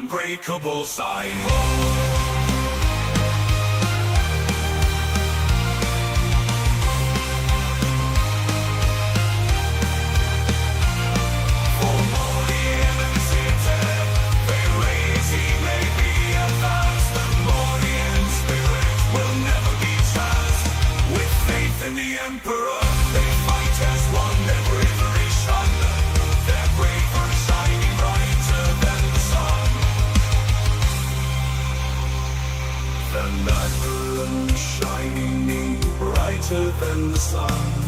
unbreakable sign. Shining brighter than the sun.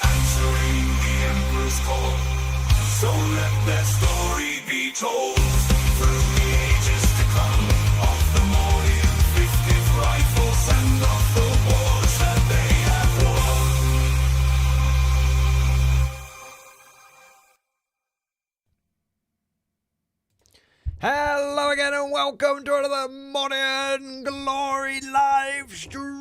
Answering the Emperor's call, so let their story be told through the ages to come, of the Mordian 50th rifles and of the wars that they have won. Hello again and welcome to another Mordian Glory live stream.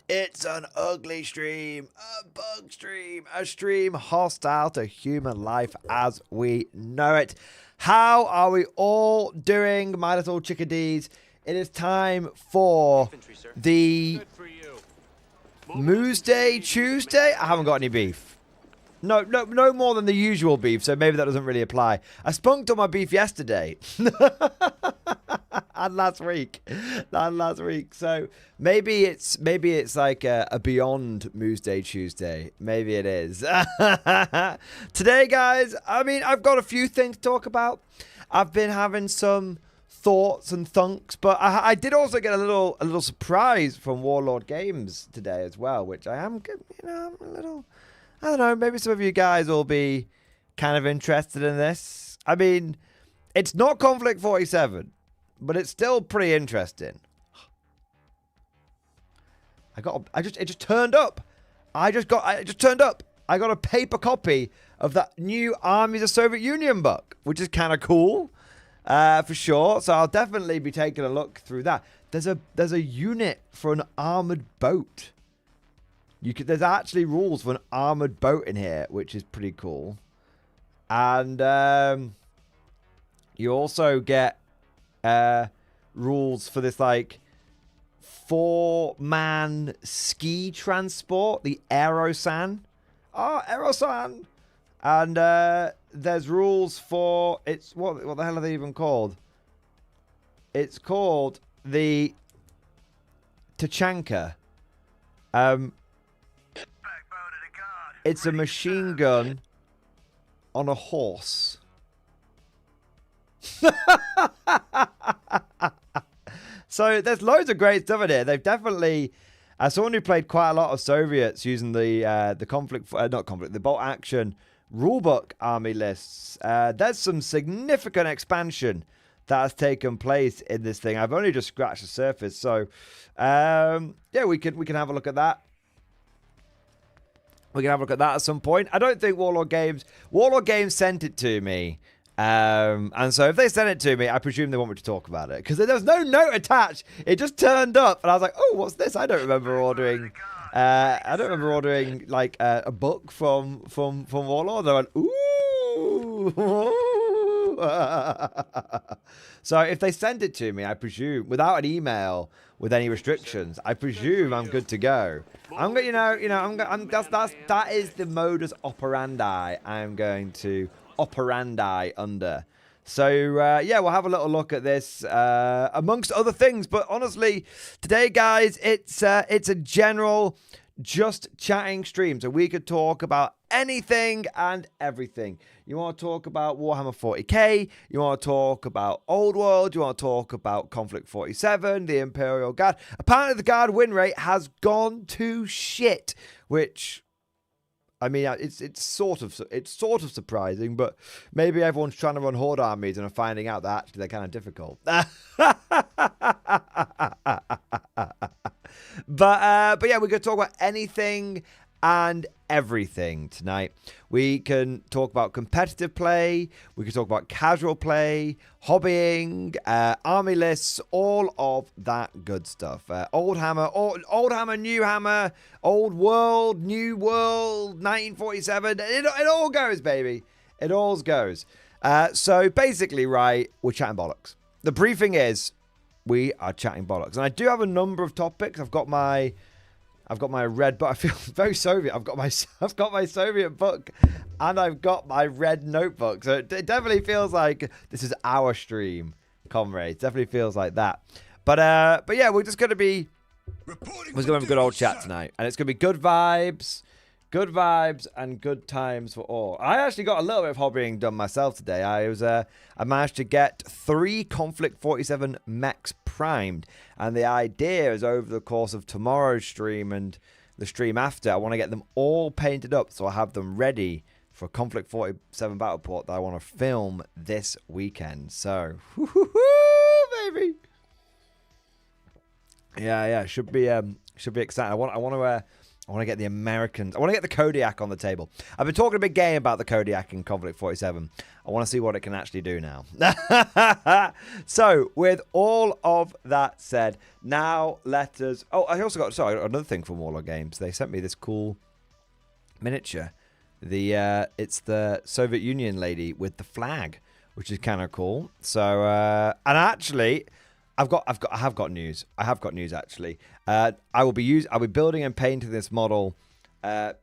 It's an ugly stream, a bug stream, a stream hostile to human life as we know it. How are we all doing, my little chickadees? It is time for the Moose Day Tuesday. I haven't got any beef. No more than the usual beef, so maybe that doesn't really apply. I spunked on my beef yesterday. and last week. So maybe it's like a beyond Moose Day Tuesday. Maybe it is. Today, guys, I mean, I've got a few things to talk about. I've been having some thoughts and thunks, but I did also get a little surprise from Warlord Games today as well, which I am, I'm a little... I don't know, maybe some of you guys will be kind of interested in this. I mean, it's not Konflikt 47, but it's still pretty interesting. It just turned up. I just turned up. I got a paper copy of that new Armies of Soviet Union book, which is kind of cool, for sure. So I'll definitely be taking a look through that. There's a unit for an armored boat. There's actually rules for an armored boat in here, which is pretty cool. And you also get rules for this, like, 4-man ski transport, the Aerosan. Oh, Aerosan! And there's rules for... What the hell are they even called? It's called the Tachanka. It's a machine gun on a horse. So there's loads of great stuff in here. They've definitely, as someone who played quite a lot of Soviets using the the bolt action rulebook army lists, there's some significant expansion that has taken place in this thing. I've only just scratched the surface, so yeah, we can have a look at that. We can have a look at that at some point. I don't think Warlord Games sent it to me. And so if they sent it to me, I presume they want me to talk about it. Because there was no note attached. It just turned up. And I was like, oh, what's this? I don't remember ordering... like a book from Warlord. I went, ooh. So if they send it to me, I presume, without an email with any restrictions, I presume I'm good to go. I'm going, that is the modus operandi I'm going to operandi under. So yeah, we'll have a little look at this amongst other things. But honestly, today, guys, it's a general just chatting stream, so we could talk about anything and everything. You want to talk about Warhammer 40k, you want to talk about Old World, you want to talk about Konflikt 47, the Imperial Guard. Apparently the Guard win rate has gone to shit, which I mean, it's sort of surprising, but maybe everyone's trying to run horde armies and are finding out that actually they're kind of difficult. But yeah, we're gonna talk about anything and everything tonight. We can talk about competitive play, we can talk about casual play, hobbying, army lists, all of that good stuff. Old hammer, new hammer, old world, new world, 1947. It all goes, baby. It all goes. So basically, right, we're chatting bollocks. The briefing is we are chatting bollocks, and I do have a number of topics. I've got my red book. I feel very Soviet. I've got my Soviet book, and I've got my red notebook. So it definitely feels like this is our stream, comrades. Definitely feels like that. But yeah, we're just gonna have a good old chat tonight, and it's gonna be good vibes, and good times for all. I actually got a little bit of hobbying done myself today. I managed to get 3 Konflikt 47 mechs primed, and the idea is over the course of tomorrow's stream and the stream after, I want to get them all painted up so I have them ready for Konflikt 47 Battleport that I want to film this weekend. So, baby. Yeah, should be exciting. I want to get the Americans. I want to get the Kodiak on the table. I've been talking a big game about the Kodiak in Konflikt 47. I want to see what it can actually do now. So, with all of that said, now let us... Oh, I also got another thing from Warlord Games. They sent me this cool miniature. It's the Soviet Union lady with the flag, which is kind of cool. So, and actually... I have got news. I have got news actually. I'll be building and painting this model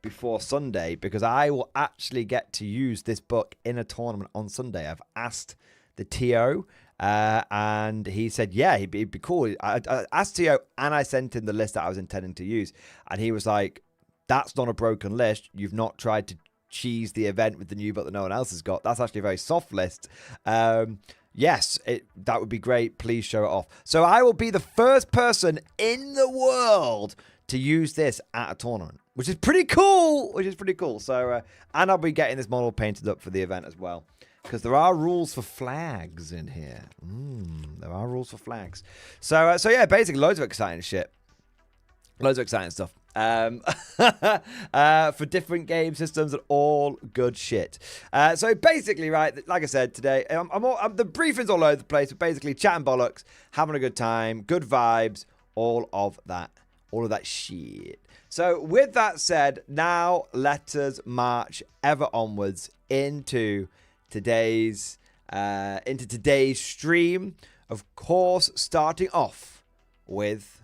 before Sunday, because I will actually get to use this book in a tournament on Sunday. I've asked the TO, and he said, yeah, he'd be cool. I asked TO, and I sent him the list that I was intending to use, and he was like, "That's not a broken list. You've not tried to cheese the event with the new book that no one else has got. That's actually a very soft list." Yes, that would be great. Please show it off. So I will be the first person in the world to use this at a tournament, which is pretty cool. So, and I'll be getting this model painted up for the event as well, because there are rules for flags in here. There are rules for flags. So yeah, basically loads of exciting shit. Loads of exciting stuff. For different game systems and all good shit. So basically, right, like I said today, the briefing's all over the place, but basically chatting bollocks, having a good time, good vibes, all of that shit. So with that said, now let us march ever onwards into today's stream. Of course, starting off with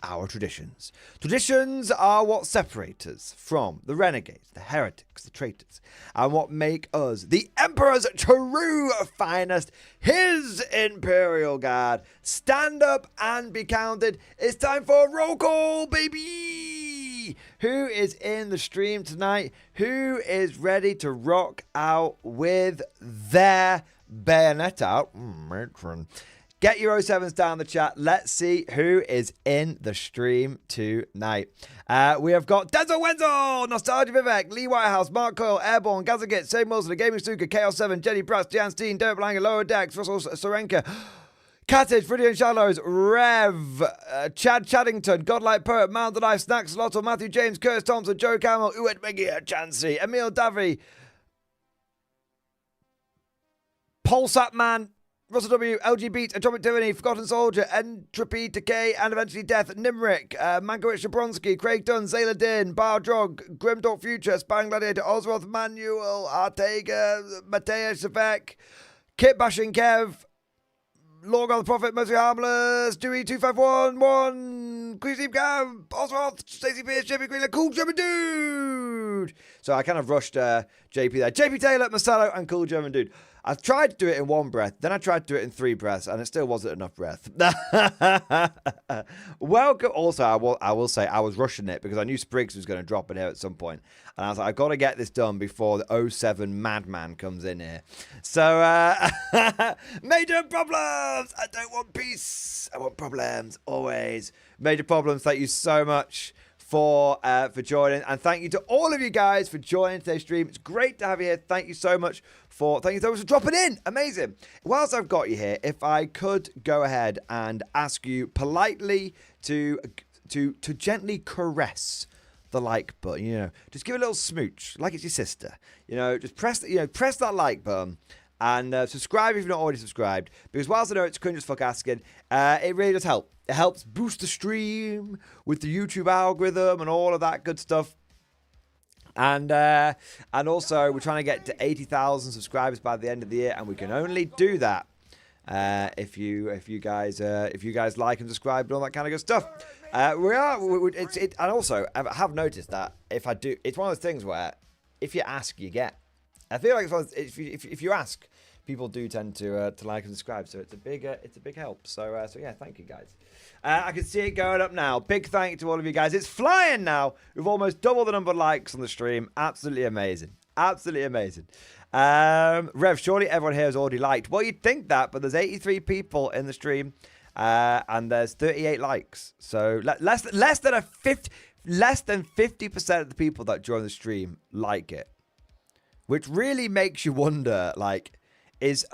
our traditions. Traditions are what separate us from the renegades, the heretics, the traitors, and what make us the Emperor's true finest, his Imperial Guard. Stand up and be counted. It's time for roll call, baby! Who is in the stream tonight? Who is ready to rock out with their bayonet out? Matron. Get your 07s down the chat. Let's see who is in the stream tonight. We have got Denzel Wenzel, Nostalgia Vivek, Lee Whitehouse, Mark Coyle, Airborne, Gazagit, Save Wilson, The Gaming Stuka, Chaos 7, Jenny Bratz, Jan Steen, Derek Langer, Lower Decks, Russell Sorenka, Cattage, Fridian Shallows, Rev, Chad Chaddington, Godlike Poet, Mound the Knife, Snacks, Lotto, Matthew James, Curtis Thompson, Joe Camel, Uet Megia, Chansey, Emil Davy, Polsat Man, Russell W, LG Beat, Atomic Tyranny, Forgotten Soldier, Entropy, Decay, and eventually Death, Nimric, Mankiewicz Jabronsky, Craig Dunn, Zayla Din, Bar Drog, Grimdork Future, Sparring Gladiator, Osroth, Manuel, Artega, Matej Savek, Kit Bashing Kev, Lord God the Prophet, Mercy Harmless, Dewey 2511, Queen Gam, Osroth, Stacey Pierce, JP Greenler, Cool German Dude. So I kind of rushed JP there. JP Taylor, Masallo, and Cool German Dude. I tried to do it in one breath, then I tried to do it in 3 breaths, and it still wasn't enough breath. Welcome. Also, I will say I was rushing it because I knew Spriggs was going to drop in here at some point. And I was like, I've got to get this done before the 07 Madman comes in here. So, major problems. I don't want peace. I want problems, always. Major problems, thank you so much for joining, and thank you to all of you guys for joining today's stream. It's great to have you here. Thank you so much for dropping in. Amazing. Whilst I've got you here, if I could go ahead and ask you politely to gently caress the like button, just give it a little smooch like it's your sister. Just press that like button. And subscribe if you're not already subscribed. Because whilst I know it's cringe as fuck asking, it really does help. It helps boost the stream with the YouTube algorithm and all of that good stuff. And also, we're trying to get to 80,000 subscribers by the end of the year, and we can only do that if you guys like and subscribe and all that kind of good stuff. And also, I have noticed that if I do, it's one of those things where if you ask, you get. I feel like if you ask, people do tend to like and subscribe, so it's a big help. So yeah, thank you guys. I can see it going up now. Big thank you to all of you guys. It's flying now. We've almost doubled the number of likes on the stream. Absolutely amazing. Absolutely amazing. Rev, surely everyone here has already liked. Well, you'd think that, but there's 83 people in the stream, and there's 38 likes. So less than 50% of the people that join the stream like it. Which really makes you wonder, are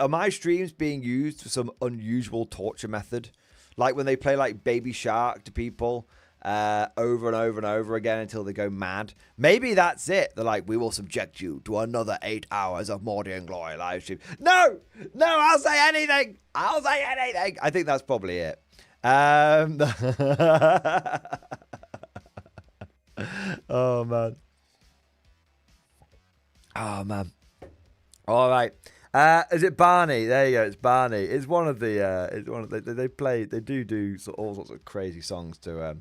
my streams being used for some unusual torture method? Like when they play Baby Shark to people over and over and over again until they go mad. Maybe that's it. They're like, we will subject you to another 8 hours of Mordy and Glory live stream. No, I'll say anything. I think that's probably it. Oh, man. Oh, man. All right. Is it Barney? There you go. It's Barney. It's one of the. They do all sorts of crazy songs to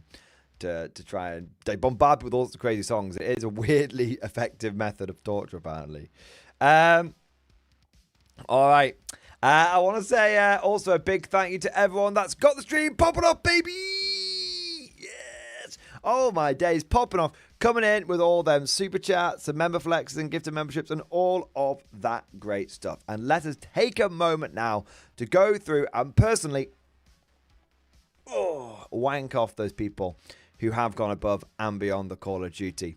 try and they bombard with all sorts of crazy songs. It is a weirdly effective method of torture, apparently. All right. I want to say also a big thank you to everyone that's got the stream popping off, baby. Yes. Oh my days, popping off. Coming in with all them super chats and member flexes and gifted memberships and all of that great stuff. And let us take a moment now to go through and personally wank off those people who have gone above and beyond the call of duty.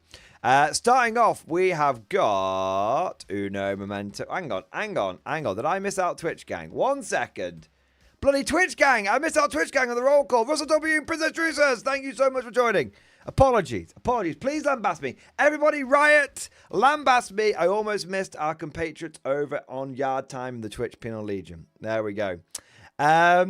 Starting off, we have got Uno Memento. Hang on. Did I miss out Twitch Gang? 1 second. Bloody Twitch Gang. I missed out Twitch Gang on the roll call. Russell W. and Princess Drusus. Thank you so much for joining. Apologies. Please lambast me. Everybody riot. Lambast me. I almost missed our compatriots over on Yard Time in the Twitch Penal Legion. There we go. There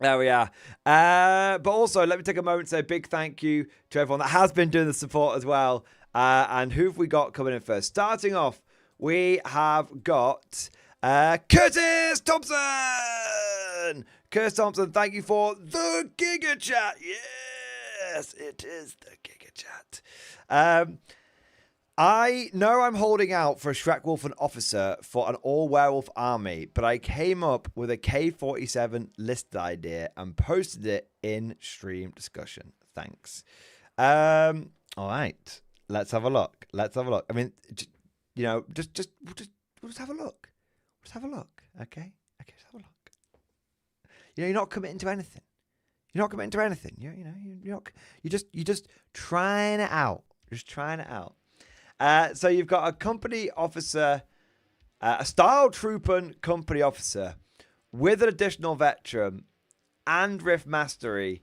we are. But also, let me take a moment to say a big thank you to everyone that has been doing the support as well. And who have we got coming in first? Starting off, we have got Curtis Thompson. Curtis Thompson, thank you for the Giga Chat. Yes, it is the Giga Chat. I know I'm holding out for a Shrek Wolfen officer for an all-werewolf army, but I came up with a K-47 list idea and posted it in stream discussion. Thanks. All right. Let's have a look. I mean, we'll just have a look. Just have a look. Okay, just have a look. You're not committing to anything. You're just trying it out. Just trying it out. So you've got a company officer, a style trooper company officer with an additional veteran and riff mastery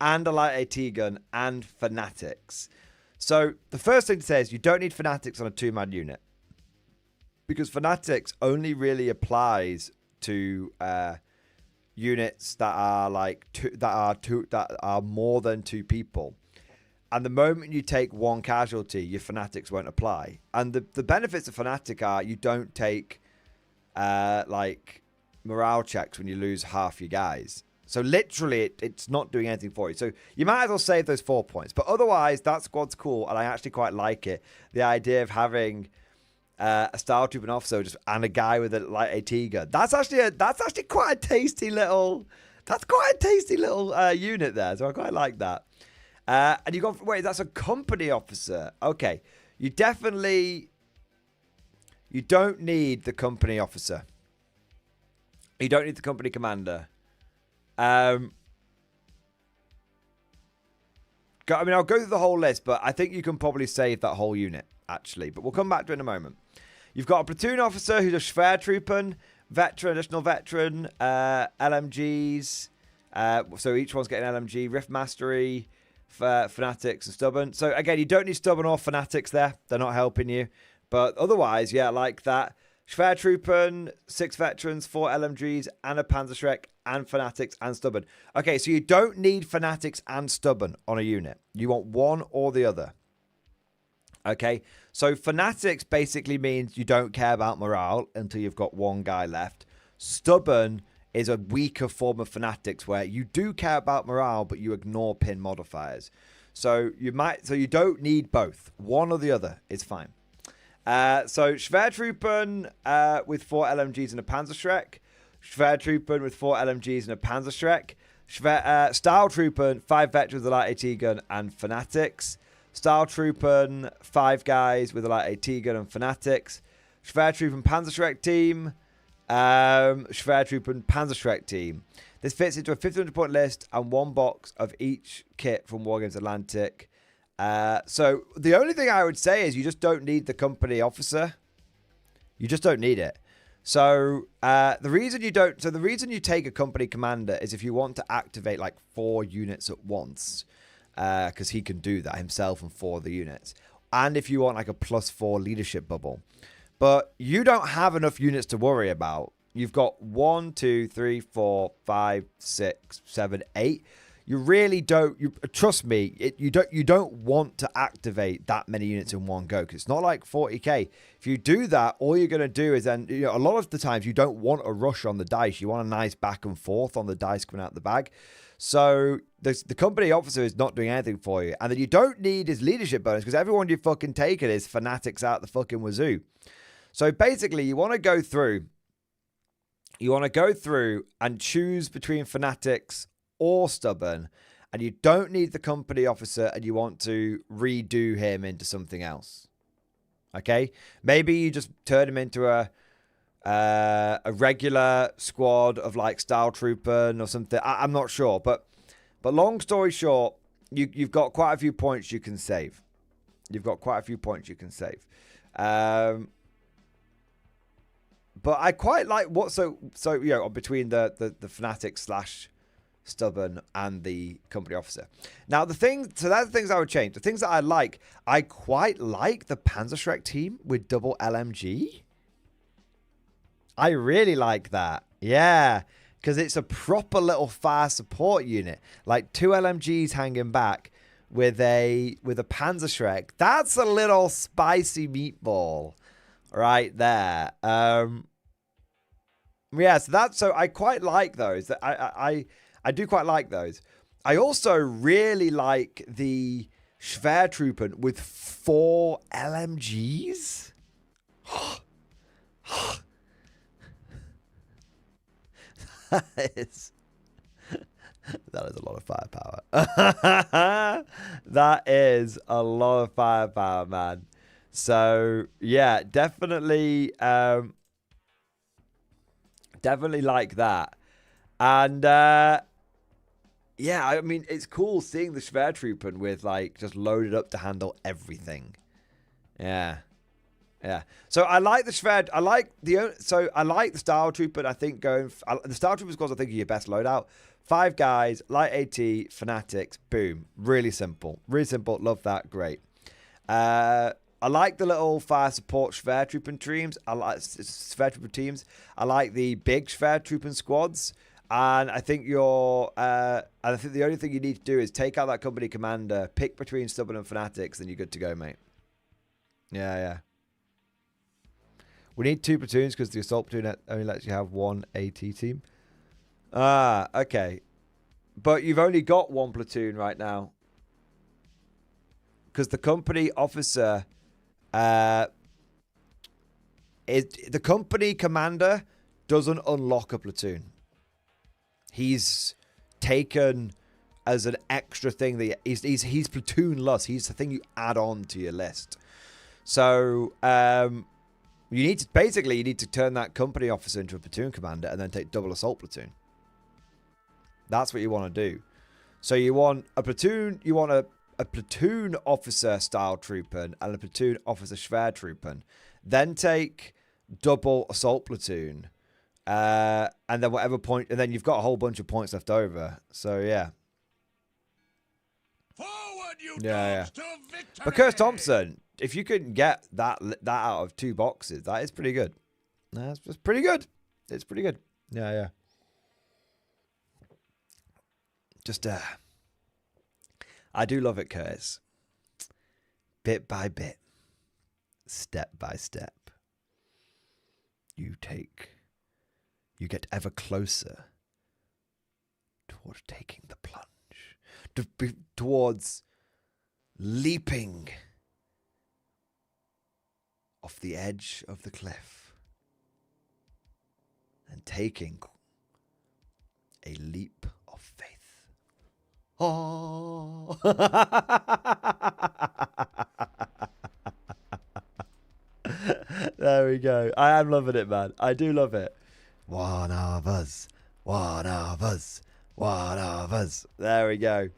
and a light AT gun and fanatics. So the first thing to say is you don't need fanatics on a 2-man unit because fanatics only really applies to units that are more than 2 people. And the moment you take 1 casualty, your fanatics won't apply. And the benefits of fanatic are you don't take morale checks when you lose half your guys. So literally, it's not doing anything for you. So you might as well save those 4 points. But otherwise, that squad's cool, and I actually quite like it. The idea of having a Star Trooper officer and a guy with a light AT gun. That's actually quite a tasty little. That's quite a tasty little unit there. So I quite like that. And you got that's a company officer. Okay, you don't need the company officer. You don't need the company commander. I mean, I'll go through the whole list, but I think you can probably save that whole unit, actually. But we'll come back to it in a moment. You've got a platoon officer who's a Schwertruppen, veteran, additional veteran, LMGs. So each one's getting LMG, Rift Mastery, Fanatics, and Stubborn. So again, you don't need Stubborn or Fanatics there. They're not helping you. But otherwise, yeah, like that. Schwertruppen, 6 veterans, 4 LMGs, and a Panzerschreck, and Fanatics, and Stubborn. Okay, so you don't need Fanatics and Stubborn on a unit. You want one or the other. Okay, so Fanatics basically means you don't care about morale until you've got one guy left. Stubborn is a weaker form of Fanatics where you do care about morale, but you ignore pin modifiers. So you don't need both. One or the other is fine. So Schwertruppen with 4 LMGs and a Panzerschreck. Schwertruppen with 4 LMGs and a Panzerschreck. Stahltruppen, 5 veterans with a light AT gun and Fanatics. Stahltruppen, 5 guys with a light AT gun and Fanatics. Schwertruppen Panzerschreck team. Schwertruppen Panzerschreck team. This fits into a 1500 point list and 1 box of each kit from Wargames Atlantic. So the only thing I would say is you just don't need the company officer. You just don't need it. So the reason you take a company commander is if you want to activate like 4 units at once, because he can do that himself and 4 of the units, and if you want like a +4 leadership bubble. But you don't have enough units to worry about. You've got 1, 2, 3, 4, 5, 6, 7, 8. You really don't. Trust me. You don't want to activate that many units in one go because it's not like 40k. If you do that, all you're going to do is then a lot of the times you don't want a rush on the dice. You want a nice back and forth on the dice coming out the bag. So the company officer is not doing anything for you, and then you don't need his leadership bonus because everyone you fucking taken is Fanatics out the fucking wazoo. So basically, you want to go through. You want to go through and choose between Fanatics or Stubborn, and you don't need the company officer, and you want to redo him into something else. Okay, maybe you just turn him into a regular squad of like Stahltruppen or something. I'm not sure, but long story short, you've got quite a few points you can save. You've got quite a few points you can save. But I quite like between the Fanatics / Stubborn and the company officer. Now that's the things I would change. The things that I quite like the Panzerschreck team with double LMG. I really like that. Yeah, because it's a proper little fire support unit. Like 2 LMGs hanging back with a Panzerschreck. That's a little spicy meatball right there. Yeah, so I quite like those. I do quite like those. I also really like the Schwertruppen with 4 LMGs. That is a lot of firepower. That is a lot of firepower, man. So yeah, definitely like that. And yeah, I mean, it's cool seeing the Schwertruppen with like just loaded up to handle everything. Yeah. So I like the I like the Stahltruppen. I think the Stahltruppen squads I think are your best loadout. 5 guys, light AT, Fanatics, boom. Really simple. Love that. Great. I like the little fire support Schwertruppen teams. I like the big Schwertruppen squads. And I think the only thing you need to do is take out that company commander, pick between Stubborn and Fanatics, then you're good to go, mate. Yeah. We need 2 platoons because the assault platoon only lets you have 1 AT team. Ah, okay. But you've only got 1 platoon right now. Because the company officer the company commander doesn't unlock a platoon. He's taken as an extra thing that he's platoonless. He's the thing you add on to your list. So you need to turn that company officer into a platoon commander and then take double assault platoon. That's what you want to do. So you want a platoon, you want a platoon officer style trooper and a platoon officer schwer trooper. Then take double assault platoon. And then whatever point, and then you've got a whole bunch of points left over. So yeah. Forward, you Yeah. dogs, to victory! But Curse Thompson, if you can get that out of 2 boxes, that is pretty good. That's pretty good. It's pretty good. Yeah. Just I do love it, Curtis. Bit by bit, step by step, you get ever closer towards taking the plunge, towards leaping off the edge of the cliff and taking a leap of faith. Oh. There we go. I am loving it, man. I do love it. One of us. One of us. One of us. There we go.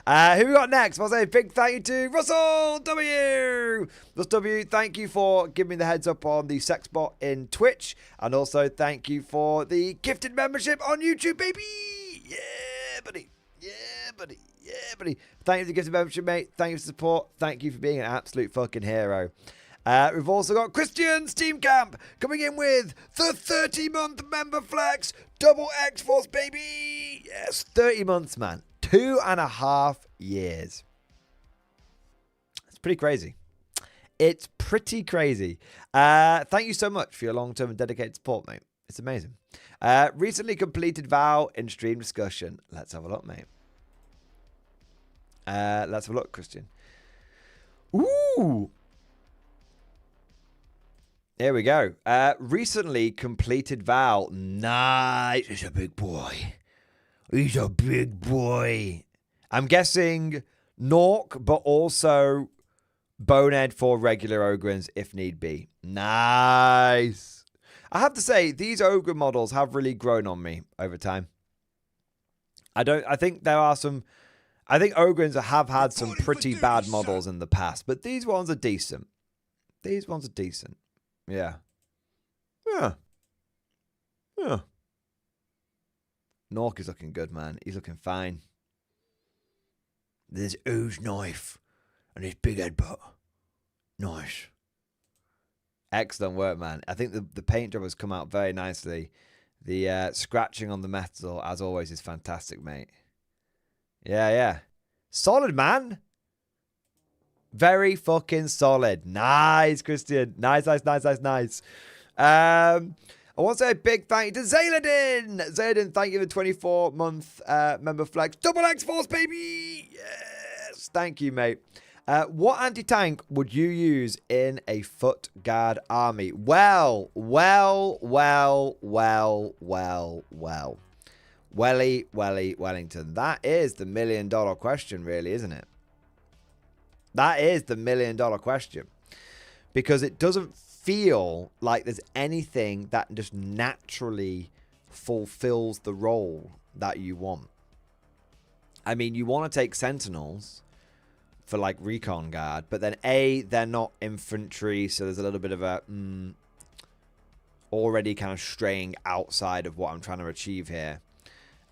Who we got next? I'll say a big thank you to Russell W. Russell W, thank you for giving me the heads up on the sex bot in Twitch. And also thank you for the gifted membership on YouTube, baby. Yeah, buddy. Yeah, buddy. Yeah, buddy. Thank you for the gifted membership, mate. Thank you for the support. Thank you for being an absolute fucking hero. We've also got Christian Steam Camp coming in with the 30-month member flex. Double X-Force, baby. Yes, 30 months, man. 2.5 years. It's pretty crazy. It's pretty crazy. Thank you so much for your long-term and dedicated support, mate. It's amazing. Recently completed vow in stream discussion. Let's have a look, mate. Let's have a look, Christian. Ooh. Here we go. Recently completed vow. Nice. He's a big boy. He's a big boy. I'm guessing Nork, but also Bonehead for regular Ogrins if need be. Nice. I have to say, these Ogre models have really grown on me over time. I think there are some... I think Ogrins have had some pretty bad models in the past, but these ones are decent. These ones are decent. Yeah. Nork is looking good, man. He's looking fine. There's Ooze knife and his big headbutt. Nice. Excellent work, man. I think the paint job has come out very nicely. The scratching on the metal, as always, is fantastic, mate. Yeah. Solid, man. Very fucking solid. Nice, Christian. Nice. I want to say a big thank you to Zayladin. Zayladin, thank you for 24-month member flex. Double X-Force, baby. Yes. Thank you, mate. What anti-tank would you use in a foot guard army? Well. Wellington. That is the $1 million question, really, isn't it? That is the $1 million question. Because it doesn't feel like there's anything that just naturally fulfills the role that you want. I mean, you want to take Sentinels for like recon guard, but then A, they're not infantry, so there's a little bit of a already kind of straying outside of what I'm trying to achieve here.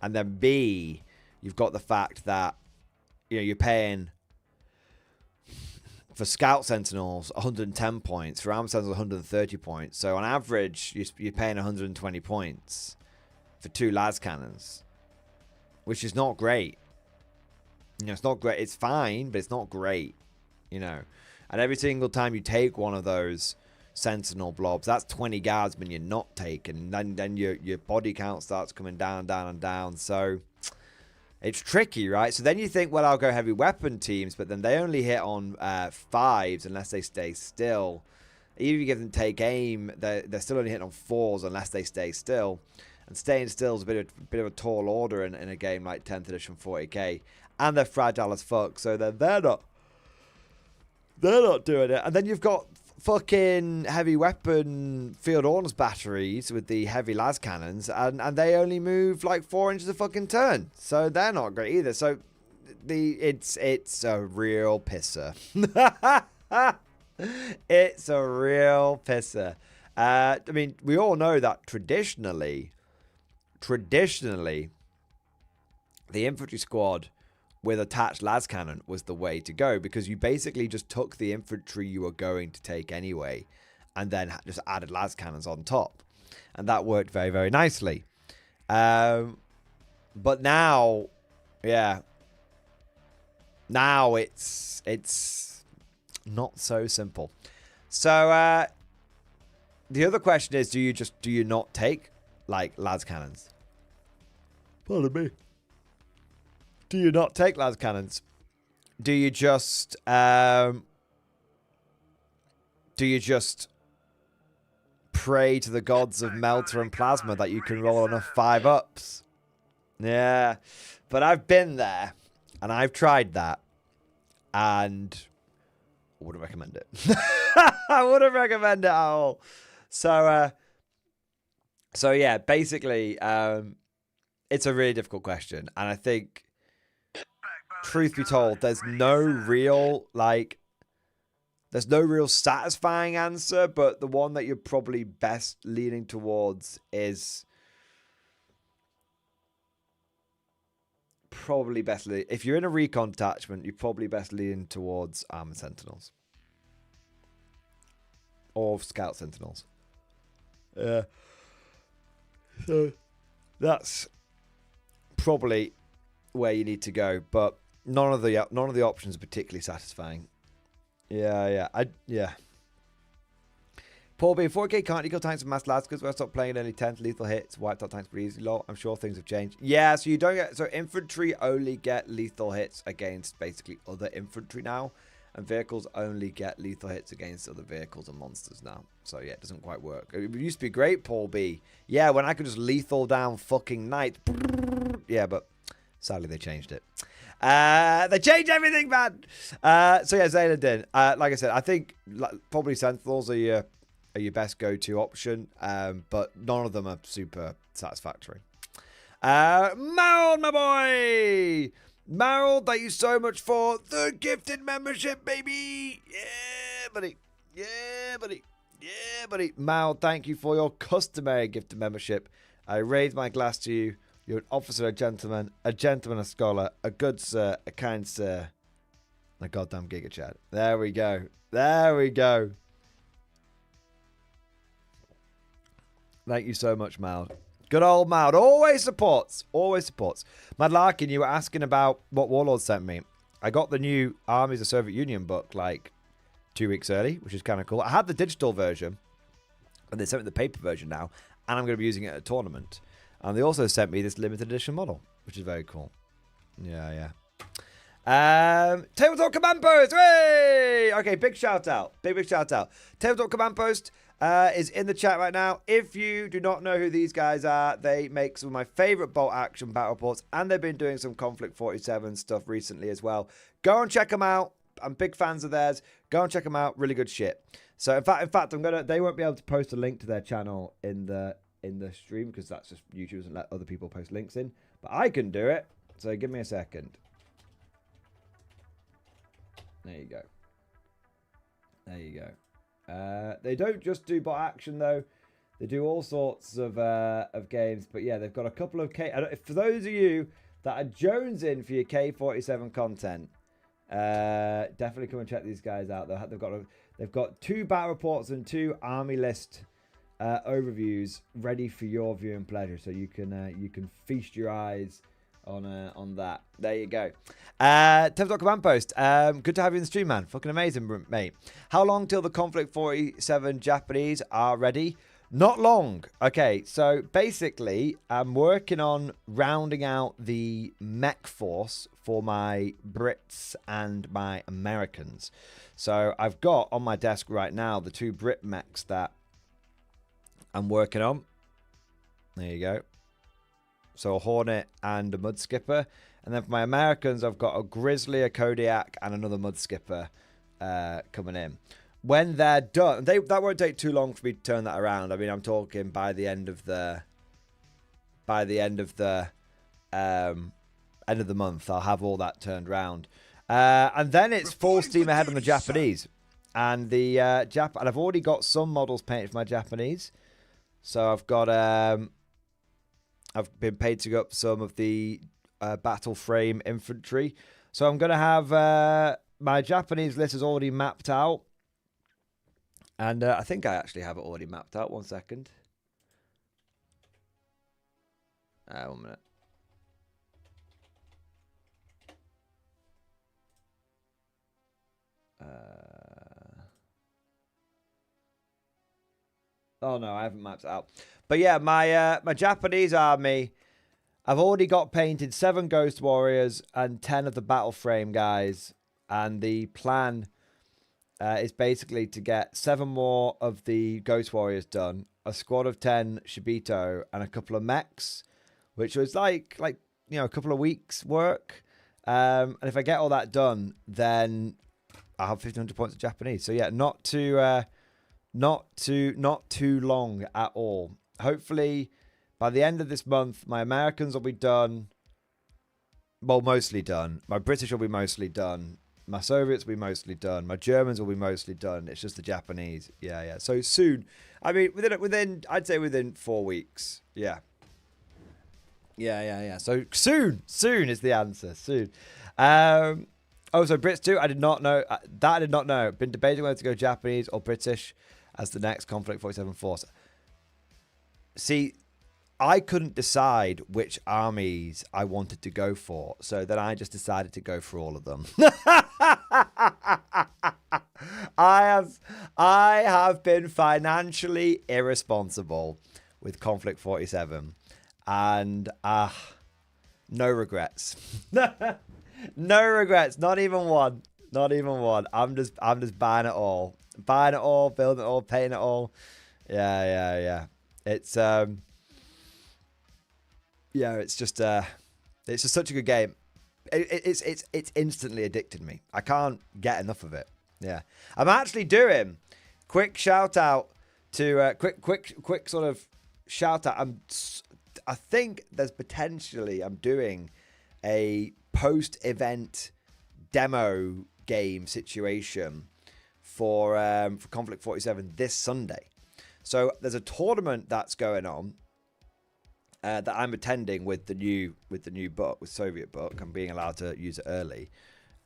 And then B, you've got the fact that, you know, you're paying for Scout Sentinels 110 points, for Arm Sentinels 130 points. So on average, you're paying 120 points for 2 las cannons, which is not great. You know, it's not great. It's fine, but it's not great. You know, and every single time you take one of those Sentinel blobs, that's 20 guardsmen you're not taking. And then your body count starts coming down. So it's tricky, right? So then you think, well, I'll go heavy weapon teams, but then they only hit on 5s unless they stay still. Even if you give them take aim, they're still only hitting on 4s unless they stay still. And staying still is a bit of a tall order in a game like 10th edition 40k. And they're fragile as fuck, so they're not doing it. And then you've got fucking heavy weapon field ordnance batteries with the heavy las cannons, and they only move like 4 inches a fucking turn, so they're not great either. So it's a real pisser. It's a real pisser. I mean, we all know that traditionally, the infantry squad with attached las cannon was the way to go, because you basically just took the infantry you were going to take anyway and then just added las cannons on top, and that worked very, very nicely. But now, now it's not so simple. So the other question is, do you not take like las cannons? Pardon me. Do you not take las cannons? Do you just pray to the gods of Melter and Plasma that you can roll enough 5-ups? Yeah, but I've been there and I've tried that, and I wouldn't recommend it. I wouldn't recommend it at all. So yeah, basically, it's a really difficult question, and I think, truth be told, there's no real satisfying answer, but the one that you're probably best leaning towards is if you're in a recon detachment, you're probably best leaning towards armored sentinels or scout sentinels. So that's probably where you need to go, but none of the options are particularly satisfying. Yeah. Paul B, 4K can't equal tanks with mass lads because I stopped playing at only 10th lethal hits, wiped out tanks pretty easily. Lol. I'm sure things have changed. Yeah, so you don't get, so infantry only get lethal hits against basically other infantry now, and vehicles only get lethal hits against other vehicles and monsters now. So yeah, it doesn't quite work. It used to be great, Paul B. Yeah, when I could just lethal down fucking knights. Yeah, but sadly they changed it. They changed everything, man. So yeah, Zayladin. Like I said, I think probably Sentinels are your best go-to option, but none of them are super satisfactory. Marold, my boy! Marold, thank you so much for the gifted membership, baby! Yeah, buddy. Yeah, buddy. Yeah, buddy. Marold, thank you for your customary gifted membership. I raise my glass to you. You're an officer, a gentleman, a scholar, a good sir, a kind sir, and a goddamn giga chad. There we go. There we go. Thank you so much, Maud. Good old Maud. Always supports. Always supports. Mad Larkin, you were asking about what Warlord sent me. I got the new Armies of Soviet Union book like 2 weeks early, which is kind of cool. I had the digital version, and they sent me the paper version now, and I'm going to be using it at a tournament. And they also sent me this limited edition model, which is very cool. Yeah. Tabletop Command Post. Hey! Okay, big shout out. Big shout out. Tabletop Command Post is in the chat right now. If you do not know who these guys are, they make some of my favorite bolt action battle reports, and they've been doing some Konflikt 47 stuff recently as well. Go and check them out. I'm big fans of theirs. Go and check them out. Really good shit. So in fact, they won't be able to post a link to their channel in the stream, because that's just YouTube doesn't let other people post links in, but I can do it. So give me a second. There you go. There you go. They don't just do bot action though. They do all sorts of games. But yeah, they've got a couple of for those of you that are jonesing for your K47 content, definitely come and check these guys out. They've got 2 battle reports and 2 army list overviews ready for your viewing pleasure, so you can feast your eyes on that. There you go. Tabletop Command Post. Good to have you in the stream, man. Fucking amazing, mate. How long till the Konflikt 47 Japanese are ready? Not long. Okay, so basically, I'm working on rounding out the mech force for my Brits and my Americans. So I've got on my desk right now the 2 Brit mechs that I'm working on. There you go. So a Hornet and a Mud Skipper. And then for my Americans, I've got a Grizzly, a Kodiak, and another Mud Skipper coming in. When they're done, that won't take too long for me to turn that around. I mean, I'm talking by the end of the end of the month, I'll have all that turned around. And then it's full steam ahead on the Japanese. And the and I've already got some models painted for my Japanese. So I've got I've been painting up some of the battle frame infantry. So I'm gonna have my Japanese list is already mapped out. And I think I actually have it already mapped out. 1 second. 1 minute. Oh no, I haven't mapped it out. But yeah, my Japanese army, I've already got painted 7 Ghost Warriors and 10 of the battle frame guys. And the plan is basically to get 7 more of the Ghost Warriors done, a squad of 10 Shibito, and a couple of mechs, which was like you know, a couple of weeks work. And if I get all that done, then I'll have 1,500 points of Japanese. So yeah, not too long at all. Hopefully, by the end of this month, my Americans will be done. Well, mostly done. My British will be mostly done. My Soviets will be mostly done. My Germans will be mostly done. It's just the Japanese. Yeah. So soon. I mean, within I'd say within 4 weeks. Yeah. So soon is the answer. Soon. Oh, so Brits too? I did not know. That I did not know. Been debating whether to go Japanese or British as the next Konflikt 47 force. See, I couldn't decide which armies I wanted to go for, so then I just decided to go for all of them. I have been financially irresponsible with Konflikt 47, and no regrets. No regrets, not even one. I'm just buying it all, building it all, painting it all. Yeah. It's it's just such a good game. It's instantly addicted me. I can't get enough of it. Yeah, I'm actually doing quick shout out to quick sort of shout out. I think there's potentially I'm doing a post-event demo game situation for Konflikt 47 this Sunday. So there's a tournament that's going on that I'm attending with the new book, with Soviet book. I'm being allowed to use it early,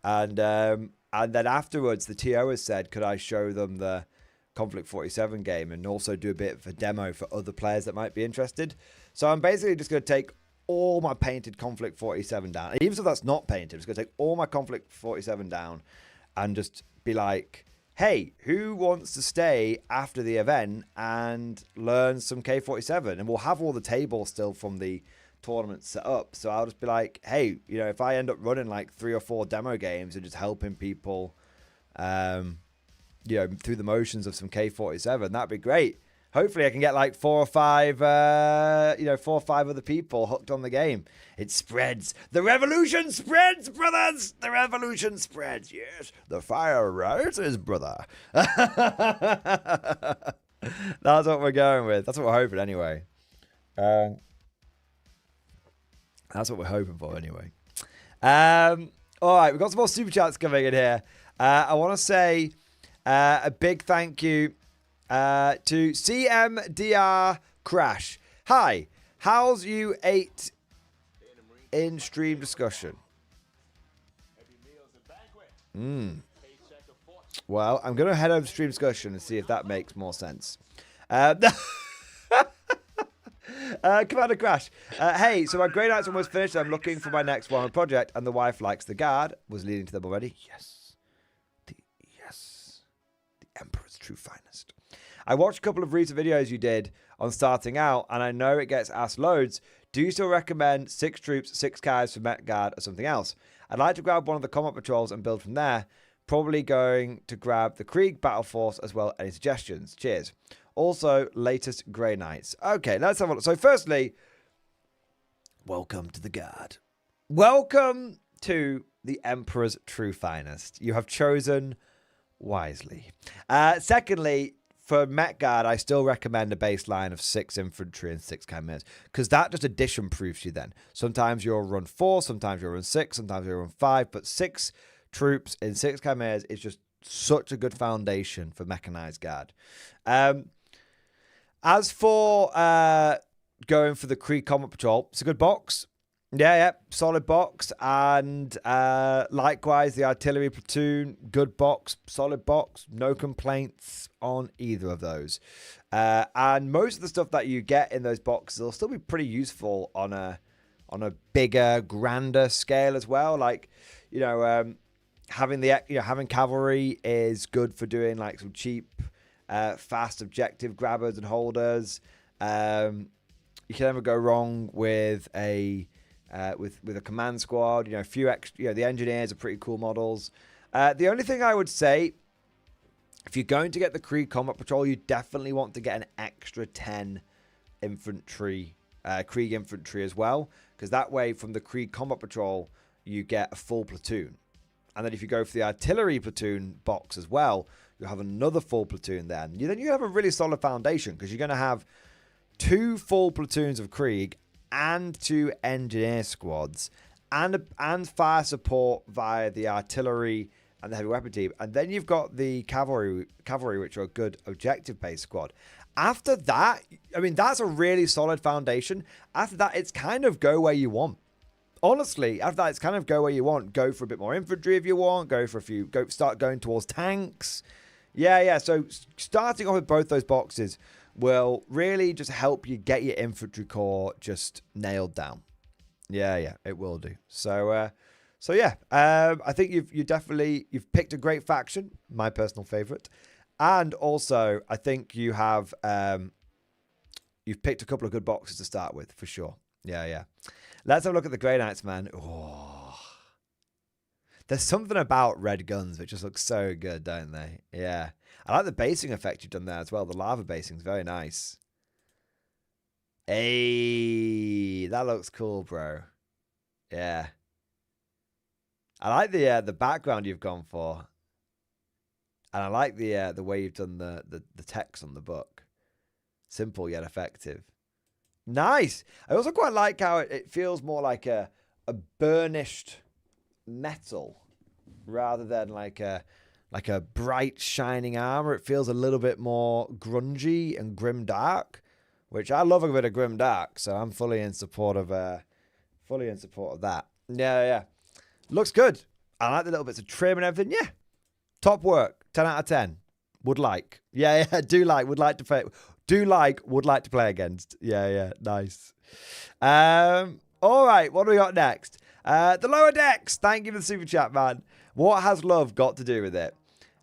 and then afterwards the TO has said, could I show them the Konflikt 47 game and also do a bit of a demo for other players that might be interested. So I'm basically just going to take all my painted Konflikt 47 down. And even if that's not painted, I'm just going to take all my Konflikt 47 down and just be like, hey, who wants to stay after the event and learn some K47? And we'll have all the tables still from the tournament set up. So I'll just be like, hey, you know, if I end up running like 3 or 4 demo games and just helping people, you know, through the motions of some K47, that'd be great. Hopefully I can get like 4 or 5 other people hooked on the game. It spreads. The revolution spreads, brothers. The revolution spreads. Yes, the fire rises, brother. That's what we're going with. That's what we're hoping anyway. That's what we're hoping for anyway. All right, we've got some more super chats coming in here. I want to say a big thank you to CMDR Crash. Hi, how's you 8 in stream discussion? Well, I'm going to head over to stream discussion and see if that makes more sense. Commander Crash. Hey, so my Grey Knight's almost finished. I'm looking for my next Warlord project, and the wife likes the guard. Was leading to them already. Yes. The Emperor's true finest. I watched a couple of recent videos you did on starting out, and I know it gets asked loads. Do you still recommend 6 troops, 6 guys for Met Guard or something else? I'd like to grab one of the combat patrols and build from there. Probably going to grab the Krieg battle force as well. Any suggestions? Cheers. Also, latest Grey Knights. Okay, let's have a look. So firstly, welcome to the Guard. Welcome to the Emperor's true finest. You have chosen wisely. Secondly, for Met Guard, I still recommend a baseline of 6 infantry and 6 chimeras, because that just addition proofs you then. Sometimes you'll run 4, sometimes you'll run 6, sometimes you'll run 5, but 6 troops in 6 chimeras is just such a good foundation for mechanized guard. As for going for the Krieg Combat Patrol, it's a good box. Yeah, solid box. And likewise, the artillery platoon, good box, solid box. No complaints on either of those. And most of the stuff that you get in those boxes will still be pretty useful on a bigger, grander scale as well. Like, having cavalry is good for doing like some cheap, fast objective grabbers and holders. You can never go wrong with a command squad. A few extra. The engineers are pretty cool models. The only thing I would say, if you're going to get the Krieg Combat Patrol, you definitely want to get an extra 10 infantry, Krieg infantry as well, because that way from the Krieg Combat Patrol you get a full platoon. And then if you go for the artillery platoon box as well, you'll have another full platoon then. Then you have a really solid foundation, because you're going to have 2 full platoons of Krieg and 2 engineer squads and fire support via the artillery and the heavy weapon team. And then you've got the cavalry, which are a good objective-based squad. After that, that's a really solid foundation. After that, it's kind of go where you want. Honestly, after that, it's kind of go where you want. Go for a bit more infantry if you want. Start going towards tanks. Yeah. So starting off with both those boxes will really just help you get your infantry corps just nailed down. Yeah, it will do. So yeah, I think you've picked a great faction, my personal favorite, and also I think you've picked a couple of good boxes to start with for sure. Yeah. Let's have a look at the Grey Knights, man. Oh, there's something about red guns which just look so good, don't they? Yeah. I like the basing effect you've done there as well. The lava basing is very nice. Hey, that looks cool, bro. Yeah. I like the background you've gone for. And I like the way you've done the text on the book. Simple yet effective. Nice. I also quite like how it feels more like a burnished metal rather than like a bright shining armor. It feels a little bit more grungy and grim dark, which I love a bit of grim dark, so I'm fully in support of that. Yeah. Looks good. I like the little bits of trim and everything. Yeah. Top work. 10 out of 10. Would like. Yeah. Do like. Would like to play. Do like. Would like to play against. Yeah. Nice. All right. What do we got next? The lower decks. Thank you for the super chat, man. What has love got to do with it?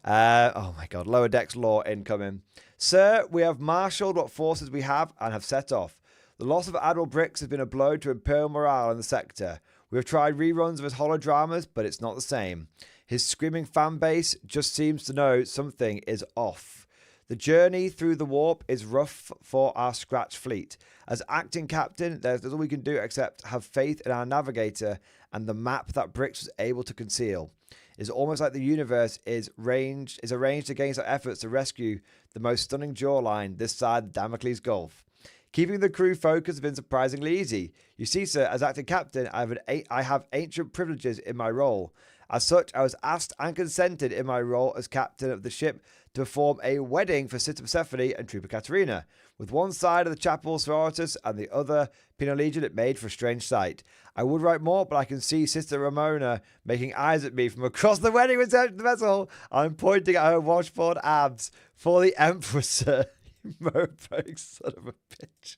Oh my God. Lower decks lore incoming. Sir, we have marshaled what forces we have and have set off. The loss of Admiral Brix has been a blow to imperial morale in the sector. We have tried reruns of his holodramas, but it's not the same. His screaming fan base just seems to know something is off. The journey through the warp is rough for our scratch fleet. As acting captain, there's little we can do except have faith in our navigator and the map that Brix was able to conceal. It's almost like the universe is arranged against our efforts to rescue the most stunning jawline this side of Damocles Gulf. Keeping the crew focused has been surprisingly easy. You see, sir, as acting captain, I have ancient privileges in my role. As such, I was asked and consented in my role as captain of the ship to perform a wedding for Sister Persephone and Trooper Katerina. With one side of the chapel sororitas and the other Penal Legion, it made for a strange sight. I would write more, but I can see Sister Ramona making eyes at me from across the wedding reception vessel. I'm pointing at her washboard abs for the Emperor, sir. You mofo son of a bitch.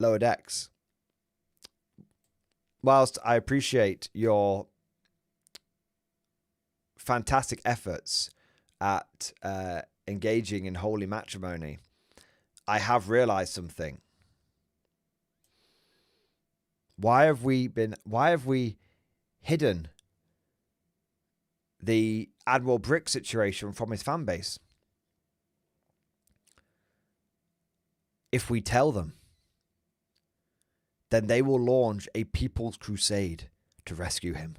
Lower decks. Whilst I appreciate your fantastic efforts at engaging in holy matrimony, I have realized something. Why have we hidden the Admiral Brix situation from his fan base? If we tell them, then they will launch a people's crusade to rescue him.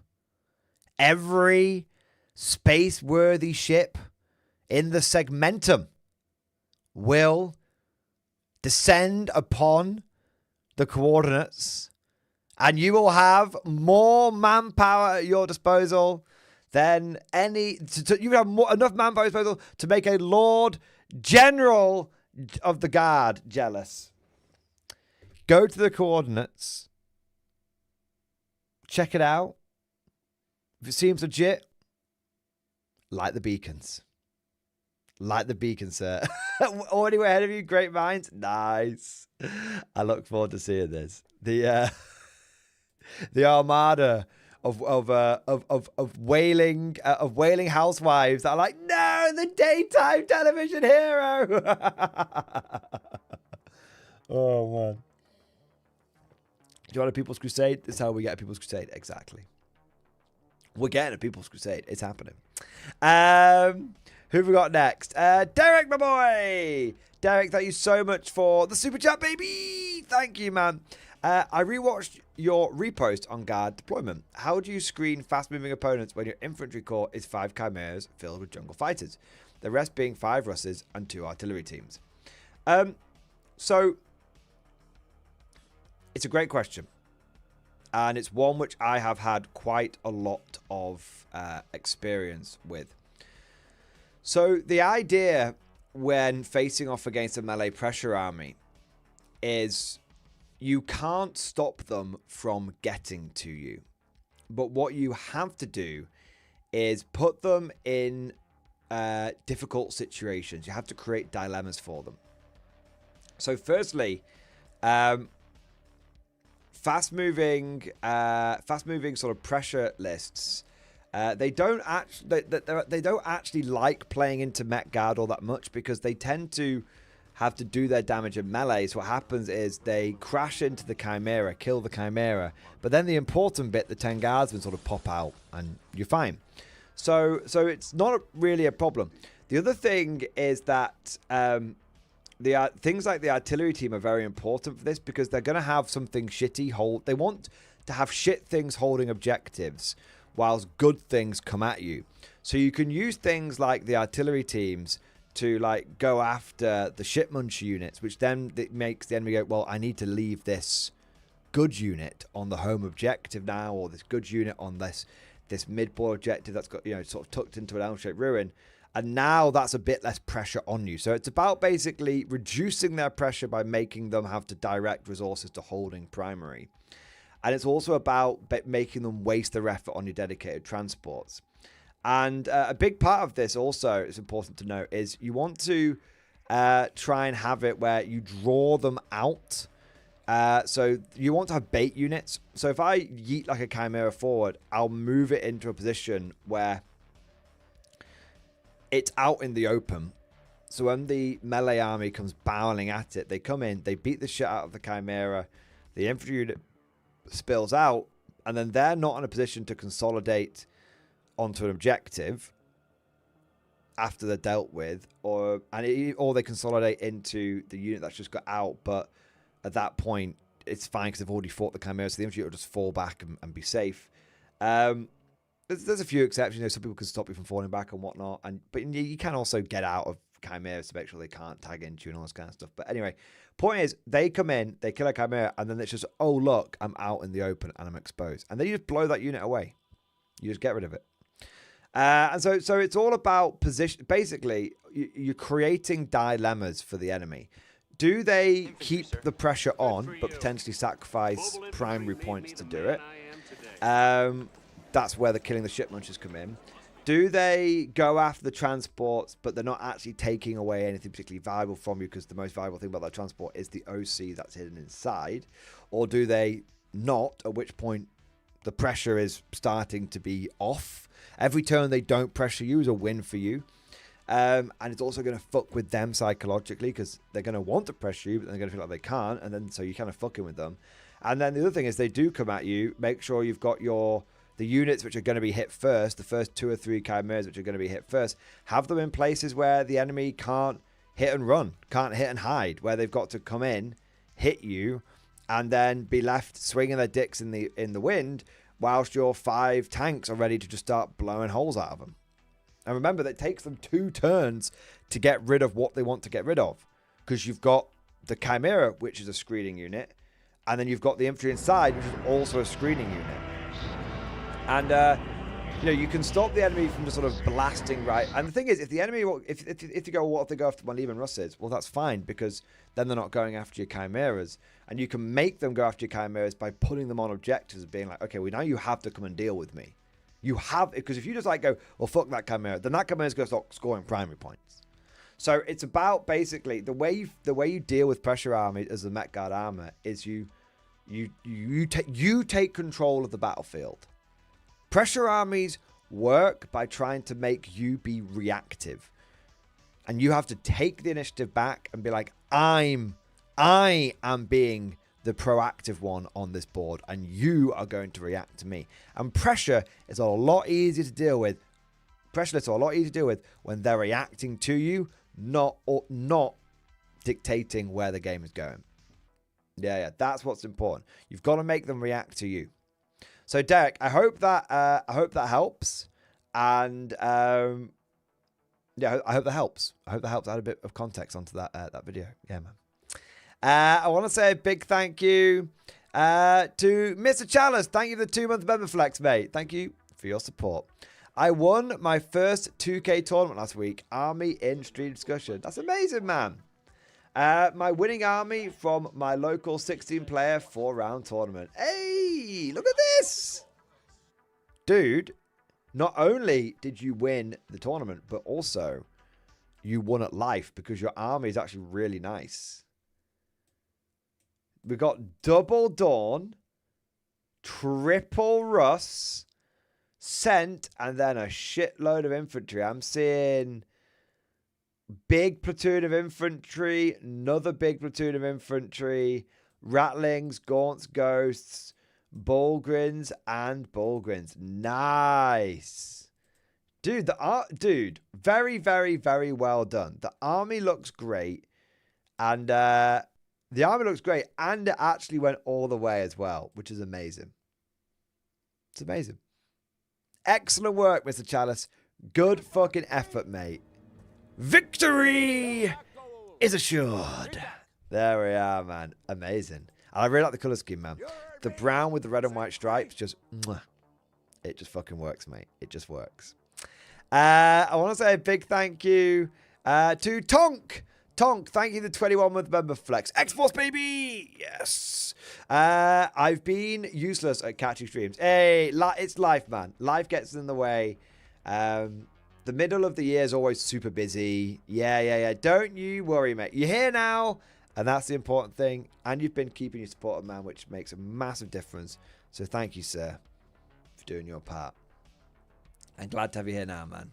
Every space-worthy ship in the segmentum will descend upon the coordinates, and you will have more manpower at your disposal than any. You have enough manpower at your disposal to make a Lord General of the Guard jealous. Go to the coordinates. Check it out. If it seems legit, light the beacons. Light the beacons, sir. Already way ahead of you. Great minds. Nice. I look forward to seeing this. The armada of wailing housewives that are like, no, the daytime television hero. Oh man. Do you want a People's Crusade? This is how we get a People's Crusade. Exactly. We're getting a People's Crusade. It's happening. Who have we got next? Derek, my boy. Derek, thank you so much for the super chat, baby. Thank you, man. I rewatched your repost on guard deployment. How do you screen fast-moving opponents when your infantry corps is 5 chimeras filled with jungle fighters? The rest being 5 Russes and 2 artillery teams. So, it's a great question. And it's one which I have had quite a lot of experience with. So the idea when facing off against a melee pressure army is you can't stop them from getting to you. But what you have to do is put them in difficult situations. You have to create dilemmas for them. So firstly, fast-moving sort of pressure lists. They don't actually like playing into Met Guard all that much because they tend to have to do their damage in melee. So what happens is they crash into the Chimera, kill the Chimera, but then the important bit, the 10 Guardsmen, sort of pop out, and you're fine. So it's not really a problem. The other thing is that things like the artillery team are very important for this because they're going to have something shitty hold. They want to have shit things holding objectives whilst good things come at you. So you can use things like the artillery teams to like go after the shipmunch units, which then it makes the enemy go, well, I need to leave this good unit on the home objective now, or this good unit on this mid-board objective that's got, sort of tucked into an L-shaped ruin. And now that's a bit less pressure on you. So it's about basically reducing their pressure by making them have to direct resources to holding primary. And it's also about making them waste their effort on your dedicated transports. And a big part of this also, it's important to note, is you want to try and have it where you draw them out. So you want to have bait units. So if I yeet like a Chimera forward, I'll move it into a position where it's out in the open. So when the melee army comes barreling at it, they come in, they beat the shit out of the Chimera, the infantry unit spills out, and then they're not in a position to consolidate onto an objective after they're dealt with, or they consolidate into the unit that's just got out, but at that point, it's fine because they've already fought the Chimera, so the infantry will just fall back and be safe. There's a few exceptions. Some people can stop you from falling back and whatnot, but you can also get out of Chimeras to make sure they can't tag into you and all this kind of stuff. But anyway, point is, they come in, they kill a Chimera, and then it's just, oh look, I'm out in the open and I'm exposed, and then you just blow that unit away. You just get rid of it. And so it's all about position. Basically, you're creating dilemmas for the enemy. Do they keep the pressure on, but potentially sacrifice primary points to do it? That's where the killing the ship munchers come in. Do they go after the transports, but they're not actually taking away anything particularly valuable from you because the most valuable thing about that transport is the OC that's hidden inside? Or do they not, at which point the pressure is starting to be off? Every turn they don't pressure you is a win for you. And it's also going to fuck with them psychologically because they're going to want to pressure you, but they're going to feel like they can't. And then so you're kind of fucking with them. And then the other thing is they do come at you. Make sure you've got the units which are going to be hit first, the first 2 or 3 chimeras which are going to be hit first, have them in places where the enemy can't hit and run, can't hit and hide, where they've got to come in, hit you, and then be left swinging their dicks in the wind whilst your 5 tanks are ready to just start blowing holes out of them. And remember, that it takes them 2 turns to get rid of what they want to get rid of. Because you've got the Chimera, which is a screening unit. And then you've got the infantry inside, which is also a screening unit. And, you can stop the enemy from just sort of blasting right. And the thing is, if the enemy, if you go, what if they go after my Lehman Russes? Well, that's fine, because then they're not going after your Chimeras. And you can make them go after your Chimeras by putting them on objectives, being like, okay, well, now you have to come and deal with me. You have, because if you just like go, well, fuck that Chimera, then that Chimera's going to start scoring primary points. So it's about basically the way you deal with pressure army as a Met Guard armor is you take control of the battlefield. Pressure armies work by trying to make you be reactive. And you have to take the initiative back and be like, I am being the proactive one on this board, and you are going to react to me. And pressure is a lot easier to deal with. Pressure is a lot easier to deal with when they're reacting to you, not dictating where the game is going. Yeah, that's what's important. You've got to make them react to you. So, Derek, I hope that helps, and I hope that helps. I hope that helps add a bit of context onto that video. Yeah, man. I want to say a big thank you to Mr. Chalice. Thank you for the 2-month member flex, mate. Thank you for your support. I won my first 2K tournament last week. Army in stream discussion. That's amazing, man. My winning army from my local 16-player 4-round tournament. Hey, look at this. Dude, not only did you win the tournament, but also you won at life because your army is actually really nice. We got double Dawn, triple Russ, Scent, and then a shitload of infantry. I'm seeing big platoon of infantry, another big platoon of infantry, Rattlings, Gaunts, Ghosts, Bulgrins, and Bulgrins. Nice. Dude, very, very, very well done. The army looks great. And the army looks great. And it actually went all the way as well, which is amazing. It's amazing. Excellent work, Mr. Chalice. Good fucking effort, mate. Victory is assured. There we are, man. Amazing. And I really like the colour scheme, man. The brown with the red and white stripes, just, it just fucking works, mate. It just works. I want to say a big thank you to Tonk. Tonk, thank you, the 21-month member flex. X-Force, baby! Yes. I've been useless at catching streams. Hey, it's life, man. Life gets in the way. The middle of the year is always super busy. Yeah. Don't you worry, mate. You're here now, and that's the important thing. And you've been keeping your support up, man, which makes a massive difference. So thank you, sir, for doing your part. I'm glad to have you here now, man.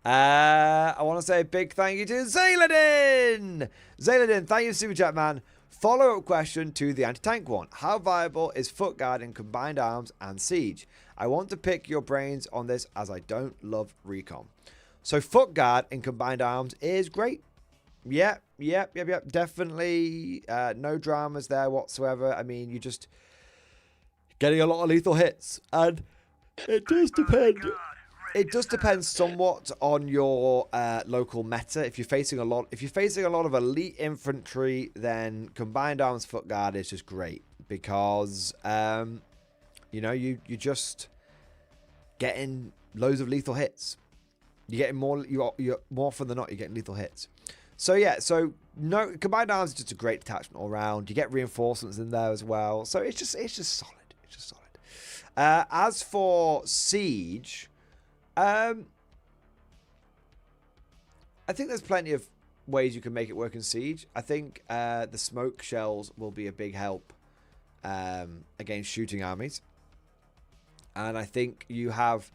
I want to say a big thank you to Zayladin. Zayladin, thank you, Super Chat, man. Follow-up question to the anti-tank one. How viable is Foot Guard in Combined Arms and Siege? I want to pick your brains on this as I don't love Recon. So Foot Guard in Combined Arms is great. Yep. Definitely no dramas there whatsoever. I mean, you're just getting a lot of lethal hits. And it does depend. It does depend somewhat on your local meta. If you're facing a lot of elite infantry, then Combined Arms Foot Guard is just great because you're just getting loads of lethal hits. You're getting more. You're more often than not, you're getting lethal hits. So yeah. So no, Combined Arms is just a great detachment all around. You get reinforcements in there as well. So it's just solid. It's just solid. As for Siege. I think there's plenty of ways you can make it work in Siege. I think the smoke shells will be a big help against shooting armies. And I think you have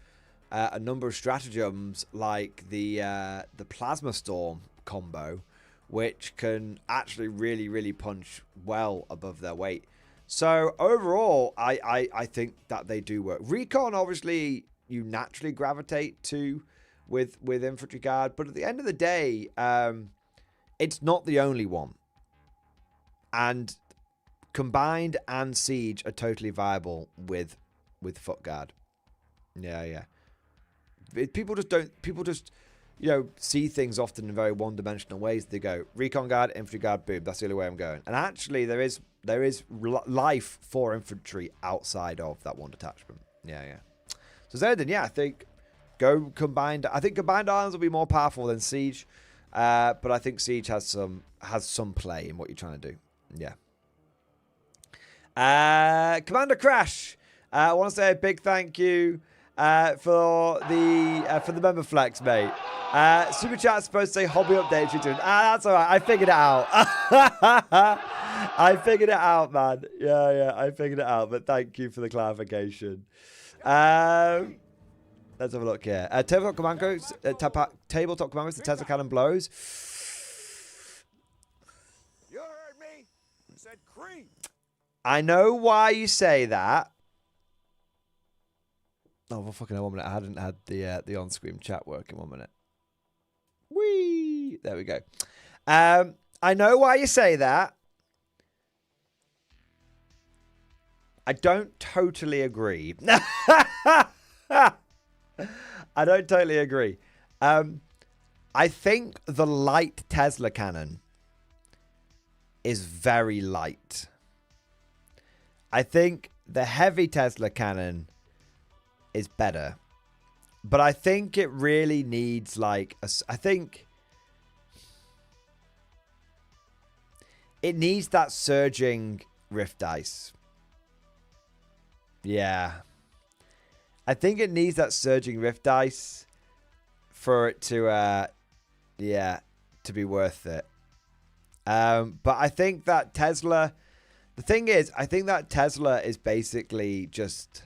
a number of stratagems like the Plasma Storm combo, which can actually really, really punch well above their weight. So overall, I think that they do work. Recon, obviously, you naturally gravitate to with Infantry Guard, but at the end of the day, it's not the only one. And Combined and Siege are totally viable with Foot Guard. Yeah. People just don't. People just, you know, see things often in very one-dimensional ways. They go recon guard, infantry guard, boom. That's the only way I'm going. And actually, there is life for infantry outside of that one detachment. Yeah, yeah. So Zerden, yeah, I think go combined. I think combined arms will be more powerful than siege, but I think siege has some play in what you're trying to do. Yeah. Commander Crash, I want to say a big thank you for the member flex, mate. Super chat's supposed to say hobby updates you're doing. That's all right. I figured it out. I figured it out, man. Yeah, I figured it out. But thank you for the clarification. Let's have a look here. Tabletop commandos. Tabletop commandos. The Tesla cannon blows. You heard me. I said cream. I know why you say that. Oh, well, fucking hell, 1 minute. I hadn't had the on-screen chat working. 1 minute. Whee! There we go. I know why you say that. I don't totally agree. I don't totally agree. I think the light Tesla cannon is very light. I think the heavy Tesla cannon is better. But I think it really needs like I think it needs that surging rift dice. Yeah. I think it needs that surging rift dice for it to to be worth it. But I think that Tesla, the thing is, I think that Tesla is basically just,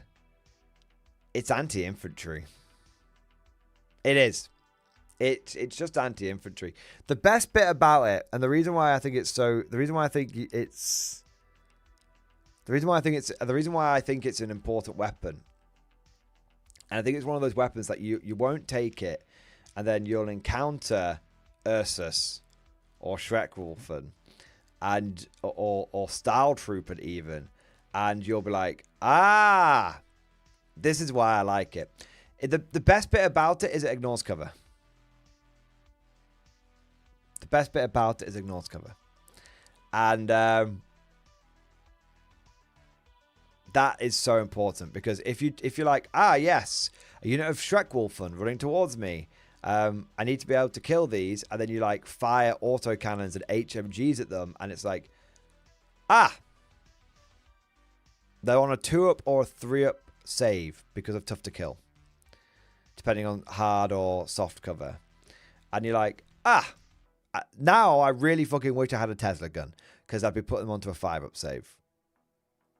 it's anti-infantry. It is. It's just anti-infantry. The best bit about it, and the reason why I think it's an important weapon, and I think it's one of those weapons that you won't take it, and then you'll encounter Ursus or Schreckwolfen and or Style Trooper even, and you'll be like, this is why I like it. The best bit about it is it ignores cover. The best bit about it is it ignores cover. And that is so important, because if you're like, yes, a unit of Schreckwolfen running towards me, I need to be able to kill these, and then you like fire autocannons and HMGs at them, and it's like, they're on a 2-up or a 3-up save because of tough to kill, depending on hard or soft cover. And you're like, now I really fucking wish I had a Tesla gun, because I'd be putting them onto a 5-up save,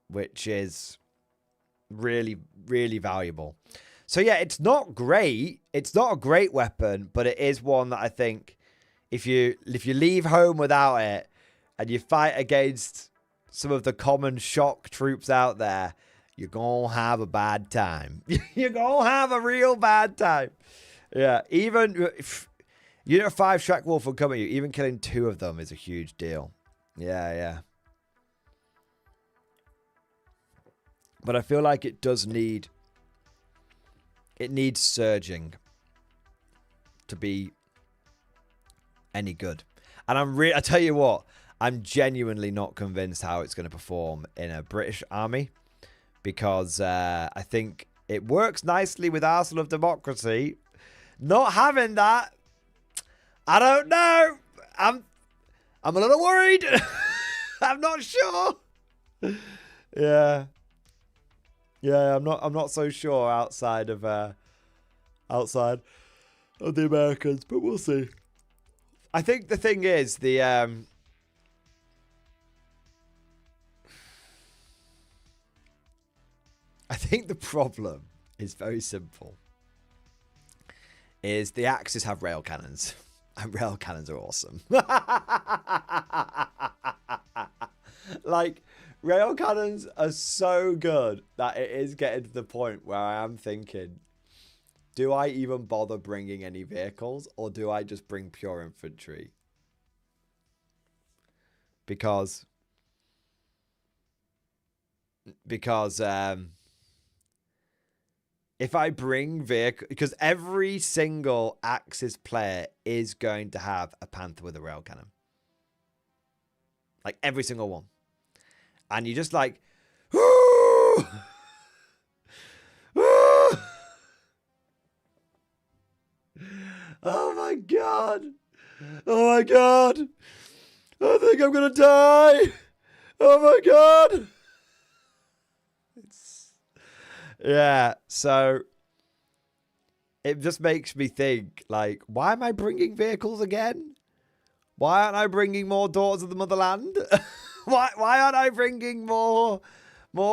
which is really, really valuable. So yeah, it's not great. It's not a great weapon, but it is one that I think if you leave home without it and you fight against some of the common shock troops out there, you're going to have a bad time. You're going to have a real bad time. Yeah, even if Unit 5 Schreckwolf will come at you, even killing 2 of them is a huge deal. Yeah. But I feel like it does need... It needs surging to be any good. And I tell you what, I'm genuinely not convinced how it's going to perform in a British army, because I think it works nicely with Arsenal of Democracy. Not having that, I don't know. I'm a little worried. I'm not sure. Yeah, I'm not so sure outside of the Americans, but we'll see. I think the thing is I think the problem is very simple. Is the Axis have rail cannons, and rail cannons are awesome. Like, rail cannons are so good that it is getting to the point where I am thinking, do I even bother bringing any vehicles, or do I just bring pure infantry? Because if I bring vehicle, because every single Axis player is going to have a Panther with a rail cannon. Like every single one. And you just like, whoo! Whoo! Oh my God. Oh my God. I think I'm going to die. Oh my God. Yeah, so it just makes me think, like, why am I bringing vehicles again? Why aren't I bringing more Daughters of the Motherland? why aren't I bringing more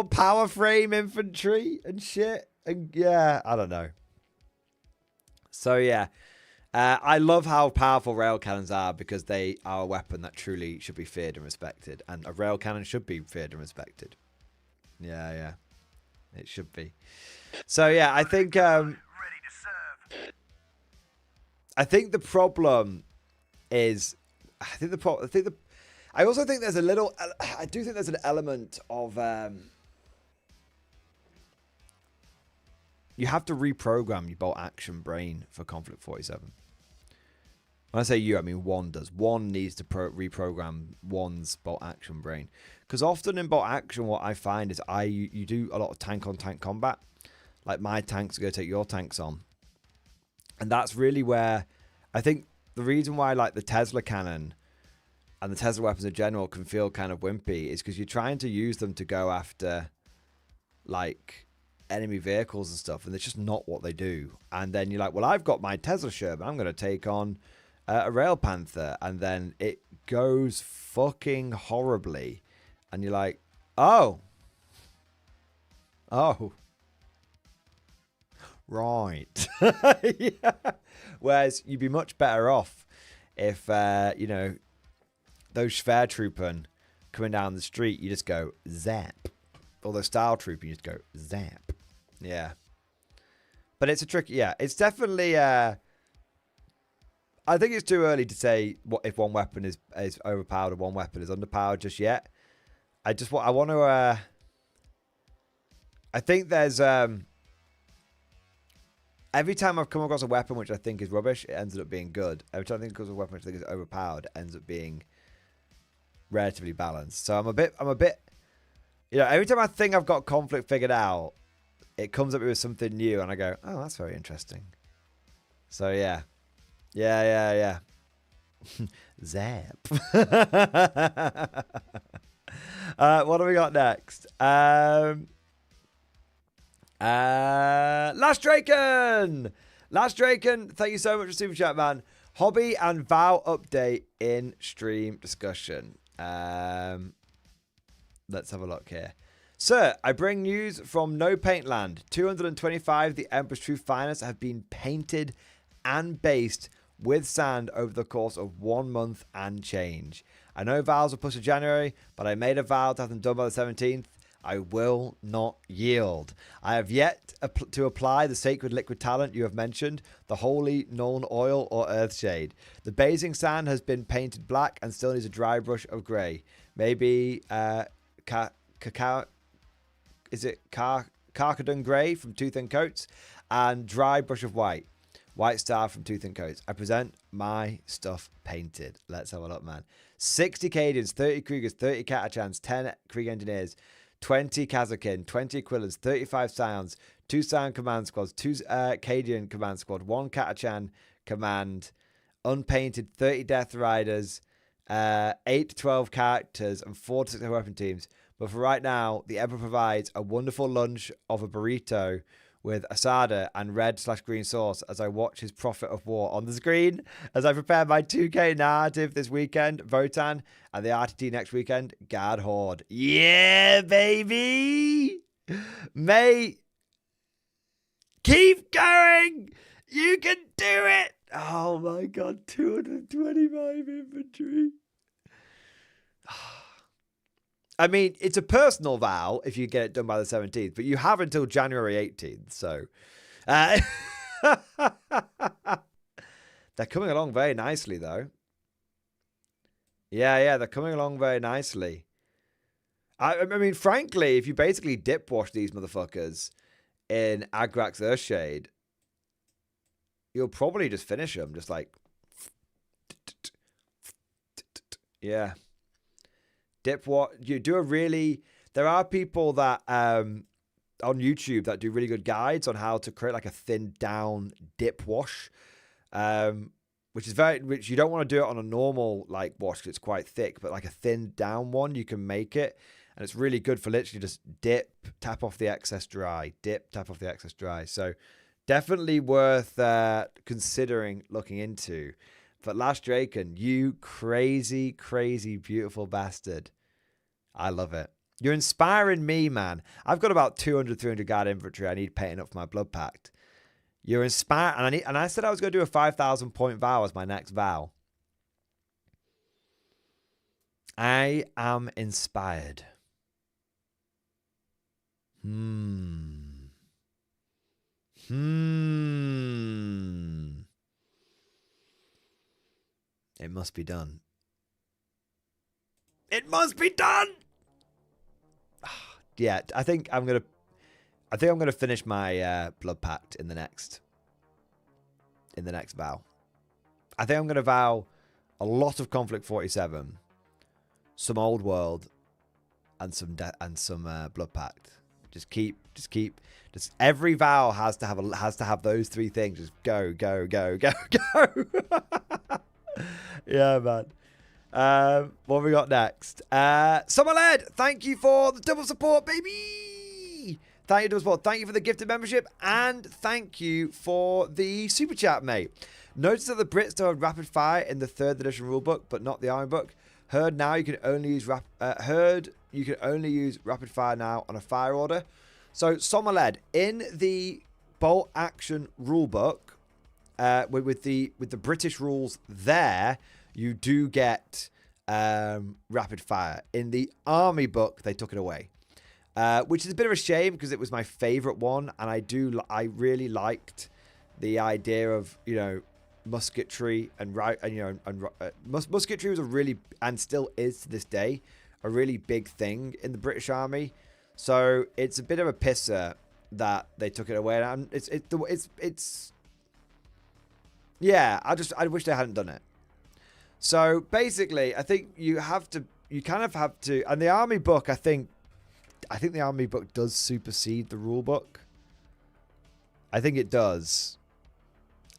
power frame infantry and shit? And yeah, I don't know. So yeah, I love how powerful rail cannons are because they are a weapon that truly should be feared and respected, and a rail cannon should be feared and respected. Yeah. It should be. So yeah, I think the problem is, I also think there's a little, I do think there's an element of you have to reprogram your bolt action brain for Conflikt 47. When I say you, I mean one does. One needs to reprogram one's bolt action brain. Because often in bolt action, what I find is you do a lot of tank-on-tank combat. Like my tanks are going to take your tanks on. And that's really where I think the reason why like the Tesla cannon and the Tesla weapons in general can feel kind of wimpy is because you're trying to use them to go after like enemy vehicles and stuff. And it's just not what they do. And then you're like, well, I've got my Tesla Sherman. I'm going to take on a Rail Panther, and then it goes fucking horribly, and you're like, oh, right. Yeah. Whereas you'd be much better off if, you know, those Schwer Truppen coming down the street, you just go zap. Or the Style Trooper, you just go zap. Yeah. But it's a tricky, yeah, it's definitely, I think it's too early to say what if one weapon is overpowered or one weapon is underpowered just yet. I want to. I think there's every time I've come across a weapon which I think is rubbish, it ends up being good. Every time I think across a weapon which I think is overpowered, it ends up being relatively balanced. So I'm a bit, you know, every time I think I've got Konflikt figured out, it comes up with something new, and I go, oh, that's very interesting. So yeah. Yeah. Zap. What do we got next? Last Draken, thank you so much for Super Chat, man. Hobby and vow update in stream discussion. Let's have a look here. Sir, I bring news from No Paint Land. 225 the Emperor's True Finest have been painted and based with sand over the course of 1 month and change. I know vows were pushed to January, but I made a vow to have them done by the 17th. I will not yield. I have yet to apply the sacred liquid talent you have mentioned, the holy Nuln Oil or Earthshade. The basing sand has been painted black and still needs a dry brush of grey. Maybe Carcadon Grey from Tooth and Coats, and dry brush of white. White Star from Tooth and Coats. I present my stuff painted. Let's have a look, man. 60 Cadians, 30 Kriegers, 30 Katachans, 10 Krieg Engineers, 20 Kazakin, 20 Aquilans, 35 Scions, 2 Scion Command Squads, 2 Cadian Command Squad, 1 Katachan Command, unpainted 30 Death Riders, 8 to 12 characters, and 4 to 6 weapon teams. But for right now, the Emperor provides a wonderful lunch of a burrito with asada and red/green sauce as I watch his Prophet of War on the screen as I prepare my 2K narrative this weekend, Votan, and the RTT next weekend, Guard Horde. Yeah, baby! Mate, keep going! You can do it! Oh my god, 225 infantry. I mean, it's a personal vow if you get it done by the 17th, but you have until January 18th, so... They're coming along very nicely, though. Yeah, they're coming along very nicely. I mean, frankly, if you basically dip wash these motherfuckers in Agrax Earthshade, you'll probably just finish them, just like, yeah. Dip what you do a really. There are people that on YouTube that do really good guides on how to create like a thin down dip wash, which you don't want to do it on a normal like wash because it's quite thick, but like a thin down one you can make it, and it's really good for literally just dip, tap off the excess dry, dip, tap off the excess dry. So definitely worth considering looking into. But Last Draken, you crazy, crazy, beautiful bastard. I love it. You're inspiring me, man. I've got about 200, 300 guard infantry I need painting up for my Blood Pact. You're inspired. And I said I was going to do a 5,000 point vow as my next vow. I am inspired. It must be done. It must be done. Yeah, I think I'm gonna finish my Blood Pact in the next vow. I think I'm gonna vow a lot of Konflikt 47, some Old World, and some Blood Pact. Just every vow has to have those three things. Just go. Yeah, man. What have we got next? Summer Led, thank you for the double support, baby. Thank you, double support. Thank you for the gifted membership, and thank you for the super chat, mate. Notice that the Brits still have rapid fire in the 3rd edition rulebook, but not the Army book. Heard you can only use rapid fire now on a fire order. So Summer Led, in the bolt action rulebook, with the British rules there, you do get rapid fire. In the Army book, they took it away, which is a bit of a shame because it was my favorite one, and I really liked the idea of, you know, musketry musketry was a really, and still is to this day, a really big thing in the British Army. So it's a bit of a pisser that they took it away, and yeah, I wish they hadn't done it. So basically, I think you kind of have to, and the Army book, I think the Army book does supersede the rule book. I think it does.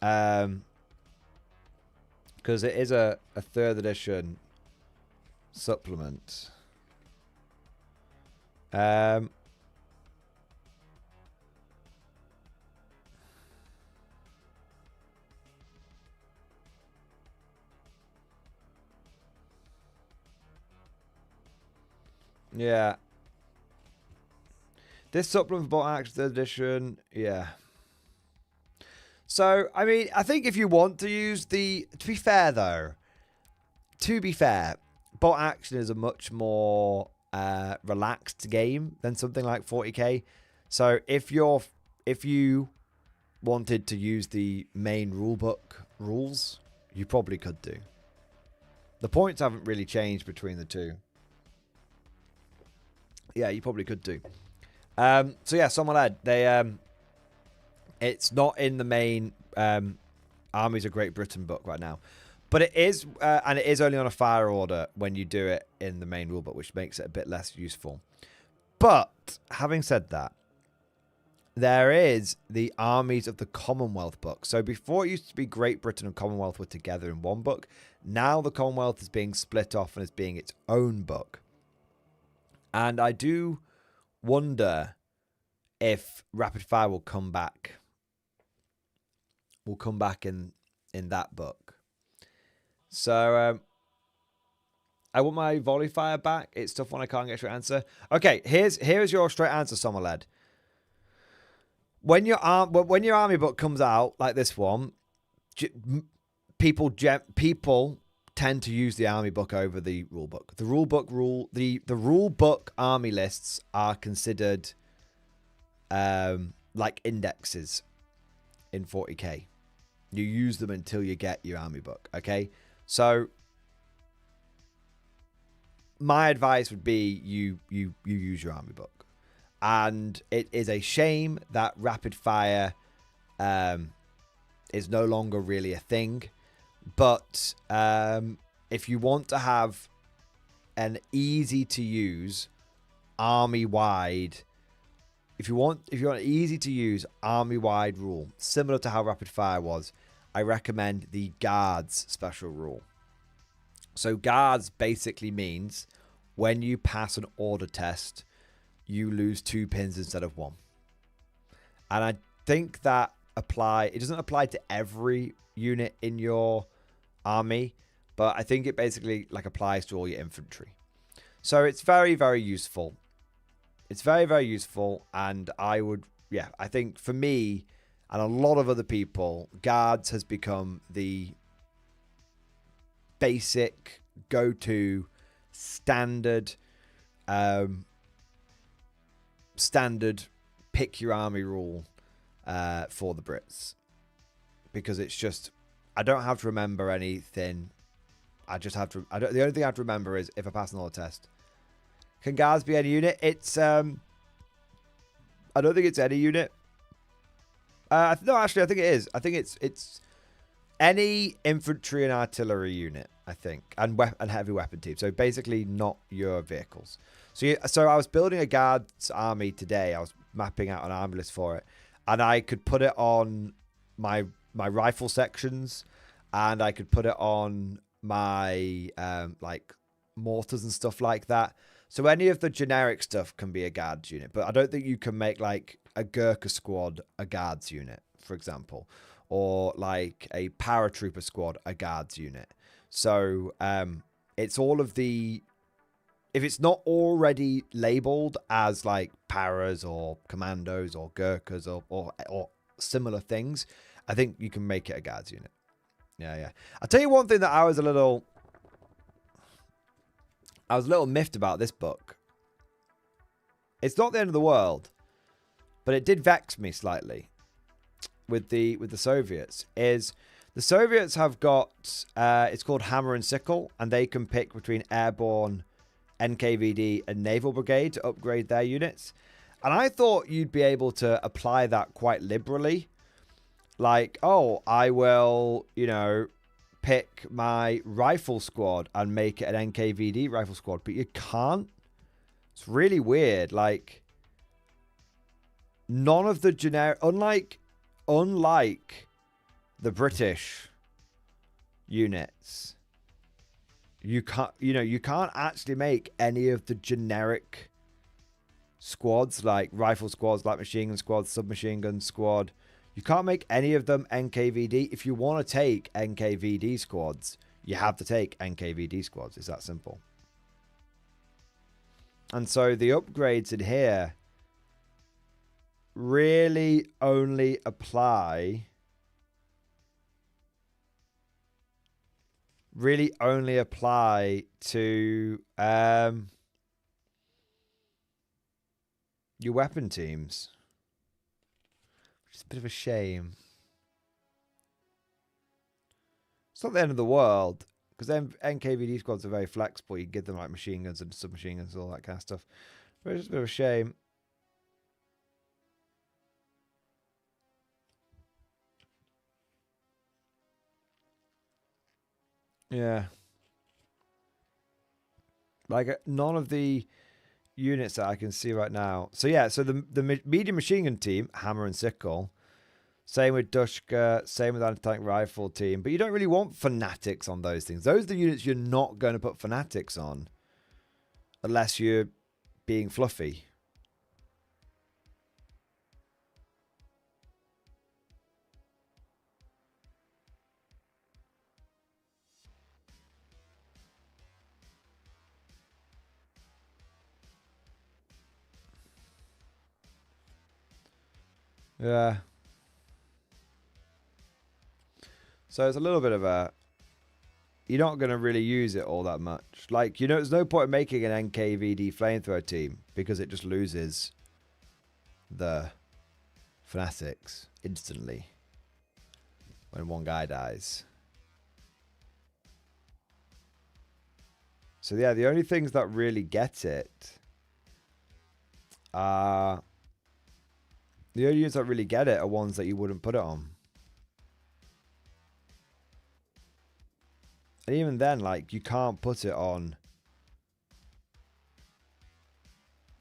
Because it is a 3rd edition supplement. Yeah. This supplement for Bolt Action 3rd edition, yeah. So, I mean, I think if you want to use to be fair, Bolt Action is a much more relaxed game than something like 40k. So, if you wanted to use the main rulebook rules, you probably could do. The points haven't really changed between the two. Yeah, you probably could do. So yeah, Summer Led, it's not in the main Armies of Great Britain book right now, but it is, and it is only on a fire order when you do it in the main rulebook, which makes it a bit less useful. But having said that, there is the Armies of the Commonwealth book. So before it used to be Great Britain and Commonwealth were together in one book. Now the Commonwealth is being split off and is being its own book. And I do wonder if rapid fire will come back. Will come back in that book. So I want my volley fire back. It's tough when I can't get a straight answer. Okay, here's your straight answer, Summer Led. When your army book comes out like this one, people tend to use the army book over the rule book. The rule book army lists are considered like indexes in 40k. You use them until you get your army book. Okay, so my advice would be you use your army book. And it is a shame that rapid fire is no longer really a thing. But if you want to have an easy to use army wide, if you want an easy to use army wide rule similar to how rapid fire was, I recommend the guards special rule. So guards basically means when you pass an order test, you lose 2 pins instead of 1. And I think that it doesn't apply to every unit in your army, but I think it basically like applies to all your infantry. So it's very, very useful. It's very, very useful. And I think for me and a lot of other people, guards has become the basic go-to standard pick your army rule for the Brits, because it's just, I don't have to remember anything. The only thing I have to remember is if I pass an order test. Can guards be any unit? It's I don't think it's any unit. No, actually, I think it is. I think it's any infantry and artillery unit, I think, and heavy weapon team. So basically, not your vehicles. So I was building a guards army today. I was mapping out an army list for it, and I could put it on my rifle sections, and I could put it on my like mortars and stuff like that. So any of the generic stuff can be a guards unit, but I don't think you can make like a Gurkha squad a guards unit, for example, or like a paratrooper squad a guards unit. So it's all of the, if it's not already labeled as like paras or commandos or Gurkhas or similar things, I think you can make it a guards unit. Yeah. I'll tell you one thing that I was a little miffed about this book. It's not the end of the world, but it did vex me slightly with the Soviets. Is the Soviets have got it's called Hammer and Sickle, and they can pick between airborne, NKVD, and naval brigade to upgrade their units. And I thought you'd be able to apply that quite liberally. Like, oh, I will, pick my rifle squad and make it an NKVD rifle squad, but you can't. It's really weird. Like, none of the generic, unlike the British units, you can't actually make any of the generic squads, like rifle squads, like machine gun squad, submachine gun squad. You can't make any of them NKVD. If you want to take NKVD squads, you have to take NKVD squads. It's that simple. And so the upgrades in here really only apply to your weapon teams. Which is a bit of a shame. It's not the end of the world, because NKVD squads are very flexible. You can give them like machine guns and submachine guns and all that kind of stuff. But it's just a bit of a shame. Yeah. Like, none of the units that I can see right now. So yeah, so the medium machine gun team, Hammer and Sickle. Same with Dushka, same with anti-tank rifle team. But you don't really want fanatics on those things. Those are the units you're not going to put fanatics on. Unless you're being fluffy. Yeah. So it's a little bit of a... You're not going to really use it all that much. Like, there's no point in making an NKVD flamethrower team, because it just loses the fanatics instantly when one guy dies. So yeah, the only things that really get it The only units that really get it are ones that you wouldn't put it on. And even then, like, you can't put it on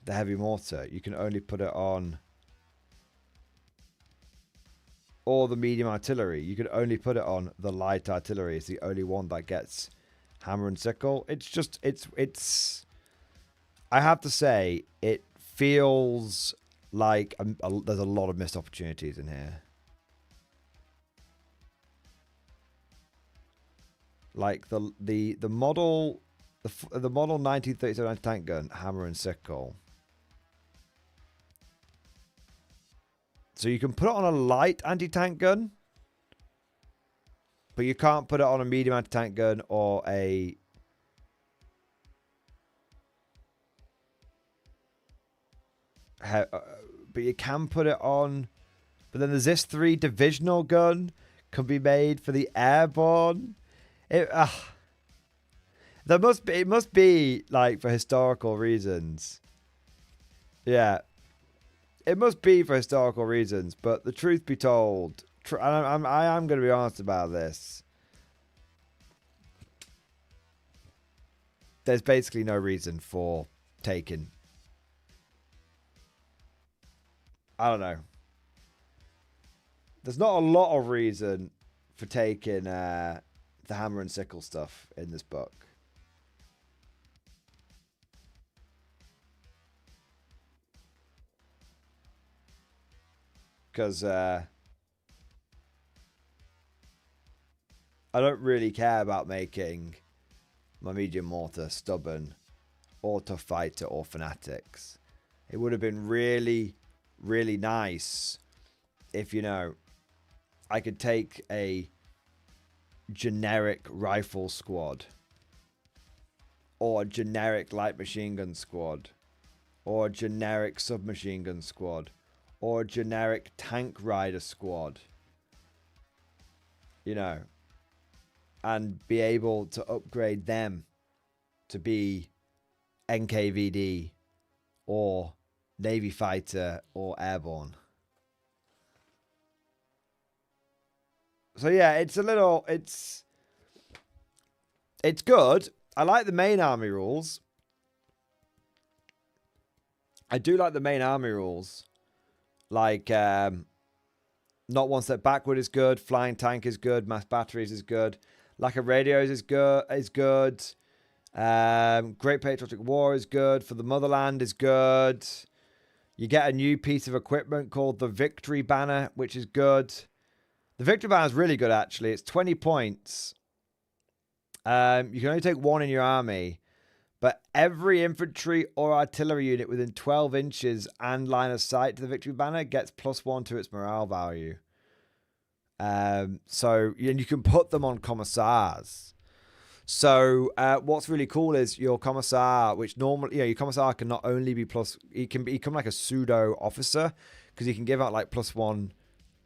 the heavy mortar. You can only put it on, or the medium artillery. You can only put it on the light artillery. It's the only one that gets hammer and sickle. It's just, it's, I have to say, it feels like there's a lot of missed opportunities in here. Like the model, the model 1937 anti-tank gun, hammer and sickle. So you can put it on a light anti-tank gun, but you can't put it on a medium anti-tank gun or a but you can put it on. But then there's this 3 divisional gun can be made for the airborne. It must be like for historical reasons. Yeah, it must be for historical reasons. But the truth be told, I am going to be honest about this. There's basically no reason for taking. I don't know. There's not a lot of reason for taking the hammer and sickle stuff in this book. Because I don't really care about making my medium mortar stubborn or tough fighter or fanatics. It would have been really, really nice if, you know, I could take a generic rifle squad or a generic light machine gun squad or a generic submachine gun squad or a generic tank rider squad, you know, and be able to upgrade them to be NKVD or Navy fighter or airborne. So yeah, it's good. I like the main army rules. I do like the main army rules. Like, not one step backward is good. Flying tank is good. Mass batteries is good. Lack of radios is good. Great Patriotic War is good. For the Motherland is good. You get a new piece of equipment called the Victory Banner, which is good. The Victory Banner is really good, actually. It's 20 points. You can only take 1 in your army. But every infantry or artillery unit within 12 inches and line of sight to the Victory Banner gets +1 to its morale value. So you can put them on commissars. So what's really cool is your commissar, which normally, your commissar can not only be he can become like a pseudo officer because he can give out like +1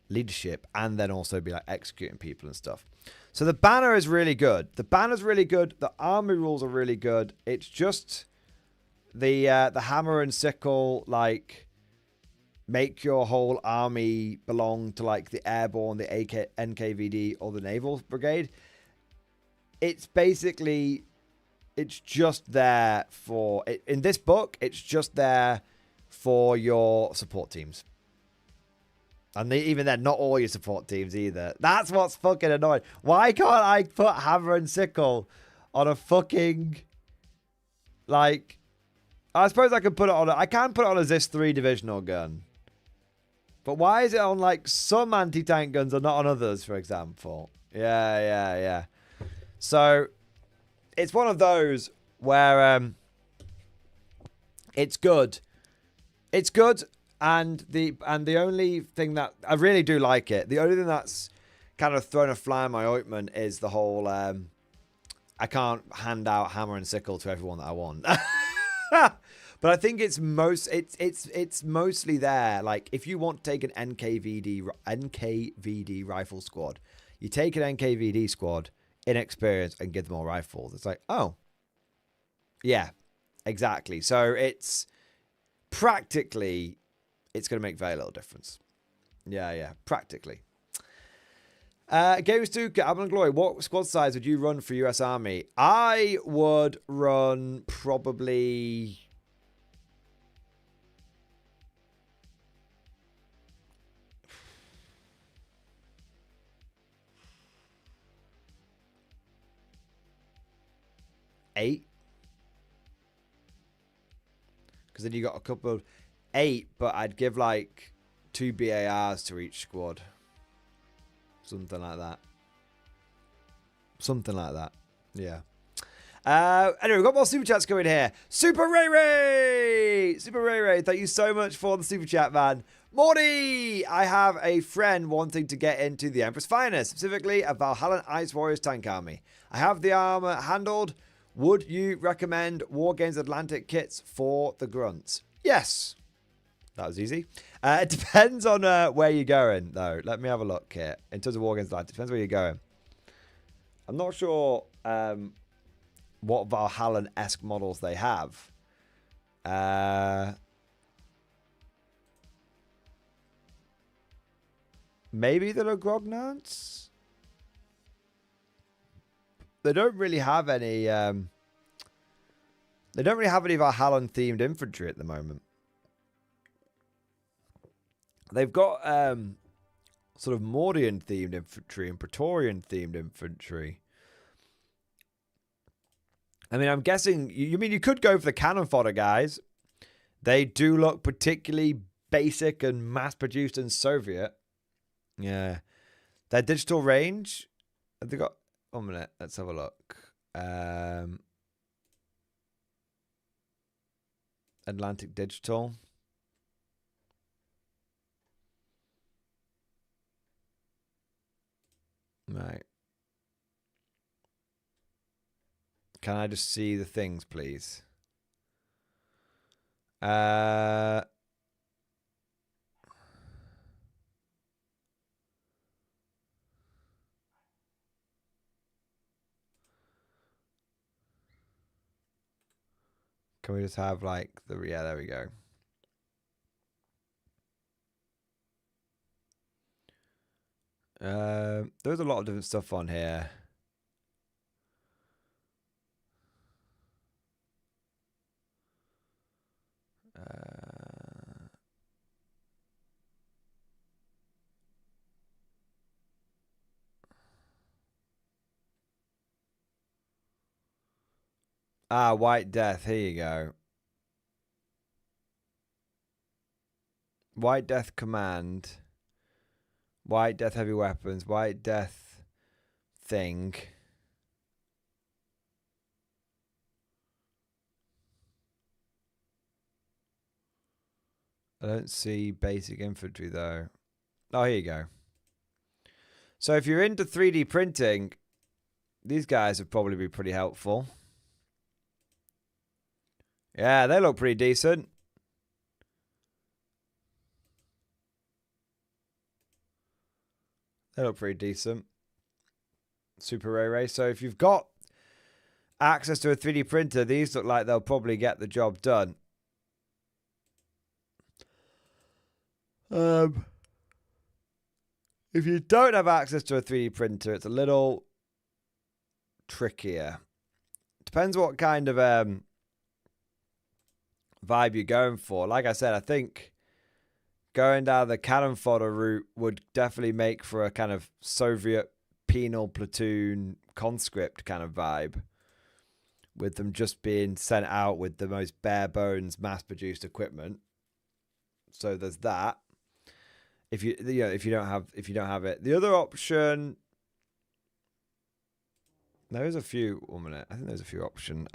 leadership and then also be like executing people and stuff. So the banner is really good. The banner's really good. The army rules are really good. It's just the hammer and sickle, like, make your whole army belong to like the airborne, the NKVD, or the naval brigade. It's basically, it's just there for, in this book, it's just there for your support teams. And even then, not all your support teams either. That's what's fucking annoying. Why can't I put hammer and sickle on a fucking, like, I suppose I can put it on, I can put it on a ZIS 3 divisional gun. But why is it on, like, some anti-tank guns and not on others, for example? Yeah. So, it's one of those where it's good. It's good. And the only thing that I really do like it, the only thing that's kind of thrown a fly in my ointment is the whole I can't hand out hammer and sickle to everyone that I want. But I think it's mostly there. Like, if you want to take an NKVD rifle squad, you take an NKVD squad, inexperienced, and give them all rifles. It's like, oh, yeah, exactly. So it's practically, it's going to make very little difference. Yeah, practically. Games 2, Element Glory. What squad size would you run for US Army? I would run probably... eight. Because then you got a couple of 8, but I'd give like 2 BARs to each squad. Something like that. Something like that. Yeah. Anyway, we've got more super chats going here. Super Ray Ray! Super Ray Ray, thank you so much for the super chat, man. Morty! I have a friend wanting to get into the Empress Finest, specifically a Valhallan Ice Warriors tank army. I have the armor handled. Would you recommend War Games Atlantic kits for the grunts? Yes. That was easy. It depends on where you're going, though. Let me have a look here. In terms of War Games Atlantic, it depends where you're going. I'm not sure what Valhallan-esque models they have. Maybe the Le Grognards? They don't really have any... they don't really have any Valhallan-themed infantry at the moment. They've got sort of Mordian-themed infantry and Praetorian-themed infantry. I mean, I'm guessing... You mean you could go for the cannon fodder guys. They do look particularly basic and mass-produced and Soviet. Yeah. Their digital range... Have they got... 1 minute. Let's have a look. Atlantic Digital... Right. Can I just see the things, please? Can we just have like the... Yeah, there we go. There's a lot of different stuff on here. White Death. Here you go. White Death Command. White Death Heavy Weapons. White Death thing. I don't see basic infantry though. Oh, here you go. So if you're into 3D printing, these guys would probably be pretty helpful. Yeah, they look pretty decent. They look pretty decent. Super Ray Ray. So if you've got access to a 3D printer, these look like they'll probably get the job done. If you don't have access to a 3D printer, it's a little trickier. Depends what kind of vibe you're going for. Like I said, I think going down the cannon fodder route would definitely make for a kind of Soviet penal platoon conscript kind of vibe, with them just being sent out with the most bare bones mass-produced equipment. So there's that. If you don't have it, the other option. There's a few. 1 minute. I think there's a few options.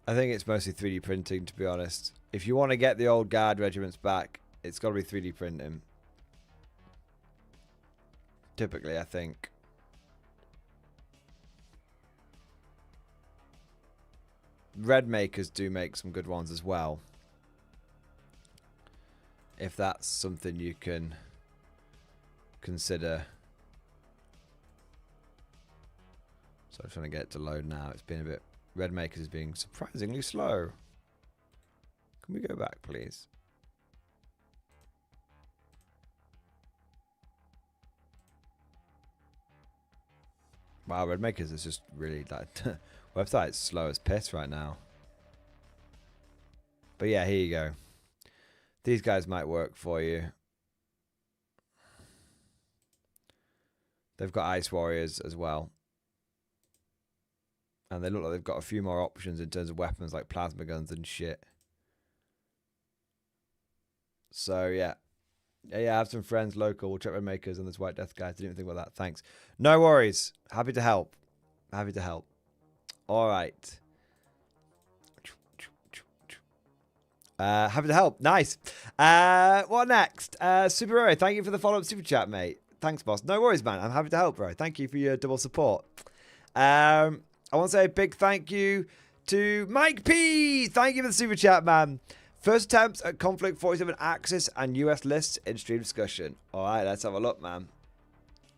I think it's mostly 3D printing, to be honest. If you want to get the old guard regiments back, it's got to be 3D printing. Typically, I think. red makers do make some good ones as well. If that's something you can consider. So I'm trying to get it to load now. It's been a bit... Red makers is being surprisingly slow. Can we go back, please? Wow, red makers is just really like... website's slow as piss right now. But yeah, here you go. These guys might work for you. They've got Ice Warriors as well. And they look like they've got a few more options in terms of weapons like plasma guns and shit. So yeah. Yeah, I have some friends local. We'll check red makers and there's White Death guys. Didn't even think about that. Thanks. No worries. Happy to help. Happy to help. All right. Happy to help. Nice. What next? Super Hero, thank you for the follow-up super chat, mate. Thanks, boss. No worries, man. I'm happy to help, bro. Thank you for your double support. I want to say a big thank you to Mike P. Thank you for the super chat, man. First attempts at Konflikt 47 Axis and US lists in stream discussion. All right, let's have a look, man.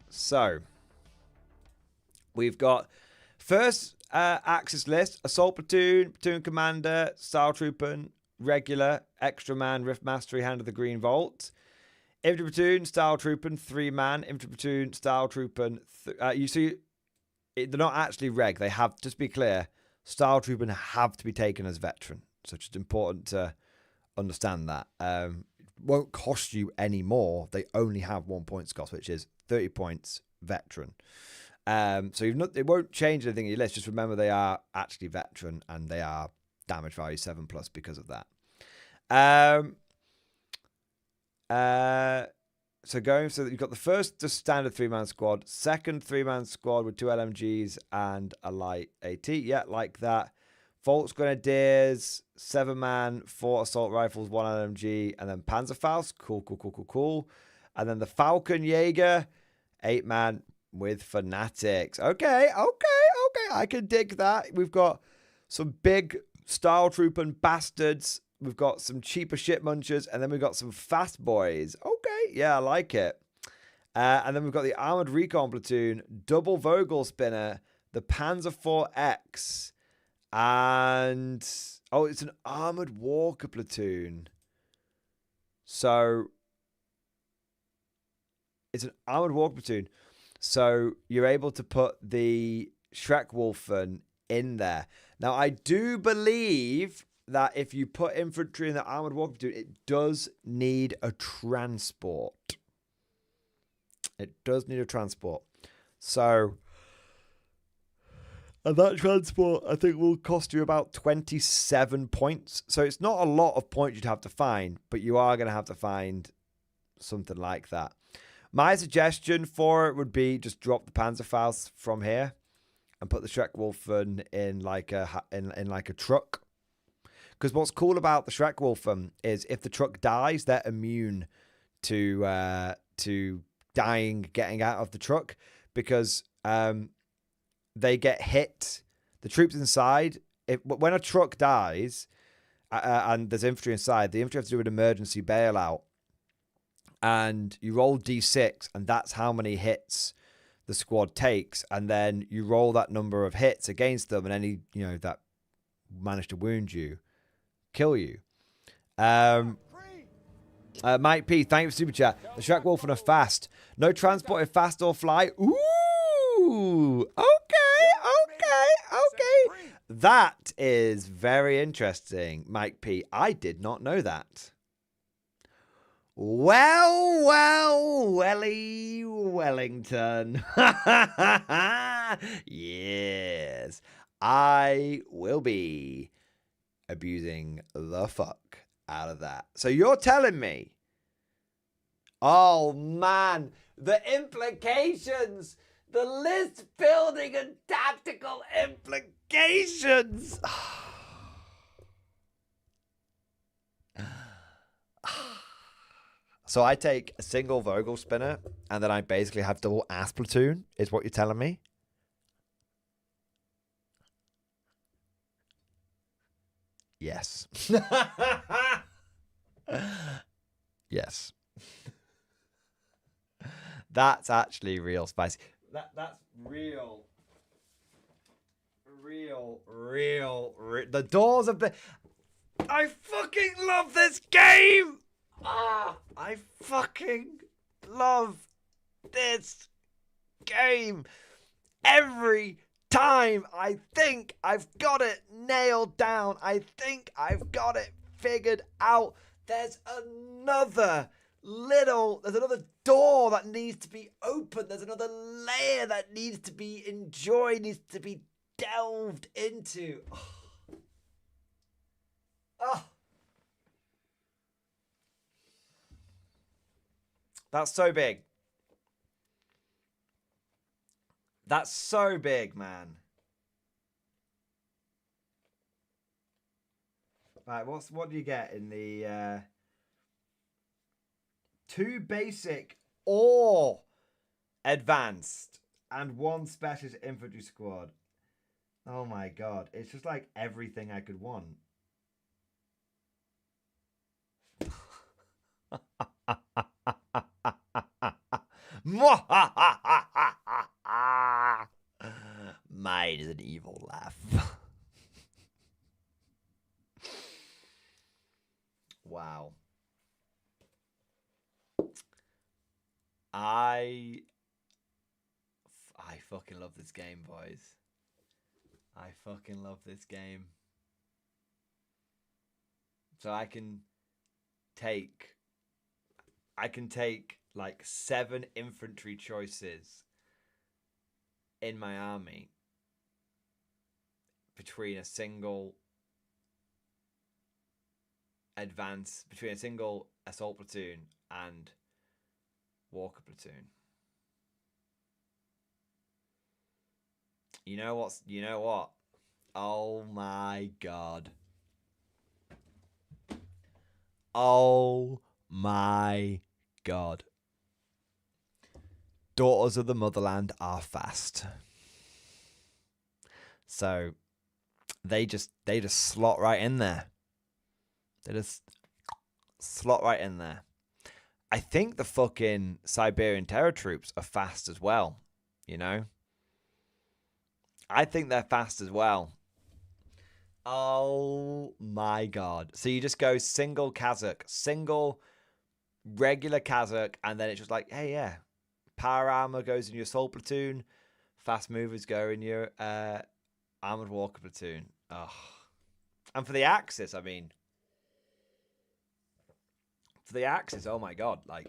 So, we've got first Axis list, Assault Platoon, Platoon Commander, Style Trooper, Regular, Extra Man, Rift Mastery, Hand of the Green Vault. Infantry Platoon, Style Trooper, 3-man. Infantry Platoon, Style Trooper. You see, they're not actually reg. They have, just to be clear, Style Trooper have to be taken as veteran. So it's important to understand that. It won't cost you any more. They only have 1 point cost, which is 30 points veteran. So it won't change anything in your list. Just remember they are actually veteran and they are damage value 7+ because of that. So you've got the first just standard 3-man squad, second 3-man squad with 2 LMGs and a light AT. Yeah, like that. Volks Grenadiers, 7-man, 4 assault rifles, 1 LMG, and then Panzerfaust. Cool. And then the Falcon Jaeger, 8-man with Fanatics. Okay. I can dig that. We've got some big Style Trooper bastards. We've got some cheaper shit munchers, and then we've got some fast boys. Okay, yeah, I like it. And then we've got the Armored Recon Platoon, double Vogel Spinner, the Panzer IV-X, and... oh, it's an Armored Walker Platoon. So... it's an Armored Walker Platoon. So you're able to put the Schreckwolfen in there. Now, I do believe that if you put infantry in the Armored Walker Platoon, it does need a transport. It does need a transport. So, and that transport, I think, will cost you about 27 points. So it's not a lot of points you'd have to find, but you are going to have to find something like that. My suggestion for it would be just drop the Panzerfaust from here and put the Schreckwolfen in like a truck. Because what's cool about the Schreckwolfen is if the truck dies, they're immune to getting out of the truck, because they get hit. The troops inside, when a truck dies and there's infantry inside, the infantry have to do an emergency bailout. And you roll D6, and that's how many hits the squad takes. And then you roll that number of hits against them, and any that manage to wound you, kill you. Mike P, thank you for super chat. The Schreckwolfen are fast. No transport if fast or fly. Ooh, okay. That is very interesting, Mike P. I did not know that. Welly, Wellington. Yes, I will be abusing the fuck out of that. So you're telling me, oh man, the implications, the list building and tactical implications. So I take a single Vogel spinner and then I basically have double ass platoon, is what you're telling me? Yes. Yes. That's actually real spicy. That's real. The doors of the... I fucking love this game! I fucking love this game. Every time I think I've got it nailed down, I think I've got it figured out, there's another door that needs to be opened. There's another layer that needs to be enjoyed, needs to be delved into. Oh. That's so big. That's so big, man. Right, what do you get in the 2 basic or advanced and 1 specialist infantry squad? Oh my god, it's just like everything I could want. Mine is an evil laugh. Wow. I fucking love this game, boys. I fucking love this game. So I can take like 7 infantry choices in my army between a single assault platoon and walker platoon. You know what? Oh my god. Oh my god. Daughters of the Motherland are fast. So they just slot right in there. They just slot right in there. I think the fucking Siberian Terror troops are fast as well, you know? I think they're fast as well. Oh my god. So you just go single Kazakh, single regular Kazakh, and then it's just like, hey, yeah. Power armor goes in your assault platoon. Fast movers go in your armored walker platoon. Oh. And for the Axis, I mean... For the Axis, oh my god, like...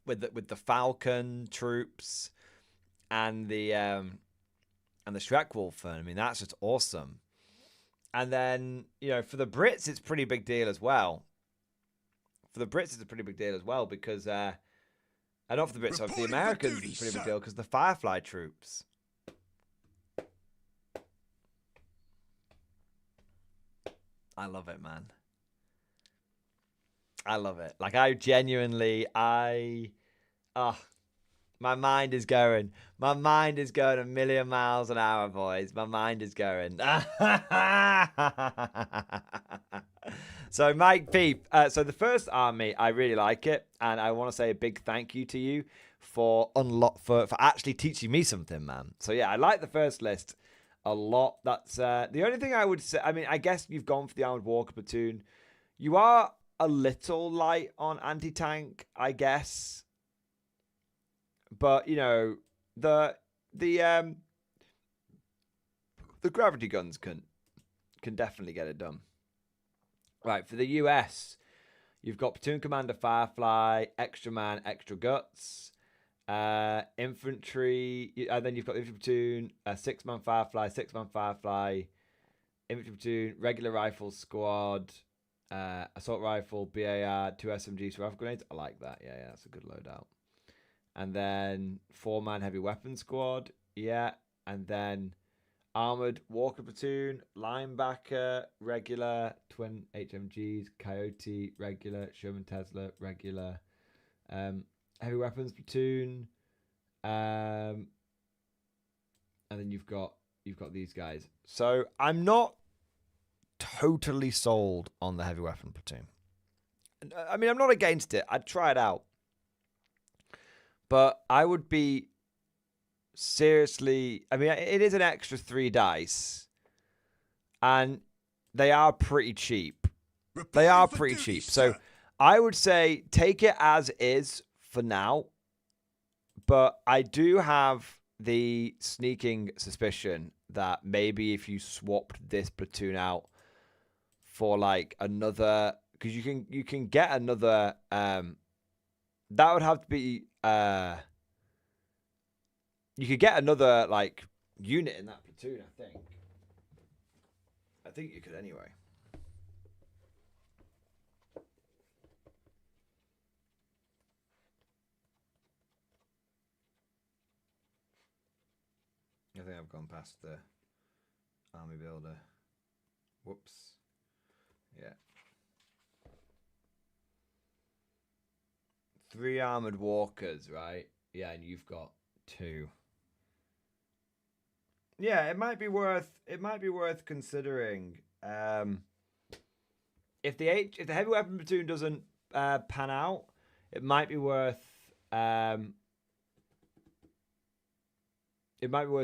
With the Falcon troops and the Schreckwolfen, I mean, that's just awesome. And then, you know, for the Brits, it's a pretty big deal as well. For the Brits, it's a pretty big deal as well because... and not for the Brits, for the Americans, it's a pretty big deal because the Firefly troops. I love it, man. I love it. Like, I genuinely, my mind is going. My mind is going a million miles an hour, boys. My mind is going. So, Mike Peep. So, the first army, I really like it. And I want to say a big thank you to you for actually teaching me something, man. So, yeah, I like the first list a lot. That's the only thing I would say. I mean, I guess you've gone for the Armored Walker Platoon. You are a little light on anti-tank, I guess. But, you know, the gravity guns can definitely get it done. Right, for the US, you've got Platoon Commander Firefly, Extra Man, Extra Guts, Infantry, and then you've got the Infantry Platoon, 6-man Firefly, 6-man Firefly, Infantry Platoon, Regular Rifle Squad, Assault Rifle, BAR, 2 SMGs, rifle grenades. I like that. Yeah, that's a good loadout. And then 4-man Heavy Weapon Squad. Yeah. And then Armored Walker Platoon, Linebacker, Regular, Twin HMGs, Coyote, Regular, Sherman Tesla, Regular, Heavy Weapons Platoon, and then you've got these guys. So I'm not totally sold on the heavy weapon platoon. I mean, I'm not against it. I'd try it out. But I would be seriously... I mean, it is an extra 3 dice. And they are pretty cheap. They are pretty cheap. So I would say take it as is for now. But I do have the sneaking suspicion that maybe if you swapped this platoon out for like another... Because you can get another... that would have to be... you could get another like unit in that platoon, I think. I think you could anyway. I think I've gone past the army builder. Whoops. Yeah. 3 armored walkers, right? Yeah, and you've got 2. Yeah, it might be worth considering. If the heavy weapon platoon doesn't pan out, it might be worth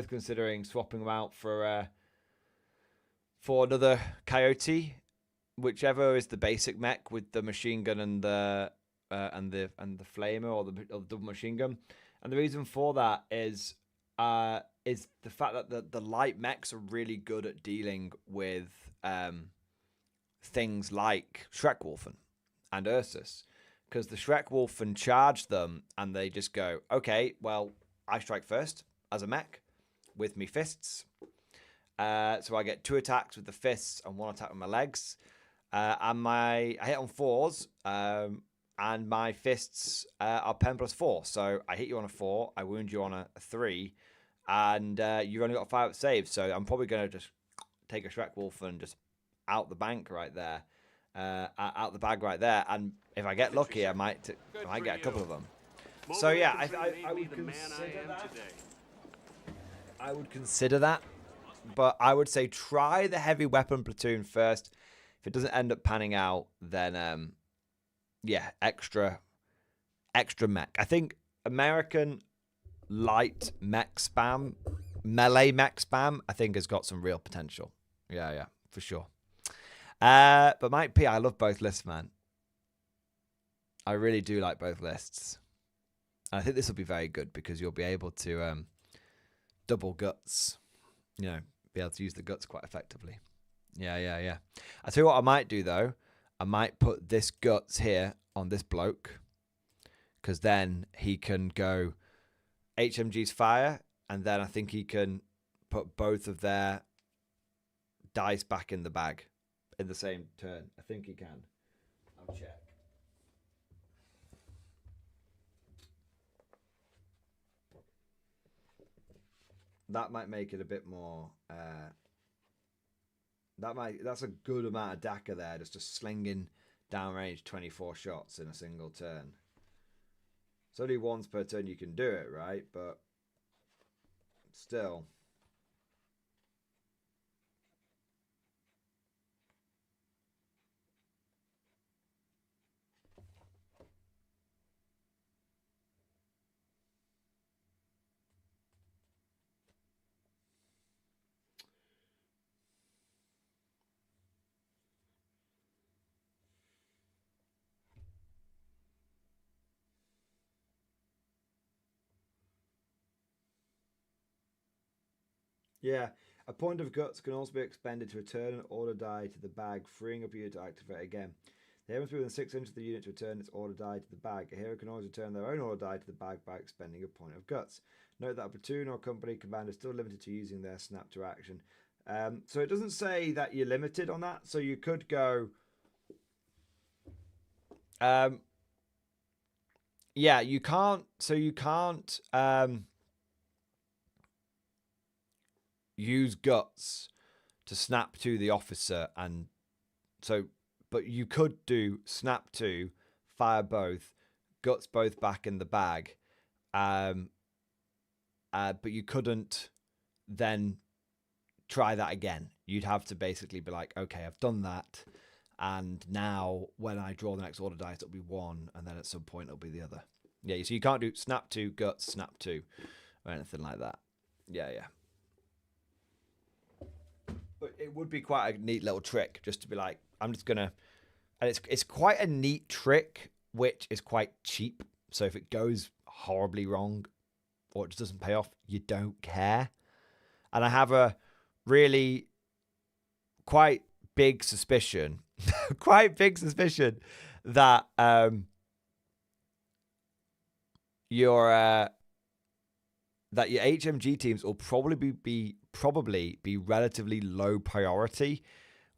considering swapping them out for another coyote, whichever is the basic mech with the machine gun and the flamer or the double machine gun. And the reason for that is the fact that the light mechs are really good at dealing with things like Schreckwolfen and Ursus, because the Schreckwolfen charge them and they just go, okay, well, I strike first as a mech with me fists, so I get 2 attacks with the fists and 1 attack with my legs, and I hit on 4s, and my fists are 10+4, so I hit you on a 4, I wound you on a 3, and you've only got 5 saves, so I'm probably going to just take a Schreckwolfen just out the bank right there, out the bag right there, and if I get lucky, I might get a couple of them. So yeah, I would consider that. I would consider that, but I would say try the heavy weapon platoon first. If it doesn't end up panning out, then yeah, extra mech. I think American light mech spam, melee mech spam, I think has got some real potential. Yeah, for sure. But Mike P, I love both lists, man. I really do like both lists. And I think this will be very good because you'll be able to double guts. You know, be able to use the guts quite effectively. Yeah. I tell you what I might do, though. I might put this guts here on this bloke, because then he can go HMG's fire, and then I think he can put both of their dice back in the bag in the same turn. I think he can. I'll check. That might make it a bit more... That's a good amount of DACA there, just slinging downrange 24 shots in a single turn. It's only once per turn you can do it, right? But still. Yeah, a point of guts can also be expended to return an order die to the bag, freeing up a unit to activate again. The hero must be within 6 inches of the unit to return its order die to the bag. A hero can always return their own order die to the bag by expending a point of guts. Note that a platoon or company commander is still limited to using their snap to action. So it doesn't say that you're limited on that. So you could go... yeah, you can't... So you can't... use guts to snap to the officer, and so, but you could do snap to, fire both, guts both back in the bag, but you couldn't then try that again you'd have to basically be like, okay, I've done that, and now when I draw the next order dice, it'll be 1, and then at some point it'll be the other. Yeah, so you can't do snap 2, guts, snap 2, or anything like that. Yeah. But it would be quite a neat little trick just to be like, I'm just gonna, and it's quite a neat trick, which is quite cheap. So if it goes horribly wrong or it just doesn't pay off, you don't care. And I have a really quite big suspicion, that your HMG teams will probably be relatively low priority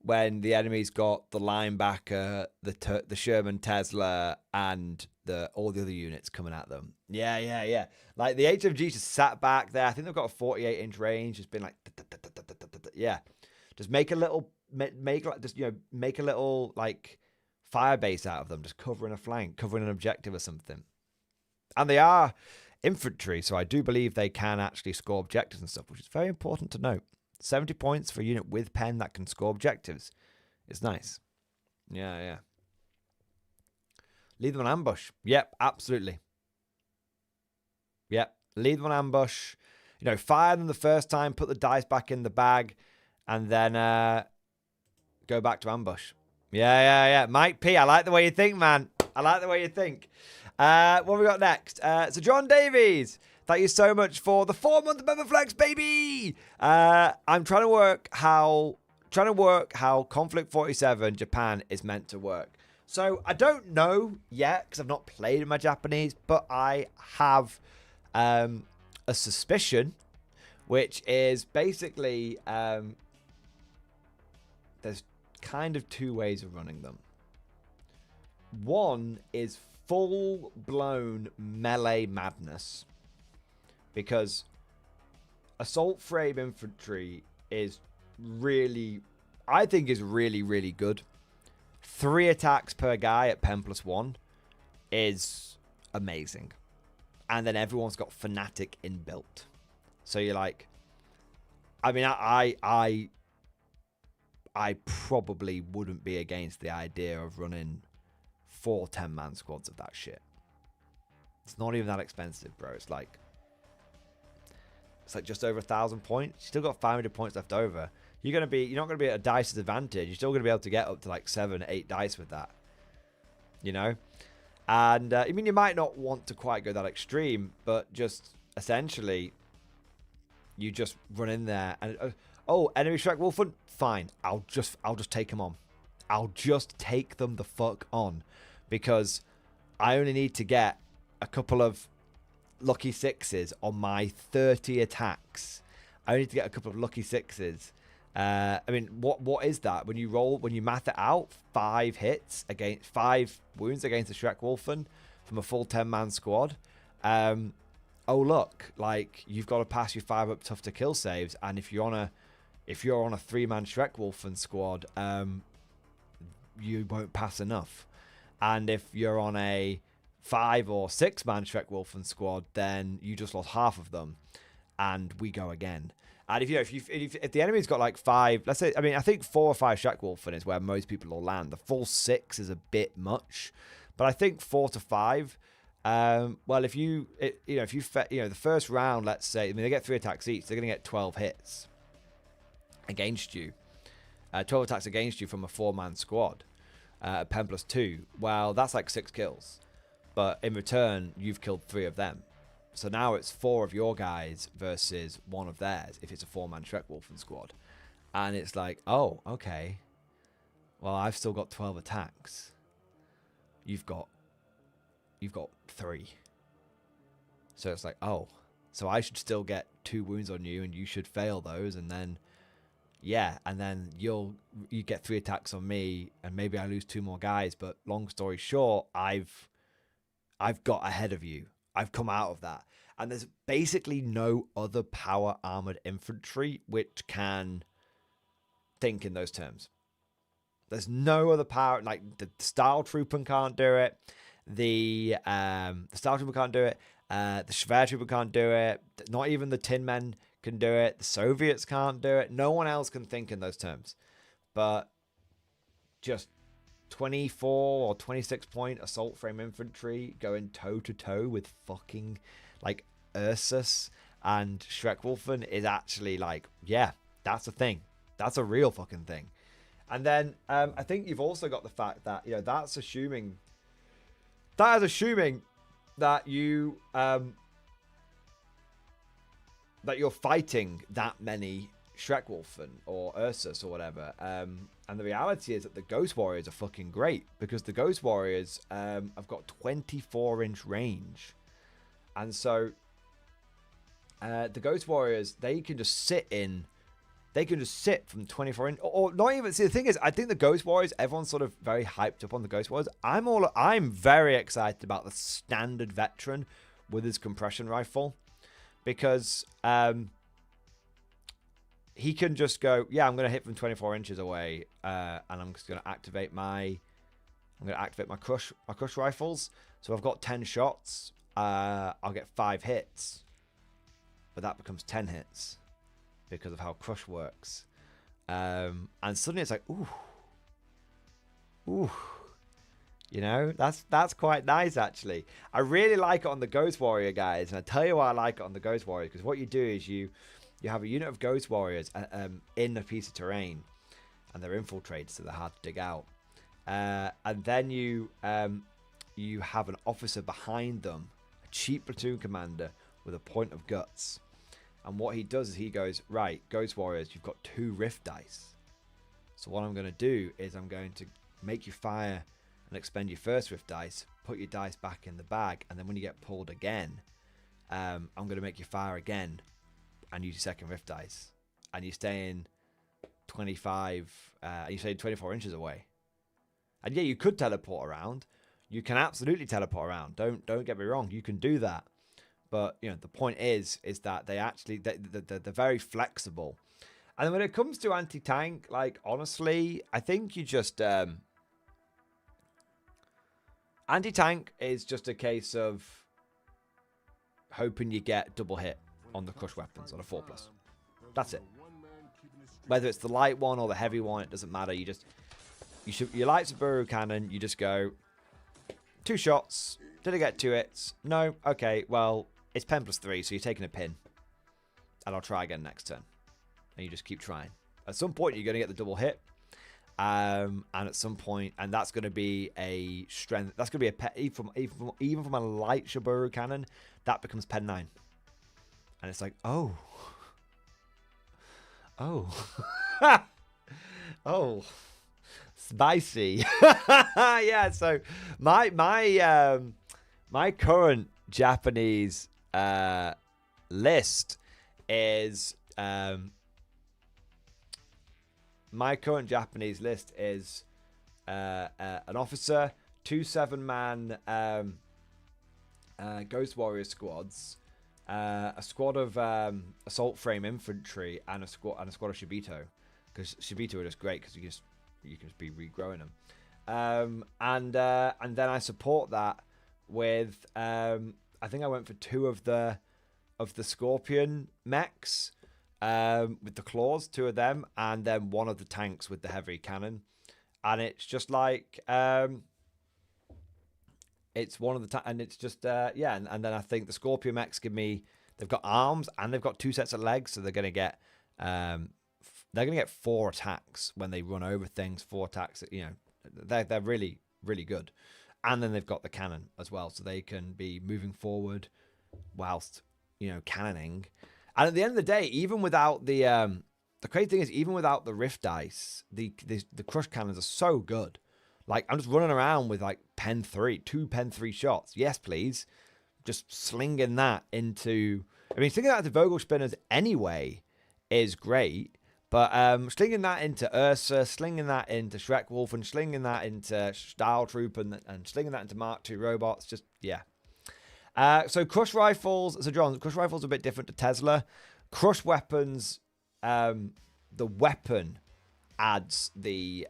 when the enemy's got the linebacker, the Sherman Tesla, and all the other units coming at them. Yeah. Like the HMG just sat back there. I think they've got a 48-inch range. It's been like, yeah. Just make a little, make a little like fire base out of them. Just covering a flank, covering an objective or something. And they are infantry, so I do believe they can actually score objectives and stuff, which is very important to note. 70 points for a unit with pen that can score objectives. It's nice. Yeah. Lead them on ambush. Yep, absolutely. Yep, lead them on ambush. Fire them the first time, put the dice back in the bag, and then go back to ambush. Yeah. Mike P, I like the way you think, man. I like the way you think. What have we got next? So John Davies, thank you so much for the 4-month member flex, baby. I'm trying to work how Konflikt 47 Japan is meant to work. So I don't know yet because I've not played in my Japanese, but I have a suspicion, which is basically there's kind of 2 ways of running them. One is full-blown melee madness, because assault frame infantry is really good. 3 attacks per guy at pen +1 is amazing, and then everyone's got fanatic inbuilt. So you're like, I mean, I probably wouldn't be against the idea of running 4 10-man squads of that shit. It's not even that expensive, bro. It's like just over 1,000 points. You still got 500 points left over. You're not gonna be at a dice advantage. You're still gonna be able to get up to like 7, 8 dice with that. And I mean, you might not want to quite go that extreme, but just essentially, you just run in there and enemy Shrek Wolfen, fine. I'll just take them on. I'll just take them the fuck on, because I only need to get a couple of lucky 6s on my 30 attacks. I only need to get a couple of lucky 6s. I mean, what is that? When you math it out, 5 hits against 5 wounds against a Shrek Wolfen from a full 10-man squad. Look, like, you've got to pass your 5 up tough to kill saves, and if you're on a 3-man Shrek Wolfen squad, you won't pass enough. And if you're on a 5 or 6-man Shrek Wolfen squad, then you just lost half of them, and we go again. And if the enemy's got like 5, let's say, I mean, I think 4 or 5 Shrek Wolfen is where most people will land. The full 6 is a bit much, but I think 4 to 5. Well, the first round, let's say, I mean, they get 3 attacks each. They're going to get 12 hits against you. 12 attacks against you from a 4-man squad. Pen +2. Well, that's like 6 kills. But in return, you've killed 3 of them. So now it's 4 of your guys versus 1 of theirs if it's a 4-man Shrek Wolfen squad. And it's like, oh, okay. Well, I've still got 12 attacks. You've got 3. So it's like, oh. So I should still get 2 wounds on you, and you should fail those, and then you get 3 attacks on me, and maybe I lose 2 more guys. But long story short, I've got ahead of you. I've come out of that. And there's basically no other power armored infantry which can think in those terms. There's no other power, like the Style Trooper can't do it. The Style Trooper can't do it. The Schwer Trooper can't do it. Not even the Tin Men can do it. The Soviets can't do it. No one else can think in those terms. But just 24 or 26 point assault frame infantry going toe to toe with fucking like Ursus and Schreckwolfen is actually like, yeah, that's a thing. That's a real fucking thing. And then I think you've also got the fact that, you know, that's assuming that you that you're fighting that many Schreckwolfen or Ursus or whatever. And the reality is that the Ghost Warriors are fucking great, because the Ghost Warriors have got 24-inch range. And so the Ghost Warriors, they can just sit from 24 inch, or not even. See, the thing is, I think the Ghost Warriors, everyone's sort of very hyped up on the Ghost Warriors. I'm very excited about the standard veteran with his compression rifle, because he can just go, yeah, I'm going to hit from 24 inches away, and I'm just going to activate my crush rifles. So I've got 10 shots. I'll get 5 hits, but that becomes 10 hits because of how crush works. And suddenly it's like, ooh, you know, that's quite nice actually. I really like it on the Ghost Warrior, guys, and I tell you why I like it on the Ghost Warrior, because what you do is you have a unit of Ghost Warriors in a piece of terrain, and they're infiltrated, so they're hard to dig out. And then you have an officer behind them, a cheap platoon commander with a point of guts. And what he does is he goes, right, Ghost Warriors, you've got 2 rift dice. So what I'm going to do is I'm going to make you fire and expend your first rift dice, put your dice back in the bag, and then when you get pulled again, I'm going to make you fire again and use your second rift dice, and you stay in 25, you stay 24 inches away. And yeah, you could teleport around. You can absolutely teleport around. Don't get me wrong. You can do that. But you know, the point is that they're very flexible. And then when it comes to anti-tank, like honestly, I think you just anti-tank is just a case of hoping you get double hit on the crush weapons on a 4+. That's it. Whether it's the light one or the heavy one, it doesn't matter. You shoot your light Subaru cannon. You just go 2 shots. Did I get 2 hits? No. Okay. Well, it's pen +3, so you're taking a pin, and I'll try again next turn. And you just keep trying. At some point, you're going to get the double hit, and at some point, and that's going to be a strength. That's going to be a pet even from a light Subaru cannon. That becomes pen 9. And it's like, oh, oh, spicy. Yeah. So my current Japanese list is an officer, 2 7-man Ghost Warrior squads. A squad of assault frame infantry and a squad of Shibito, because Shibito are just great because you can just be regrowing them. And then I support that with I think I went for 2 of the Scorpion mechs with the claws, 2 of them, and then 1 of the tanks with the heavy cannon. And it's just like it's one of the and it's just yeah, and then I think the Scorpion mechs they've got arms and they've got 2 sets of legs, so they're gonna get 4 attacks when they run over things. 4 attacks, you know, they're really really good. And then they've got the cannon as well, so they can be moving forward whilst, you know, cannoning. And at the end of the day, even without the crazy thing is, even without the rift dice, the crush cannons are so good. Like, I'm just running around with like pen 3, 2 pen 3 shots. Yes, please. Just slinging that into, I mean, slinging that into Vogel spinners anyway is great. But slinging that into Ursa, slinging that into Schreckwolf, and slinging that into Style Troop, and slinging that into Mark II robots, just, yeah. So Crush Rifles, so John, Crush Rifles are a bit different to Tesla. Crush Weapons, the weapon adds the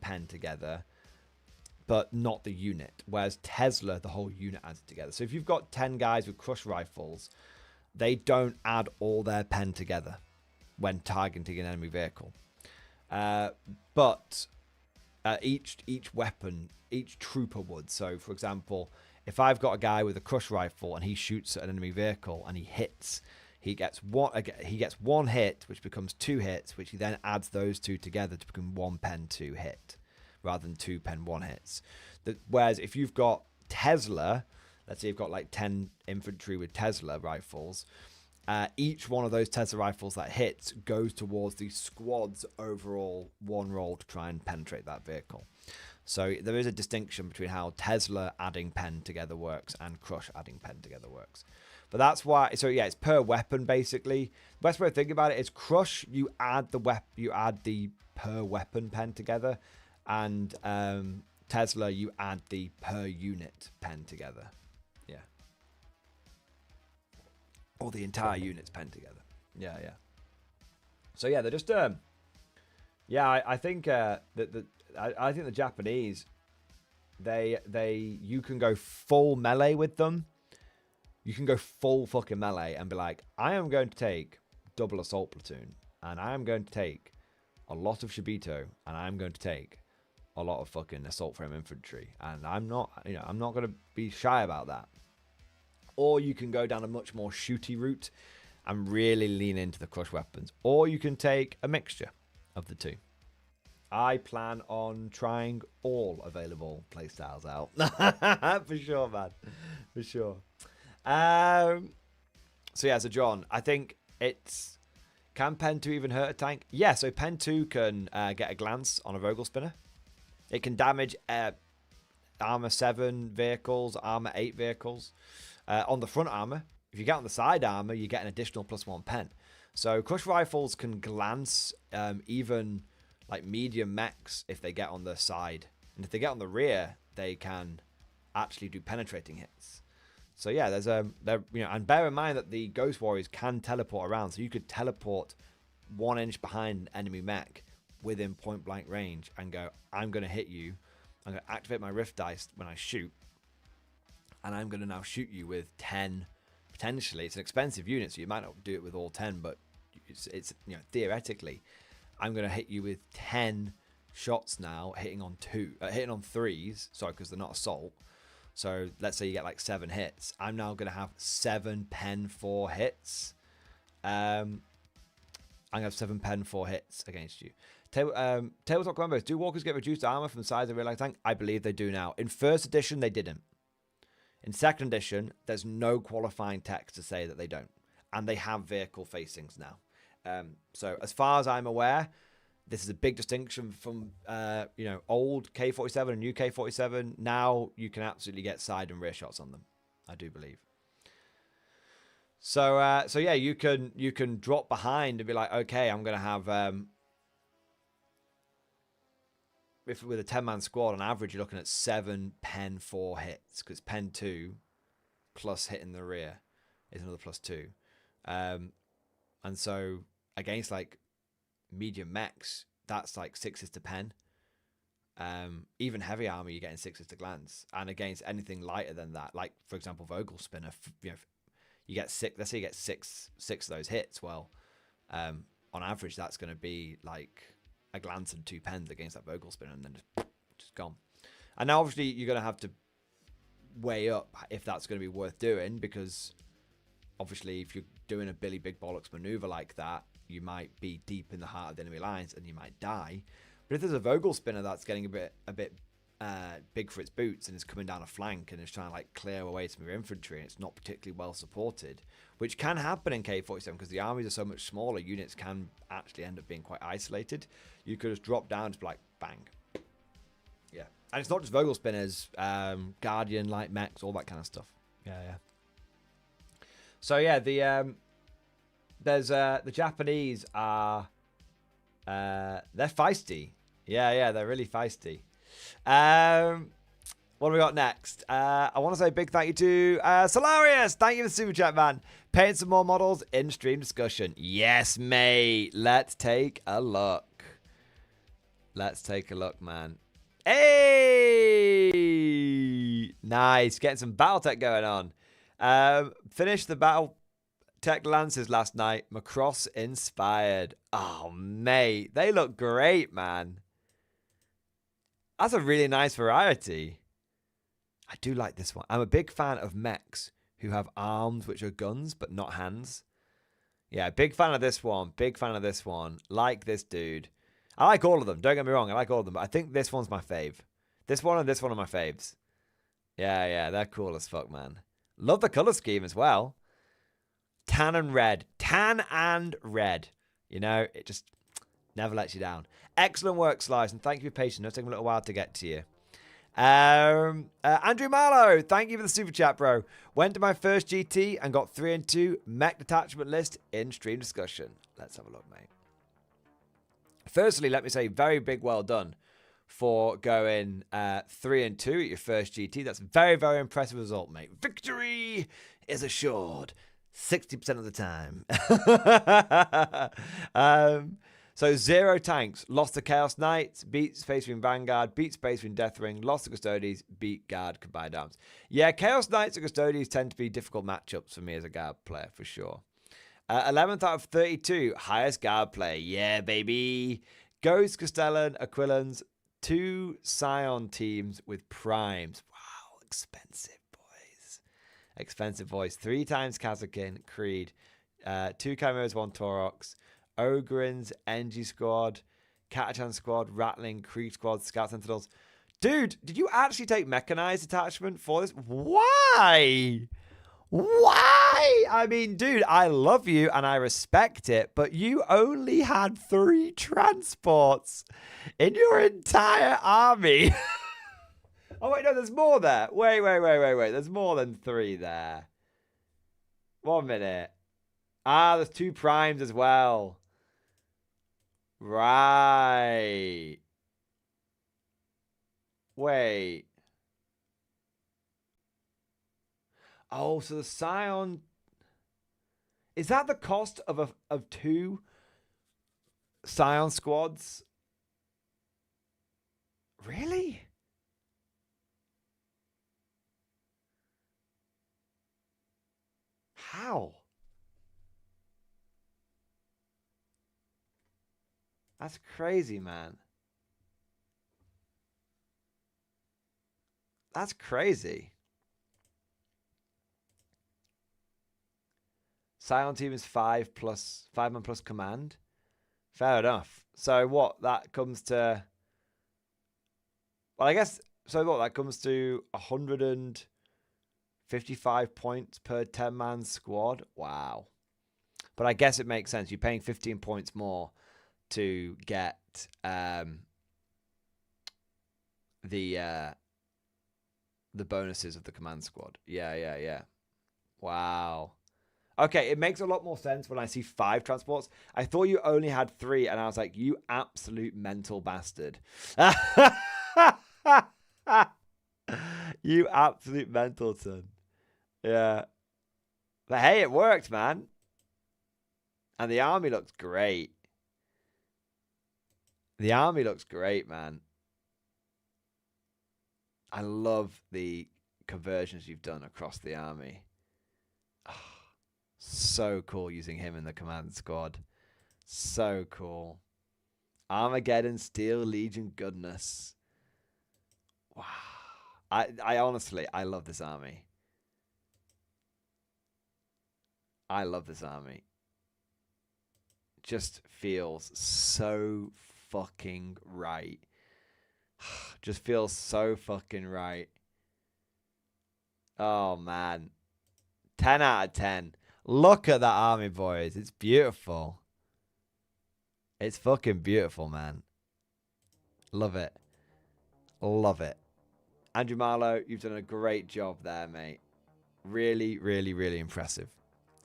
pen together, but not the unit. Whereas Tesla, the whole unit adds it together. So if you've got 10 guys with Crush Rifles, they don't add all their pen together when targeting an enemy vehicle. But each weapon, each trooper would. So, for example, if I've got a guy with a crush rifle and he shoots at an enemy vehicle and he hits, he gets one hit, which becomes 2 hits, which he then adds those 2 together to become 1 pen 2 hit, rather than 2 pen 1 hits. Whereas if you've got Tesla, let's say you've got like 10 infantry with Tesla rifles, each one of those Tesla rifles that hits goes towards the squad's overall 1 roll to try and penetrate that vehicle. So there is a distinction between how Tesla adding pen together works and Crush adding pen together works. But that's why, so yeah, it's per weapon basically. The best way to think about it is Crush, you add the per weapon pen together, and Tesla, you add the per unit pen together. Yeah. Or the entire unit's pen together. Yeah, yeah. So yeah, they're just yeah, I think I think the Japanese, you can go full melee with them. You can go full fucking melee and be like, I am going to take double assault platoon, and I am going to take a lot of Shibito, and I'm going to take a lot of fucking assault frame infantry, and I'm not going to be shy about that. Or you can go down a much more shooty route and really lean into the crush weapons, or you can take a mixture of the two. I plan on trying all available playstyles out. For sure, man. For sure. So yeah, so John, I think it's... Can Pen 2 even hurt a tank? Yeah, so Pen 2 can get a glance on a Vogel Spinner. It can damage Armor 7 vehicles, Armor 8 vehicles. On the front armor, if you get on the side armor, you get an additional +1 pen. So Crush Rifles can glance even like medium mechs if they get on the side. And if they get on the rear, they can actually do penetrating hits. So yeah, there's and bear in mind that the Ghost Warriors can teleport around, so you could teleport 1 inch behind an enemy mech within point blank range and go, I'm going to hit you. I'm going to activate my Rift Dice when I shoot, and I'm going to now shoot you with 10. Potentially, it's an expensive unit, so you might not do it with all 10, but it's theoretically, I'm going to hit you with 10 shots now, hitting on 3s. Sorry, because they're not assault. So let's say you get like 7 hits. I'm now going to have 7 pen 4 hits. I'm going to have 7 pen 4 hits against you. Tabletop combos. Do walkers get reduced armor from the size of a real life tank? I believe they do now. In first edition, they didn't. In second edition, there's no qualifying text to say that they don't. And they have vehicle facings now. So as far as I'm aware, this is a big distinction from old K-47 and new K-47. Now you can absolutely get side and rear shots on them, I do believe. So yeah, you can drop behind and be like, okay, I'm gonna have if with a 10-man squad on average, you're looking at 7 pen 4 hits, because pen 2 plus hitting the rear is another +2, and so against like medium mechs, that's like 6s to pen. Even heavy armor, you're getting 6s to glance, and against anything lighter than that, like for example Vogel Spinner, you get 6. Let's say you get six of those hits. Well, on average, that's going to be like a glance and 2 pens against that Vogel Spinner, and then just gone. And now obviously you're going to have to weigh up if that's going to be worth doing, because obviously if you're doing a Billy Big Bollocks maneuver like that, you might be deep in the heart of the enemy lines and you might die. But if there's a Vogel Spinner that's getting a bit big for its boots and is coming down a flank and is trying to like clear away some of your infantry, and it's not particularly well supported, which can happen in K-47 because the armies are so much smaller, units can actually end up being quite isolated. You could just drop down to like bang. Yeah. And it's not just Vogel Spinners, Guardian, light mechs, all that kind of stuff. Yeah, yeah. So yeah, the Japanese are they're feisty. Yeah, they're really feisty. What do we got next? I want to say a big thank you to Solarius. Thank you for the super chat, man. Paint some more models in stream discussion. Yes, mate. Let's take a look. Let's take a look, man. Hey! Nice. Getting some Battletech going on. Finished the Battletech Tech Lancers last night. Macross inspired. Oh, mate. They look great, man. That's a really nice variety. I do like this one. I'm a big fan of mechs who have arms which are guns but not hands. Yeah, big fan of this one. Big fan of this one. Like this dude. I like all of them. Don't get me wrong. I like all of them. But I think this one's my fave. This one and this one are my faves. Yeah. They're cool as fuck, man. Love the color scheme as well. Tan and red. Tan and red. You know, it just never lets you down. Excellent work, Slice. And thank you for your patience. It'll take me a little while to get to you. Andrew Marlowe, thank you for the super chat, bro. Went to my first GT and got 3 and 2 mech detachment list in stream discussion. Let's have a look, mate. Firstly, let me say very big well done for going 3 and 2 at your first GT. That's a very, very impressive result, mate. Victory is assured 60% of the time. So 0 tanks, lost to Chaos Knights, beat Space Marine Vanguard, beat Space Marine Deathwing, lost to Custodies, beat Guard Combined Arms. Yeah, Chaos Knights and Custodies tend to be difficult matchups for me as a Guard player, for sure. 11th out of 32, highest Guard player. Yeah, baby. Ghost, Castellan, Aquilans, 2 Scion teams with Primes. Wow, expensive, boys. Expensive, boys. 3 times Kazakin, Creed, 2 Chimeras, 1 Taurox, Ogrins, NG Squad, Katachan Squad, Rattling, Creek Squad, Scout Sentinels. Dude, did you actually take Mechanized attachment for this? Why? Why? I mean, dude, I love you and I respect it, but you only had 3 transports in your entire army. Oh, wait, no, there's more there. Wait. There's more than 3 there. 1 minute. Ah, there's 2 primes as well. Right. Wait. Oh, so the Scion... Is that the cost of 2 Scion squads? Really? How? That's crazy, man. That's crazy. Scion team is 5 man plus command. Fair enough. So what? That comes to... Well, I guess... So what? That comes to 155 points per 10-man squad. Wow. But I guess it makes sense. You're paying 15 points more to get the bonuses of the command squad. Yeah. Wow. Okay, it makes a lot more sense when I see 5 transports. I thought you only had 3, and I was like, you absolute mental bastard. You absolute mental son. Yeah. But hey, it worked, man. And the army looks great. The army looks great, man. I love the conversions you've done across the army. Oh, so cool using him in the command squad. So cool. Armageddon, Steel, Legion, goodness. Wow. I honestly, I love this army. I love this army. Just feels so fucking right. Just feels so fucking right. Oh, man. 10 out of 10. Look at that army, boys. It's beautiful. It's fucking beautiful, man. Love it. Love it. Andrew Marlowe, you've done a great job there, mate. Really, really, really impressive.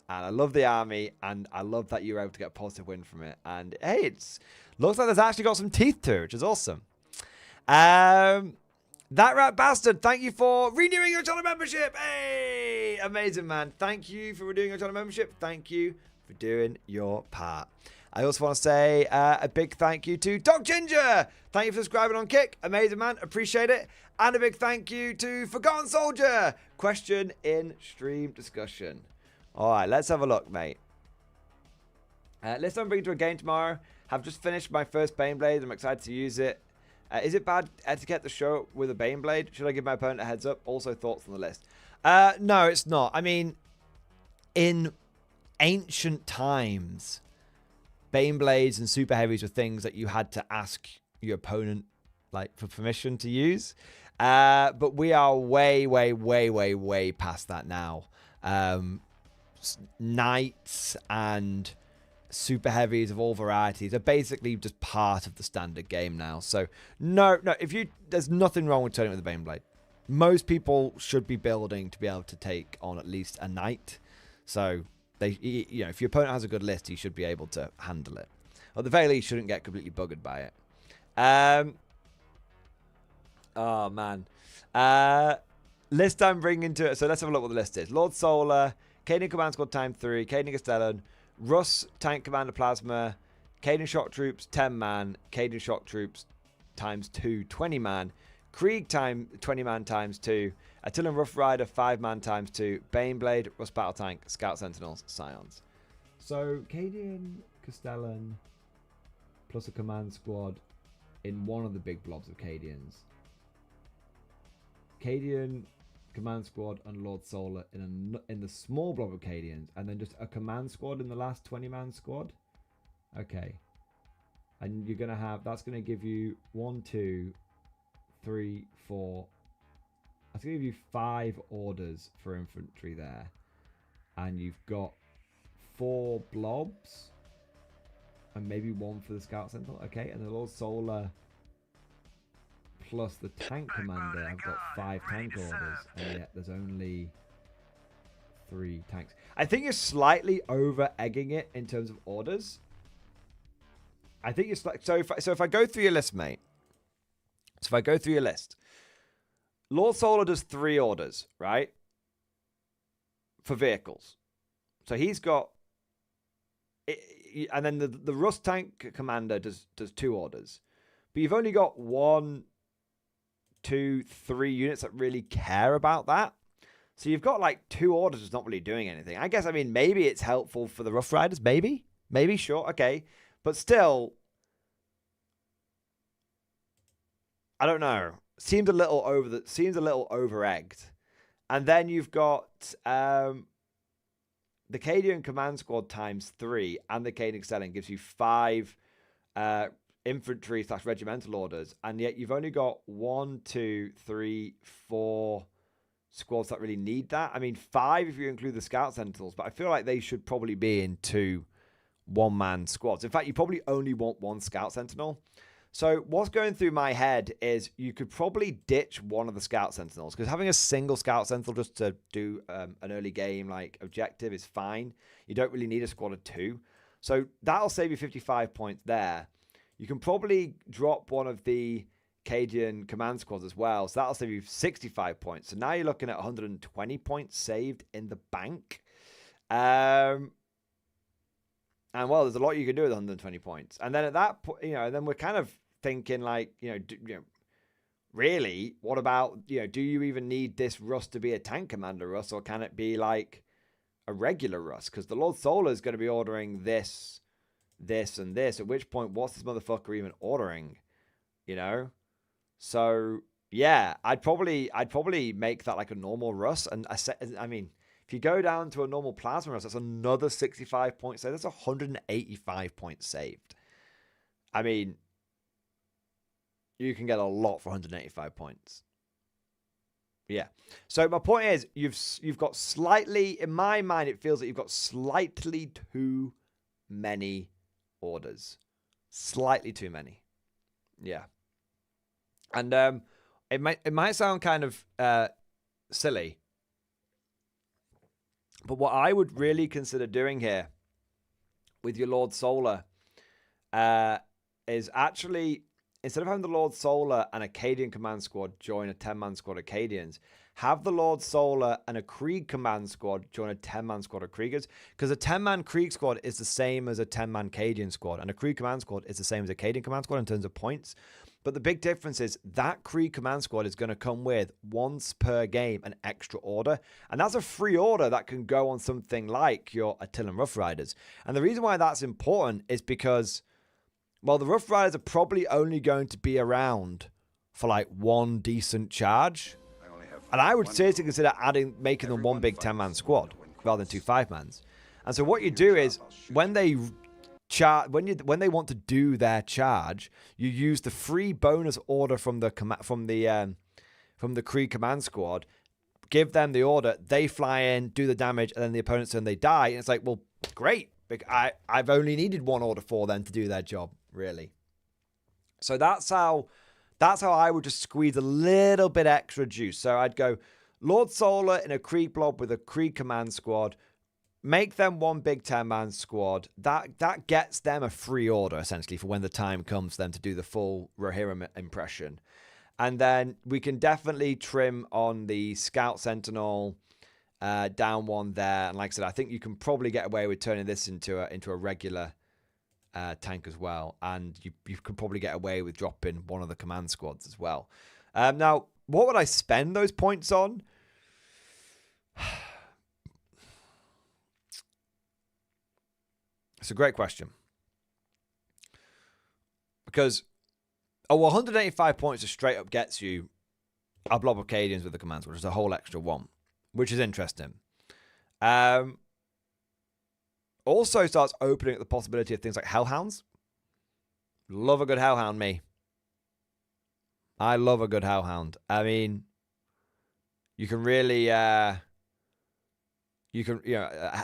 And I love the army, and I love that you were able to get a positive win from it. And hey, it's looks like there's actually got some teeth to it, which is awesome. That Rat Bastard, thank you for renewing your channel membership. Hey, amazing, man. Thank you for renewing your channel membership. Thank you for doing your part. I also want to say a big thank you to Doc Ginger. Thank you for subscribing on Kick. Amazing, man. Appreciate it. And a big thank you to Forgotten Soldier. Question in stream discussion. All right, let's have a look, mate. List I'm bringing to a game tomorrow. Have just finished my first Baneblade. I'm excited to use it. Is it bad etiquette to show up with a Baneblade? Should I give my opponent a heads up? Also, thoughts on the list. No, it's not. I mean, in ancient times, Baneblades and Super Heavies were things that you had to ask your opponent like for permission to use. But we are way past that now. Knights and Super Heavies of all varieties are basically just part of the standard game now. So no, there's nothing wrong with turning with a Baneblade. Most people should be building to be able to take on at least a knight. So if your opponent has a good list, he should be able to handle it. Or at the very least, shouldn't get completely buggered by it. Oh man, list I'm bringing to it. So let's have a look what the list is. Lord Solar, Caden Command Squad time 3, Caden Castellan, Russ Tank Commander Plasma, Caden Shock Troops 10 man, Caden Shock Troops times 2 20 man, Krieg time 20 man times 2, Attilan Rough Rider 5 man times 2, Baneblade, Russ Battle Tank, Scout Sentinels, Scions. So Caden Castellan plus a command squad in one of the big blobs of Cadians. Cadian command squad and Lord Solar in the small blob of Cadians, and then just a command squad in the last 20-man squad. Okay, and you're gonna have that's gonna give you 1, 2, 3, 4. That's gonna give you 5 orders for infantry there, and you've got 4 blobs, and maybe 1 for the Scout Sentinel. Okay, and the Lord Solar plus the tank commander, I've got 5 tank orders, and yet there's only 3 tanks. I think you're slightly over egging it in terms of orders. I think it's like so if I go through your list, mate. So if I go through your list, Lord Solar does 3 orders, right? For vehicles. So he's got, and then the Rust tank commander does 2 orders, but you've only got 1, 2, 3 units that really care about that. So you've got like 2 orders that's not really doing anything. I guess, I mean, maybe it's helpful for the Rough Riders. Maybe, sure, okay. But still, I don't know. Seems a little over-egged. And then you've got the Cadian command squad times 3 and the Cadian Excelling gives you 5 infantry / regimental orders, and yet you've only got 1, 2, 3, 4 squads that really need that. I mean, 5 if you include the Scout Sentinels, but I feel like they should probably be in 2 one-man squads. In fact, you probably only want 1 Scout Sentinel. So what's going through my head is you could probably ditch one of the Scout Sentinels, because having a single Scout Sentinel just to do an early game like objective is fine. You don't really need a squad of 2. So that'll save you 55 points there. You can probably drop one of the Cadian command squads as well. So that'll save you 65 points. So now you're looking at 120 points saved in the bank. And well, there's a lot you can do with 120 points. And then at that point, then we're kind of thinking like, really, what about, do you even need this Rust to be a tank commander Rust, or can it be like a regular Rust? Because the Lord Solar is going to be ordering this, and this, at which point, what's this motherfucker even ordering? So yeah, I'd probably make that like a normal Rust. And I mean, if you go down to a normal plasma Rust, that's another 65 points saved. That's 185 points saved. I mean, you can get a lot for 185 points. Yeah. So my point is, you've got slightly, in my mind, it feels that you've got slightly too many orders. Slightly too many. Yeah. And it might sound kind of silly, but what I would really consider doing here with your Lord Solar is actually, instead of having the Lord Solar and a Cadian command squad join a 10-man squad of Cadians, have the Lord Solar and a Krieg command squad join a 10-man squad of Kriegers, because a 10-man Krieg squad is the same as a 10-man Cadian squad, and a Krieg command squad is the same as a Cadian command squad in terms of points. But the big difference is that Kree command squad is going to come with, once per game, an extra order. And that's a free order that can go on something like your Attilan Rough Riders. And the reason why that's important is because, well, the Rough Riders are probably only going to be around for like one decent charge. And I would seriously consider making them one big 10-man squad rather than 2 5-mans. And so what you do is when they want to do their charge, you use the free bonus order from the Kree command squad, give them the order, they fly in, do the damage, and then the opponent's turn they die. And it's like, well, great. I've only needed one order for them to do their job, really. So that's how I would just squeeze a little bit extra juice. So I'd go Lord Solar in a Kree blob with a Kree command squad. Make them one big 10-man squad. That gets them a free order, essentially, for when the time comes for them to do the full Rohirrim impression. And then we can definitely trim on the Scout Sentinel, down one there. And like I said, I think you can probably get away with turning this into a regular tank as well. And you could probably get away with dropping one of the command squads as well. Now, what would I spend those points on? It's a great question. Because, 185 points just straight up gets you a blob of Cadians with the commands, which is a whole extra one, which is interesting. Also starts opening up the possibility of things like Hellhounds. Love a good Hellhound, me. I love a good Hellhound. I mean, you can really,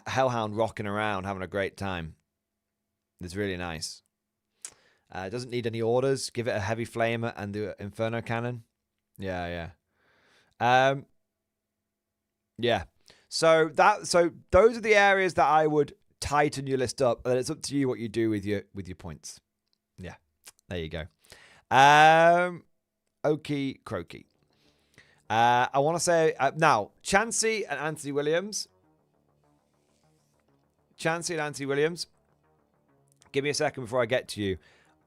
Hellhound rocking around, having a great time. It's really nice. It doesn't need any orders. Give it a heavy flamer and the Inferno Cannon. Yeah. Yeah. So those are the areas that I would tighten your list up, and it's up to you what you do with your points. Yeah. There you go. Okie croaky. I want to say now Chansey and Anthony Williams. Give me a second before I get to you.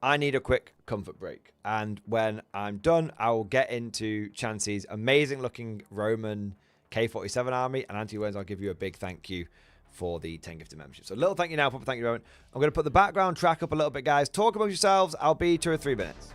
I need a quick comfort break. And when I'm done, I will get into Chansey's amazing looking Roman K-47 army. And Anthony Williams, I'll give you a big thank you for the 10 gifted membership. So a little thank you now, proper thank you moment. I'm going to put the background track up a little bit, guys. Talk amongst yourselves. I'll be 2 or 3 minutes.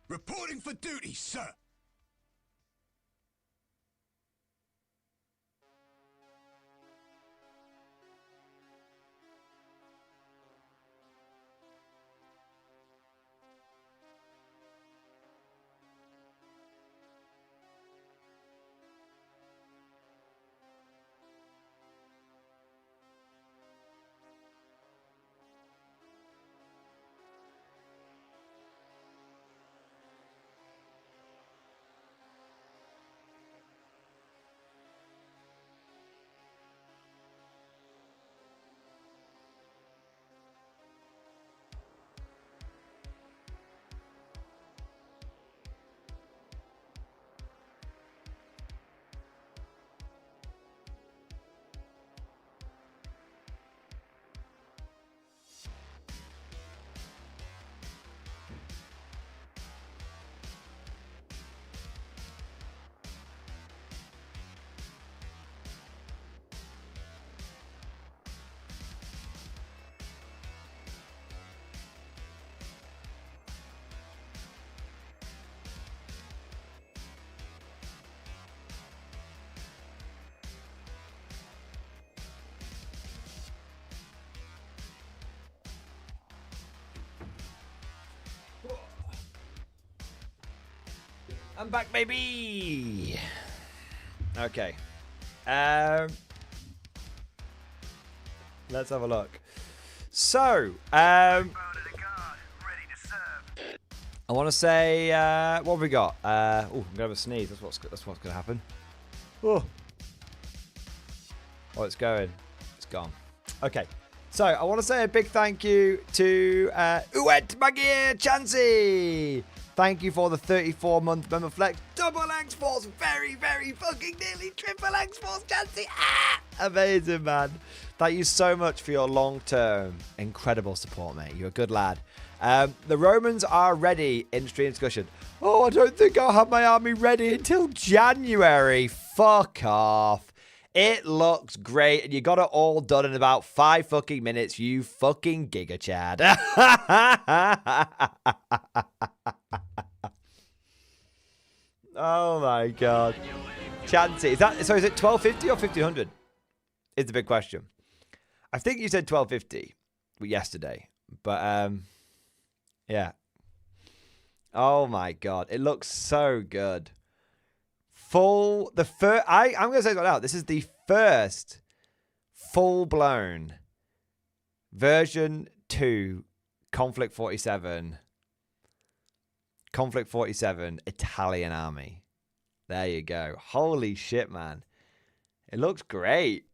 Reporting for duty, sir. I'm back, baby. Okay. Let's have a look. So, I want to say, what have we got? Oh, I'm gonna have a sneeze. That's what's gonna happen. Oh, it's going. It's gone. Okay. So, I want to say a big thank you to Uwet Magir Chansey. Thank you for the 34-month member flex. Double X-Force. Very, very fucking nearly triple X-Force, Chansey. Ah! Amazing, man. Thank you so much for your long-term, incredible support, mate. You're a good lad. The Romans are ready. Industry discussion. Oh, I don't think I'll have my army ready until January. Fuck off. It looks great, and you got it all done in about 5 fucking minutes, you fucking Giga Chad. Oh my god. Chansey, is it 1250 or 1500? Is the big question. I think you said 1250 yesterday, but yeah. Oh my god, it looks so good. I'm gonna say that now. This is the first full-blown version 2 Konflikt 47 Italian army. There you go. Holy shit, man. It looks great.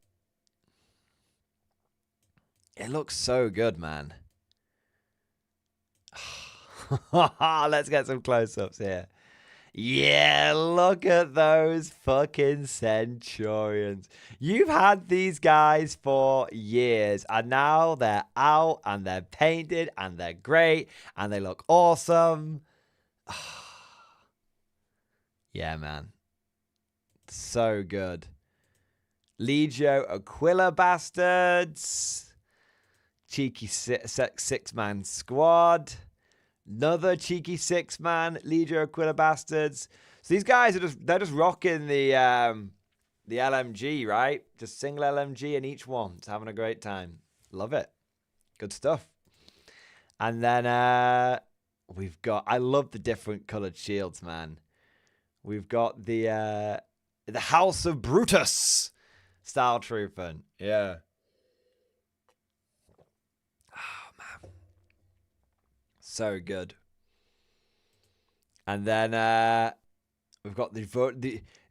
It looks so good, man. Let's get some close-ups here. Yeah, look at those fucking Centurions. You've had these guys for years, and now they're out, and they're painted, and they're great, and they look awesome. Yeah, man. So good. Legio Aquila bastards. Cheeky six-man squad. Another cheeky 6-man Legio Aquila bastards. So these guys they're just rocking the LMG, right? Just single LMG in each one. Just having a great time. Love it. Good stuff. And then we've got, I love the different colored shields, man. We've got the House of Brutus style trooping. Yeah. So good. And then we've got the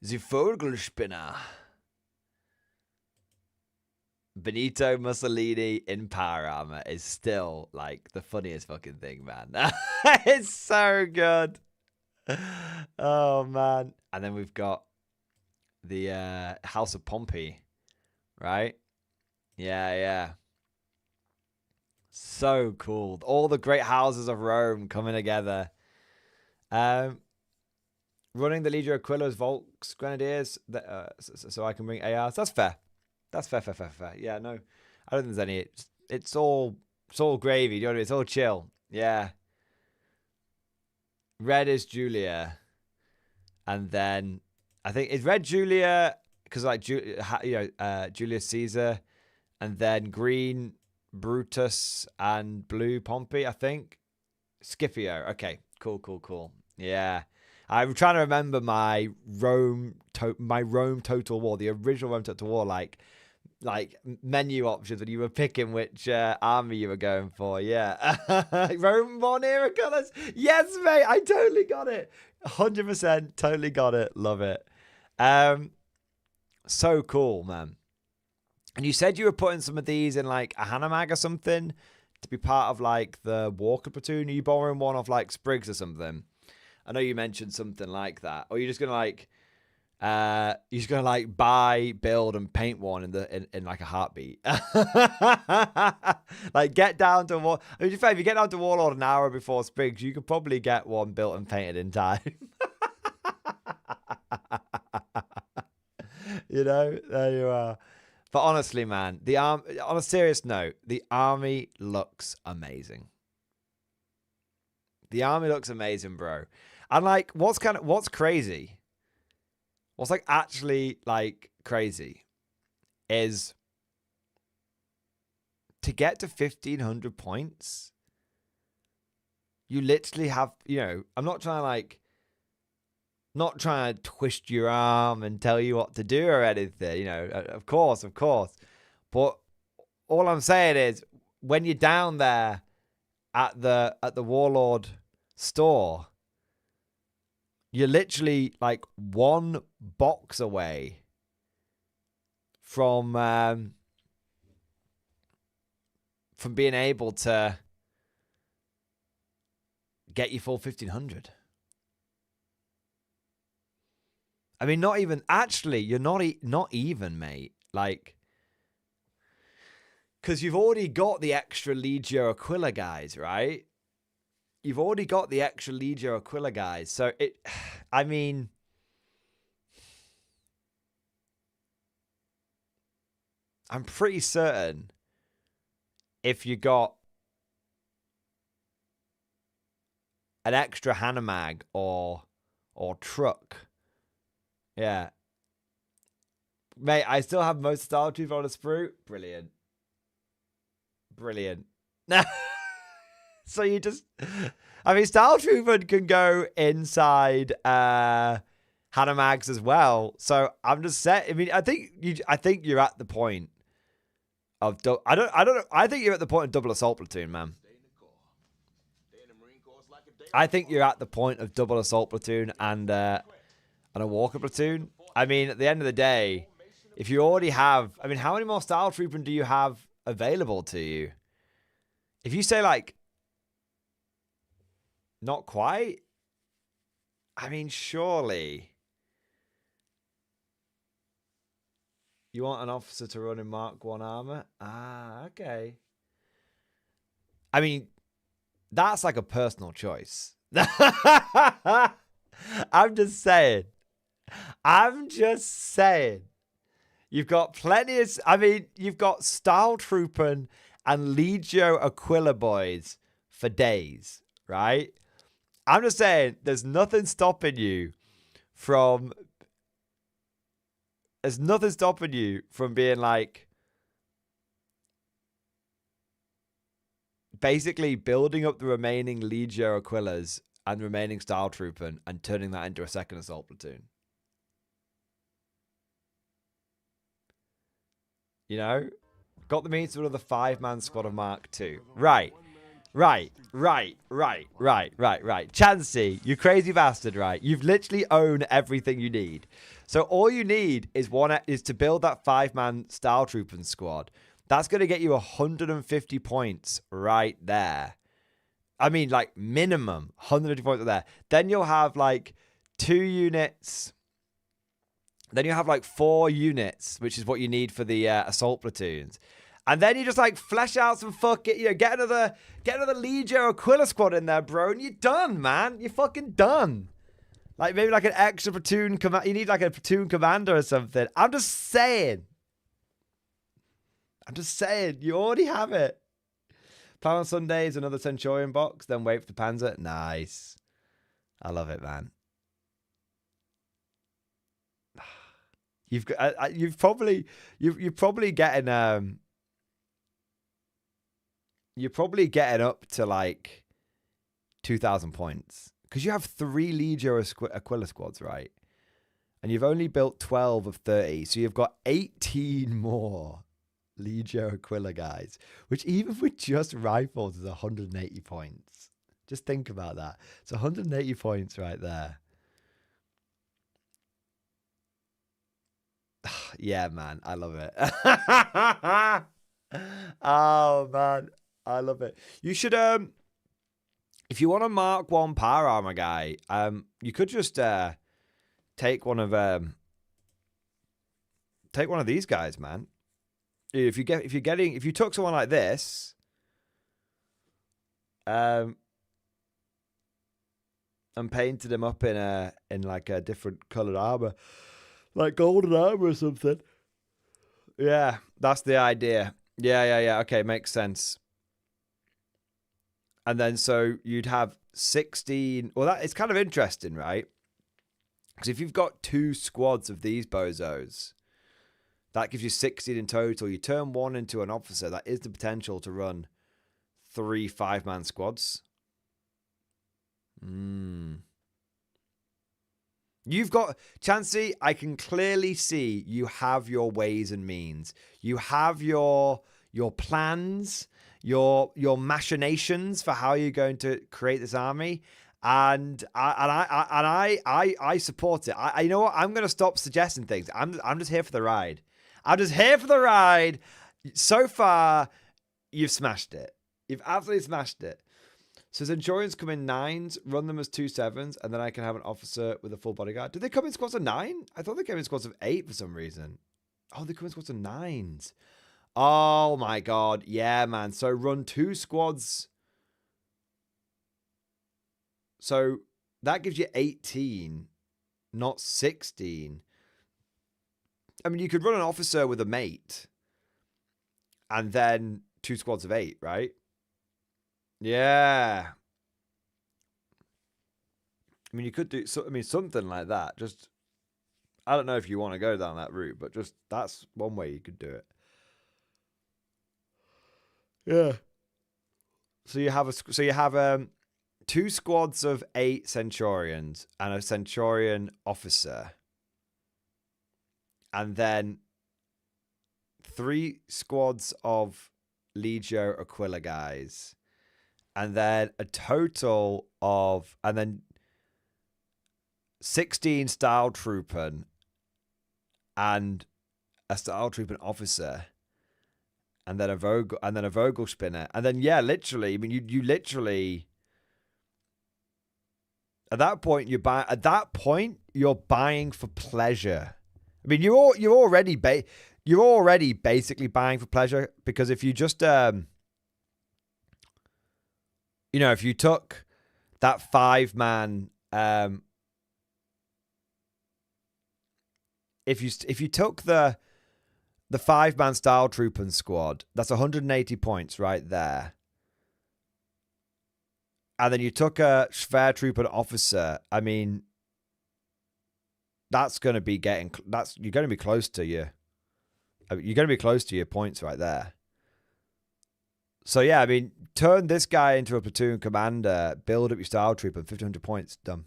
Vogelspinner. Benito Mussolini in power armor is still like the funniest fucking thing, man. It's so good. Oh man. And then we've got the House of Pompey, right? Yeah. So cool. All the great houses of Rome coming together. Running the Legio Aquila's Volks Grenadiers so I can bring ARs. That's fair. That's fair. Yeah, no. I don't think there's any. It's all gravy. You know what I mean? It's all chill. Yeah. Red is Julia. And then I think is red Julia because like Julius Caesar, and then green Brutus and blue Pompey. I think Scipio. Okay, cool. Yeah, I'm trying to remember my Rome Total War, the original Rome Total War, like menu options when you were picking which army you were going for. Yeah, Rome Von Era colors. Yes, mate, I totally got it. 100% totally got it. Love it. So cool, man. And you said you were putting some of these in like a Hanamag or something to be part of like the Walker platoon. Are you borrowing one off like Spriggs or something? I know you mentioned something like that. Or you're just gonna like buy, build, and paint one in like a heartbeat. Like get down to war. I mean, if you get down to Warlord an hour before Spriggs, you could probably get one built and painted in time. You know, there you are. But honestly, man, on a serious note, the army looks amazing. The army looks amazing, bro. And like, what's crazy? What's like actually like crazy is to get to 1,500 points. You literally have, I'm not trying to twist your arm and tell you what to do or anything, of course. But all I'm saying is when you're down there at the Warlord store, you're literally like one box away from being able to get your full 1,500. I mean, not even, actually, you're not even, mate. Like, because you've already got the extra Legio Aquila guys, right? You've already got the extra Legio Aquila guys. So, I mean, I'm pretty certain if you got an extra Hanamag or truck, yeah. Mate, I still have most Style Trooper on a sprue. Brilliant. So you just... I mean, Style Trooper can go inside Hanamags as well. So I'm just saying... I mean, I think you're at the point of... I don't know. I think you're at the point of double assault platoon, man. I think you're at the point of double assault platoon and a Walker platoon. I mean, at the end of the day, if you already have... I mean, how many more Style Trooper do you have available to you? If you say, like, not quite, I mean, surely you want an officer to run in Mark 1 armor? Ah, okay. I mean, that's like a personal choice. I'm just saying. You've got plenty of... I mean, you've got Style Trooping and Legio Aquila boys for days, right? I'm just saying, there's nothing stopping you from... There's nothing stopping you from being like... basically building up the remaining Legio Aquilas and remaining Style Trooping and turning that into a second assault platoon. You know? Got the means to another 5-man squad of Mark II. Right. Chansey, you crazy bastard, right? You've literally owned everything you need. So all you need is to build that 5-man Style Trooping squad. That's going to get you 150 points right there. I mean, like, minimum 150 points there. Then you'll have, like, 2 units. Then you have, like, 4 units, which is what you need for the assault platoons. And then you just, like, flesh out some fucking, get another Legio Aquila squad in there, bro, and you're done, man. You're fucking done. Like, maybe, like, an extra platoon you need, like, a platoon commander or something. I'm just saying. You already have it. Plan on Sundays, another Centurion box, then wait for the Panzer. Nice. I love it, man. You've got, you're probably getting you're probably getting up to like 2,000 points because you have 3 Legio Aquila squads, right? And you've only built 12 of 30, so you've got 18 more Legio Aquila guys, which even with just rifles is 180 points. Just think about that. It's 180 points right there. Yeah, man, I love it. Oh man, I love it. You should if you want a Mark 1 power armor guy, you could just take one of these guys, man. If you took someone like this, and painted him up in like a different colored armor, like golden armor or something. Yeah, that's the idea. Yeah. Okay, makes sense. And then so you'd have 16. Well, that it's kind of interesting, right? Because if you've got 2 squads of these bozos, that gives you 16 in total. You turn 1 into an officer. That is the potential to run 3 5-man squads. You've got, Chansey, I can clearly see you have your ways and means. You have your plans, your machinations for how you're going to create this army. And I support it. You know what? I'm going to stop suggesting things. I'm just here for the ride. I'm just here for the ride. So far, you've smashed it. You've absolutely smashed it. So Centurions come in 9s, run them as 2 7s, and then I can have an officer with a full bodyguard. Do they come in squads of 9? I thought they came in squads of 8 for some reason. Oh, they come in squads of 9s. Oh my god. Yeah, man. So run 2 squads. So that gives you 18, not 16. I mean, you could run an officer with a mate and then 2 squads of 8, right? Yeah. I mean, you could do something like that. Just, I don't know if you want to go down that route, but just that's one way you could do it. Yeah. So you have 2 squads of 8 Centurions and a Centurion officer. And then 3 squads of Legio Aquila guys. And then a total of, and then 16 Style Troopen and a Style Troopen officer. And then a Vogel spinner. And then, yeah, literally, I mean, you literally, at that point, you're buying for pleasure. I mean, you're already basically buying for pleasure, because if you just, if you took that 5-man, if you took the 5-man Style Trooper squad, that's 180 points right there. And then you took a Schwer Trooper officer. I mean, that's going to be you're going to be close to your points right there. So yeah, I mean, turn this guy into a platoon commander, build up your Style Trooper, 1,500 points, done.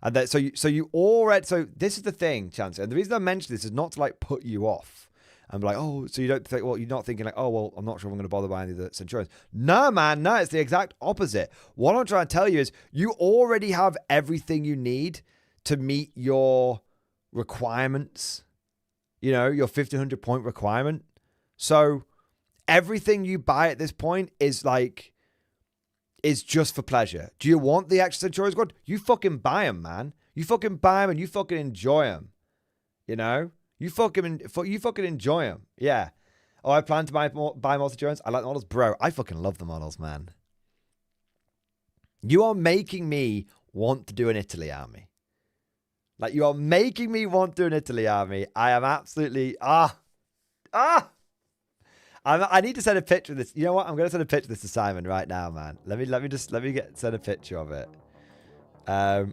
And then, so this is the thing, Chance, and the reason I mention this is not to like put you off and be like, oh, so you don't think, well, you're not thinking like, oh, well, I'm not sure if I'm going to bother buying the Centurions. No, man, no, it's the exact opposite. What I'm trying to tell you is you already have everything you need to meet your requirements, your 1,500 point requirement. So everything you buy at this point is just for pleasure. Do you want the extra Centurion squad? You fucking buy them, man. You fucking buy them and you fucking enjoy them. You fucking enjoy them. Yeah. Oh, I plan to buy more Centurions. I like the models. Bro, I fucking love the models, man. You are making me want to do an Italy army. Like, you are making me want to do an Italy army. I am absolutely... I need to send a picture of this. You know what? I'm going to send a picture of this to Simon right now, man. Let me send a picture of it. In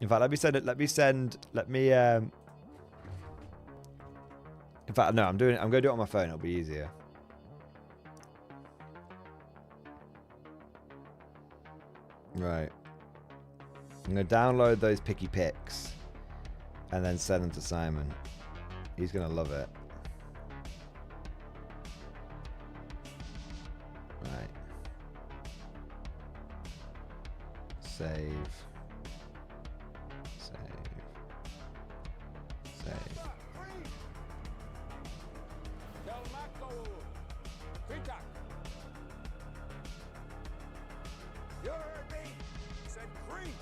fact, let me send it. Let me. In fact, no, I'm going to do it on my phone. It'll be easier. Right. I'm going to download those picky picks and then send them to Simon. He's going to love it. Right. Save. You heard me? Said green.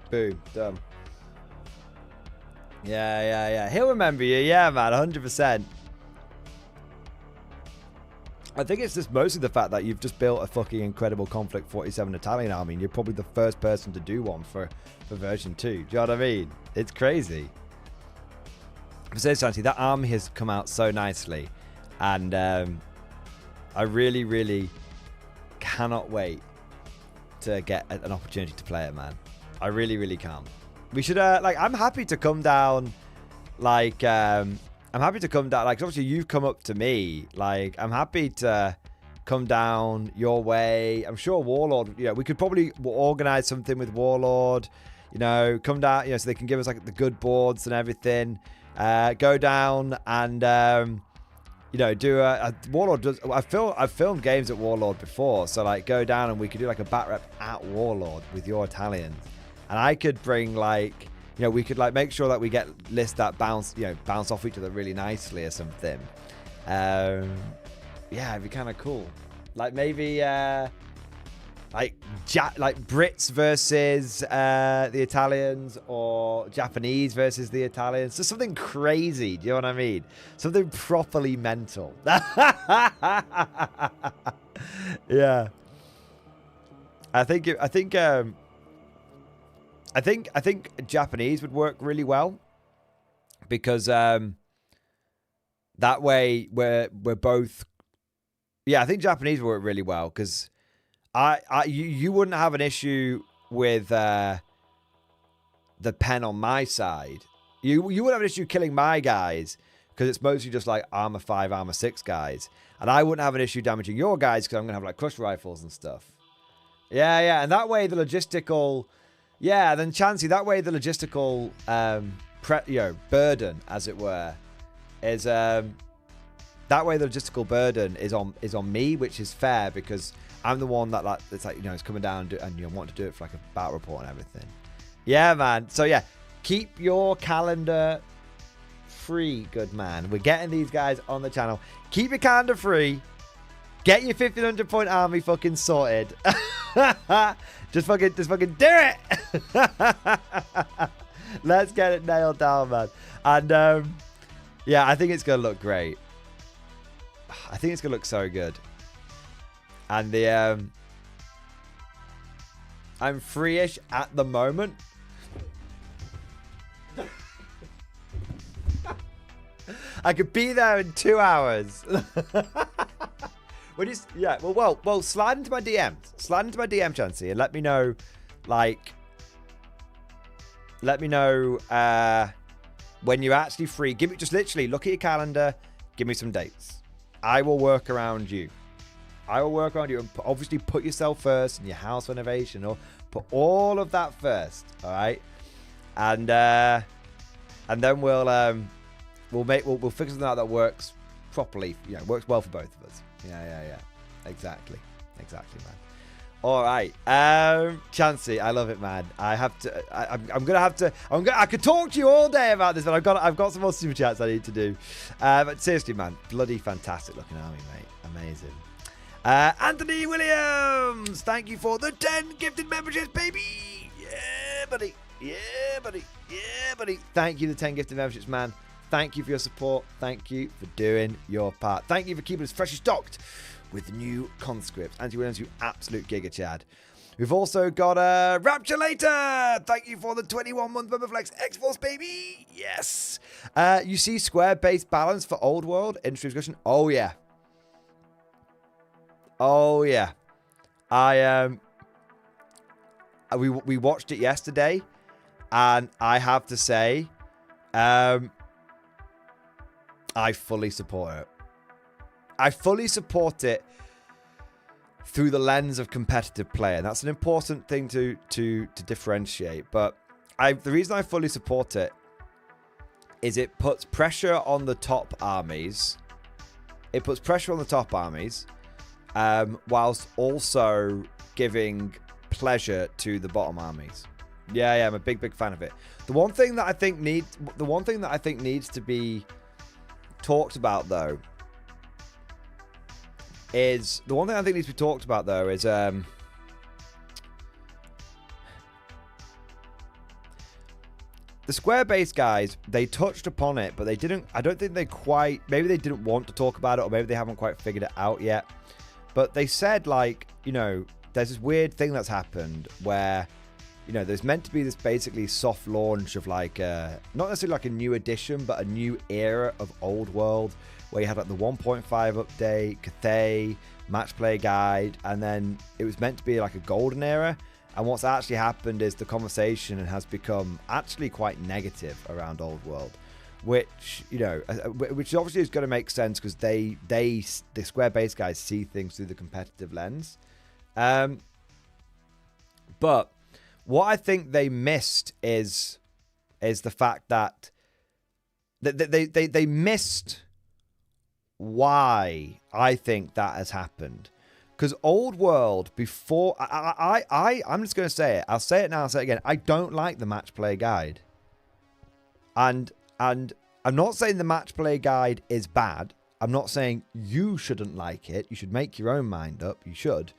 Boom, done. Yeah. He'll remember you. Yeah, man, 100%. I think it's just mostly the fact that you've just built a fucking incredible Konflikt 47 Italian army, and you're probably the first person to do one for version 2. Do you know what I mean? It's crazy. So, Santi, that army has come out so nicely, and I really, really cannot wait to get an opportunity to play it, man. I really, really can't. We should, like, I'm happy to come down, like, obviously you've come up to me. Like, I'm happy to come down your way. I'm sure Warlord, you know, we could probably organize something with Warlord, you know, come down, you know, so they can give us, like, the good boards and everything. Go down and, you know, do a Warlord does. I've filmed games at Warlord before, so, like, go down and we could do, like, a bat rep at Warlord with your Italians. And I could bring, like, you know, we could, like, make sure that we get lists that bounce off each other really nicely or something. Yeah, it'd be kind of cool. Like, maybe, like Brits versus the Italians, or Japanese versus the Italians. So something crazy. Do you know what I mean? Something properly mental. Yeah. I think Japanese would work really well, because that way we're both. Yeah, I think Japanese would work really well, because you wouldn't have an issue with the pen on my side. You wouldn't have an issue killing my guys, because it's mostly just like armor 5, armor 6 guys, and I wouldn't have an issue damaging your guys because I'm gonna have, like, crush rifles and stuff. Yeah, and that way the logistical. Yeah, then Chansey, that way the logistical burden, as it were, is that way the logistical burden is on me, which is fair, because I'm the one that's like, you know, is coming down and you know, want to do it for, like, a battle report and everything. Yeah, man. So yeah, keep your calendar free, good man. We're getting these guys on the channel. Keep your calendar free. Get your 1500 point army fucking sorted. Just fucking do it. Let's get it nailed down, man. And yeah, I think it's gonna look great. I think it's gonna look so good. And the I'm free-ish at the moment. I could be there in 2 hours. Yeah, well, slide into my DM. Slide into my DM, Chansey, and let me know, like, when you're actually free. Just literally look at your calendar, give me some dates. I will work around you. And obviously put yourself first in your house renovation, or put all of that first, all right? And then we'll figure something out that works properly, you know, works well for both of us. Yeah. Exactly, man. All right, Chansey, I love it, man. I have to. I'm gonna have to. I could talk to you all day about this, but I've got some more super chats I need to do. But seriously, man, bloody fantastic looking army, mate. Amazing. Anthony Williams, thank you for the 10 gifted memberships, baby. Yeah, buddy. Yeah, buddy. Yeah, buddy. Thank you, the 10 gifted memberships, man. Thank you for your support. Thank you for doing your part. Thank you for keeping us freshly stocked with new conscripts. Anthony Williams, you absolute giga chad. We've also got Rapture Later. Thank you for the 21-month member flex. X-Force, baby. Yes. You see square-based balance for Old World? Industry discussion. Oh, yeah. Oh, yeah. We watched it yesterday, and I have to say, I fully support it. I fully support it through the lens of competitive play, and that's an important thing to differentiate. But the reason I fully support it is it puts pressure on the top armies. It puts pressure on the top armies, whilst also giving pleasure to the bottom armies. Yeah, I'm a big fan of it. The one thing that I think needs to be talked about though is the square-based guys. They touched upon it, but they didn't. I don't think they quite. Maybe they didn't want to talk about it, or maybe they haven't quite figured it out yet. But they said, like, you know, there's this weird thing that's happened where, you know, there's meant to be this basically soft launch of like not necessarily like a new edition, but a new era of Old World, where you had like the 1.5 update, Cathay, match play guide, and then it was meant to be like a golden era. And what's actually happened is the conversation has become actually quite negative around Old World, which, you know, which obviously is going to make sense because the square-based guys see things through the competitive lens. But what I think they missed is the fact that they missed why I think that has happened. Because Old World, before I'm just going to say it. I'll say it now. I'll say it again. I don't like the match play guide, and I'm not saying the match play guide is bad. I'm not saying you shouldn't like it. You should make your own mind up. You should.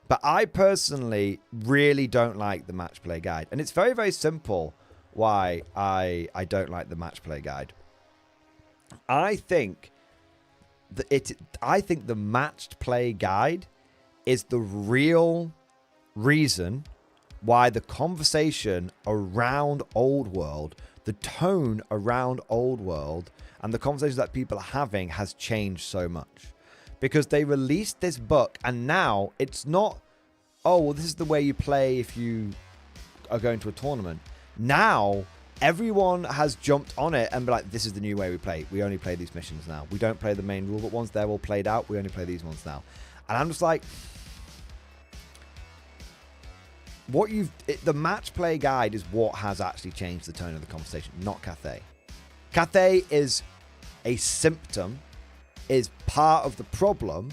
But I personally really don't like the match play guide, and it's very, very simple why I don't like the match play guide. I think the matched play guide is the real reason why the conversation around Old World, the tone around Old World, and the conversations that people are having has changed so much. Because they released this book, and now it's not, oh, well, this is the way you play if you are going to a tournament. Now, everyone has jumped on it and be like, this is the new way we play. We only play these missions now. We don't play the main rulebook ones. They're all played out. We only play these ones now. And I'm just like, the match play guide is what has actually changed the tone of the conversation, not Cathay. Cathay is a symptom, is part of the problem,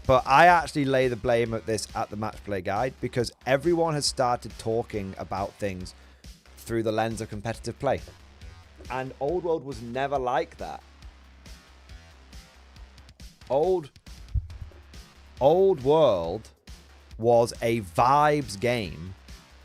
but I actually lay the blame at the match play guide because everyone has started talking about things through the lens of competitive play. And Old World was never like that. Old World was a vibes game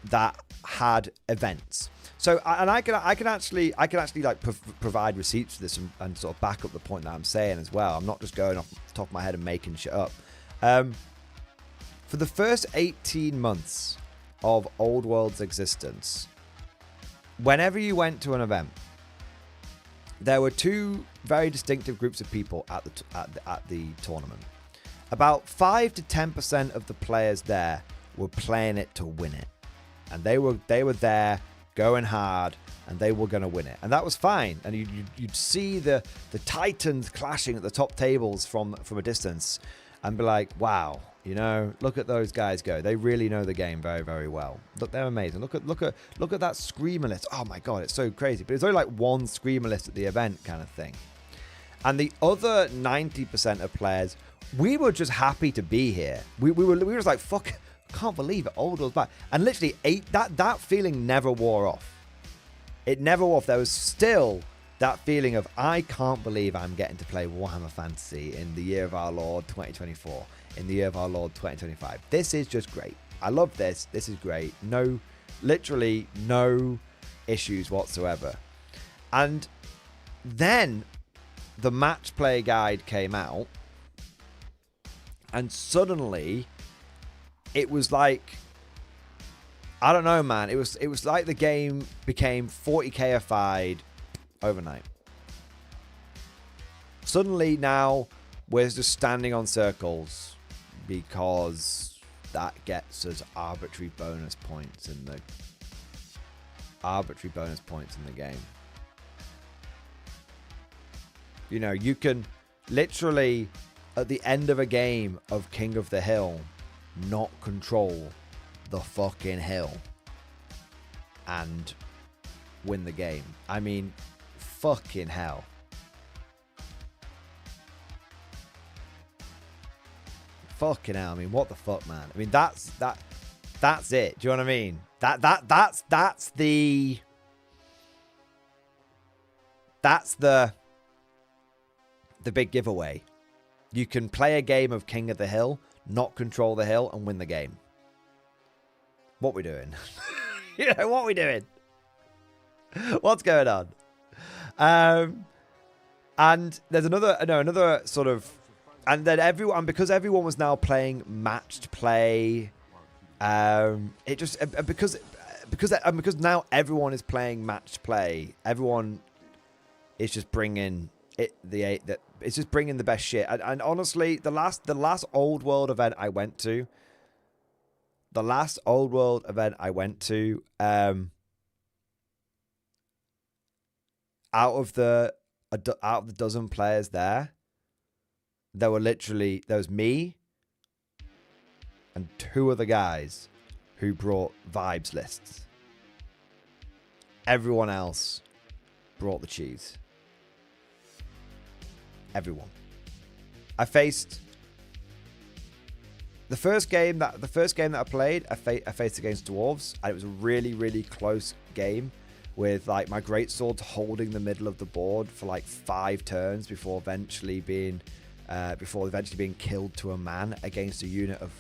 that had events. So, and I can actually like provide receipts for this and sort of back up the point that I'm saying as well. I'm not just going off the top of my head and making shit up. For the first 18 months of Old World's existence, whenever you went to an event, there were two very distinctive groups of people at the tournament. About 5 to 10% of the players there were playing it to win it, and they were there going hard, and they were going to win it, and that was fine. And you'd see the titans clashing at the top tables from a distance, and be like, wow, you know, look at those guys go. They really know the game very, very well. Look, they're amazing. Look at that screamer list. Oh my god, it's so crazy. But it's only like one screamer list at the event, kind of thing. And the other 90% of players, we were just happy to be here. We were just like, fuck I can't believe it. Old World's back. And literally, that feeling never wore off. It never wore off. There was still that feeling of, I can't believe I'm getting to play Warhammer Fantasy in the year of our Lord 2024, in the year of our Lord 2025. This is just great. I love this. This is great. No, literally no issues whatsoever. And then the match play guide came out, and suddenly it was like, I don't know, man. It was like the game became 40Kified overnight. Suddenly now we're just standing on circles because that gets us arbitrary bonus points in the game. You know, you can literally at the end of a game of King of the Hill not control the fucking hill and win the game. I mean, fucking hell. Fucking hell. I mean, what the fuck, man? I mean, that's it. Do you know what I mean? That's the big giveaway. You can play a game of King of the Hill, not control the hill, and win the game. What we doing? You know, what we doing? What's going on? And there's another sort of, and then because everyone was now playing matched play, it just because now everyone is playing matched play. Everyone is just bringing it's just bringing the best shit. And honestly, the last Old World event I went to, out of the dozen players there was me and two other guys who brought vibes lists. Everyone else brought the cheese. Everyone. I faced the first game that I played. I faced against dwarves, and it was a really, really close game with like my greatsword holding the middle of the board for like 5 turns before eventually being killed to a man against a unit of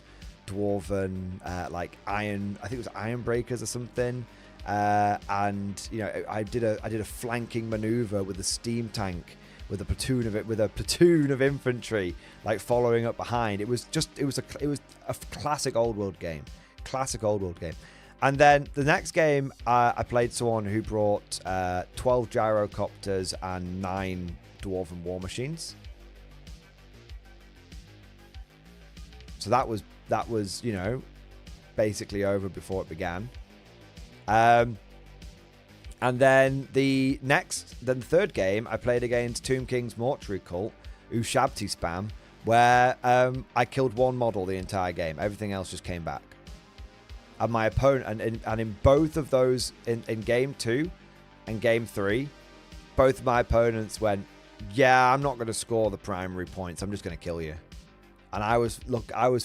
dwarven like iron. I think it was iron breakers or something. And you know, I did a flanking maneuver with a steam tank with a platoon of infantry like following up behind. It was a classic Old World game. And then the next game, I played someone who brought 12 gyrocopters and 9 dwarven war machines. So that was you know, basically over before it began. And then the third game, I played against Tomb King's Mortuary Cult, Ushabti spam, where I killed one model the entire game. Everything else just came back. And my opponent, and in both of those, in game 2 and game 3, both of my opponents went, yeah, I'm not going to score the primary points. I'm just going to kill you. And I was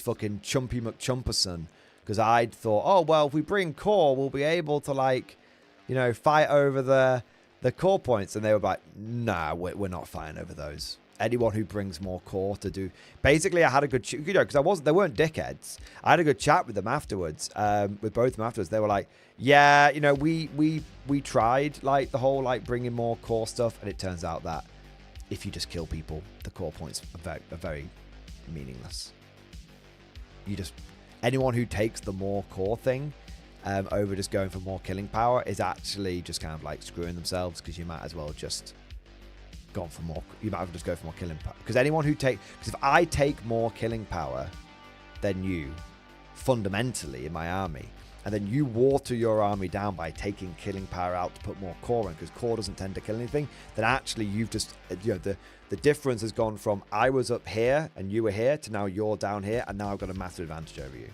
fucking Chumpy McChumperson, because I thought, oh, well, if we bring core, we'll be able to, like, you know, fight over the core points. And they were like, nah, we're not fighting over those. Anyone who brings more core to do. Basically, I had a good, you know, because they weren't dickheads. I had a good chat with them afterwards, with both of them afterwards. They were like, yeah, you know, we tried like the whole like bringing more core stuff, and it turns out that if you just kill people, the core points are very meaningless. Anyone who takes the more core thing over just going for more killing power is actually just kind of like screwing themselves, because you might as well just go for more. You might have to just go for more killing power, because if I take more killing power than you fundamentally in my army, and then you water your army down by taking killing power out to put more core in, because core doesn't tend to kill anything, then actually you've just, you know, the difference has gone from I was up here and you were here to now you're down here, and now I've got a massive advantage over you.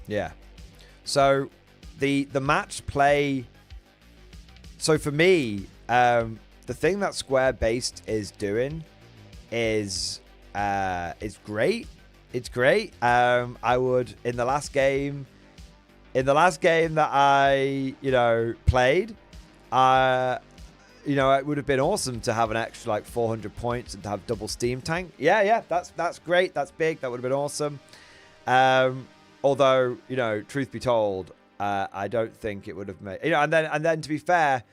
Yeah. So the match play. So for me, the thing that Square Based is doing is It's great. It's great. I would in the last game that I played, it would have been awesome to have an extra like 400 points and to have double steam tank. Yeah, that's great. That's big. That would have been awesome. Although, truth be told, I don't think it would have made, and then to be fair,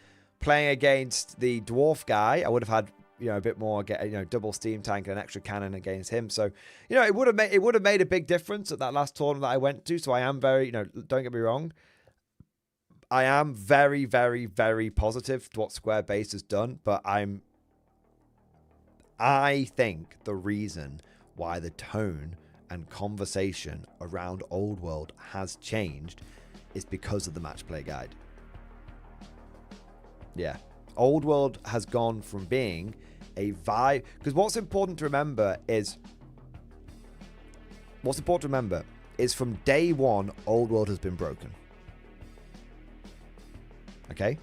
playing against the dwarf guy, I would have had, a bit more, double steam tank and an extra cannon against him. So, it would have made a big difference at that last tournament that I went to. So I am very, don't get me wrong, I am very, very, very positive to what Square Base has done, but I think the reason why the tone and conversation around Old World has changed is because of the match play guide. Yeah. Old World has gone from being a vibe, because what's important to remember is from day one, Old World has been broken. Okay?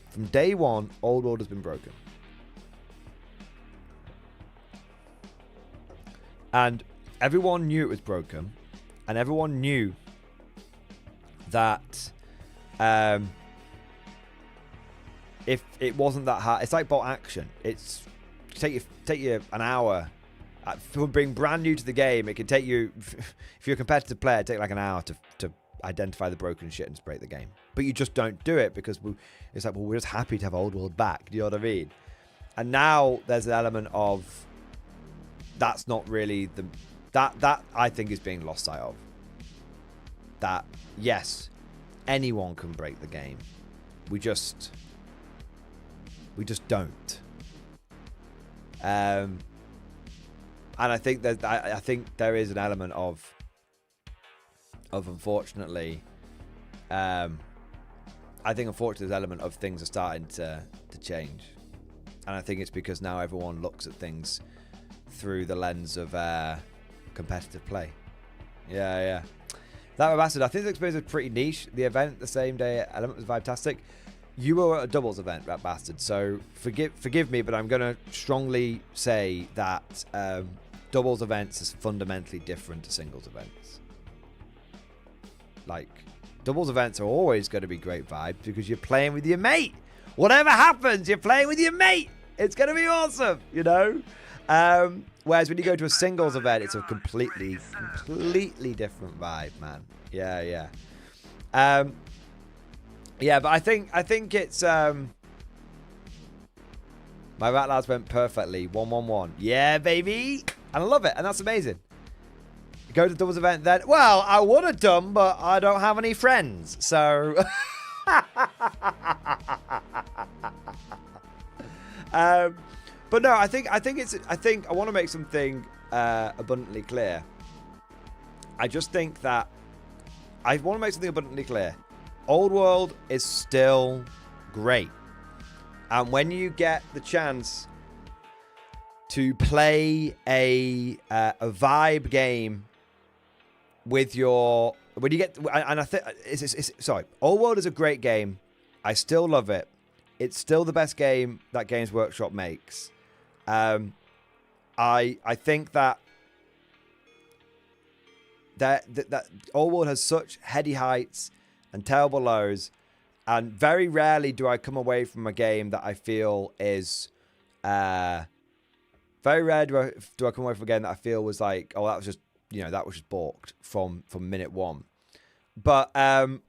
From day one, Old World has been broken. And everyone knew it was broken. And everyone knew that if it wasn't that hard, it's like bot action. It's take you an hour. For being brand new to the game, it can take you, if you're a competitive player, take like an hour to identify the broken shit and to break the game. But you just don't do it because it's like, well, we're just happy to have Old World back. Do you know what I mean? And now there's an element of that's not really that I think is being lost sight of. That yes, anyone can break the game. We just don't. And I think that I think there is an element of unfortunately, I think unfortunately there's an element of things are starting to change, and I think it's because now everyone looks at things through the lens of competitive play. Yeah. That Bastard, I think the experience was pretty niche. The event the same day Element was fantastic. You were at a doubles event, Rat Bastard, so forgive me, but I'm going to strongly say that doubles events is fundamentally different to singles events. Like, doubles events are always going to be great vibes because you're playing with your mate. Whatever happens, you're playing with your mate. It's going to be awesome, Whereas when you go to a singles event, it's a completely different vibe, man. Yeah. Yeah, but I think it's my Rat Lads went perfectly 1-1-1. Yeah, baby, and I love it, and that's amazing. Go to the doubles event then. Well, I would have done, but I don't have any friends, so. But no, I think I want to make something abundantly clear. I just think that I want to make something abundantly clear. Old World is still great, and when you get the chance to play a vibe game with your, when you get, and I think sorry, Old World is a great game. I still love it. It's still the best game that Games Workshop makes. I think that Old World has such heady heights and terrible lows, and very rarely do I come away from a game that I feel is very rare do I come away from a game that I feel was like, oh, that was just balked from minute one. But I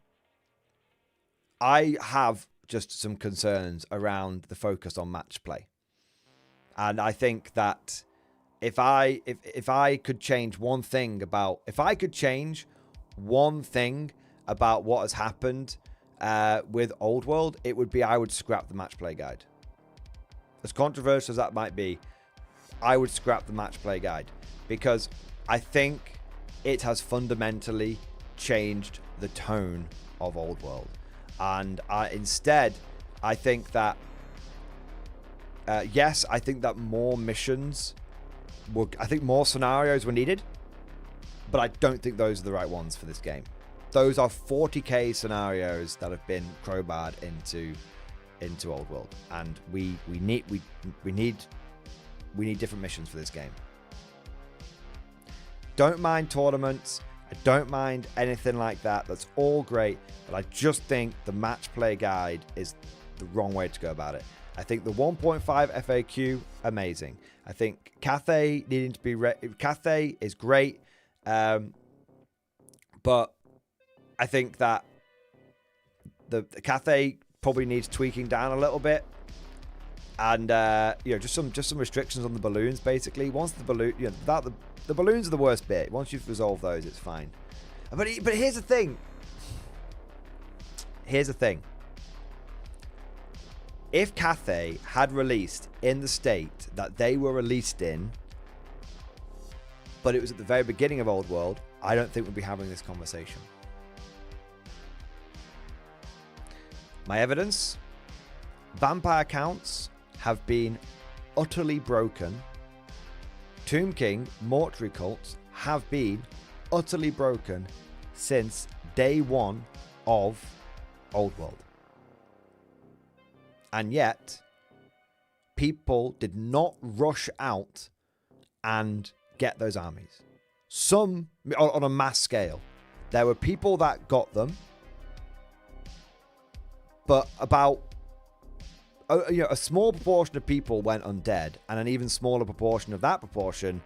have just some concerns around the focus on match play. And I think that if I could change one thing about what has happened with Old World, it would be I would scrap the match play guide. As controversial as that might be, I would scrap the match play guide because I think it has fundamentally changed the tone of Old World. And instead, I think that yes, I think that more missions I think more scenarios were needed, but I don't think those are the right ones for this game. Those are 40k scenarios that have been crowbarred into Old World, and we need we need different missions for this game. Don't mind tournaments. I don't mind anything like that. That's all great. But I just think the match play guide is the wrong way to go about it. I think the 1.5 FAQ, amazing. I think Cathay needing to be... Cathay is great. But I think that the Cathay probably needs tweaking down a little bit. And, you know, just some restrictions on the balloons, basically. Once the balloon... You know, the balloons are the worst bit. Once you've resolved those, it's fine. But here's the thing. Here's the thing. If Cathay had released in the state that they were released in, but it was at the very beginning of Old World, I don't think we'd be having this conversation. My evidence? Vampire counts have been utterly broken. Tomb King mortuary cults have been utterly broken since day one of Old World. And yet, people did not rush out and get those armies. Some, on a mass scale. There were people that got them, but about a small proportion of people went undead, and an even smaller proportion of that proportion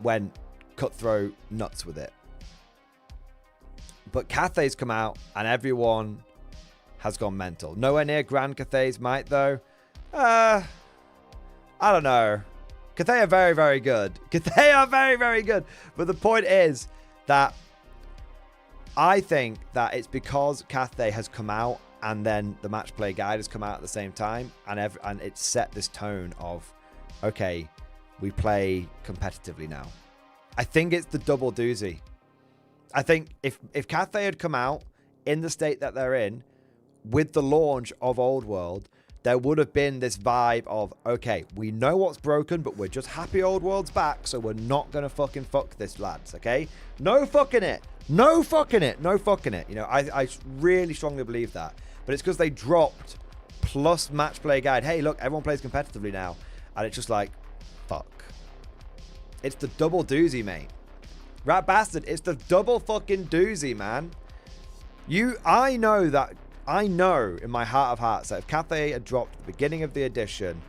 went cutthroat nuts with it. But Cathay's come out, and everyone has gone mental. Nowhere near Grand Cathay's might, though. I don't know. Cathay are very, very good. Cathay are very, very good. But the point is that I think that it's because Cathay has come out and then the match play guide has come out at the same time, and it's set this tone of, okay, we play competitively now. I think it's the double doozy. I think if Cathay had come out in the state that they're in with the launch of Old World, there would have been this vibe of, okay, we know what's broken, but we're just happy Old World's back, so we're not going to fucking fuck this, lads, okay? No fucking it. No fucking it. No fucking it. You know, I really strongly believe that. But it's because they dropped plus match play guide. Hey, look, everyone plays competitively now. And it's just like, fuck. It's the double doozy, mate. Rat bastard, it's the double fucking doozy, man. I know in my heart of hearts that if Cathay had dropped at the beginning of the edition,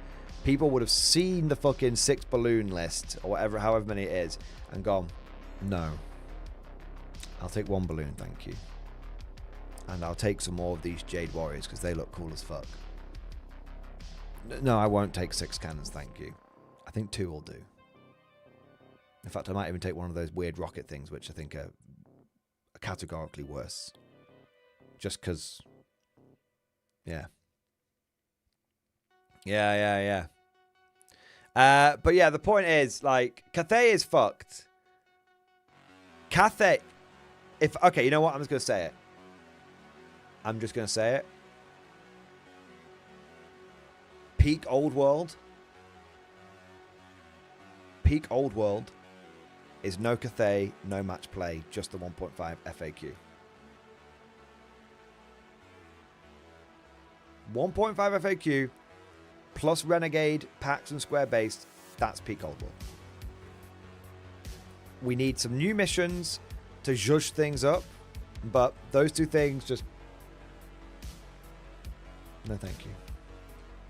people would have seen the fucking 6 balloon list, or whatever, however many it is, and gone, no. I'll take 1 balloon, thank you. And I'll take some more of these Jade Warriors because they look cool as fuck. No, I won't take 6 cannons, thank you. I think 2 will do. In fact, I might even take one of those weird rocket things, which I think are categorically worse. Just because... Yeah. Yeah. But yeah, the point is, like, Cathay is fucked. Cathay... Okay, you know what? I'm just going to say it. Peak Old World is no Cathay, no match play, just the 1.5 FAQ. 1.5 FAQ plus Renegade, packs and square based, that's peak Old World. We need some new missions to zhuzh things up, but those 2 things just... No thank you.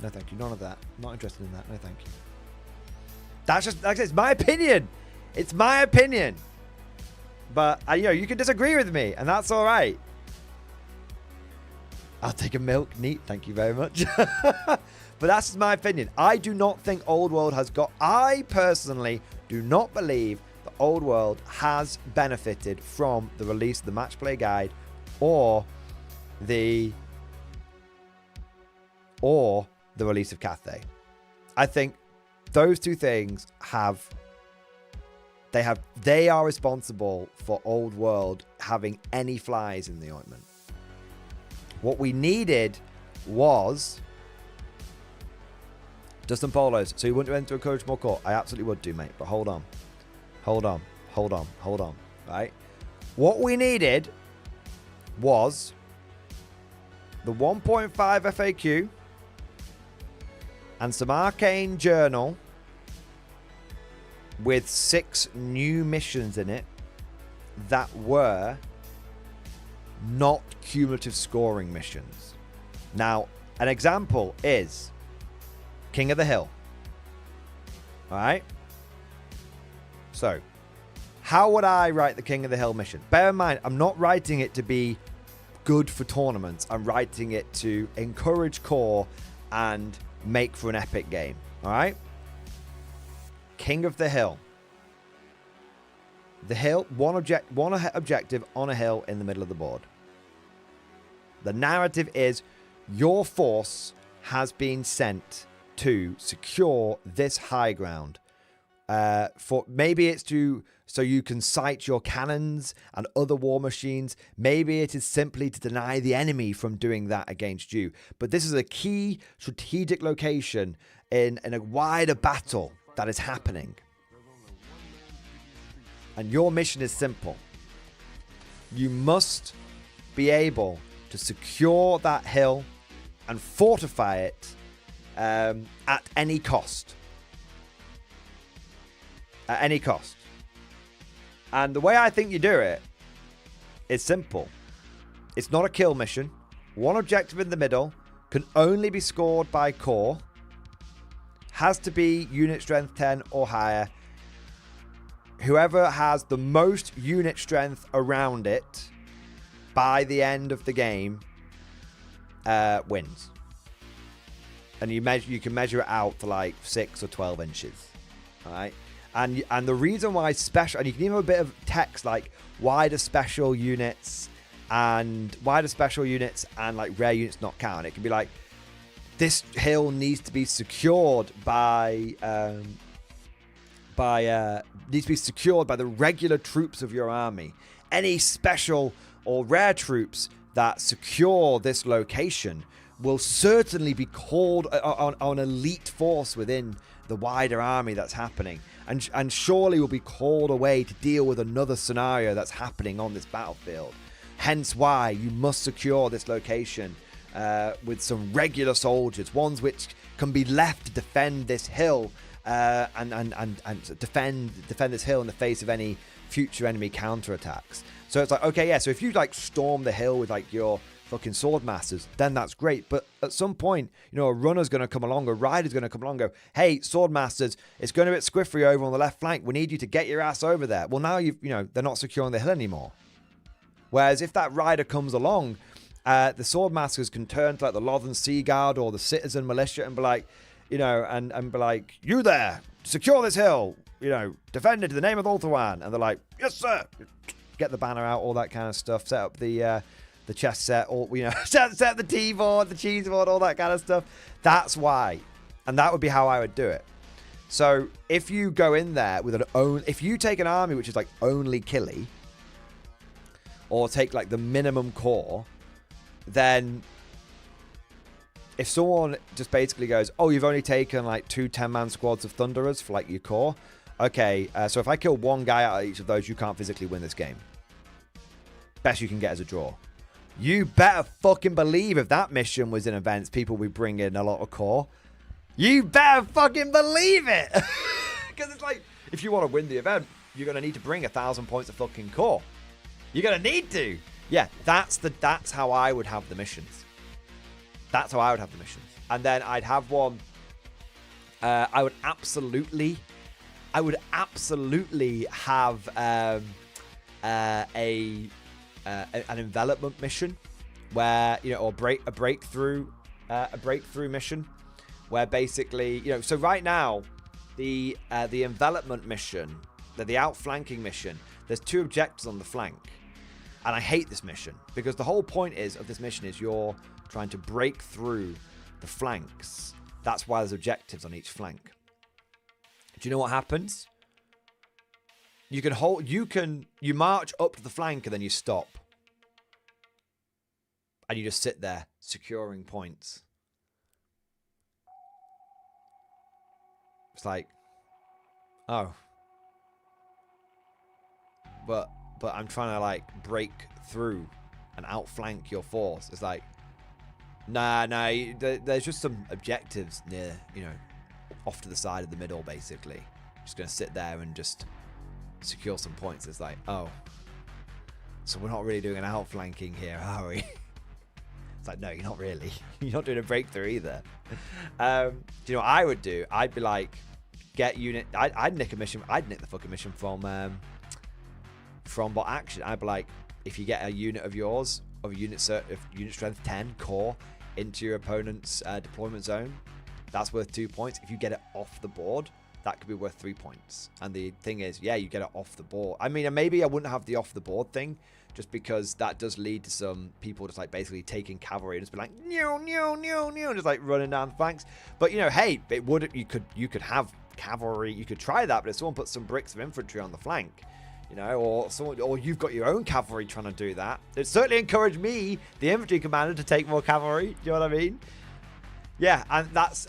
No thank you. None of that. Not interested in that. No thank you. That's just... Like I said, it's my opinion. It's my opinion. But, you know, you can disagree with me, and that's all right. I'll take a milk. Neat. Thank you very much. But that's just my opinion. I do not think Old World has got... I personally do not believe that Old World has benefited from the release of the match play guide or the release of Cathay. I think those 2 things they are responsible for Old World having any flies in the ointment. What we needed was Dustin Polos. So you wouldn't enter encourage more court? I absolutely would do, mate. But hold on. Right? What we needed was the 1.5 FAQ and some arcane journal with 6 new missions in it that were not cumulative scoring missions. Now, an example is King of the Hill. Alright? So, how would I write the King of the Hill mission? Bear in mind, I'm not writing it to be good for tournaments. I'm writing it to encourage core and make for an epic game. Alright? King of the Hill. The hill, one objective on a hill in the middle of the board. The narrative is your force has been sent to secure this high ground. For maybe it's so you can sight your cannons and other war machines. Maybe it is simply to deny the enemy from doing that against you. But this is a key strategic location in a wider battle that is happening. And your mission is simple. You must be able to secure that hill and fortify it at any cost. At any cost. And the way I think you do it is simple. It's not a kill mission. One objective in the middle can only be scored by core. Has to be unit strength 10 or higher. Whoever has the most unit strength around it by the end of the game wins. And you can measure it out to like 6 or 12 inches. All right. And the reason why special, and you can even have a bit of text like why do special units and like rare units not count. It can be like this hill needs to be secured by the regular troops of your army. Any special or rare troops that secure this location will certainly be called on elite force within the wider army that's happening, and surely will be called away to deal with another scenario that's happening on this battlefield. Hence why you must secure this location with some regular soldiers, ones which can be left to defend this hill and defend this hill in the face of any future enemy counterattacks. So it's like, okay, yeah, so if you like storm the hill with like your fucking sword masters, then that's great. But at some point, a runner's going to come along, a rider's going to come along and go, hey, sword masters, it's going to be squiffy over on the left flank. We need you to get your ass over there. Well, now they're not securing the hill anymore. Whereas if that rider comes along, the sword masters can turn to like the Lothern Sea Guard or the citizen militia and be like, and be like, you there, secure this hill, defend it to the name of Ulthuan. And they're like, yes, sir. Get the banner out, all that kind of stuff. Set up the chess set, or set the tea board, the cheese board, all that kind of stuff. That's why, and that would be how I would do it. So if you go in there with if you take an army which is like only killy, or take like the minimum core, then if someone just basically goes, oh, you've only taken like 2 10-man squads of Thunderers for like your core. Okay, so if I kill one guy out of each of those, you can't physically win this game. Best you can get is a draw. You better fucking believe if that mission was in events, people would bring in a lot of core. You better fucking believe it. Because it's like, if you want to win the event, you're going to need to bring 1,000 points of fucking core. You're going to need to. Yeah, that's how I would have the missions. That's how I would have the missions. And then I'd have one. I would absolutely have an envelopment mission where or a breakthrough mission where basically so right now the envelopment mission, the outflanking mission, there's 2 objectives on the flank, and I hate this mission because the whole point of this mission is you're trying to break through the flanks. That's why there's objectives on each flank. Do you know what happens? You march up to the flank and then you stop. And you just sit there securing points. It's like, oh. But I'm trying to like break through and outflank your force. It's like, nah, there's just some objectives near, off to the side of the middle, basically. Just going to sit there and just secure some points. It's like, oh, so we're not really doing an outflanking here, are we? It's like, no, you're not really. You're not doing a breakthrough either. Do you know what I would do? I'd be like, get unit. I'd nick a mission. I'd nick the fucking mission from bot action. I'd be like, if you get a unit of yours of unit strength 10 core into your opponent's deployment zone, that's worth 2 points. If you get it off the board, that could be worth 3 points. And the thing is, yeah, you get it off the board. I mean, maybe I wouldn't have the off the board thing, just because that does lead to some people just like basically taking cavalry and just be like, no, just like running down the flanks. But you know, hey, it would, you could have cavalry, you could try that, but if someone puts some bricks of infantry on the flank, you know, or you've got your own cavalry trying to do that, it certainly encouraged me, the infantry commander, to take more cavalry. Do you know what I mean? Yeah, and that's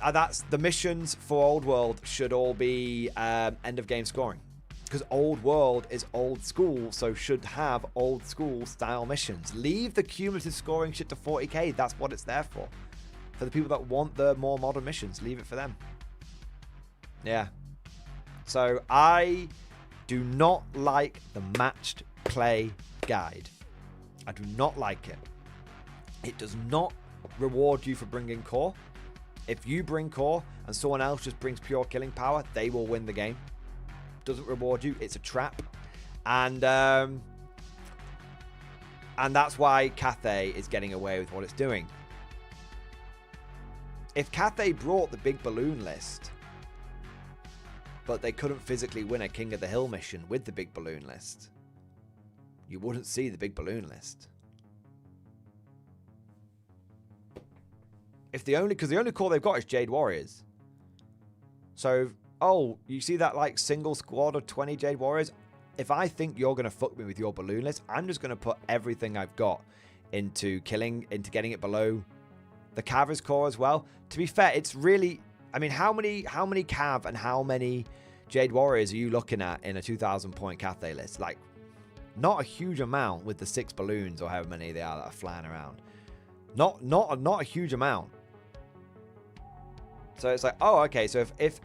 the missions for Old World should all be end of game scoring, because Old World is old school, so should have old school style missions. Leave the cumulative scoring shit to 40k. That's what it's there for. For the people that want the more modern missions, leave it for them. Yeah. So I do not like the matched play guide. I do not like it. It does not reward you for bringing core. If you bring core and someone else just brings pure killing power, they will win the game. Doesn't reward you. It's a trap. And that's why Cathay is getting away with what it's doing. If Cathay brought the big balloon list, but they couldn't physically win a King of the Hill mission with the big balloon list, you wouldn't see the big balloon list. Because the only core they've got is Jade Warriors. So, oh, you see that like single squad of 20 Jade Warriors? If I think you're going to fuck me with your balloon list, I'm just going to put everything I've got into getting it below the Cavalry's core as well. To be fair, it's really, I mean, how many Cav and how many Jade Warriors are you looking at in a 2,000 point Cathay list? Like, not a huge amount with the 6 balloons or however many they are that are flying around. Not a huge amount. So it's like, oh, okay. So if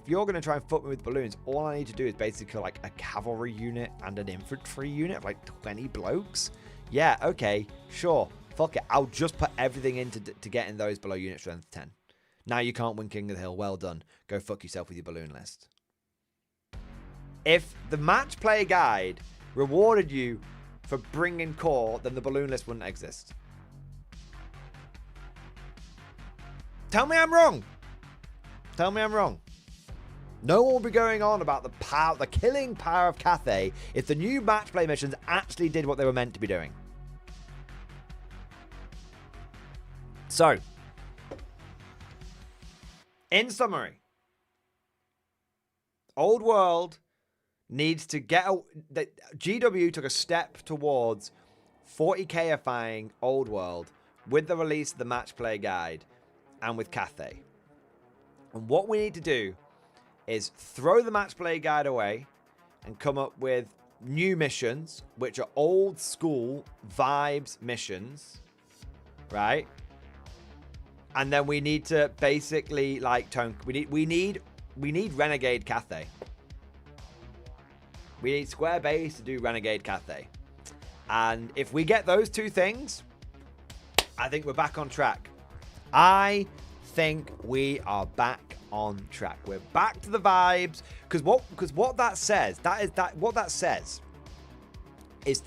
you're gonna try and fuck me with balloons, all I need to do is basically like a cavalry unit and an infantry unit of like 20 blokes. Yeah, okay, sure, fuck it. I'll just put everything into to getting those below unit strength 10. Now you can't win King of the Hill. Well done. Go fuck yourself with your balloon list. If the match play guide rewarded you for bringing core, then the balloon list wouldn't exist. Tell me I'm wrong. Tell me I'm wrong. No one will be going on about the power, the killing power of Cathay if the new match play missions actually did what they were meant to be doing. So, in summary, Old World needs to get GW took a step towards 40k-ifying Old World with the release of the match play guide and with Cathay. And what we need to do is throw the match play guide away and come up with new missions, which are old school vibes missions, right? And then we need to basically like we need Renegade Cathay. We need Square Base to do Renegade Cathay. And if we get those two things, I think we're back on track. I think we are back on track. We're back to the vibes. Because what that says is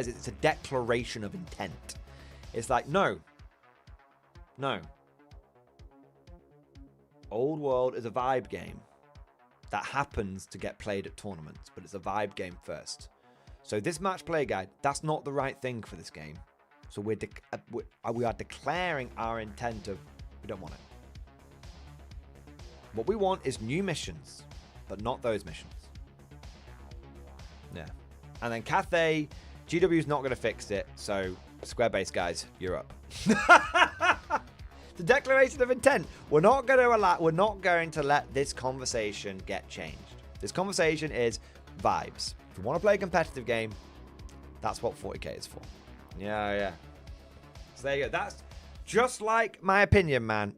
it's a declaration of intent. It's like, no. Old World is a vibe game that happens to get played at tournaments, but it's a vibe game first. So this match play guide, that's not the right thing for this game. So we are declaring our intent of we don't want it. What we want is new missions, but not those missions. Yeah. And then Cathay, GW is not going to fix it, so Square Base guys, you're up. The declaration of intent. We're not going to let this conversation get changed. This conversation is vibes. If you want to play a competitive game, that's what 40k is for. Yeah. So there you go. That's just like my opinion, man.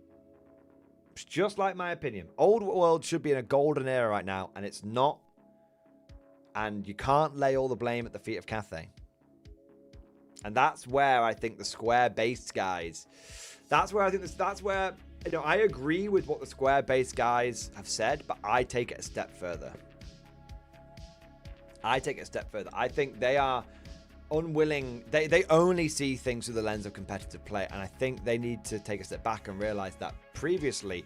It's just like my opinion. Old World should be in a golden era right now, and it's not. And you can't lay all the blame at the feet of Cathay. And that's where I think the square-based guys... That's where I think that's where... You know, I agree with what the square-based guys have said, but I take it a step further. I think they are unwilling. They only see things through the lens of competitive play, and I think they need to take a step back and realize that previously,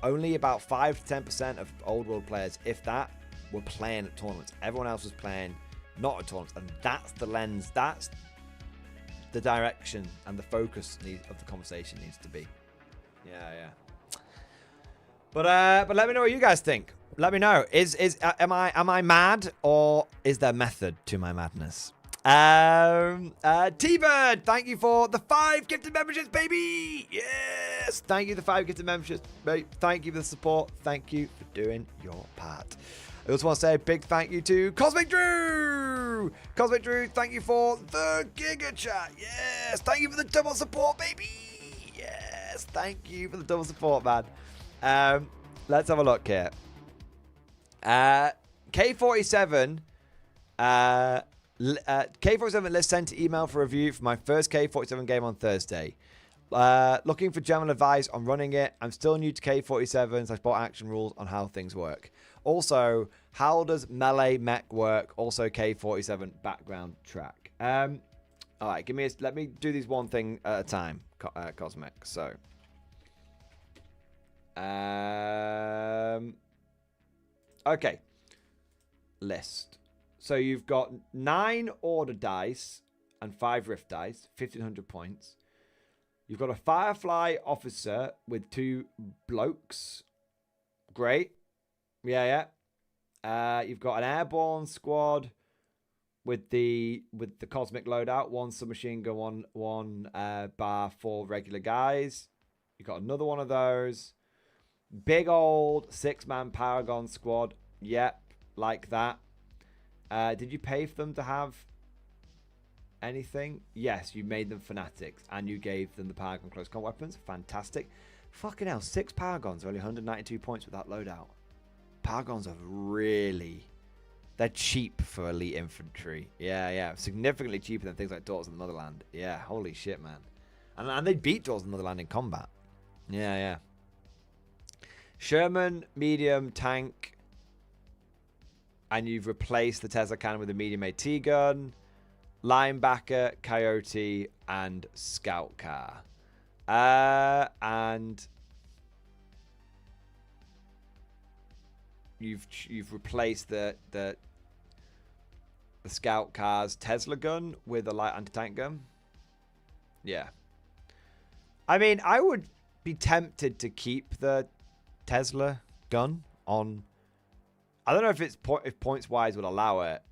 only about 5 to 10% of Old World players, if that, were playing at tournaments. Everyone else was playing not at tournaments, and that's the lens. That's the direction and the focus of the conversation needs to be. Yeah. But let me know what you guys think. Let me know. Am I mad, or is there method to my madness? T-Bird, thank you for the 5 gifted memberships, baby. Yes, thank you for the 5 gifted memberships, mate. Thank you for the support. Thank you for doing your part. I also want to say a big thank you to Cosmic Drew. Cosmic Drew, thank you for the Giga Chat. Yes, thank you for the double support, baby. Yes, thank you for the double support, man. Let's have a look here. K47 K47 list sent email for review for my first K47 game on Thursday. Looking for general advice on running it. I'm still new to K47, so I bought action rules on how things work. Also, how does melee mech work? Also, K47 background track. All right, let me do these one thing at a time, Cosmic. So, okay, list. So you've got 9 order dice and 5 rift dice, 1,500 points. You've got a Firefly officer with 2 blokes. Great. Yeah. You've got an airborne squad with the cosmic loadout, 1 submachine gun, one bar, 4 regular guys. You've got another one of those. Big old 6-man Paragon squad. Yep, like that. Did you pay for them to have anything? Yes, you made them fanatics, and you gave them the Paragon close combat weapons. Fantastic. Fucking hell, 6 Paragons are only 192 points with that loadout. Paragons are really... They're cheap for elite infantry. Yeah. Significantly cheaper than things like Daughters of the Motherland. Yeah, holy shit, man. And they beat Daughters of the Motherland in combat. Yeah. Sherman, medium, tank. And you've replaced the Tesla cannon with a medium AT gun. Linebacker, Coyote, and Scout car. And you've replaced the Scout car's Tesla gun with a light anti-tank gun. Yeah. I mean, I would be tempted to keep the Tesla gun on. I don't know if points wise would allow it.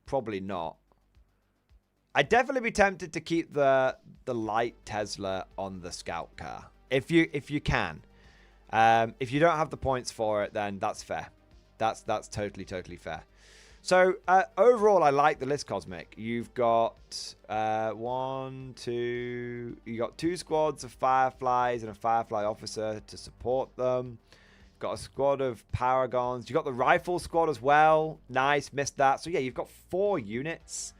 Probably not. I'd definitely be tempted to keep the light Tesla on the Scout car if you can. If you don't have the points for it, then that's fair. That's totally fair. So overall, I like the list, Cosmic. You've got you got 2 squads of Fireflies and a Firefly officer to support them. Got a squad of Paragons. You got the rifle squad as well. Nice, missed that. So yeah, you've got 4 units.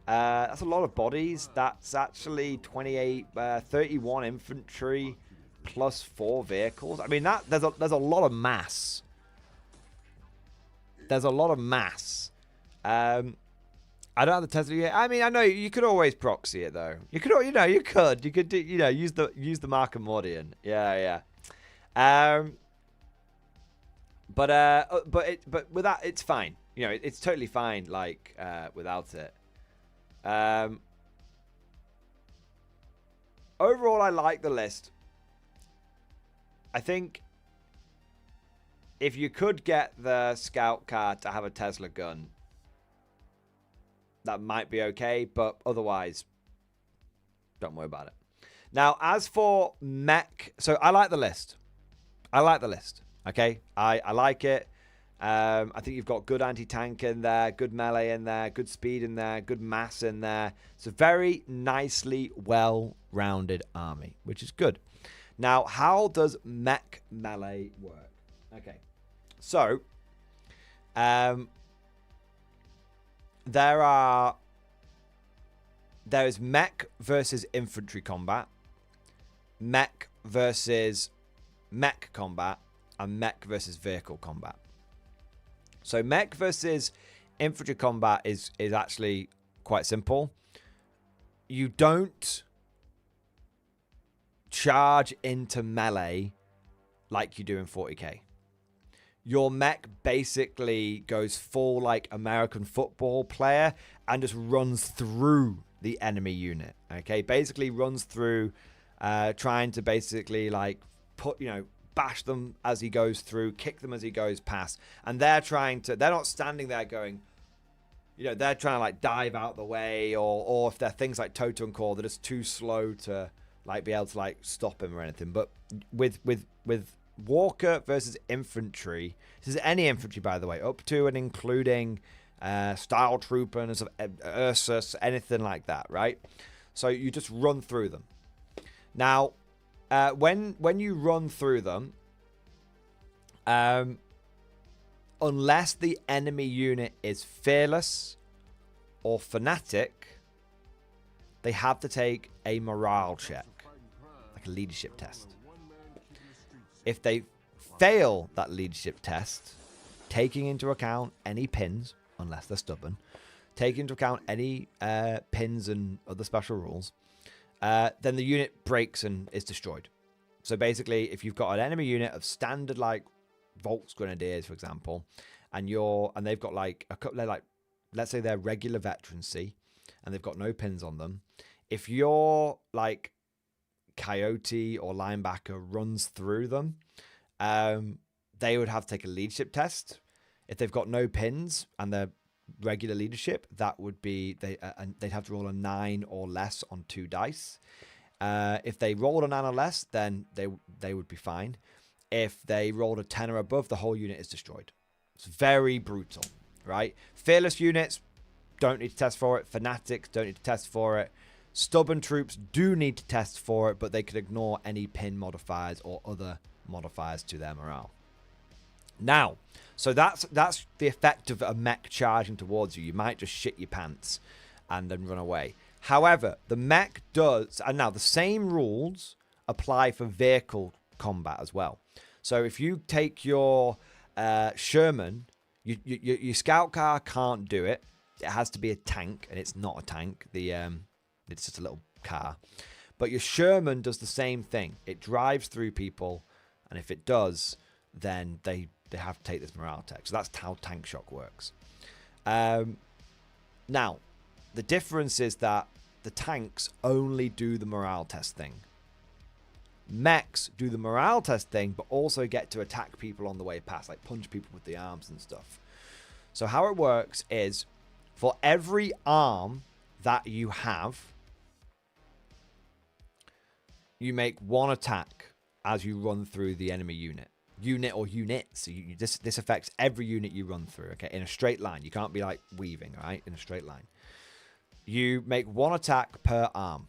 That's a lot of bodies. That's actually 31 infantry plus 4 vehicles. I mean, there's a lot of mass. There's a lot of mass. I don't have the Tesla yet. I mean, I know you could always proxy it though. You could do, use the Mark and Mordian. Yeah. But with that, it's fine. It's totally fine. Like without it. Overall, I like the list. I think if you could get the Scout car to have a Tesla gun, that might be okay. But otherwise, don't worry about it. Now, as for mech, so I like the list. Okay, I like it. I think you've got good anti-tank in there, good melee in there, good speed in there, good mass in there. It's a very nicely well-rounded army, which is good. Now, how does mech melee work? Okay, so there is mech versus infantry combat, mech versus mech combat, and mech versus vehicle combat. So mech versus infantry combat is actually quite simple. You don't charge into melee like you do in 40k. Your mech basically goes full like American football player and just runs through the enemy unit. Okay, basically runs through, trying to basically like bash them as he goes through, kick them as he goes past, and they're not standing there going, they're trying to like dive out the way, or if they're things like Toto and Core, they're just too slow to like be able to like stop him or anything. But with Walker versus infantry, this is any infantry by the way, up to and including Style Trooper and Ursus, anything like that, right? So you just run through them. Now, when you run through them, unless the enemy unit is fearless or fanatic, they have to take a morale check, like a leadership test. If they fail that leadership test, taking into account any pins, unless they're stubborn, taking into account any pins and other special rules, then the unit breaks and is destroyed. So basically, if you've got an enemy unit of standard like Volks Grenadiers, for example, and they've got like a couple, like let's say they're regular veterancy, and they've got no pins on them. If your like Coyote or linebacker runs through them, they would have to take a leadership test. If they've got no pins and they're regular leadership, that would be they'd have to roll a 9 or less on 2 dice. If they rolled a 9 or less, then they would be fine. If they rolled a 10 or above, the whole unit is destroyed. It's very brutal, right? Fearless units don't need to test for it. Fanatics don't need to test for it. Stubborn troops do need to test for it, but they could ignore any pin modifiers or other modifiers to their morale. Now, so that's the effect of a mech charging towards you. You might just shit your pants and then run away. However, the mech does, and now the same rules apply for vehicle combat as well. So if you take your Sherman, your scout car can't do it. It has to be a tank, and it's not a tank. It's just a little car. But your Sherman does the same thing. It drives through people, and if it does, then they have to take this morale tech. So that's how tank shock works. Now, the difference is that the tanks only do the morale test thing. Mechs do the morale test thing, but also get to attack people on the way past, like punch people with the arms and stuff. So how it works is, for every arm that you have, you make 1 attack as you run through the enemy unit or units. So this affects every unit you run through, okay, in a straight line. You can't be like weaving, right, in a straight line. You make 1 attack per arm,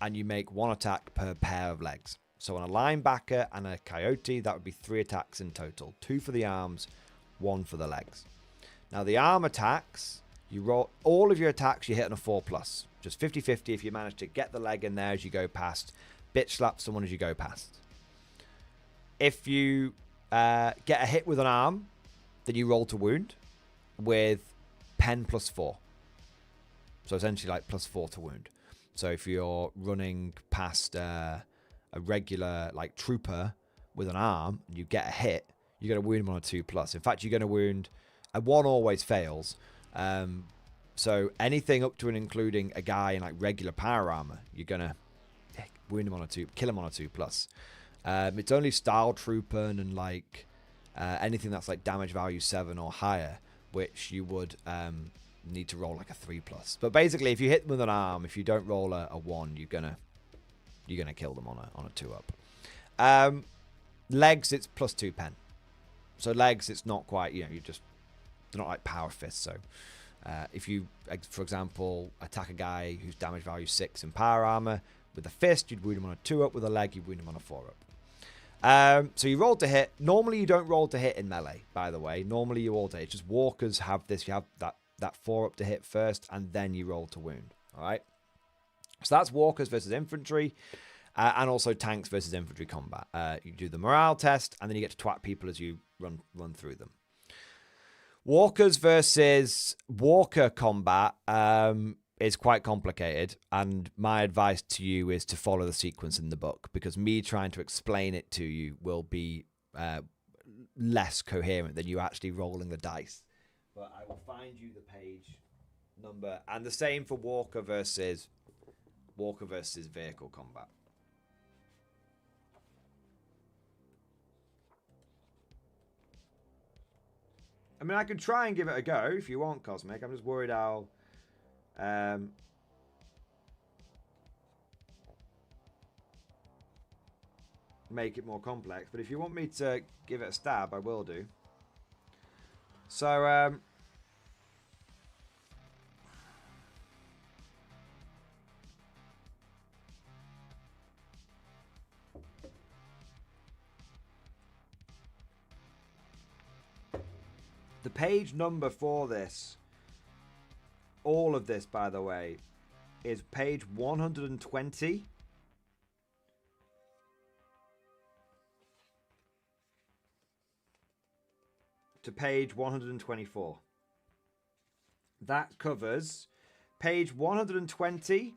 and you make 1 attack per pair of legs. So on a linebacker and a Coyote, that would be 3 attacks in total. 2 for the arms, 1 for the legs. Now the arm attacks, you roll all of your attacks, you hit on a 4+. Just 50-50 if you manage to get the leg in there as you go past. Bitch slap someone as you go past. If you get a hit with an arm, then you roll to wound with pen +4. So essentially like +4 to wound. So if you're running past a regular like trooper with an arm, and you get a hit, you're going to wound him on a 2+. In fact, you're going to wound... A 1 always fails. So anything up to and including a guy in like regular power armor, you're going to wound him on a 2, kill him on a 2+. It's only Style Trooper and like anything that's like damage value 7 or higher, which you would need to roll like a 3+. But basically, if you hit them with an arm, if you don't roll a 1, you're gonna kill them on a 2+. Legs, it's +2 pen. So legs, it's not quite, they're not like power fists. So if you, for example, attack a guy who's damage value 6 in power armor with a fist, you'd wound him on a 2-up. With a leg, you'd wound him on a 4-up. So you roll to hit. Normally, you don't roll to hit in melee, by the way. Normally, you roll to hit. It's just walkers have this. You have that 4-up to hit first, and then you roll to wound. All right? So that's walkers versus infantry, and also tanks versus infantry combat. You do the morale test, and then you get to twat people as you run through them. Walkers versus walker combat is quite complicated, and my advice to you is to follow the sequence in the book, because me trying to explain it to you will be less coherent than you actually rolling the dice. But I will find you the page number, and the same for walker versus vehicle combat. I mean, I could try and give it a go if you want, Cosmic. I'm just worried I'll make it more complex. But if you want me to give it a stab, I will do. So, the page number for this, all of this, by the way, is page 120. To page 124. That covers, page 120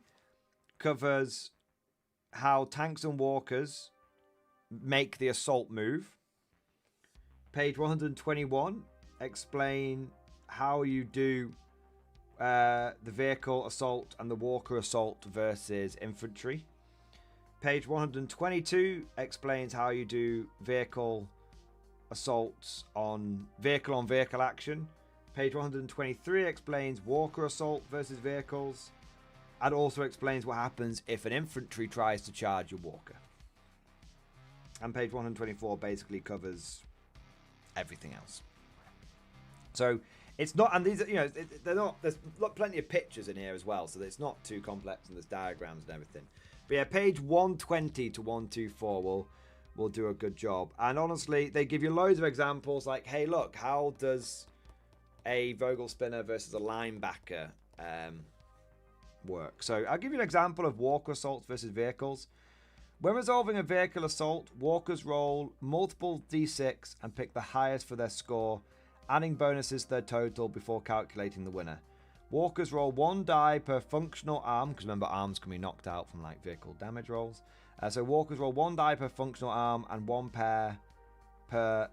covers how tanks and walkers make the assault move. Page 121 explain how you do the vehicle assault and the walker assault versus infantry. Page 122 explains how you do vehicle assaults on vehicle action. Page 123 explains walker assault versus vehicles, and also explains what happens if an infantry tries to charge your walker. And page 124 basically covers everything else. So it's not, and these are, they're not, there's plenty of pictures in here as well, so it's not too complex, and there's diagrams and everything. But yeah, page 120 to 124 will do a good job. And honestly, they give you loads of examples like, hey, look, how does a Vogel spinner versus a linebacker work? So I'll give you an example of walker assaults versus vehicles. When resolving a vehicle assault, walkers roll multiple d6 and pick the highest for their score, adding bonuses to their total before calculating the winner. Walkers roll 1 die per functional arm, because remember, arms can be knocked out from like vehicle damage rolls. So walkers roll 1 die per functional arm and 1 per pair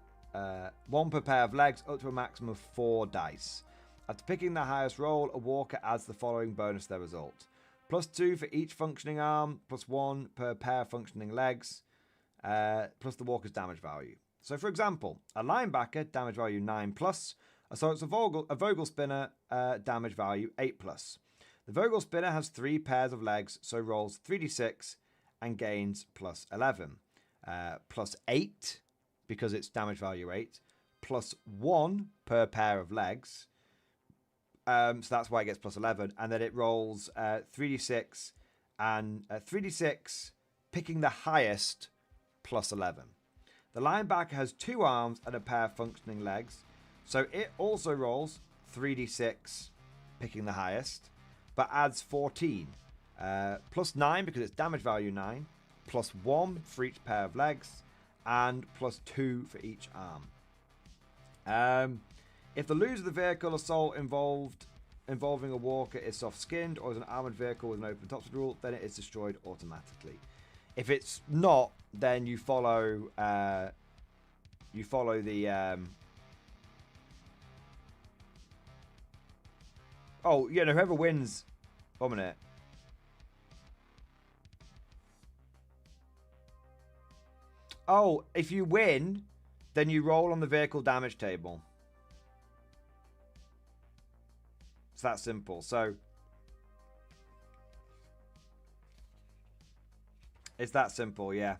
of legs, up to a maximum of 4 dice. After picking the highest roll, a walker adds the following bonus to their result: +2 for each functioning arm, +1 per pair of functioning legs, plus the walker's damage value. So, for example, a linebacker, damage value 9+. So it's a Vogel spinner, damage value 8+. The Vogel spinner has 3 pairs of legs, so rolls 3d6 and gains +11. +8, because it's damage value 8, +1 per pair of legs. So that's why it gets +11. And then it rolls 3d6 and 3d6, picking the highest, +11. The linebacker has 2 arms and a pair of functioning legs, so it also rolls 3d6, picking the highest, but adds 14. +9 because it's damage value 9, +1 for each pair of legs, and +2 for each arm. If the loser of the vehicle assault involving a walker is soft-skinned or is an armored vehicle with an open topside rule, then it is destroyed automatically. If it's not, then you follow the whoever wins. 1 minute. Oh, if you win, then you roll on the vehicle damage table. It's that simple. So it's that simple, yeah.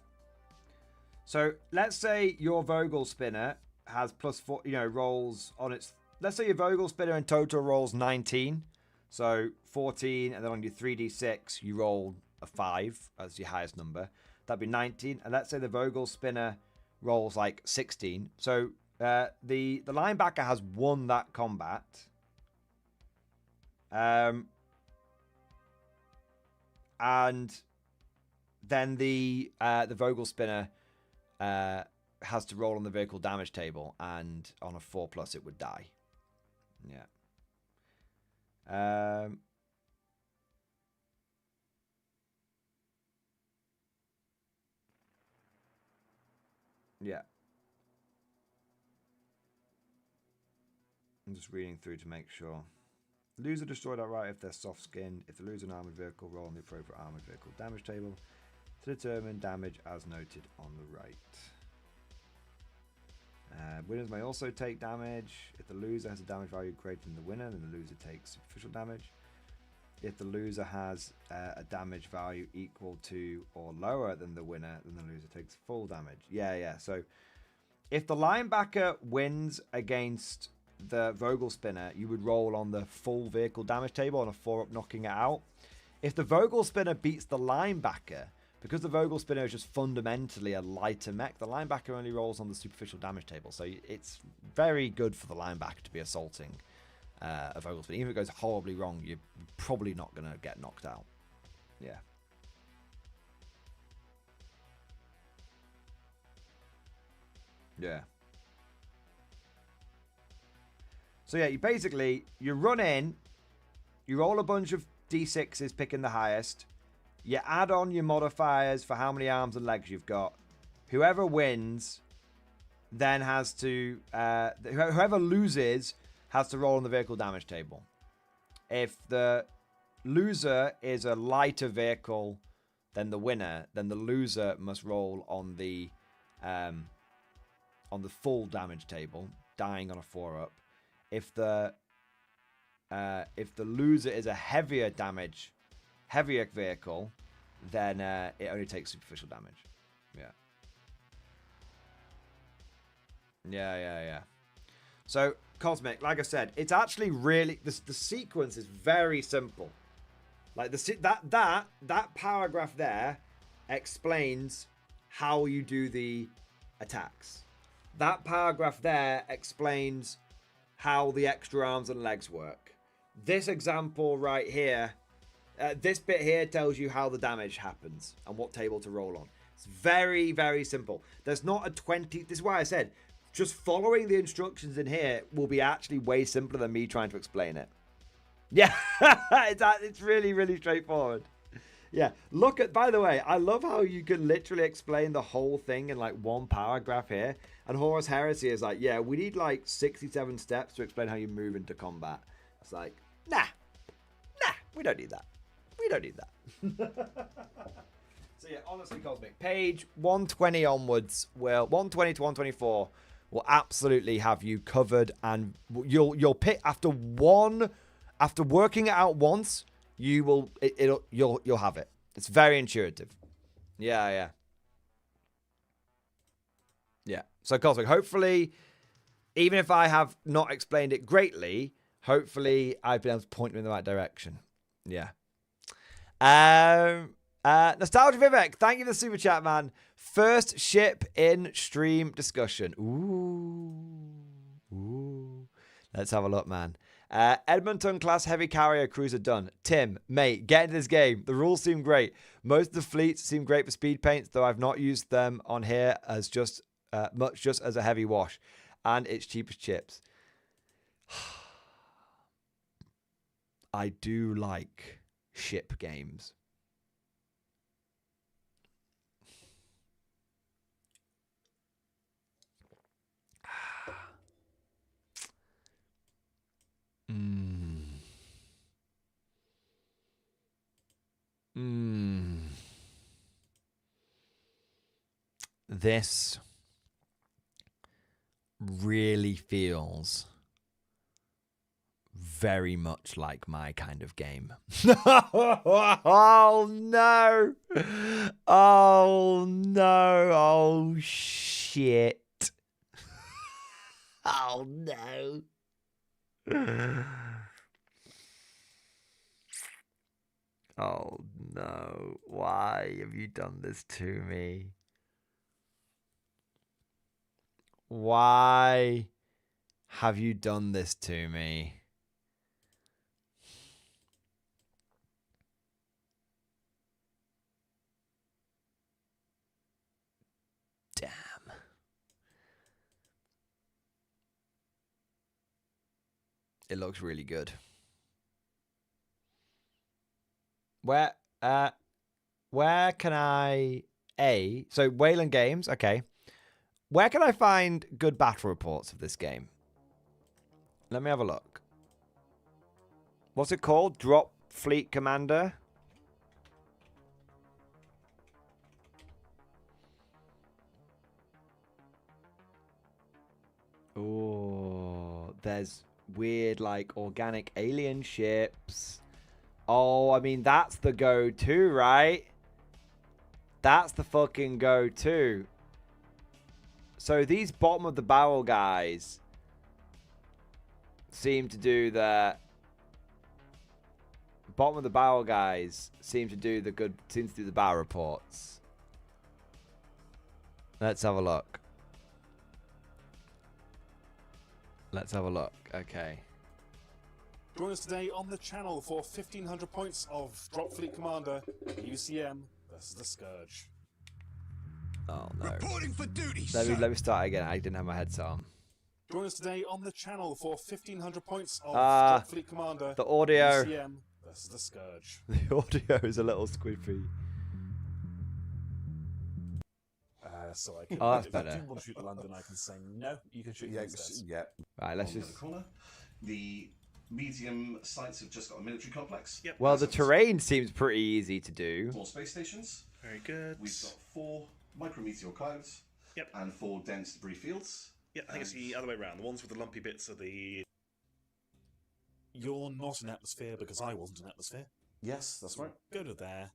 So let's say your Vogel spinner has +4, rolls on its. Let's say your Vogel spinner in total rolls 19. So 14, and then on your 3d6, you roll a 5 as your highest number. That'd be 19. And let's say the Vogel spinner rolls like 16. So the linebacker has won that combat. And then the Vogel spinner has to roll on the vehicle damage table, and on a 4+ it would die. Yeah. Yeah. I'm just reading through to make sure. Loser destroyed outright if they're soft-skinned. If the loser an armored vehicle, roll on the appropriate armored vehicle damage table to determine damage as noted on the right. Winners may also take damage. If the loser has a damage value greater than the winner, then the loser takes superficial damage. If the loser has a damage value equal to or lower than the winner, then the loser takes full damage. Yeah. So if the linebacker wins against the Vogel spinner, you would roll on the full vehicle damage table on a 4-up, knocking it out. If the Vogel spinner beats the linebacker, because the Vogel spinner is just fundamentally a lighter mech, the linebacker only rolls on the superficial damage table. So it's very good for the linebacker to be assaulting a Vogel spinner. Even if it goes horribly wrong, you're probably not going to get knocked out. Yeah. Yeah. So yeah, you run in, you roll a bunch of d6s, picking the highest. You add on your modifiers for how many arms and legs you've got. Whoever wins then has to... whoever loses has to roll on the vehicle damage table. If the loser is a lighter vehicle than the winner, then the loser must roll on the full damage table, dying on a 4-up. If the loser is a heavier vehicle, then it only takes superficial damage. Yeah. So Cosmic, like I said, it's actually really the sequence is very simple. Like that paragraph there explains how you do the attacks. That paragraph there explains how the extra arms and legs work. This example right here, this bit here tells you how the damage happens and what table to roll on. It's very, very simple. There's not a 20... This is why I said, just following the instructions in here will be actually way simpler than me trying to explain it. Yeah, it's really, really straightforward. Yeah, look at... By the way, I love how you can literally explain the whole thing in like one paragraph here. And Horus Heresy is like, yeah, we need like 67 steps to explain how you move into combat. It's like, nah, we don't need that. We don't need that. So yeah, honestly, Cosmic, page 120 onwards, 120 to 124 will absolutely have you covered, and you'll pick after working it out once, you'll have it. It's very intuitive. Yeah. So Cosmic, hopefully, even if I have not explained it greatly, hopefully I've been able to point you in the right direction. Yeah. Nostalgia Vivek, thank you for the super chat, man. First ship in stream discussion. Ooh. Let's have a look, man. Edmonton class heavy carrier cruiser done. Tim, mate, get into this game. The rules seem great. Most of the fleets seem great for speed paints, though I've not used them on here as just as a heavy wash, and it's cheap as chips. I do like ship games. This really feels very much like my kind of game. Oh no! Oh shit! Oh no! Oh no. Why have you done this to me? Why have you done this to me? Damn. It looks really good. Where can I so Wayland Games, okay. Where can I find good battle reports of this game? Let me have a look. What's it called? Drop Fleet Commander? Oh, there's weird, like, organic alien ships. Oh, I mean, that's the go-to, right? That's the fucking go-to. So these bottom of the barrel guys seem to do the... Bottom of the barrel guys seem to do the battle reports. Let's have a look. Let's have a look. Okay. Join us today on the channel for 1,500 points of Drop Fleet Commander, UCM versus the Scourge. Oh no. Reporting for duty, Let me start again. I didn't have my headset on. Join us today on the channel for 1,500 points of Ah, Drop Fleet Commander, the audio. UCM versus the Scourge. The audio is a little squiffy. So I can, Oh, that's if I better. do want to shoot the London, I can say no. You can shoot instead. Yeah. Right, let's On just... the corner. The medium sites have just got a military complex. Yep. Well, the Assets. terrain seems pretty easy to do. 4 space stations. Very good. We've got 4 micrometeor clouds. Yep. And 4 dense debris fields. Yeah, I think it's the other way around. The ones with the lumpy bits are the... You're not an atmosphere because I wasn't an atmosphere. Yes, that's right. Go to there.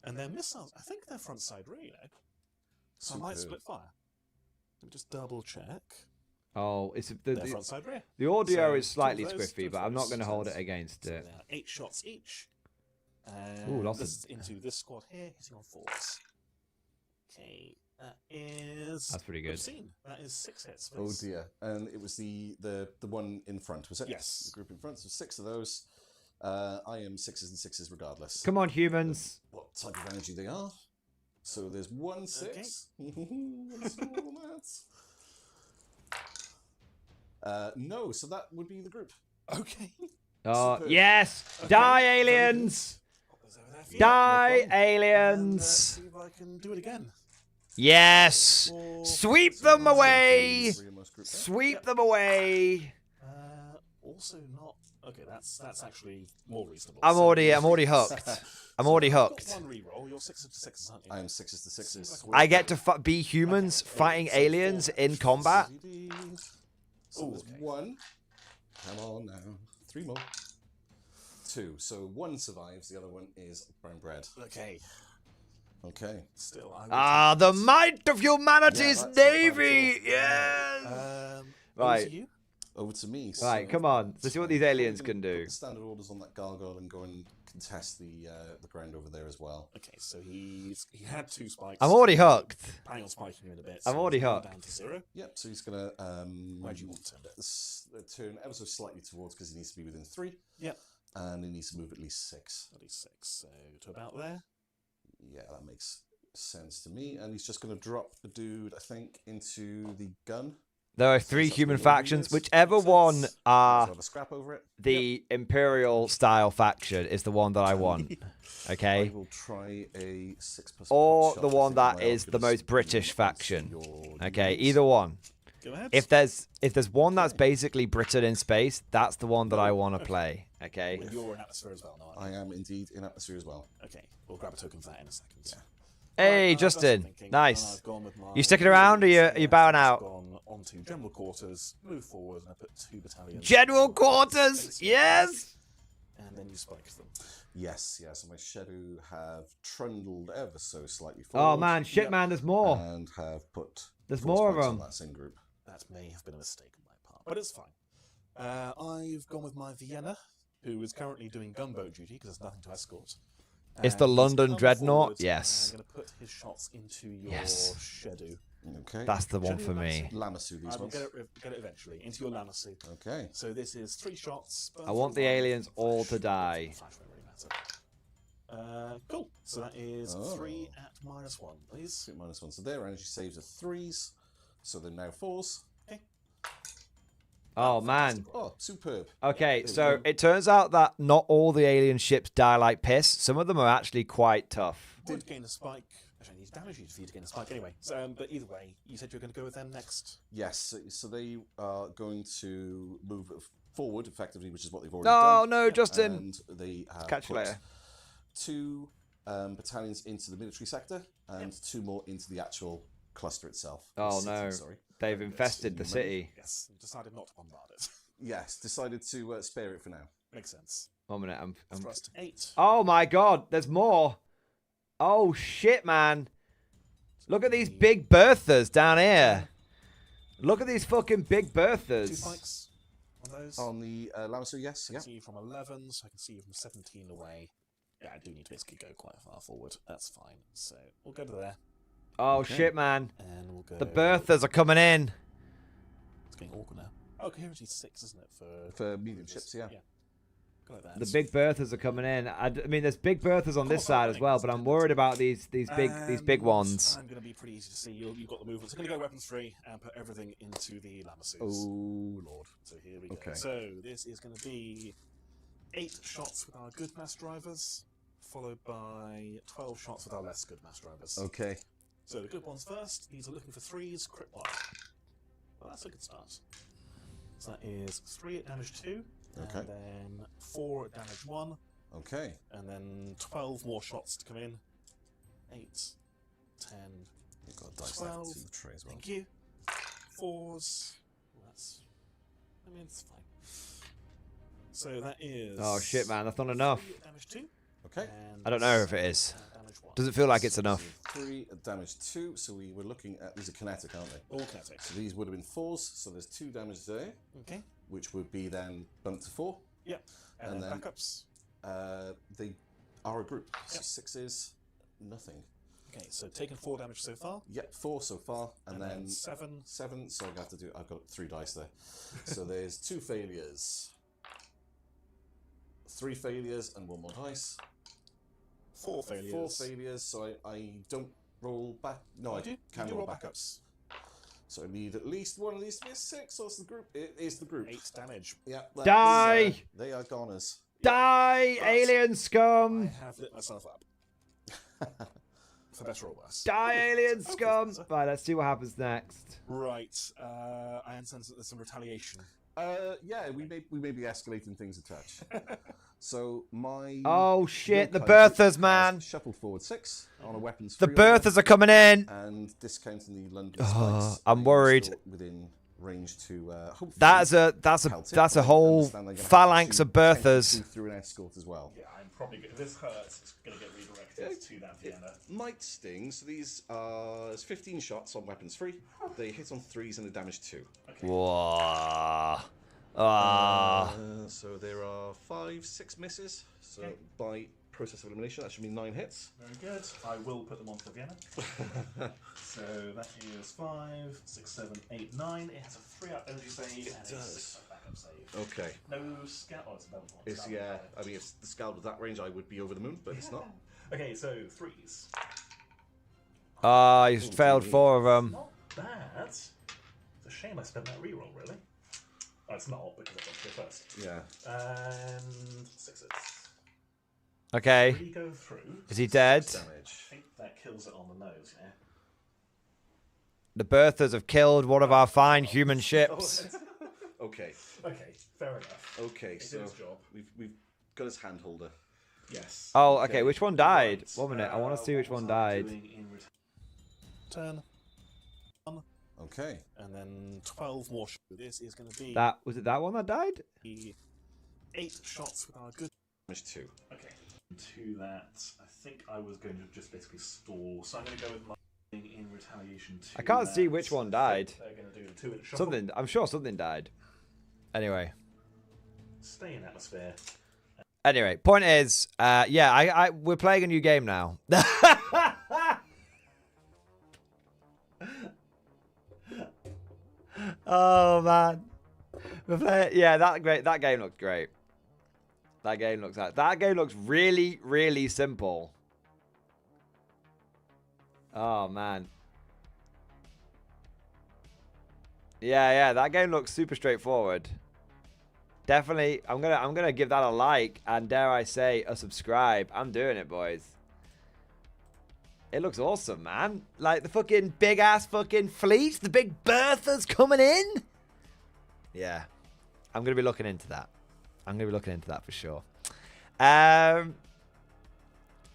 And their missiles, I think they're front side rear, you know. So I might split fire. Let me just double check. Oh, it's They're front side rear. the audio So, is slightly two of those, squiffy, two but of I'm not those, going to two hold of it those. against So it. they are 8 shots each. Ooh, lots this of- into this squad here, hitting on 4s. Okay, that is... That's pretty good. Obscene. That is 6 hits. Oh dear. And it was the one in front, was it? Yes. The group in front. So 6 of those. I am 6s and 6s regardless. Come on, humans. What type of energy they are. So there's 1 6. What's all that? No, so that would be the group. Okay. Oh, Superb. yes! Okay, Die, very good. aliens! Pop those over there for you. Die, No problem. And, aliens! see if I can do it again. Yes! Sweep them away! Rearmost group there. Sweep them away! Also not... Okay, that's actually more reasonable. I'm So- already hooked. I'm already You've got hooked. one reroll. You're 6 of 6s, aren't you? I am 6s to 6s. I get to be humans fighting aliens in combat. So there's okay. 1. Come on now. 3 more. 2. So 1 survives, the other one is brown bread. Okay. Okay. Still, I will Ah, take the this. might of humanity's Yeah, that's not bad at navy! all. Yes! Over Right. to you. Over to me. Right, come on. Let's see what these aliens can do. Put the standard orders on that gargoyle and go and contest the ground over there as well. Okay, so he had 2 spikes. I'm already hooked. Planning on spiking him in a bit. I'm so already he's now hooked. down to 0. Yep, so he's going to Where do you want to turn it? turn ever so slightly towards because he needs to be within 3. Yep. And he needs to move at least 6. At least 6, so to about there. Yeah, that makes sense to me. And he's just going to drop the dude, I think, into the gun. There are 3 That's human what we'll do factions. is- Whichever makes one sense. are So have a scrap over it. the Imperial style faction is the one that I want. I Okay? will try a 6+. Or shot. the I one think that my is the Arculus most will British be faction. your Okay, units. either one. Go ahead. If there's one that's basically Britain in space, that's the one that I want to play. Okay? Well, you're an atmosphere as well, no? I am indeed in atmosphere as well. Okay, we'll grab a token for that in a second. Yeah. Hey, I've done some Justin. thinking, and Nice. I've gone with my You sticking around or you bowing I've out? gone onto general quarters, move forward, and I put 2 battalions. General on quarters! base, Yes! And then you spike them. Yes, yes. And my shadow have trundled ever so slightly forward. Oh man, shit man, there's more. And have put. There's 4 more of spikes them. on that same group. That may have been a mistake on my part, but it's fine. I've gone with my Vienna, who is currently doing gunboat duty because there's nothing to escort. It's the He's London come Dreadnought? forward, Yes. I'm going to put his shots into your Yes. Shedu. Okay. That's the one for me. Lamasu, these I will ones. get it eventually into your Lamasu. Okay. So this is 3 shots. I want the aliens all to die. Flash won't really matter. Cool. So that is 3 at -1, please. 3 -1. So their energy saves are 3s. So they're now 4s. Okay. Oh, man. Oh, superb. Okay, There so we go. it turns out that not all the alien ships die like piss. Some of them are actually quite tough. Did gain a spike. Actually, I need to damage you for you to gain a spike anyway. So, but either way, you said you were going to go with them next. Yes, so they are going to move forward effectively, which is what they've already No, done. no, Justin. And they have Catch you put later. 2 battalions into the military sector and 2 more into the actual cluster itself. Oh, City, no. Sorry. They've infested the city. Yes, you decided not to bombard it. Yes, decided to spare it for now. Makes sense. 1 minute. I'm... Thrust 8. Oh, my God. There's more. Oh, shit, man. Look at these big Berthas down here. Look at these fucking big 2 Berthas. spikes on those. On the Lamasu, yes. I Yeah. can see you from 11, so I can see you from 17 away. Yeah, I do need to basically go quite far forward. That's fine. So we'll go to there, Oh, shit, man. and we'll go. The Berthas are coming in. It's getting awkward now. Oh, coherency 6, isn't it? For medium ships, yeah. Yeah. Go like that. The big Berthas are coming in. I mean, there's big Berthas on this side as well, but I'm worried about these big ones. I'm going to be pretty easy to see. You've got the movements. I'm going to go weapons free and put everything into the Lamasus. Oh, Lord. So here we go. Okay. So this is going to be 8 shots with our good mass drivers, followed by 12 shots with our less good mass drivers. Okay. So the good ones first. These are looking for 3s, crit block. Well, that's a good start. So that is 3 at damage 2, Okay. and then 4 at damage 1, Okay. and then 12 more shots to come in. 8, 10, You've got a dice 12. left to the tray as well. thank you. 4s. Well, that's... I mean, it's fine. So that is... Oh, shit, man. That's not enough. 3 at damage 2. Okay. And I don't know if it is. 6 at damage 1. Does it feel like it's enough? 3 damage 2, so we were looking at, these are kinetic, aren't they? All kinetic. So these would have been 4s, so there's 2 damage there, Okay. which would be then bumped to 4. Yep. And, And then then- backups. They are a group, so Yep. 6 is nothing. Okay, so taken 4 damage so far. Yep, 4 so far, and then 7. 7, so I've got 3 dice there. So there's 2 failures, 3 failures, and 1 more dice. 4 failures. 4 failures, so I don't roll back. No, I You do? can You do roll roll backups. So I need at least one of these to be a 6, so it's the group. It is the group. 8 damage. Yeah, Die! they are goners. Die, But- alien I scum! have lit myself up. For better or worse. Die, alien Okay, scum! so- Right, let's see what happens next. Right. I understand that there's some retaliation. Yeah, we may be escalating things a touch. So my Oh, shit, the yokai group Berthas, has man. shuffled forward 6 on a weapons. The free order, Berthas are coming in. and discounting the London Oh, spikes. I'm they are worried. still within range to hopefully. That's a Celtic, that's a but I whole understand they're gonna have phalanx to of potentially Berthas. see through an escort as well. Yeah, I'm probably good. If this hurts, it's going to get redirected to that Vienna. Might sting. So these are there's 15 shots on weapons free. They hit on 3s and they damage 2. Whoa. Ah. So there are 5, 6 misses. So Okay. by process of elimination, that should be 9 hits. Very good. I will put them onto the Vienna. So that is 5, 6, 7, 8, 9. It has a 3-up energy save and a does. 6-up backup save. Okay. No scout. Oh, it's a level 1. It's Scout. yeah. I mean, if the scaled was that range, I would be over the moon, but it's not. Okay, so 3s. Ah, you failed 4 of them. Not bad. It's a shame I spent that reroll, really. Oh, it's not, because I got to go first. Yeah. And 6s. Okay. 3 go through. Is he dead? I Damage. think that kills it on the nose, yeah? The Berthas have killed one of our fine human ships. Okay. Okay, fair enough. Okay. It So did its job. we've got his hand holder. Yes. Oh, okay. Which one died? Right, 1 minute. I want to see which what one was I died. doing in turn. Okay. And then 12 more shots. This is going to be That was it. That one that died? 8 shots with our good. Damage 2. Okay. To that, I think I was going to just basically stall. So I'm going to go with my in retaliation to I can't see that. which one died. They're going to do the 2-inch shuffle. Something. I'm sure something died. Anyway. Stay in atmosphere. Anyway, point is, yeah, we're playing a new game now. Oh man, we're playing. Yeah, that game looks great. That game looks really, really simple. Oh man. Yeah, that game looks super straightforward. Definitely, I'm gonna give that a like and dare I say a subscribe. I'm doing it, boys. It looks awesome, man. Like the fucking big ass fucking fleets, the big berthas coming in. Yeah, I'm gonna be looking into that. I'm gonna be looking into that for sure. All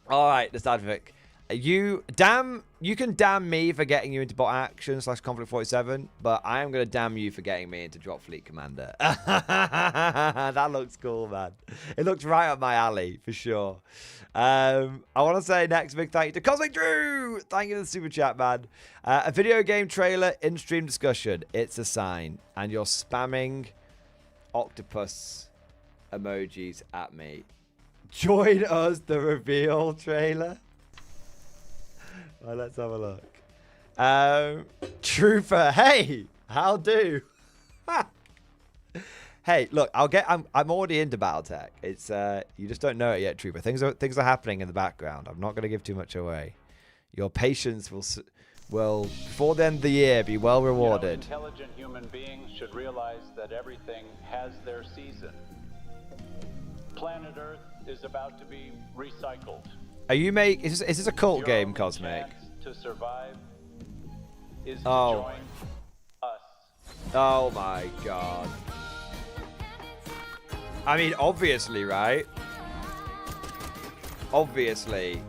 right, Nostalgic. You can damn me for getting you into bot action / Konflikt 47, but I am gonna damn you for getting me into Drop Fleet Commander. That looks cool, man. It looks right up my alley for sure. I want to say next big thank you to Cosmic Drew. Thank you for the super chat, man. A video game trailer in stream discussion. It's a sign, and you're spamming octopus emojis at me. Join us, the reveal trailer. Well, let's have a look. Trooper, hey, how do? Hey, look, I'm already into BattleTech. It's you just don't know it yet, Trooper. Things are happening in the background. I'm not going to give too much away. Your patience will before the end of the year be well rewarded. You know, intelligent human beings should realize that everything has their season. Planet Earth is about to be recycled. Are you is this a cult game, Your Cosmic? chance to survive is to Oh. join us. Oh my god. I mean, obviously, right? Obviously.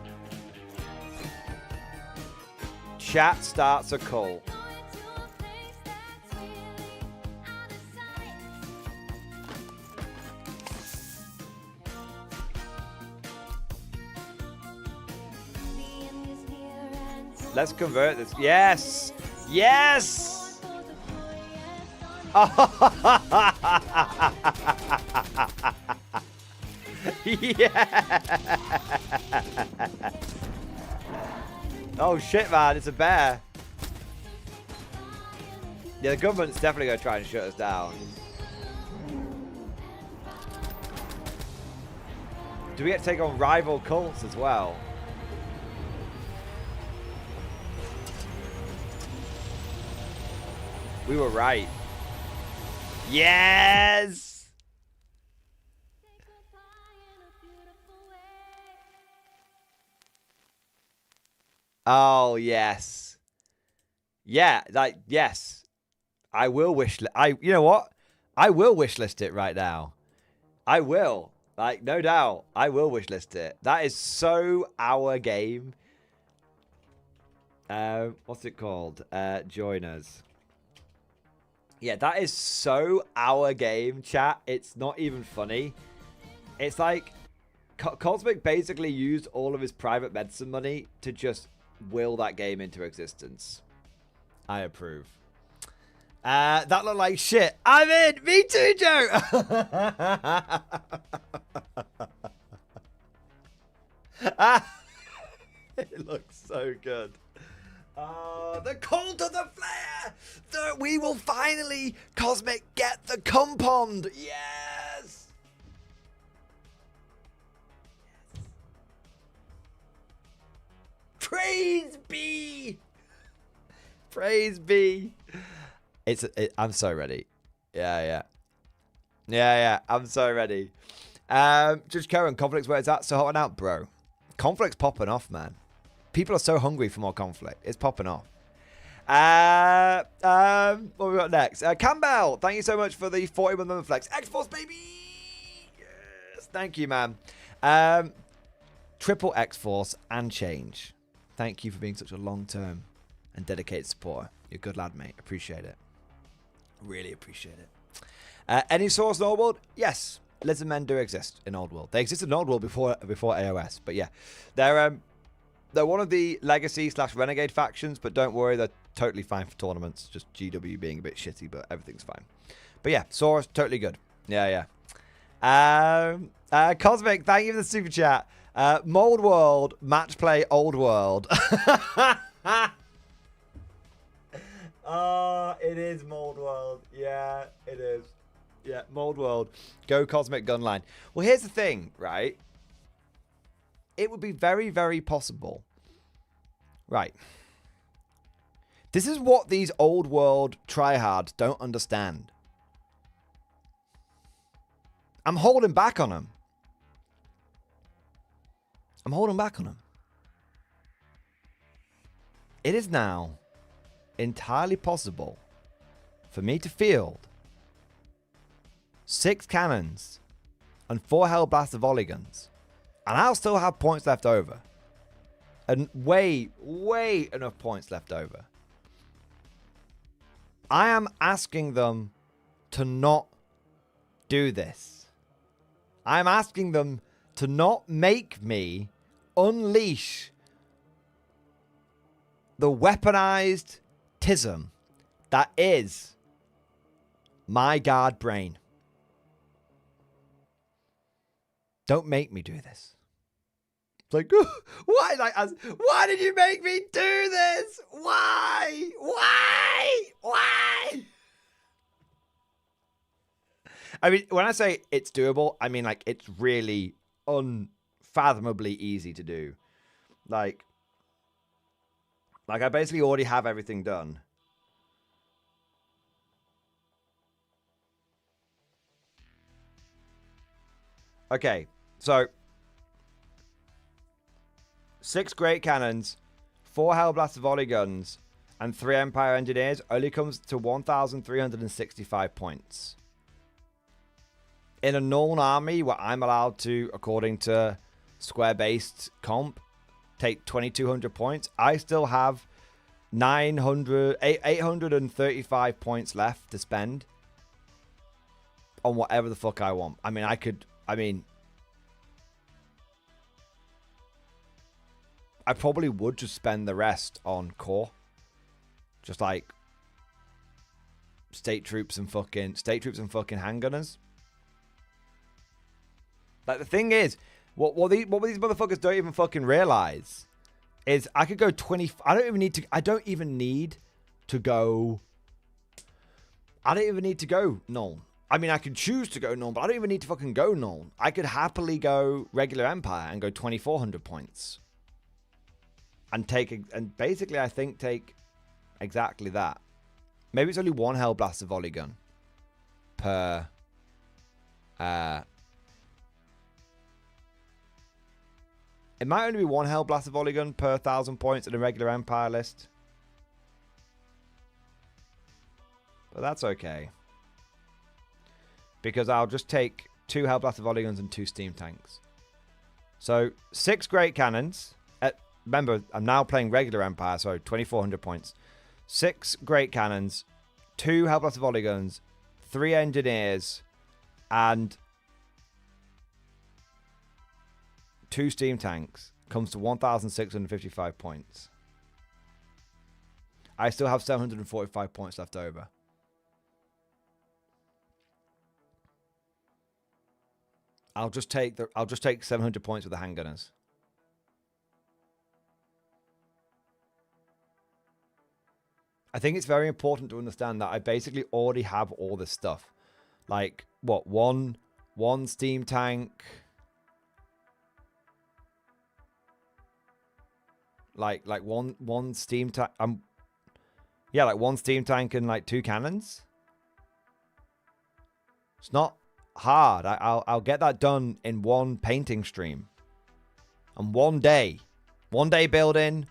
Chat starts a cult. Let's convert this. Yes! Yes! Yeah! Oh shit, man, it's a bear. Yeah, the government's definitely going to try and shut us down. Do we get to take on rival cults as well? We were right. Yes! Oh, yes. Yeah, like, yes. I will you know what? I will wishlist it right now. I will. Like, no doubt. I will wishlist it. That is so our game. What's it called? Join us. Yeah, that is so our game, chat. It's not even funny. It's like Cosmic basically used all of his private medicine money to just will that game into existence. I approve. That looked like shit. I'm in. Me too, Joe. It looks so good. The cult of the flare! We will finally, Cosmic, get the compound! Yes! Praise be! Praise be! I'm so ready. Yeah. I'm so ready. Judge Karen, Konflikt's where it's at. So hot and out, bro. Konflikt's popping off, man. People are so hungry for more Konflikt. It's popping off. What we got next? Campbell, thank you so much for the 41 member flex. X-Force, baby! Yes, thank you, man. Triple X-Force and change. Thank you for being such a long-term and dedicated supporter. You're a good lad, mate. Appreciate it. Really appreciate it. Any source in Old World? Yes. Lizard men do exist in Old World. They existed in Old World before AOS, but yeah. They're one of the legacy / renegade factions, but don't worry, they're totally fine for tournaments. Just GW being a bit shitty, but everything's fine. But yeah, Saurus, totally good. Yeah. Cosmic, thank you for the super chat. Mold World, match play Old World. Oh, it is Mold World. Yeah, it is. Yeah, Mold World. Go Cosmic Gunline. Well, here's the thing, right? It would be very, very possible. Right. This is what these Old World tryhards don't understand. I'm holding back on them. I'm holding back on them. It is now entirely possible for me to field 6 cannons and 4 Hellblaster volley guns, and I'll still have points left over. And way enough points left over. I am asking them to not do this. I'm asking them to not make me unleash the weaponized tism that is my guard brain. Don't make me do this. It's like, why? Like, why did you make me do this? Why? I mean, when I say it's doable, I mean, like, it's really unfathomably easy to do. Like I basically already have everything done. Okay, so 6 Great Cannons, 4 Hellblaster Volley Guns, and 3 Empire Engineers only comes to 1,365 points. In a known army where I'm allowed to, according to square-based comp, take 2,200 points, I still have 835 points left to spend on whatever the fuck I want. I mean, I probably would just spend the rest on core. Just like state troops and fucking handgunners. Like, the thing is, what these motherfuckers don't even fucking realize is I could go 20. I don't even need to go null. I mean, I could choose to go null, but I don't even need to fucking go null. I could happily go regular Empire and go 2,400 points. And basically, I think, take exactly that. Maybe it's only 1 Hellblaster volley gun per it might only be 1 Hellblaster volley gun per 1,000 points in a regular Empire list. But that's okay. Because I'll just take 2 Hellblaster volley guns and 2 steam tanks. So 6 Great Cannons. Remember, I'm now playing regular Empire, so 2,400 points. 6 Great Cannons, 2 Hellblaster volley guns, 3 Engineers, and 2 steam tanks. Comes to 1,655 points. I still have 745 points left over. I'll just take 700 points with the handgunners. I think it's very important to understand that I basically already have all this stuff. Like, what, one steam tank, like one steam tank. Yeah, like 1 steam tank and like 2 cannons. It's not hard. I'll get that done in 1 painting stream, and 1 day building.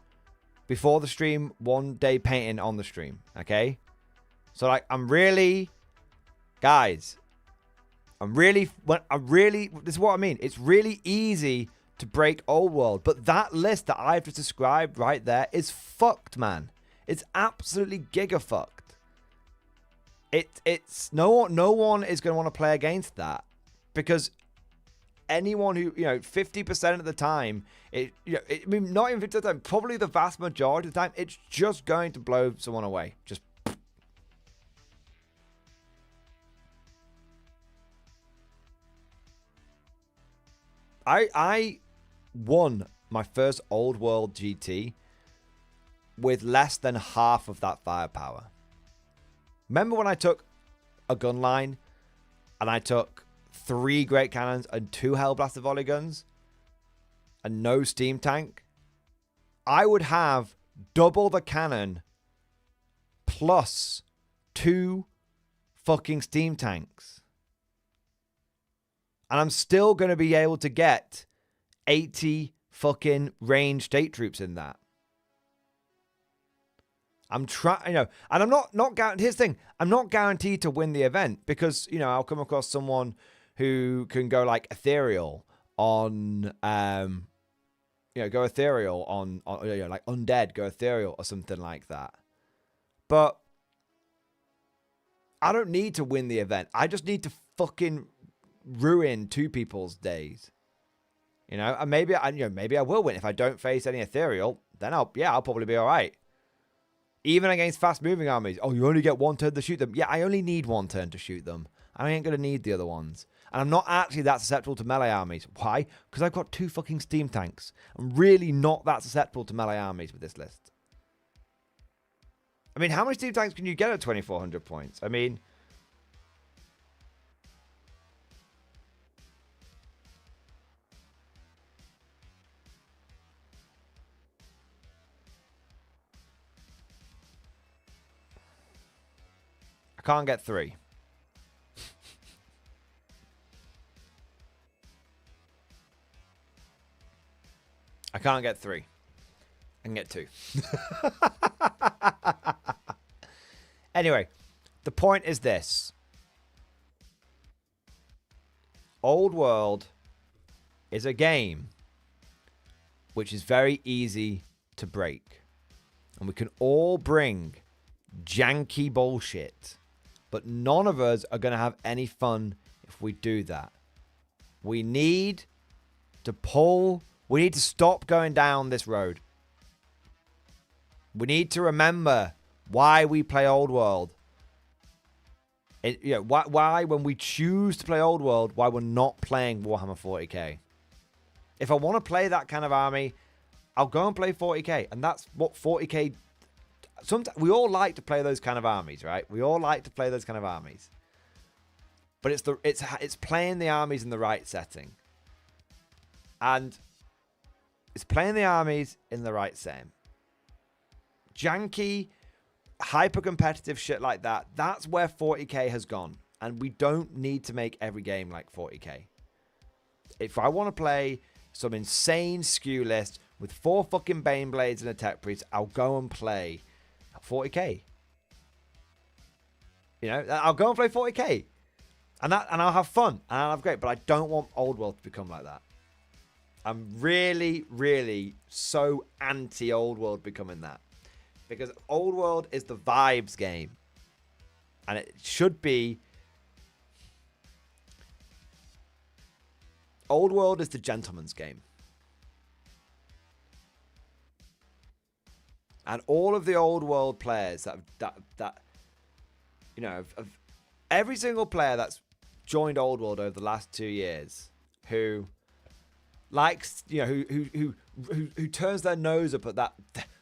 Before the stream, 1 day painting on the stream. Okay? So, like, this is what I mean. It's really easy to break Old World. But that list that I've just described right there is fucked, man. It's absolutely giga-fucked. It's no one is going to want to play against that. Because anyone who, 50% of the time, not even 50% of the time, probably the vast majority of the time, it's just going to blow someone away. Just. I won my first Old World GT with less than half of that firepower. Remember when I took a gun line and I took 3 Great Cannons and 2 Hellblaster volley guns and no steam tank? I would have double the cannon plus 2 fucking steam tanks. And I'm still going to be able to get 80 fucking ranged state troops in that. I'm trying, you know, and I'm not guaranteed. Here's the thing. I'm not guaranteed to win the event because, you know, I'll come across someone who can go like ethereal on, you know, go ethereal on you know, like undead, go ethereal or something like that. But I don't need to win the event. I just need to fucking ruin 2 people's days. You know, and maybe I will win if I don't face any ethereal. Then I'll probably be all right. Even against fast-moving armies. Oh, you only get 1 turn to shoot them. Yeah, I only need 1 turn to shoot them. I ain't going to need the other ones. And I'm not actually that susceptible to melee armies. Why? Because I've got 2 fucking steam tanks. I'm really not that susceptible to melee armies with this list. I mean, how many steam tanks can you get at 2,400 points? I mean... I can't get 3. I can't get 3. I can get 2. Anyway, the point is this. Old World is a game which is very easy to break. And we can all bring janky bullshit. But none of us are going to have any fun if we do that. We need to we need to stop going down this road. We need to remember why we play Old World. Why when we choose to play Old World, why we're not playing Warhammer 40k. If I want to play that kind of army, I'll go and play 40k. And that's what 40k... Sometimes we all like to play those kind of armies, right? We all like to play those kind of armies. But it's playing the armies in the right setting. And it's playing the armies in the right setting. Janky, hyper-competitive shit like that, that's where 40k has gone. And we don't need to make every game like 40k. If I want to play some insane skew list with 4 fucking Baneblades and a Tech Priest, I'll go and play 40k. You know, I'll go and play 40k. And I'll have fun. And I'll have great. But I don't want Old World to become like that. I'm really, really so anti-Old World becoming that. Because Old World is the vibes game. And it should be... Old World is the gentleman's game. And all of the Old World players that you know, of every single player that's joined Old World over the last 2 years, who likes, you know, who turns their nose up at that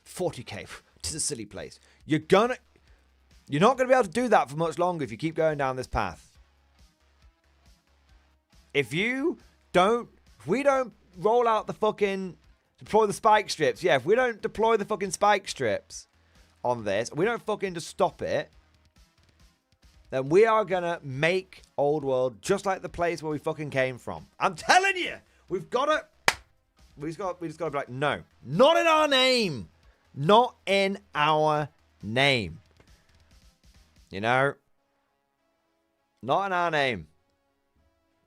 40k, it's a silly place. You're not gonna be able to do that for much longer if you keep going down this path. If we don't roll out the fucking deploy the spike strips. Yeah, if we don't deploy the fucking spike strips on this, we don't fucking just stop it, then we are going to make Old World just like the place where we fucking came from. I'm telling you, we just got to be like, no, not in our name. Not in our name. You know? Not in our name.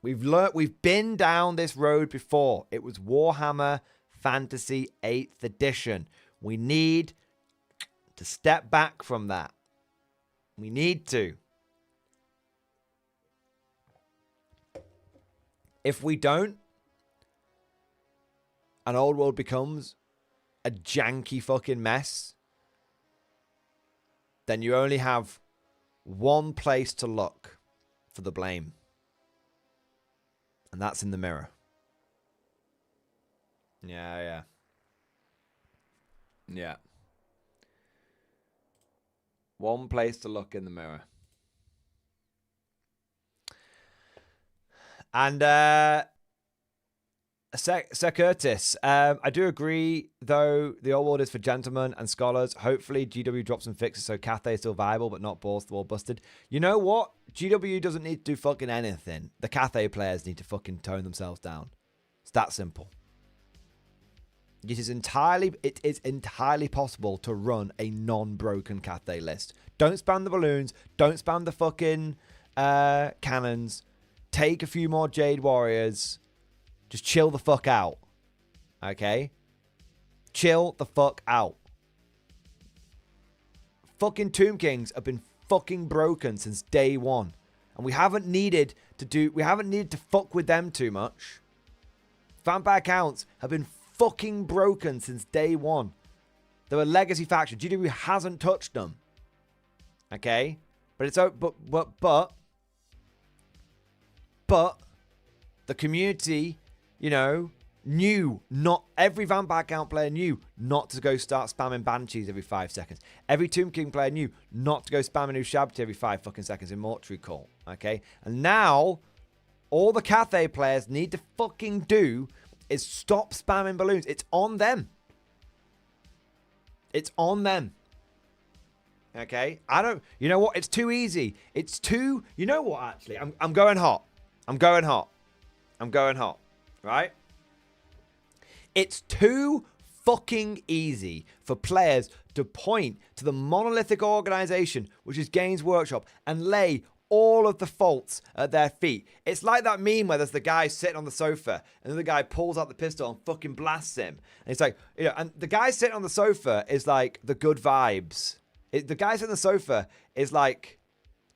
We've been down this road before. It was Warhammer Fantasy 8th edition. We need to step back from that. We need to. If we don't, and Old World becomes a janky fucking mess, then you only have one place to look for the blame. And that's in the mirror. Yeah. One place to look in the mirror. And Sir Curtis, I do agree, though, the old world is for gentlemen and scholars. Hopefully, GW drops some fixes so Cathay is still viable, but not balls to the wall busted. You know what? GW doesn't need to do fucking anything. The Cathay players need to fucking tone themselves down. It's that simple. It is entirely possible to run a non-broken Cathay list. Don't spam the balloons. Don't spam the fucking cannons. Take a few more Jade Warriors. Just chill the fuck out. Okay? Chill the fuck out. Fucking Tomb Kings have been fucking broken since day one. And we haven't needed to fuck with them too much. Vampire counts have been fucking broken since day one. They were legacy faction. GW hasn't touched them. Okay? But it's but the community, you know, knew not every Vampire Count player knew not to go start spamming Banshees every 5 seconds. Every Tomb King player knew not to go spamming Ushabti every 5 fucking seconds in Mortuary Call. Okay? And now, all the Cathay players need to fucking do is stop spamming balloons. It's on them. It's on them. Okay? You know what? It's too easy. You know what, actually? I'm going hot. I'm going hot. Right? It's too fucking easy for players to point to the monolithic organization, which is Games Workshop, and lay all of the faults at their feet. It's like that meme where there's the guy sitting on the sofa and the guy pulls out the pistol and fucking blasts him. And it's like, you know, and the guy sitting on the sofa is like the good vibes. The guy sitting on the sofa is like,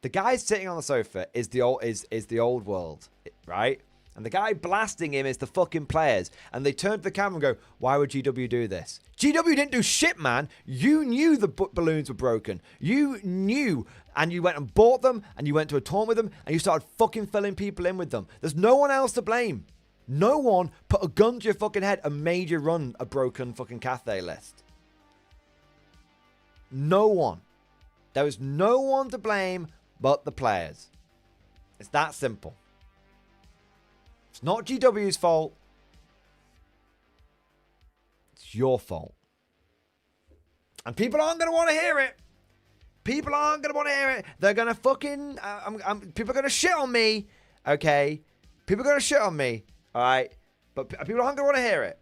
the guy sitting on the sofa is the old world, right? And the guy blasting him is the fucking players. And they turn to the camera and go, why would GW do this? GW didn't do shit, man. You knew the balloons were broken. You knew, and you went and bought them, and you went to a tournament with them, and you started fucking filling people in with them. There's no one else to blame. No one put a gun to your fucking head and made you run a broken fucking Cathay list. No one. There was no one to blame but the players. It's that simple. It's not GW's fault. It's your fault. And people aren't going to want to hear it. People aren't going to want to hear it. They're going to fucking... people are going to shit on me. Okay? People are going to shit on me. Alright? But people aren't going to want to hear it.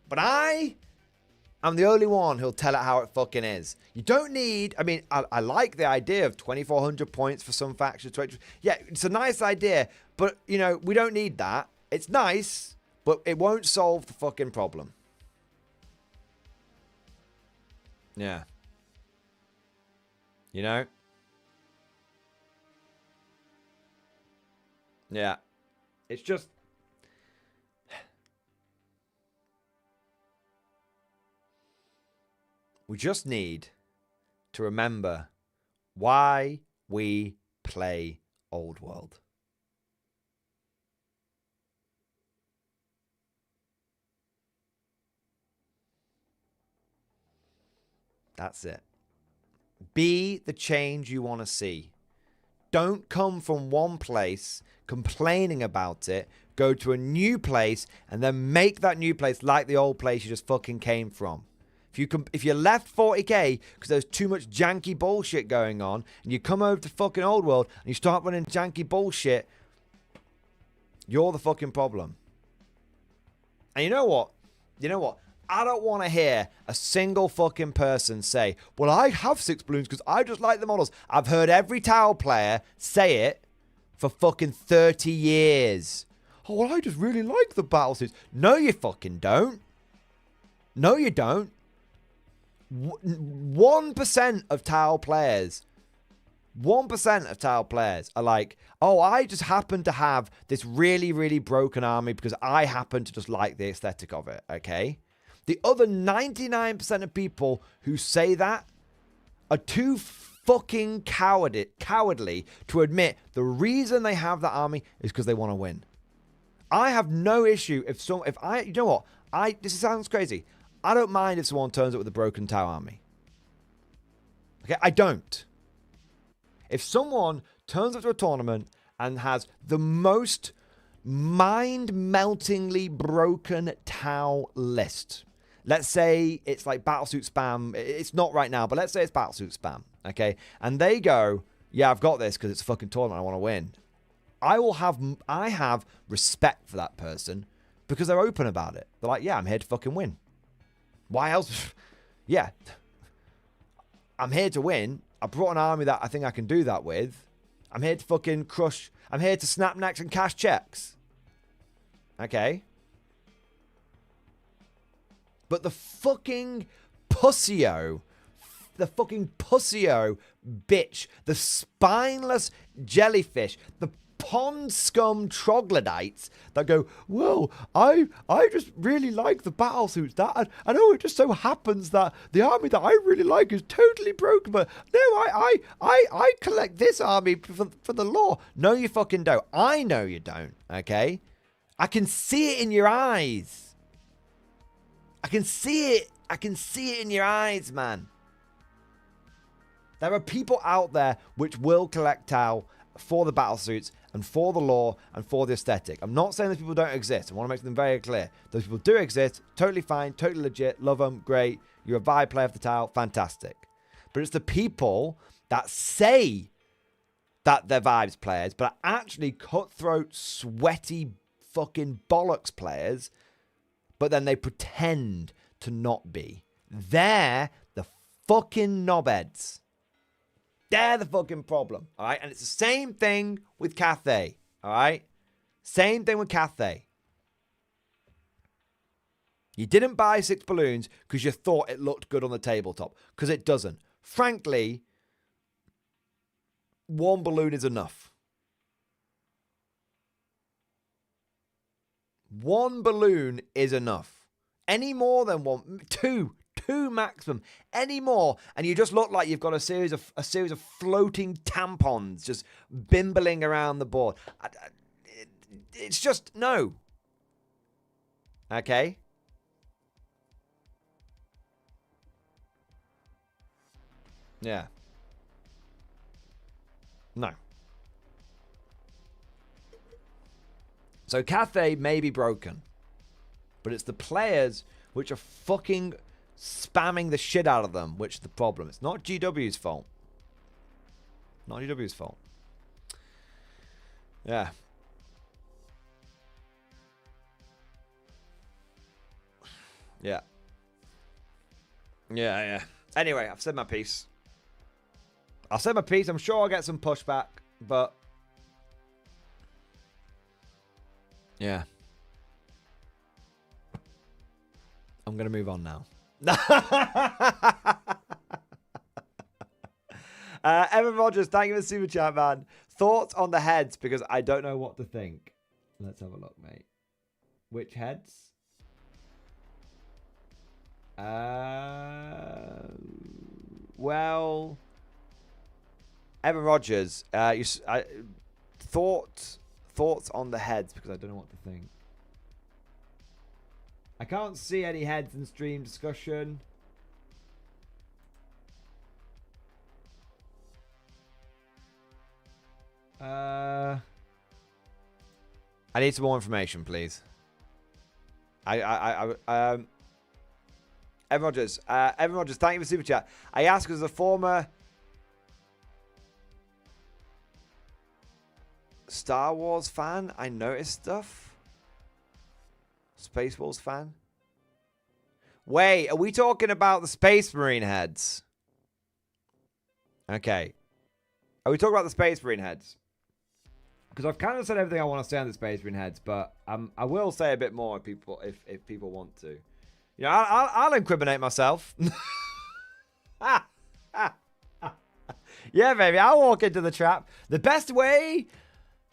But I'm the only one who'll tell it how it fucking is. You don't need... I mean, I like the idea of 2,400 points for some factions. Yeah, it's a nice idea. But, you know, we don't need that. It's nice, but it won't solve the fucking problem. Yeah. You know? Yeah. It's just... We just need to remember why we play Old World. That's it. Be the change you want to see. Don't come from one place complaining about it, go to a new place, and then make that new place like the old place you just fucking came from. If you left 40k because there's too much janky bullshit going on, and you come over to fucking Old World and you start running janky bullshit, you're the fucking problem. And you know what? I don't want to hear a single fucking person say, well, I have 6 balloons because I just like the models. I've heard every Tau player say it for fucking 30 years. Oh, well, I just really like the battlesuits. No, you fucking don't. No, you don't. 1% of Tau players, 1% of Tau players are like, oh, I just happen to have this really, really broken army because I happen to just like the aesthetic of it, okay? The other 99% of people who say that are too fucking cowardly to admit the reason they have that army is because they want to win. I have no issue if you know what? This sounds crazy. I don't mind if someone turns up with a broken Tau army. Okay, I don't. If someone turns up to a tournament and has the most mind-meltingly broken Tau list, let's say it's like battlesuit spam. It's not right now, but let's say it's battlesuit spam. Okay, and they go, yeah, I've got this because it's a fucking tournament. I want to win. I have respect for that person because they're open about it. They're like, yeah, I'm here to fucking win. Why else? Yeah, I'm here to win. I brought an army that I think I can do that with. I'm here to fucking crush. I'm here to snap necks and cash checks. Okay. But the fucking pussyo bitch, the spineless jellyfish, the pond scum troglodytes that go, well, I just really like the battle suits. That I know it just so happens that the army that I really like is totally broken, but no, I collect this army for the lore. No, you fucking don't. I know you don't. Okay, I can see it in your eyes. I can see it. I can see it in your eyes, man. There are people out there which will collect Tau for the battle suits and for the lore and for the aesthetic. I'm not saying those people don't exist. I want to make them very clear. Those people do exist. Totally fine. Totally legit. Love them. Great. You're a vibe player for the Tau. Fantastic. But it's the people that say that they're vibes players, but are actually cutthroat, sweaty, fucking bollocks players, but then they pretend to not be. They're the fucking knobheads. They're the fucking problem, all right? And it's the same thing with Cathay, all right? Same thing with Cathay. You didn't buy 6 balloons because you thought it looked good on the tabletop, because it doesn't. Frankly, 1 balloon is enough. 1 balloon is enough. Any more than 1, 2 maximum. Any more, and you just look like you've got a series of floating tampons just bimbling around the board. It's just no. Okay. Yeah. No. So Cathay may be broken, but it's the players which are fucking spamming the shit out of them, which is the problem. It's not GW's fault. Not GW's fault. Yeah. Yeah. Yeah. Anyway, I've said my piece. I've said my piece. I'm sure I'll get some pushback, but yeah. I'm going to move on now. Evan Rogers, thank you for the super chat, man. Thoughts on the heads, because I don't know what to think. Let's have a look, mate. Which heads? Well, Evan Rogers, thoughts on the heads, because I don't know what to think. I can't see any heads in stream discussion. I need some more information, please. Evan Rogers, thank you for the super chat. I ask as a former Star Wars fan, I noticed stuff. Space Wolves fan. Wait, are we talking about the Space Marine heads? Okay. Are we talking about the Space Marine heads? Because I've kind of said everything I want to say on the Space Marine heads, but I will say a bit more if people want to. You know, I'll incriminate myself. Yeah, baby, I'll walk into the trap. The best way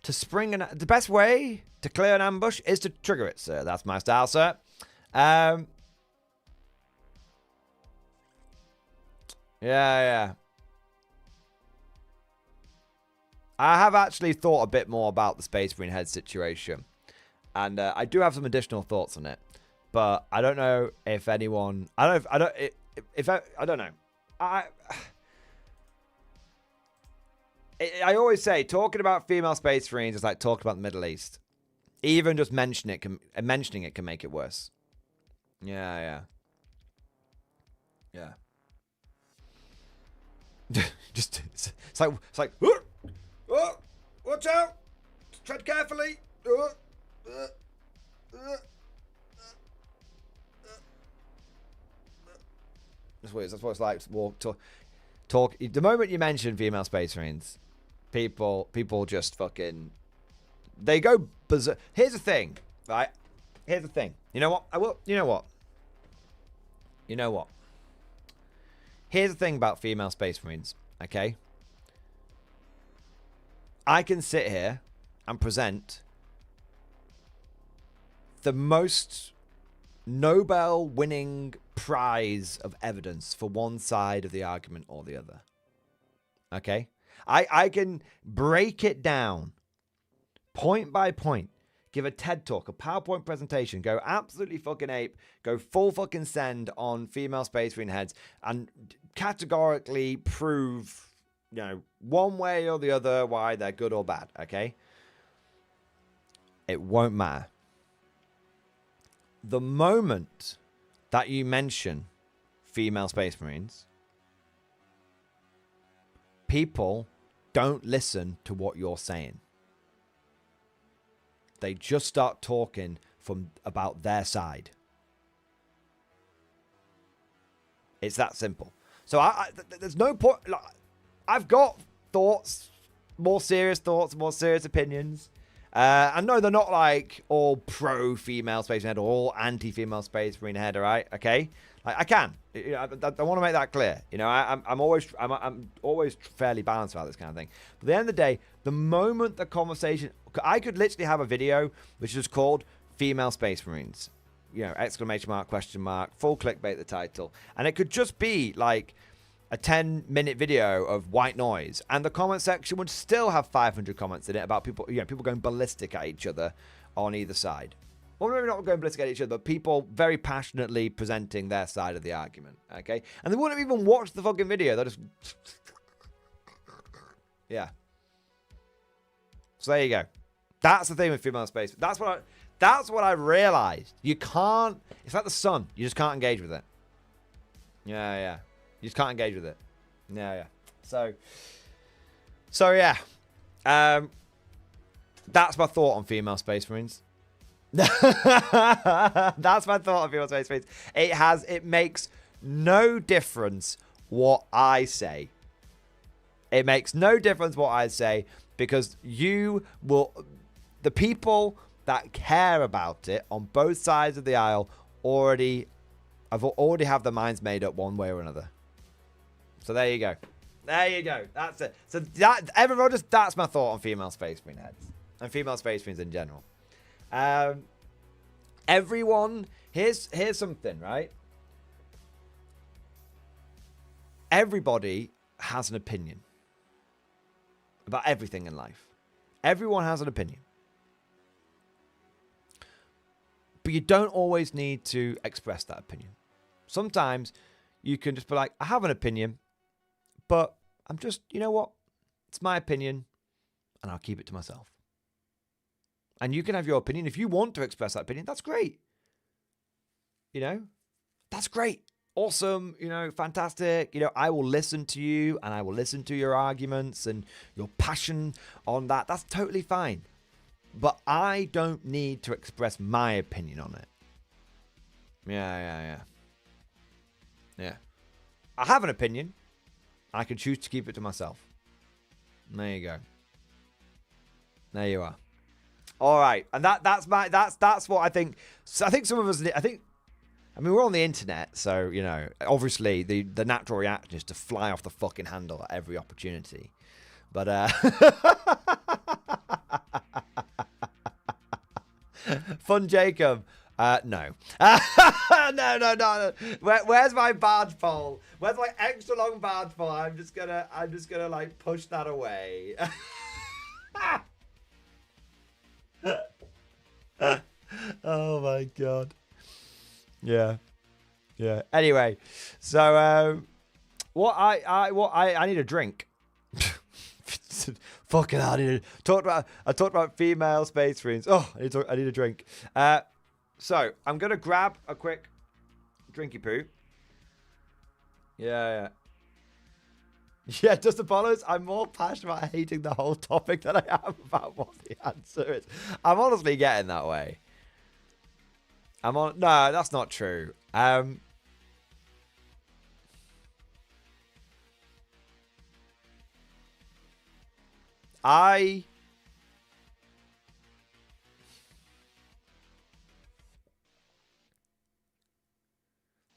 to clear an ambush is to trigger it, sir. That's my style, sir. Yeah. I have actually thought a bit more about the Space Marine head situation. and I do have some additional thoughts on it, but I don't know if anyone. I don't know. I always say talking about female Space Marines is like talking about the Middle East. Even just mentioning it can make it worse. Yeah. Just it's like oh, watch out, tread carefully. That's what it's like. Walk, talk. The moment you mention female Space Marines, people just fucking, they go berserk. Here's the thing, right? Here's the thing. You know what? You know what? Here's the thing about female Space Marines, okay? I can sit here and present the most Nobel-winning prize of evidence for one side of the argument or the other. Okay? I can break it down point by point, give a TED talk, a PowerPoint presentation, go absolutely fucking ape, go full fucking send on female Space Marine heads, and categorically prove, one way or the other why they're good or bad, okay? It won't matter. The moment that you mention female Space Marines, people don't listen to what you're saying. They just start talking about their side. It's that simple. So there's no point. Like, I've got thoughts, more serious opinions. And no, they're not like all pro-female Space Marine head or all anti-female Space Marine head, all right? Okay? I can. I want to make that clear. I'm always fairly balanced about this kind of thing. But at the end of the day, the moment the conversation, I could literally have a video which is called Female Space Marines. Exclamation mark, question mark, full clickbait the title. And it could just be like a 10-minute video of white noise, and the comment section would still have 500 comments in it about people, people going ballistic at each other on either side. Well, maybe not going ballistic at each other, but people very passionately presenting their side of the argument, okay? And they wouldn't even watch the fucking video. They'll just... Yeah. So there you go. That's the thing with female space. That's what I realized. You can't... It's like the sun. You just can't engage with it. Yeah. You just can't engage with it. Yeah. So yeah. That's my thought on female Space Marines. That's my thought on female Space Marines. It makes no difference what I say. It makes no difference what I say, because the people that care about it on both sides of the aisle already have their minds made up one way or another. So there you go. That's it. So that's my thought on female Space Marine heads and female Space Marines in general. Everyone, here's something, right? Everybody has an opinion about everything in life. Everyone has an opinion. But you don't always need to express that opinion. Sometimes you can just be like, I have an opinion, but I'm just, you know what? It's my opinion, and I'll keep it to myself. And you can have your opinion. If you want to express that opinion, that's great. That's great. Awesome. Fantastic. I will listen to you, and I will listen to your arguments and your passion on that. That's totally fine. But I don't need to express my opinion on it. Yeah. I have an opinion. I can choose to keep it to myself. There you go. There you are. All right, and that's what I think. So I think some of us. We're on the internet, so obviously the natural reaction is to fly off the fucking handle at every opportunity. But Fun Jacob. No. No. Where's my badge pole? Where's my extra long badge pole? I'm just gonna like push that away. my god. Yeah. Yeah. Anyway, so I need a drink. Fucking hell, I talked about female space marines. Oh, I need a drink. So I'm gonna grab a quick drinky poo. Yeah. Yeah, just Apollos. I'm more passionate about hating the whole topic than I am about what the answer is. I'm honestly getting that way. No, that's not true. The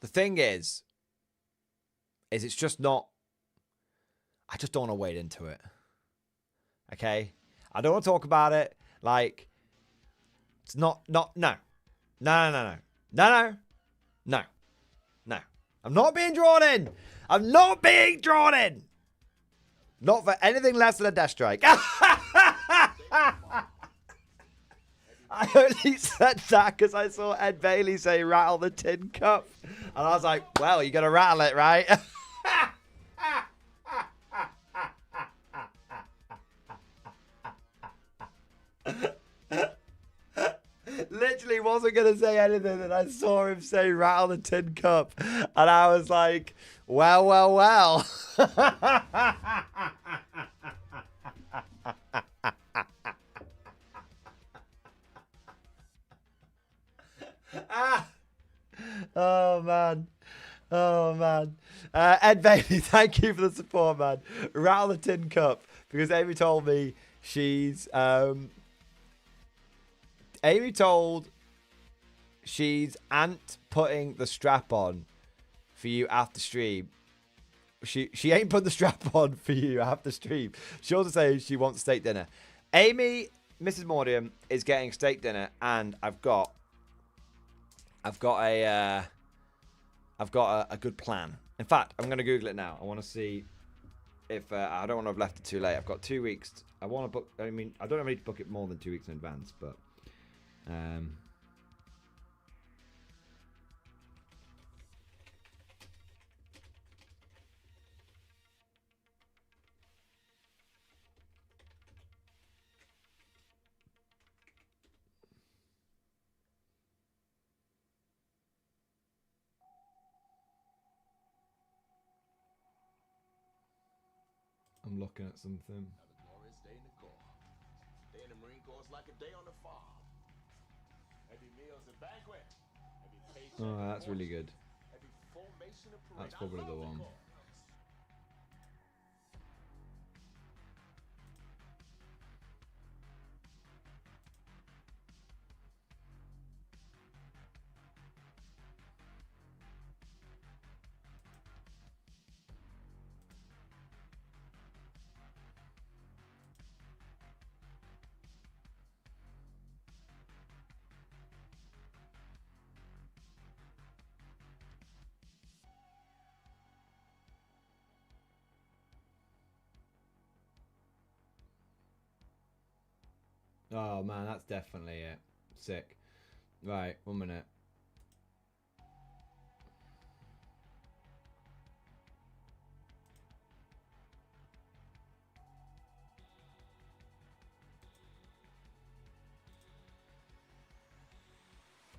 thing is it's just not. I just don't want to wade into it. Okay? I don't want to talk about it. Like, it's no. No. I'm not being drawn in. Not for anything less than a death strike. I only said that because I saw Ed Bailey say rattle the tin cup. And I was like, well, you got to rattle it, right? Literally wasn't going to say anything, and I saw him say rattle the tin cup. And I was like, well. Oh, man. Ed Bailey, thank you for the support, man. Rattle the tin cup. Because Amy told me she's... Amy told she's putting the strap on for you after stream. She ain't put the strap on for you after stream. She also says she wants steak dinner. Amy, Mrs. Mordium, is getting steak dinner, and I've got a good plan. In fact, I'm gonna Google it now. I want to see if I don't want to have left it too late. I've got 2 weeks. I want to book. I mean, I don't need to book it more than 2 weeks in advance, but. I'm looking at something. Have a glorious day in the Corps. Day in the Marine Corps is like a day on the farm. Every meal's a banquet. Every paycheck. Oh, that's really good. Every formation of parade. That's probably the one. Oh man, that's definitely it. Sick. Right, 1 minute.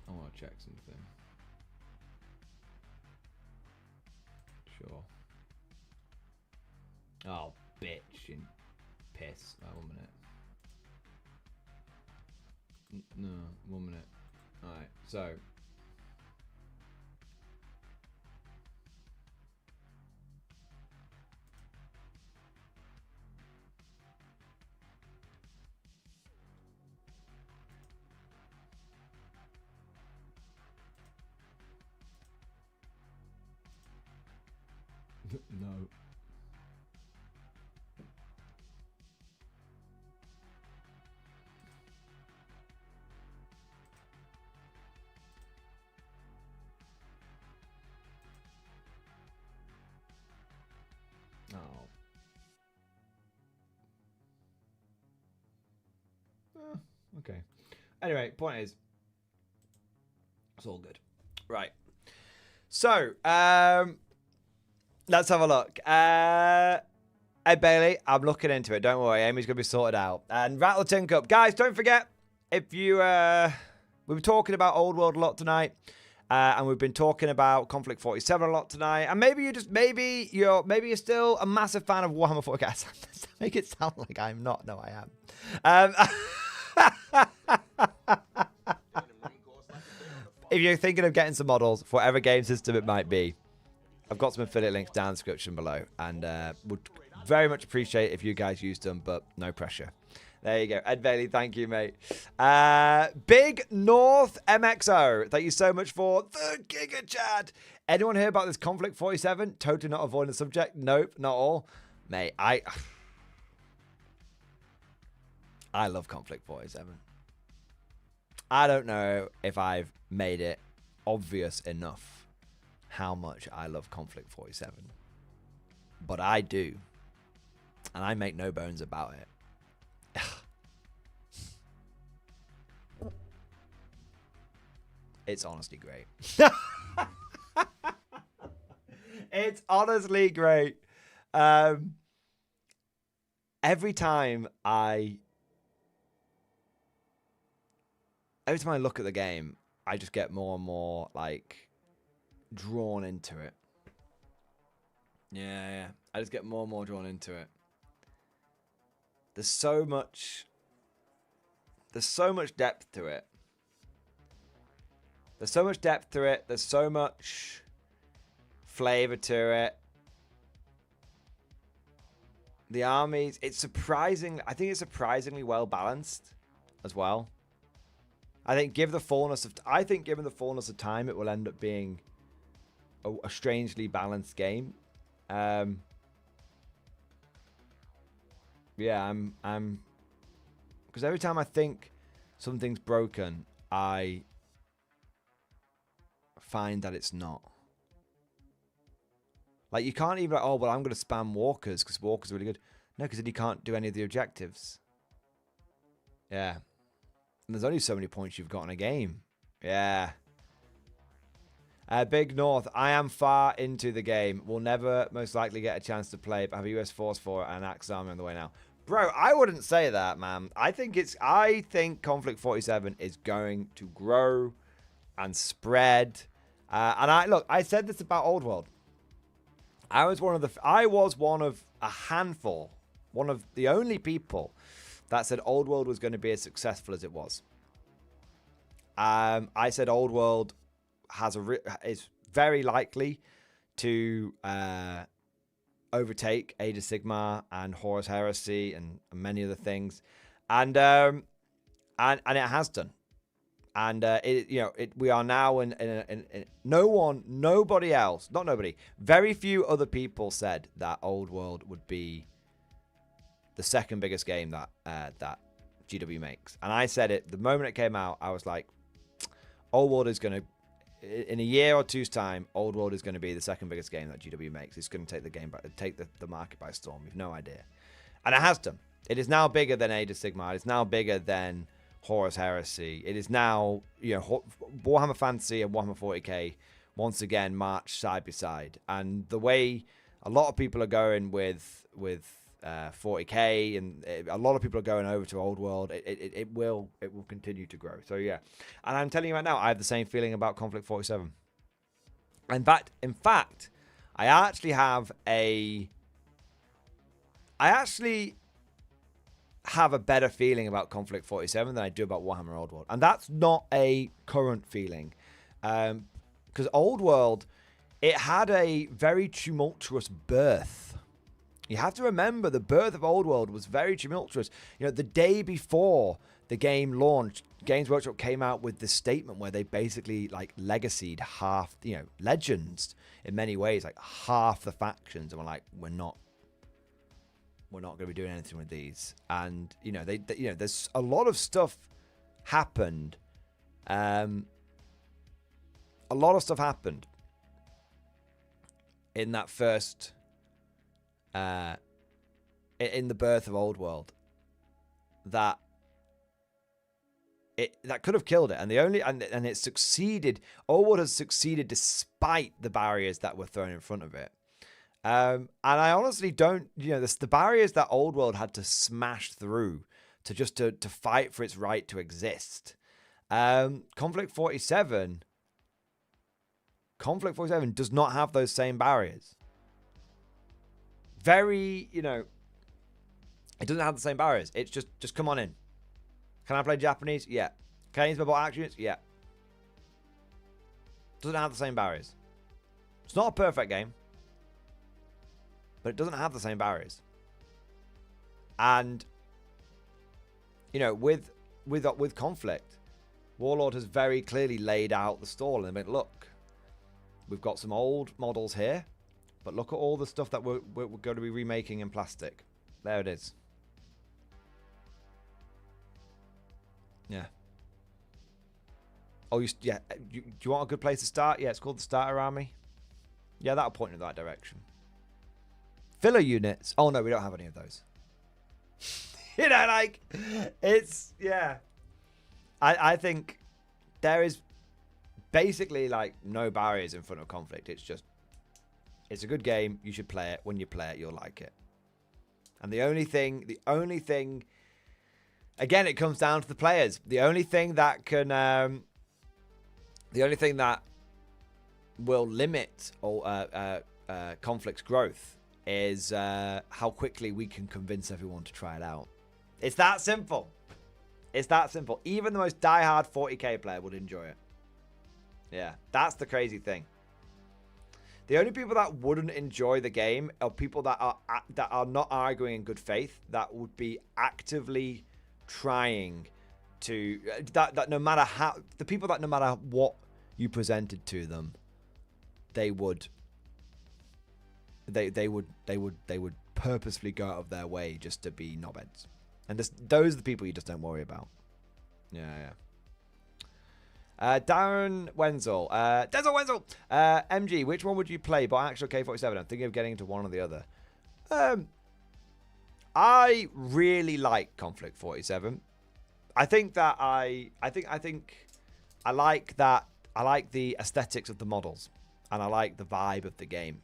I want to check something. Sure. Oh, bitch and piss. Right, 1 minute. No, 1 minute. Alright, so. No. Oh. Okay. Anyway, point is, It's all good. Right. So, let's have a look. Ed Bailey, I'm looking into it. Don't worry. Amy's going to be sorted out. And Rattle the Tin Cup. Guys, don't forget, if you... we were talking about Old World a lot tonight. And we've been talking about Konflikt 47 a lot tonight. And maybe you're still a massive fan of Warhammer 40k. Make it sound like I'm not. No, I am. If you're thinking of getting some models for whatever game system it might be, I've got some affiliate links down in the description below, and would very much appreciate if you guys used them, but no pressure. There you go. Ed Bailey, thank you, mate. Big North MXO, thank you so much for the Giga Chat. Anyone hear about this Konflikt 47? Totally not avoiding the subject. Nope, not all. Mate, I love Konflikt 47. I don't know if I've made it obvious enough how much I love Konflikt 47. But I do. And I make no bones about it. It's honestly great. It's honestly great. Every time I look at the game, I just get more and more like drawn into it. Yeah. I just get more and more drawn into it. There's so much depth to it. There's so much depth to it. There's so much flavor to it. The armies, I think it's surprisingly well balanced as well. I think given the fullness of time, it will end up being a strangely balanced game. Yeah, I'm because every time I think something's broken, I find that it's not. Like, you can't even, oh, well, I'm going to spam walkers because walkers are really good. No, because then you can't do any of the objectives. Yeah. And there's only so many points you've got in a game. Yeah. Big North, I am far into the game. Will never most likely get a chance to play, but have a US Force for it and Axe Army on the way now. Bro, I wouldn't say that, man. I think Konflikt 47 is going to grow and spread. And I said this about Old World. I was one of a handful, one of the only people that said Old World was going to be as successful as it was. I said Old World is very likely to overtake Age of Sigmar and Horus Heresy and many other things, and it has done. And we are now in very few other people said that Old World would be the second biggest game that GW makes. And I said it the moment it came out. I was like, Old World is going to, in a year or two's time, Old World is going to be the second biggest game that GW makes. It's going to take the market by storm. You've no idea. And it has done. It is now bigger than Age of Sigmar. It's now bigger than Horus Heresy. It is now, Warhammer Fantasy and Warhammer 40k once again march side by side. And the way a lot of people are going with 40k, and a lot of people are going over to Old World, it will continue to grow. So yeah, and I'm telling you right now, I have the same feeling about Konflikt 47. In fact, I actually have a better feeling about Konflikt 47 than I do about Warhammer Old World. And that's not a current feeling. Because Old World, it had a very tumultuous birth. You have to remember the birth of Old World was very tumultuous. The day before the game launched, Games Workshop came out with this statement where they basically legacied half, Legends in many ways, like half the factions, and were like, we're not going to be doing anything with these. And there's a lot of stuff happened. A lot of stuff happened in that first, in the birth of Old World, that that could have killed it. And the only and it succeeded. Warlord has succeeded despite the barriers that were thrown in front of it. And I honestly don't, the barriers that Old World had to smash through to fight for its right to exist. Konflikt 47 does not have those same barriers. Very, it doesn't have the same barriers. It's just come on in. Can I play Japanese? Yeah. Can I use my bot actions? Yeah. Doesn't have the same barriers. It's not a perfect game, but it doesn't have the same barriers. And with Konflikt, Warlord has very clearly laid out the stall and been, look, we've got some old models here, but look at all the stuff that we're going to be remaking in plastic. There it is. Yeah. Oh, do you want a good place to start? Yeah, it's called the Starter Army. Yeah, that'll point in that direction. Filler units. Oh, no, we don't have any of those. It's, yeah. I think there is basically, no barriers in front of Konflikt. It's a good game. You should play it. When you play it, you'll like it. And the only thing, again, it comes down to the players. The only thing that will limit Konflikt's growth is how quickly we can convince everyone to try it out. It's that simple. It's that simple. Even the most diehard 40k player would enjoy it. Yeah, that's the crazy thing. The only people that wouldn't enjoy the game are people that are not arguing in good faith, that would be actively trying to that no matter how, the people that no matter what you presented to them, they would purposefully go out of their way just to be knobheads. And those are the people you just don't worry about. Yeah. Darren Wenzel. Denzel Wenzel. MG, which one would you play? But actual K47. I'm thinking of getting into one or the other. I really like Konflikt 47. I think I like that. I like the aesthetics of the models, and I like the vibe of the game.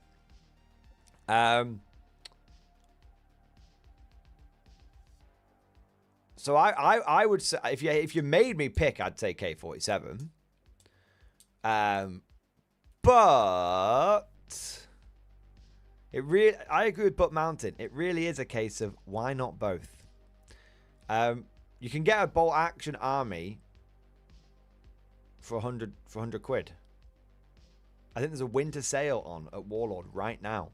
So I would say, if you made me pick, I'd say K47. But I agree with Butt Mountain. It really is a case of why not both. You can get a bolt action army for 100 quid. I think there's a winter sale on at Warlord right now.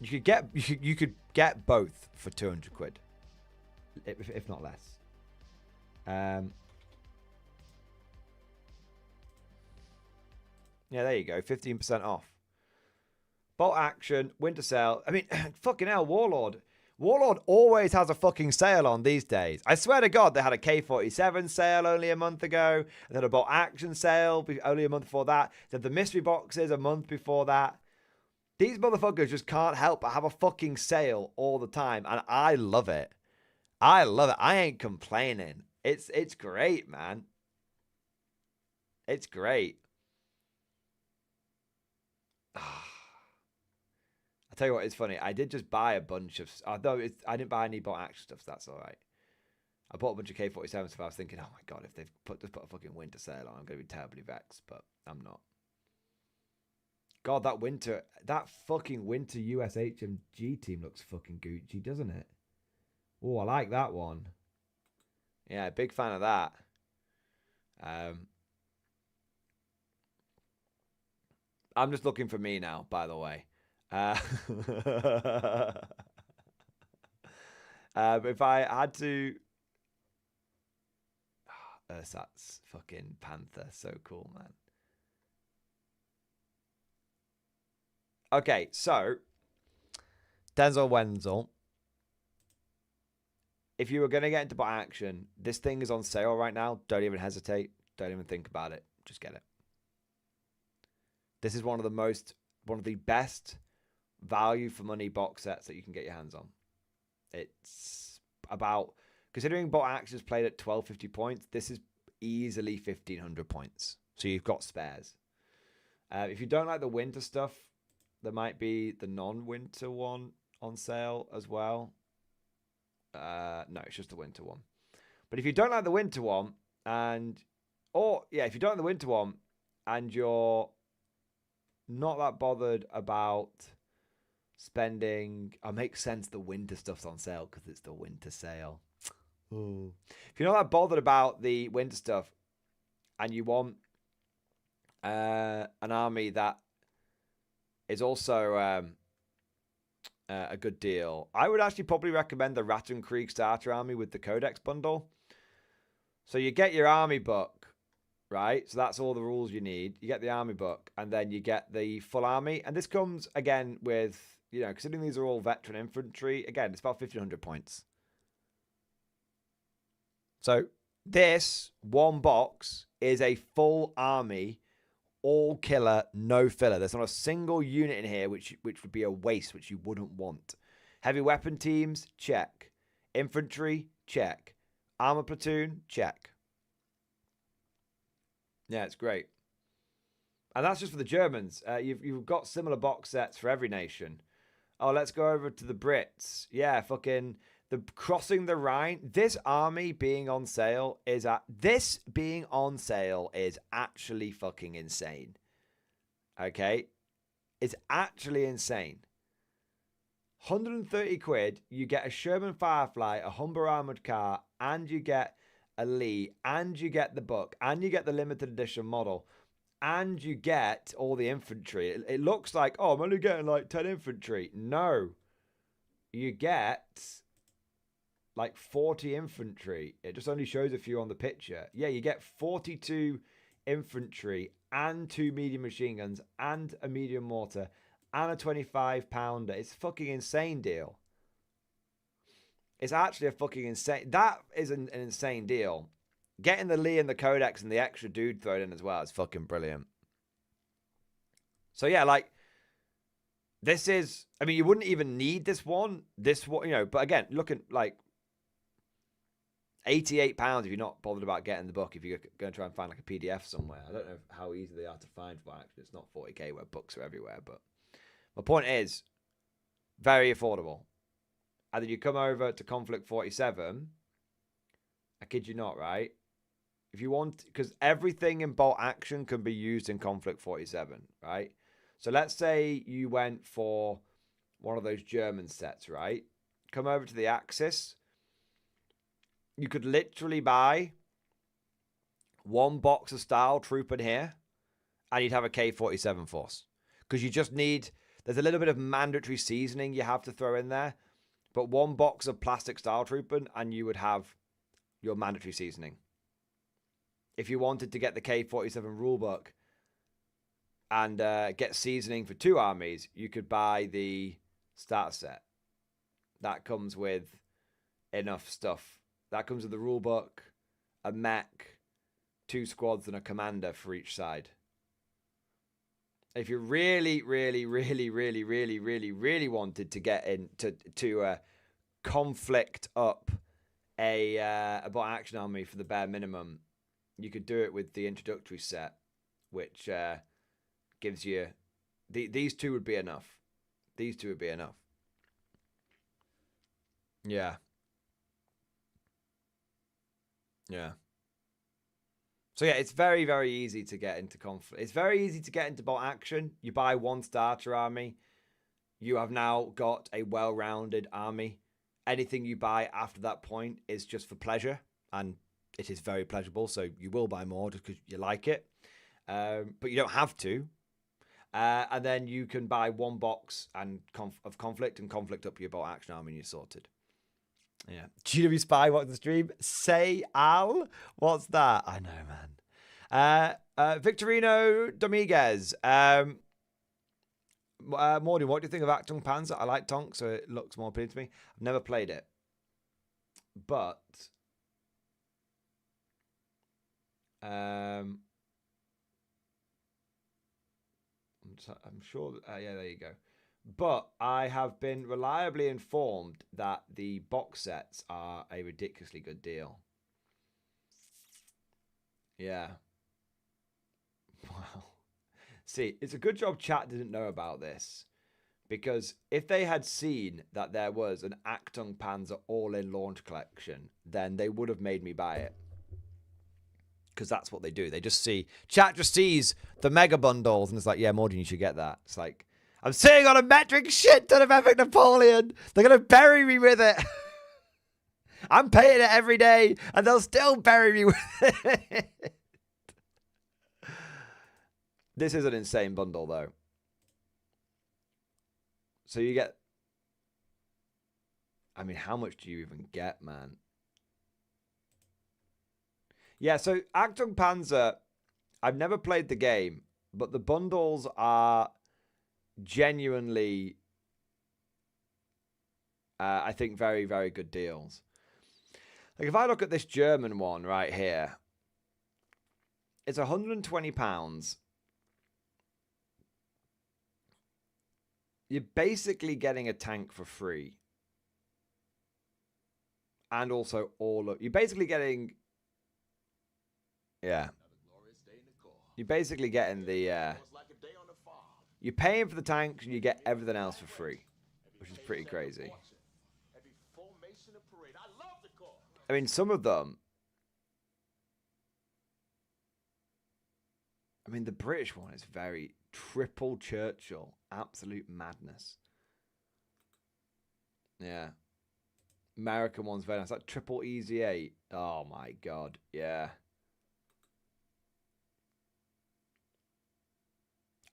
You could get both for 200 quid, if not less. Yeah, there you go, 15% off. Bolt action, winter sale. I mean, fucking hell, Warlord. Warlord always has a fucking sale on these days. I swear to God, they had a K47 sale only a month ago. They had a bolt action sale only a month before that. They had the mystery boxes a month before that. These motherfuckers just can't help but have a fucking sale all the time. And I love it. I love it. I ain't complaining. It's great, man. It's great. I tell you what, it's funny. I did just buy a bunch of... Although I didn't buy any bot action stuff, so that's all right. I bought a bunch of K47 stuff. I was thinking, oh my God, if they've just put a fucking winter sale on, I'm going to be terribly vexed. But I'm not. God, that fucking winter USHMG team looks fucking Gucci, doesn't it? Oh, I like that one. Yeah, big fan of that. I'm just looking for me now, by the way. If I had to... Ursat's fucking Panther. So cool, man. Okay, so Denzel Wenzel. If you were going to get into bot action, this thing is on sale right now. Don't even hesitate. Don't even think about it. Just get it. This is one of the best value for money box sets that you can get your hands on. It's about, considering bolt actions played at 1250 points, this is easily 1500 points. So you've got spares. If you don't like the winter stuff, there might be the non-winter one on sale as well. No, it's just the winter one. But if you don't like the winter one, if you don't like the winter one and you're not that bothered about spending, it makes sense the winter stuff's on sale because it's the winter sale. Ooh. If you're not that bothered about the winter stuff and you want an army that is also a good deal, I would actually probably recommend the Rattenkrieg starter army with the Codex bundle. So you get your army book, right? So that's all the rules you need. You get the army book, and then you get the full army. And this comes, again, with, considering these are all veteran infantry, again, it's about 1,500 points. So this one box is a full army, all killer, no filler. There's not a single unit in here which would be a waste, which you wouldn't want. Heavy weapon teams, check. Infantry, check. Armor platoon, check. Yeah, it's great. And that's just for the Germans. You've got similar box sets for every nation. Oh, let's go over to the Brits. Yeah, fucking the crossing the Rhine. This army being on sale is actually fucking insane. Okay? It's actually insane. 130 quid, you get a Sherman Firefly, a Humber armored car, and you get a Lee, and you get the book, and you get the limited edition model, and you get all the infantry. It looks like, oh, I'm only getting like 10 infantry. No. You get like 40 infantry. It just only shows a few on the picture. Yeah, you get 42 infantry and 2 medium machine guns and a medium mortar and a 25 pounder. It's a fucking insane deal. It's actually a fucking insane. That is an insane deal. Getting the Lee and the Codex and the extra dude thrown in as well is fucking brilliant. So yeah, like, this is, I mean, you wouldn't even need this one, but again, looking like £88 if you're not bothered about getting the book, if you're going to try and find like a PDF somewhere. I don't know how easy they are to find, but actually it's not 40k where books are everywhere, but my point is, very affordable. And then you come over to Konflikt 47, I kid you not, right? If you want, because everything in bolt action can be used in Konflikt 47, right? So let's say you went for one of those German sets, right? Come over to the Axis. You could literally buy one box of Style Troop in here, and you'd have a K-47 force. Because you just need, there's a little bit of mandatory seasoning you have to throw in there, but one box of plastic Style Trooper, and you would have your mandatory seasoning. If you wanted to get the K-47 rulebook and get seasoning for 2 armies, you could buy the starter set. That comes with enough stuff. That comes with the rulebook, a mech, 2 squads, and a commander for each side. If you really, really, really, really, really, really, really wanted to get in to conflict up a bot action army for the bare minimum, you could do it with the introductory set, which gives you these 2 would be enough. These 2 would be enough. Yeah. Yeah. So yeah, it's very, very easy to get into conflict. It's very easy to get into bot action. You buy 1 starter army. You have now got a well-rounded army. Anything you buy after that point is just for pleasure, and it is very pleasurable, so you will buy more just because you like it. But you don't have to. And then you can buy 1 box of Konflikt and Konflikt up your bot action army and you're sorted. Yeah. GW Spy, watch the stream. Say Al? What's that? I know, man. Victorino Dominguez. Mordy, what do you think of Achtung Panzer? I like Tonk, so it looks more appealing to me. I've never played it. But I'm sure, yeah, there you go. But I have been reliably informed that the box sets are a ridiculously good deal. Yeah. Wow. See, it's a good job chat didn't know about this. Because if they had seen that there was an Achtung Panzer all-in launch collection, then they would have made me buy it. Because that's what they do. They just see... Chat just sees the mega bundles and it's like, yeah, Mordian, you should get that. It's like, I'm sitting on a metric shit ton of Epic Napoleon. They're going to bury me with it. I'm paying it every day and they'll still bury me with it. This is an insane bundle, though. So you get... I mean, how much do you even get, man? Yeah, so Achtung Panzer, I've never played the game, but the bundles are genuinely, I think, very, very good deals. Like, if I look at this German one right here, it's £120. You're basically getting a tank for free. And also all of... You're basically getting... Yeah. You're basically getting the... You're paying for the tanks and you get everything else for free. Which is pretty crazy. I mean, some of them... I mean, the British one is very... Triple Churchill. Absolute madness. Yeah. American one's very nice. That triple easy 8. Oh my god. Yeah.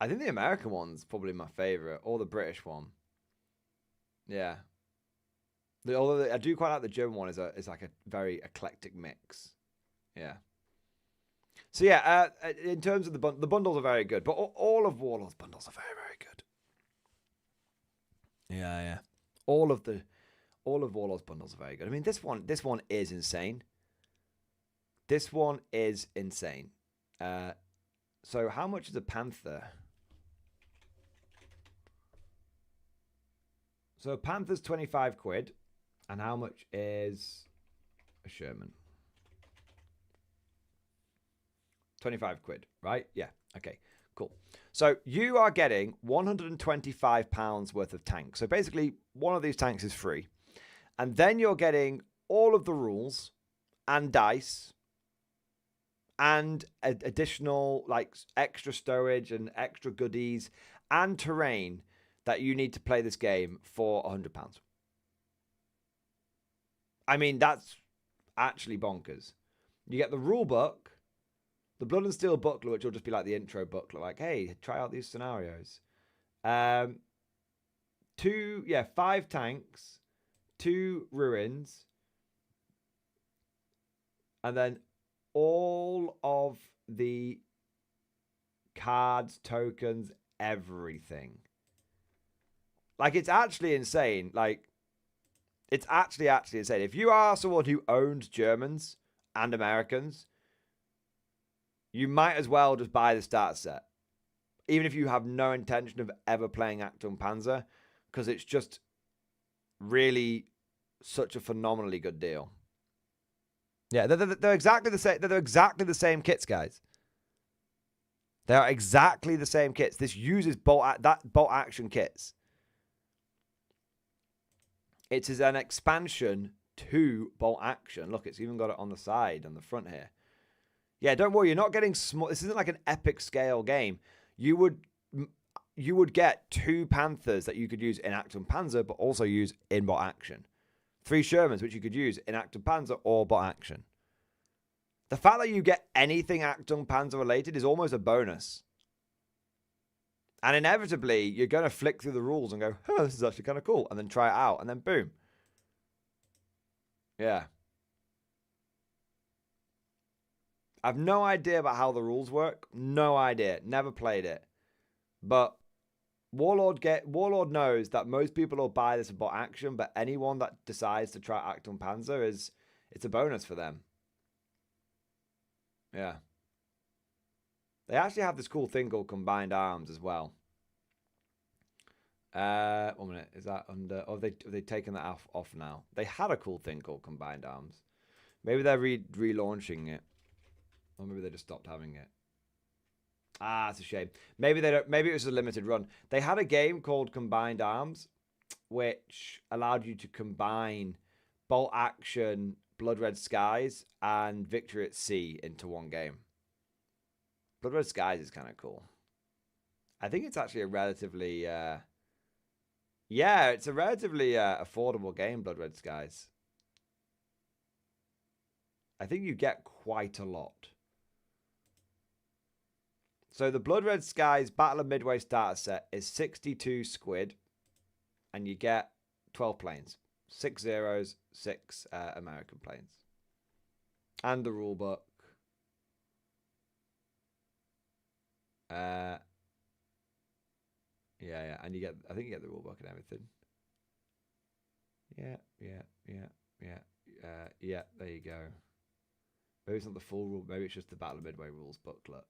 I think the American one's probably my favourite. Or the British one. Yeah. Although I do quite like the German one. Is like a very eclectic mix. Yeah. So yeah, in terms of the bundles are very good, but all of Warlord's bundles are very, very good. Yeah, yeah. All of Warlord's bundles are very good. I mean, this one is insane. This one is insane. So how much is a Panther? So a Panther's 25 quid, and how much is a Sherman? 25 quid, right? Yeah. Okay, cool. So you are getting £125 worth of tanks. So basically, one of these tanks is free. And then you're getting all of the rules and dice and additional, like, extra stowage and extra goodies and terrain that you need to play this game for £100. I mean, that's actually bonkers. You get the rule book, the Blood and Steel booklet, which will just be like the intro booklet, like, hey, try out these scenarios. 5 tanks, 2 ruins, and then all of the cards, tokens, everything. Like, it's actually insane. Like, it's actually insane. If you are someone who owns Germans and Americans, you might as well just buy the starter set. Even if you have no intention of ever playing Achtung Panzer, because it's just really such a phenomenally good deal. Yeah, they're exactly the same. They're exactly the same kits, guys. They are exactly the same kits. This uses bolt action kits. It is an expansion to bolt action. Look, it's even got it on the side, on the front here. Yeah, don't worry. You're not getting small. This isn't like an epic scale game. You would get 2 Panthers that you could use in Achtung Panzer, but also use in bot action. 3 Shermans, which you could use in Achtung Panzer or bot action. The fact that you get anything Achtung Panzer related is almost a bonus. And inevitably, you're going to flick through the rules and go, oh, this is actually kind of cool. And then try it out. And then boom. Yeah. I have no idea about how the rules work. No idea. Never played it. But Warlord knows that most people will buy this bot action, but anyone that decides to try Achtung Panzer it's a bonus for them. Yeah. They actually have this cool thing called Combined Arms as well. 1 minute. Is that under? Oh, have they taken that off now? They had a cool thing called Combined Arms. Maybe they're relaunching it, or maybe they just stopped having it. Ah, it's a shame. Maybe they don't. Maybe it was a limited run. They had a game called Combined Arms, which allowed you to combine Bolt Action, Blood Red Skies, and Victory at Sea into one game. Blood Red Skies is kind of cool. I think it's actually a relatively, yeah, it's a relatively affordable game, Blood Red Skies. I think you get quite a lot. So the Blood Red Skies Battle of Midway starter set is 62 squid, and you get 12 planes. 6 zeros, 6 American planes. And the rule book. Yeah, and you get, I think you get the rule book and everything. Yeah, there you go. Maybe it's not the full rule, maybe it's just the Battle of Midway rules booklet.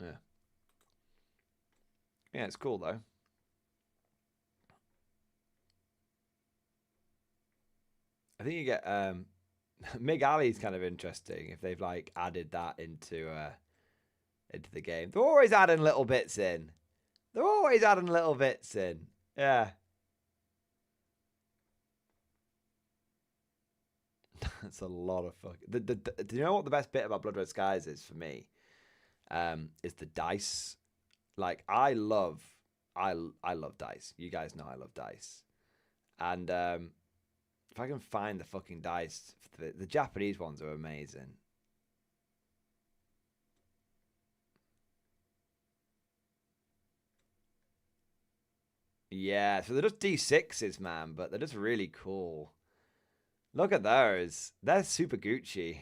Yeah. Yeah, it's cool though. I think you get Mig Alley's kind of interesting if they've like added that into the game. They're always adding little bits in. Yeah. That's a lot of fucking. Do you know what the best bit about Blood Red Skies is for me? Is the dice. Like I love dice. You guys know I love dice, and if I can find the fucking dice, the Japanese ones are amazing. Yeah, so they're just D6s, man, but they're just really cool. Look at those. They're super Gucci.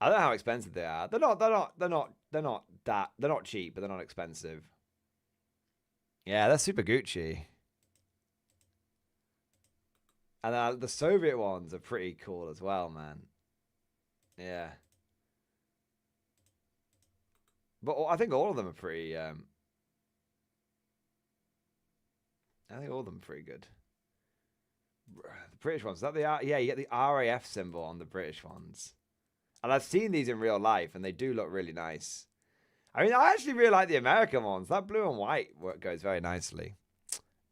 I don't know how expensive they are. They're not cheap, but they're not expensive. Yeah, they're super Gucci. And the Soviet ones are pretty cool as well, man. Yeah. But I think all of them are pretty I think all of them are pretty good. The British ones, is that the yeah, you get the RAF symbol on the British ones. And I've seen these in real life, and they do look really nice. I mean, I actually really like the American ones. That blue and white work goes very nicely.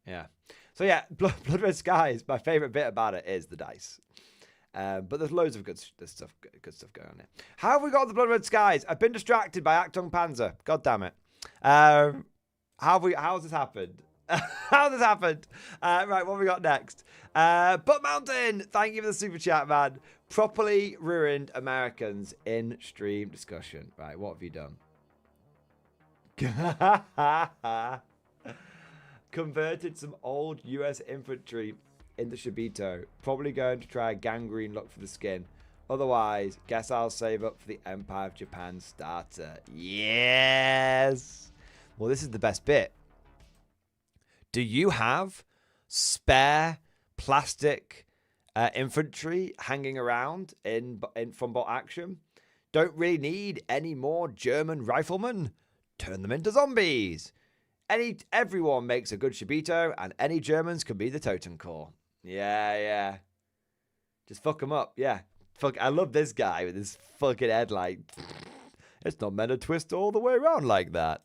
Yeah. So yeah, Blood Red Skies, my favorite bit about it is the dice. But there's loads of good stuff going on here. How have we got the Blood Red Skies? I've been distracted by Achtung Panzer. God damn it. How's this happened? How's this happened? Right, what have we got next? Butt Mountain, thank you for the super chat, man. Properly ruined Americans in stream discussion. Right, what have you done? Converted some old US infantry into Shibito. Probably going to try a gangrene look for the skin. Otherwise, guess I'll save up for the Empire of Japan starter. Yes! Well, this is the best bit. Do you have spare plastic infantry hanging around from Bolt Action? Don't really need any more German riflemen? Turn them into zombies. Everyone makes a good Shibito, and any Germans can be the Totem Corps. Yeah. Just fuck them up, yeah. Fuck, I love this guy with his fucking head like... It's not meant to twist all the way around like that.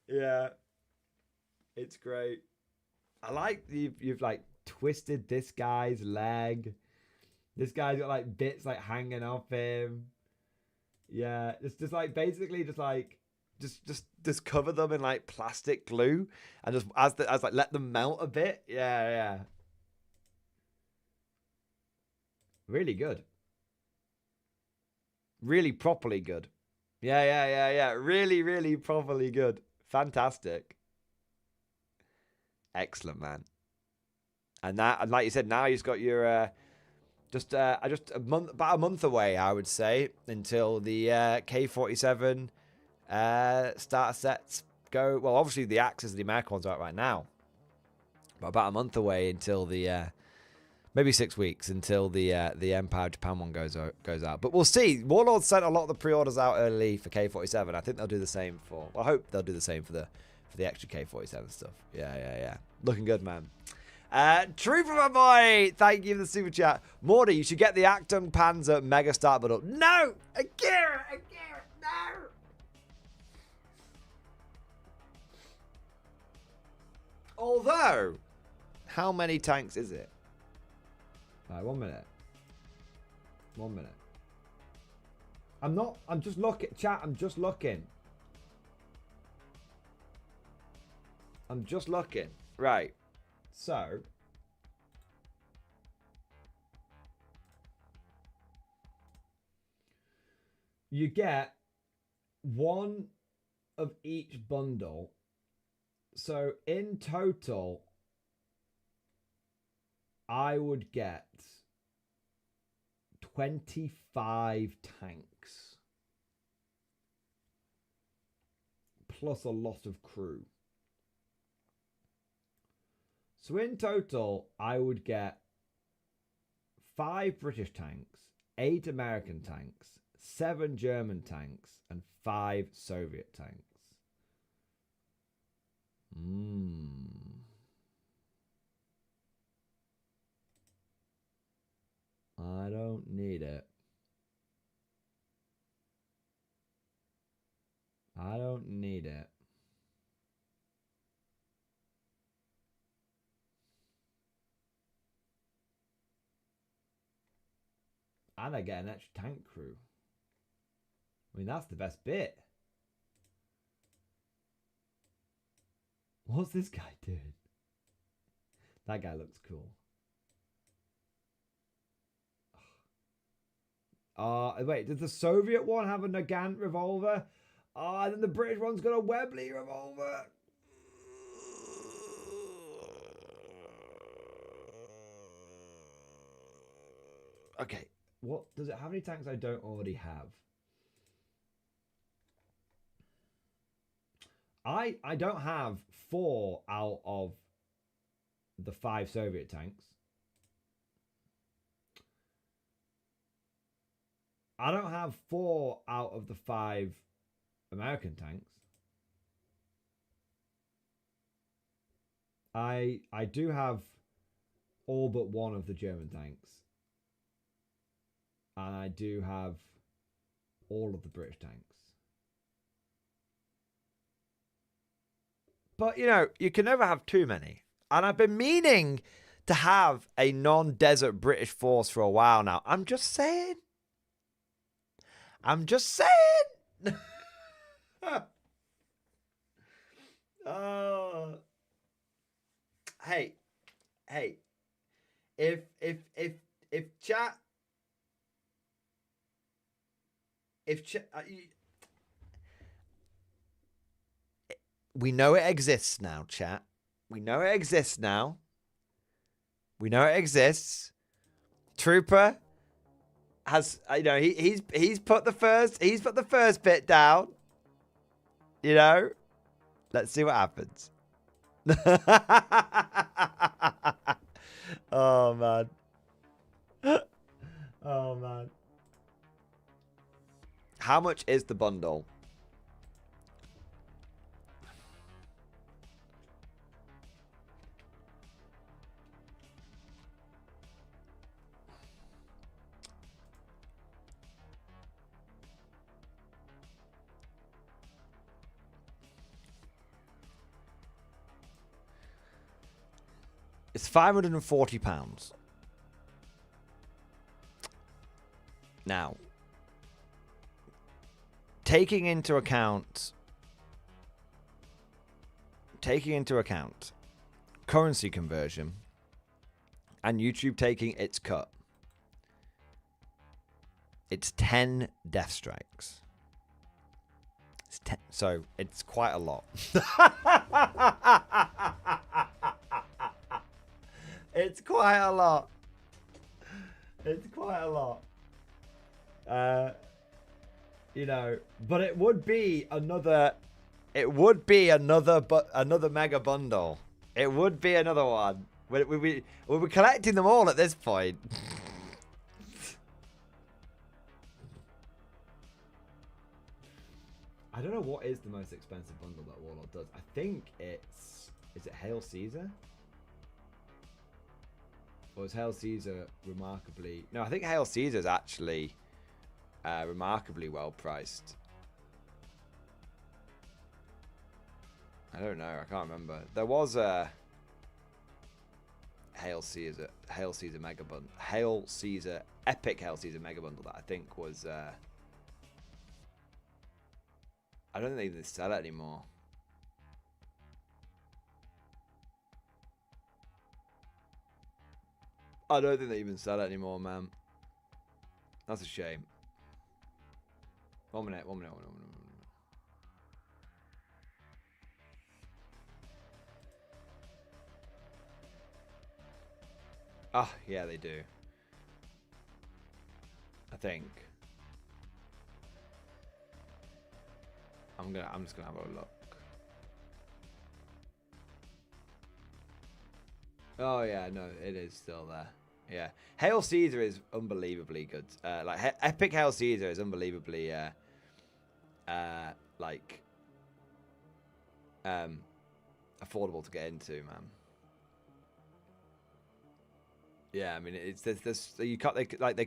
Yeah. It's great. I like you've like twisted this guy's leg. This guy's got like bits like hanging off him. Yeah, it's just like basically just cover them in like plastic glue and just as like let them melt a bit. Yeah. Really good. Really properly good. Yeah. Really properly good. Fantastic. Excellent, man. And like you said, now you've got your about a month away, I would say, until the K47 starter sets go. Well, obviously the Axes and the American ones are out right now, but about a month away until the Maybe 6 weeks until the Empire Japan one goes out. But we'll see. Warlord sent a lot of the pre-orders out early for K47. I think they'll do the same for... Well, I hope they'll do the same for the extra K47 stuff. Yeah. Looking good, man. Trooper, my boy! Thank you for the super chat. Morty, you should get the Acton Panzer Mega Start Bundle. No! Akira! No! Although, how many tanks is it? Alright, 1 minute. 1 minute. I'm just looking. Chat, I'm just looking. Right. So. You get one of each bundle. So in total, I would get 25 tanks. Plus a lot of crew. So in total, I would get 5 British tanks, 8 American tanks, 7 German tanks, and 5 Soviet tanks. I don't need it. I don't need it. And I get an extra tank crew. I mean, that's the best bit. What's this guy doing? That guy looks cool. Wait, does the Soviet one have a Nagant revolver? Then the British one's got a Webley revolver. Okay, what does it have? Any tanks I don't already have? I don't have 4 out of the 5 Soviet tanks. I don't have 4 out of the 5 American tanks. I do have all but 1 of the German tanks. And I do have all of the British tanks. But, you know, you can never have too many. And I've been meaning to have a non-desert British force for a while now. I'm just saying. Oh. Hey. If chat. We know it exists now, chat. We know it exists now. We know it exists. Trooper has, you know, he's put the first bit down. You know, let's see what happens. Oh man. Oh man. How much is the bundle? It's £540. Now, taking into account currency conversion and YouTube taking its cut, it's 10 death strikes. It's 10, so it's quite a lot. It's quite a lot. It's quite a lot. You know, but it would be another mega bundle. It would be another one. We're collecting them all at this point. I don't know what is the most expensive bundle that Warlord does. I think it's... Is it Hail Caesar? Or is Hail Caesar remarkably... No, I think Hail Caesar is actually remarkably well priced. I don't know. I can't remember. There was a Hail Caesar Mega Bundle. Hail Caesar, Epic Hail Caesar Mega Bundle that I think was... I don't think they even sell it anymore. I don't think they even sell it anymore, man. That's a shame. 1 minute. Ah, yeah, they do. I think. I'm just gonna have a look. Oh yeah, no, it is still there. Yeah, Hail Caesar is unbelievably good. Like Epic Hail Caesar is unbelievably affordable to get into, man. Yeah, I mean it's there's you can't they can't they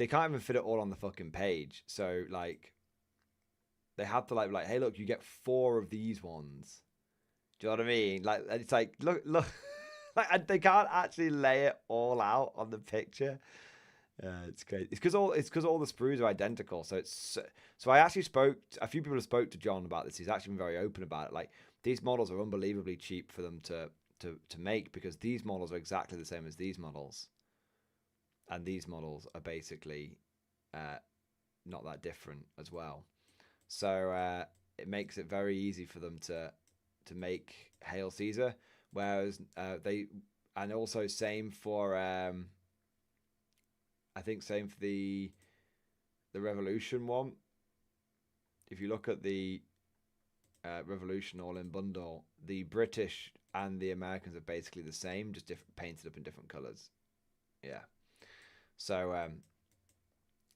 can't even fit it all on the fucking page. So like they have to like hey look, you get 4 of these ones. Do you know what I mean? Like it's like look like they can't actually lay it all out on the picture. It's crazy. It's because all the sprues are identical. So I actually a few people have spoke to John about this. He's actually been very open about it. Like these models are unbelievably cheap for them to make because these models are exactly the same as these models, and these models are basically not that different as well. So it makes it very easy for them to make Hail Caesar, whereas and also same for I think same for the Revolution one. If you look at the Revolution all-in bundle, the British and the Americans are basically the same, just painted up in different colors. Yeah. So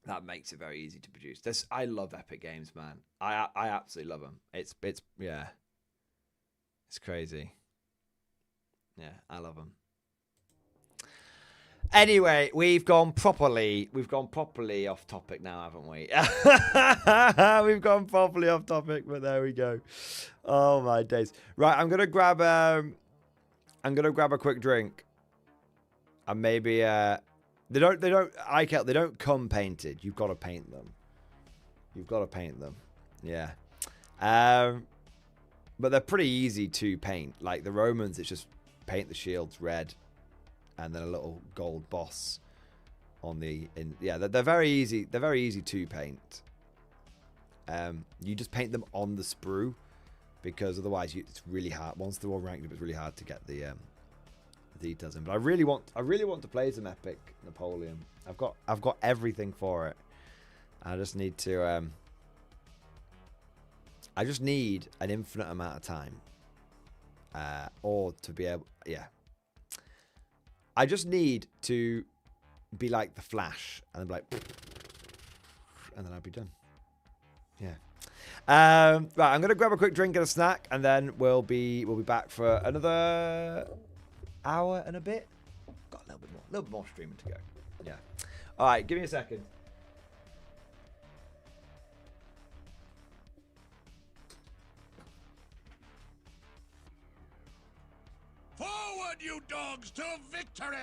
that makes it very easy to produce. I love Epic Games, man. I absolutely love them. It's yeah. It's crazy. Yeah, I love them. Anyway, we've gone properly off topic now, haven't we? We've gone properly off topic, but there we go. Oh my days! Right, I'm gonna grab a quick drink, and maybe they don't come painted. You've got to paint them. Yeah. But they're pretty easy to paint. Like the Romans, it's just paint the shields red. And then a little gold boss on they're very easy. They're very easy to paint. You just paint them on the sprue because otherwise it's really hard. Once they're all ranked up, it's really hard to get the details in. But I really want to play some Epic Napoleon. I've got everything for it. I just need to. I just need an infinite amount of time, or to be able. Yeah. I just need to be like the Flash and be like, and then I'll be done. Yeah. Right, I'm gonna grab a quick drink and a snack, and then we'll be back for another hour and a bit. Got a little bit more streaming to go. Yeah. All right, give me a second. Forward, you dogs, to victory!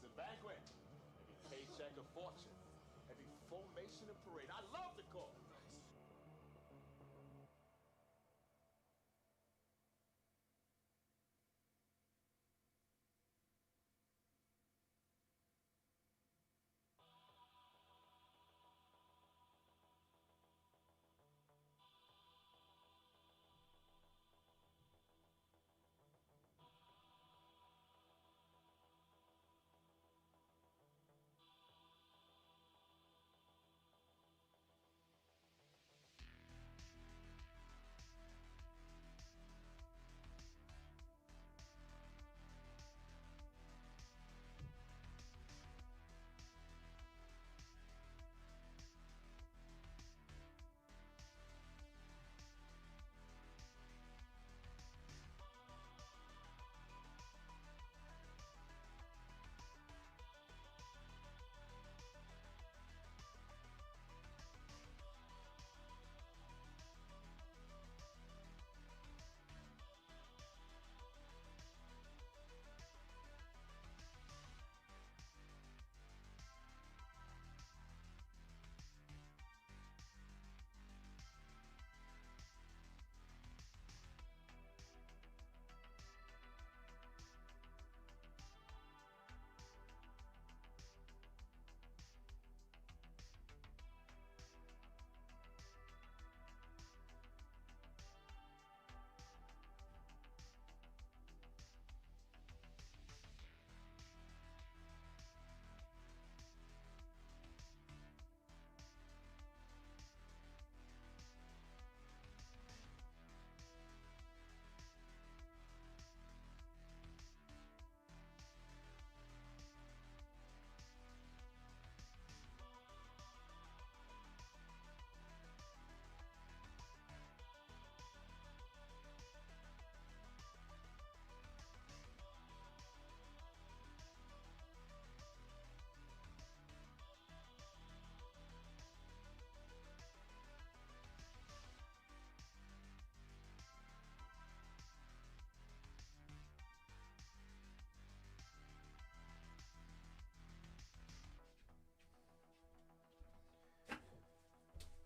a banquet. Every paycheck a fortune. Every formation a parade. I love the Corps.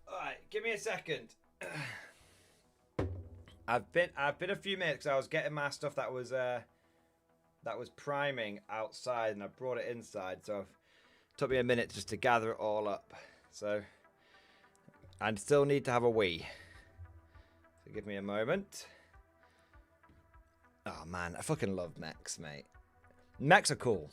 Alright, give me a second. I've been a few minutes because I was getting my stuff that was priming outside and I brought it inside, so it took me a minute just to gather it all up. So I still need to have a wee. So give me a moment. Oh man, I fucking love mechs, mate. Mechs are cool.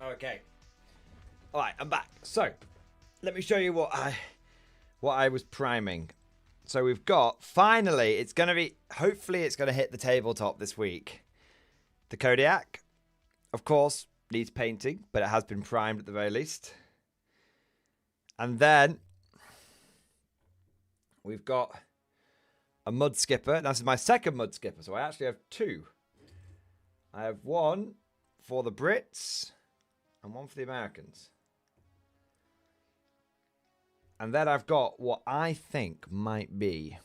Okay. All right, I'm back. So, let me show you what I was priming. So we've got, finally, it's going to be, hopefully it's going to hit the tabletop this week. The Kodiak, of course, needs painting, but it has been primed at the very least. And then we've got a mud skipper. This is my second mud skipper, so I actually have two. I have one for the Brits and one for the Americans. And then I've got what I think might be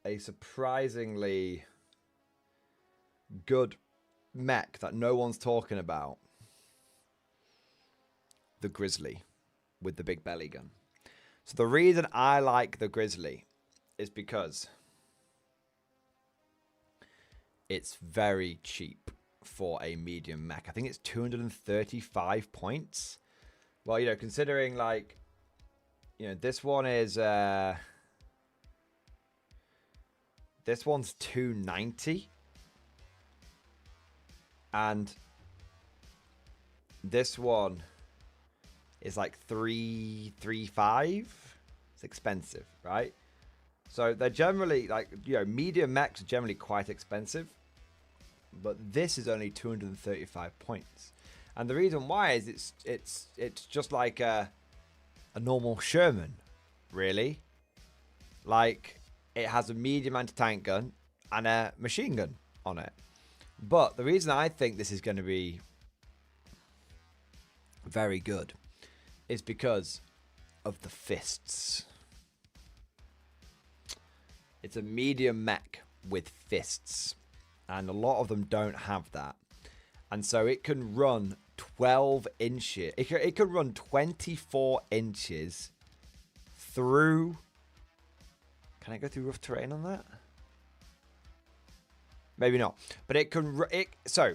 a surprisingly good mech that no one's talking about. The Grizzly with the big belly gun. So the reason I like the Grizzly is because it's very cheap for a medium mech. I think it's 235 points. Well, you know, considering like, you know, this one is this one's 290, and this one is like 335. It's expensive, right? So they're generally like, you know, medium mechs are generally quite expensive, but this is only 235 points. And the reason why is it's just like a normal Sherman, really. Like, it has a medium anti-tank gun and a machine gun on it. But the reason I think this is going to be very good is because of the fists. It's a medium mech with fists, and a lot of them don't have that. And so it can run 12 inches. It can run 24 inches through. Can I go through rough terrain on that? Maybe not. But it can. So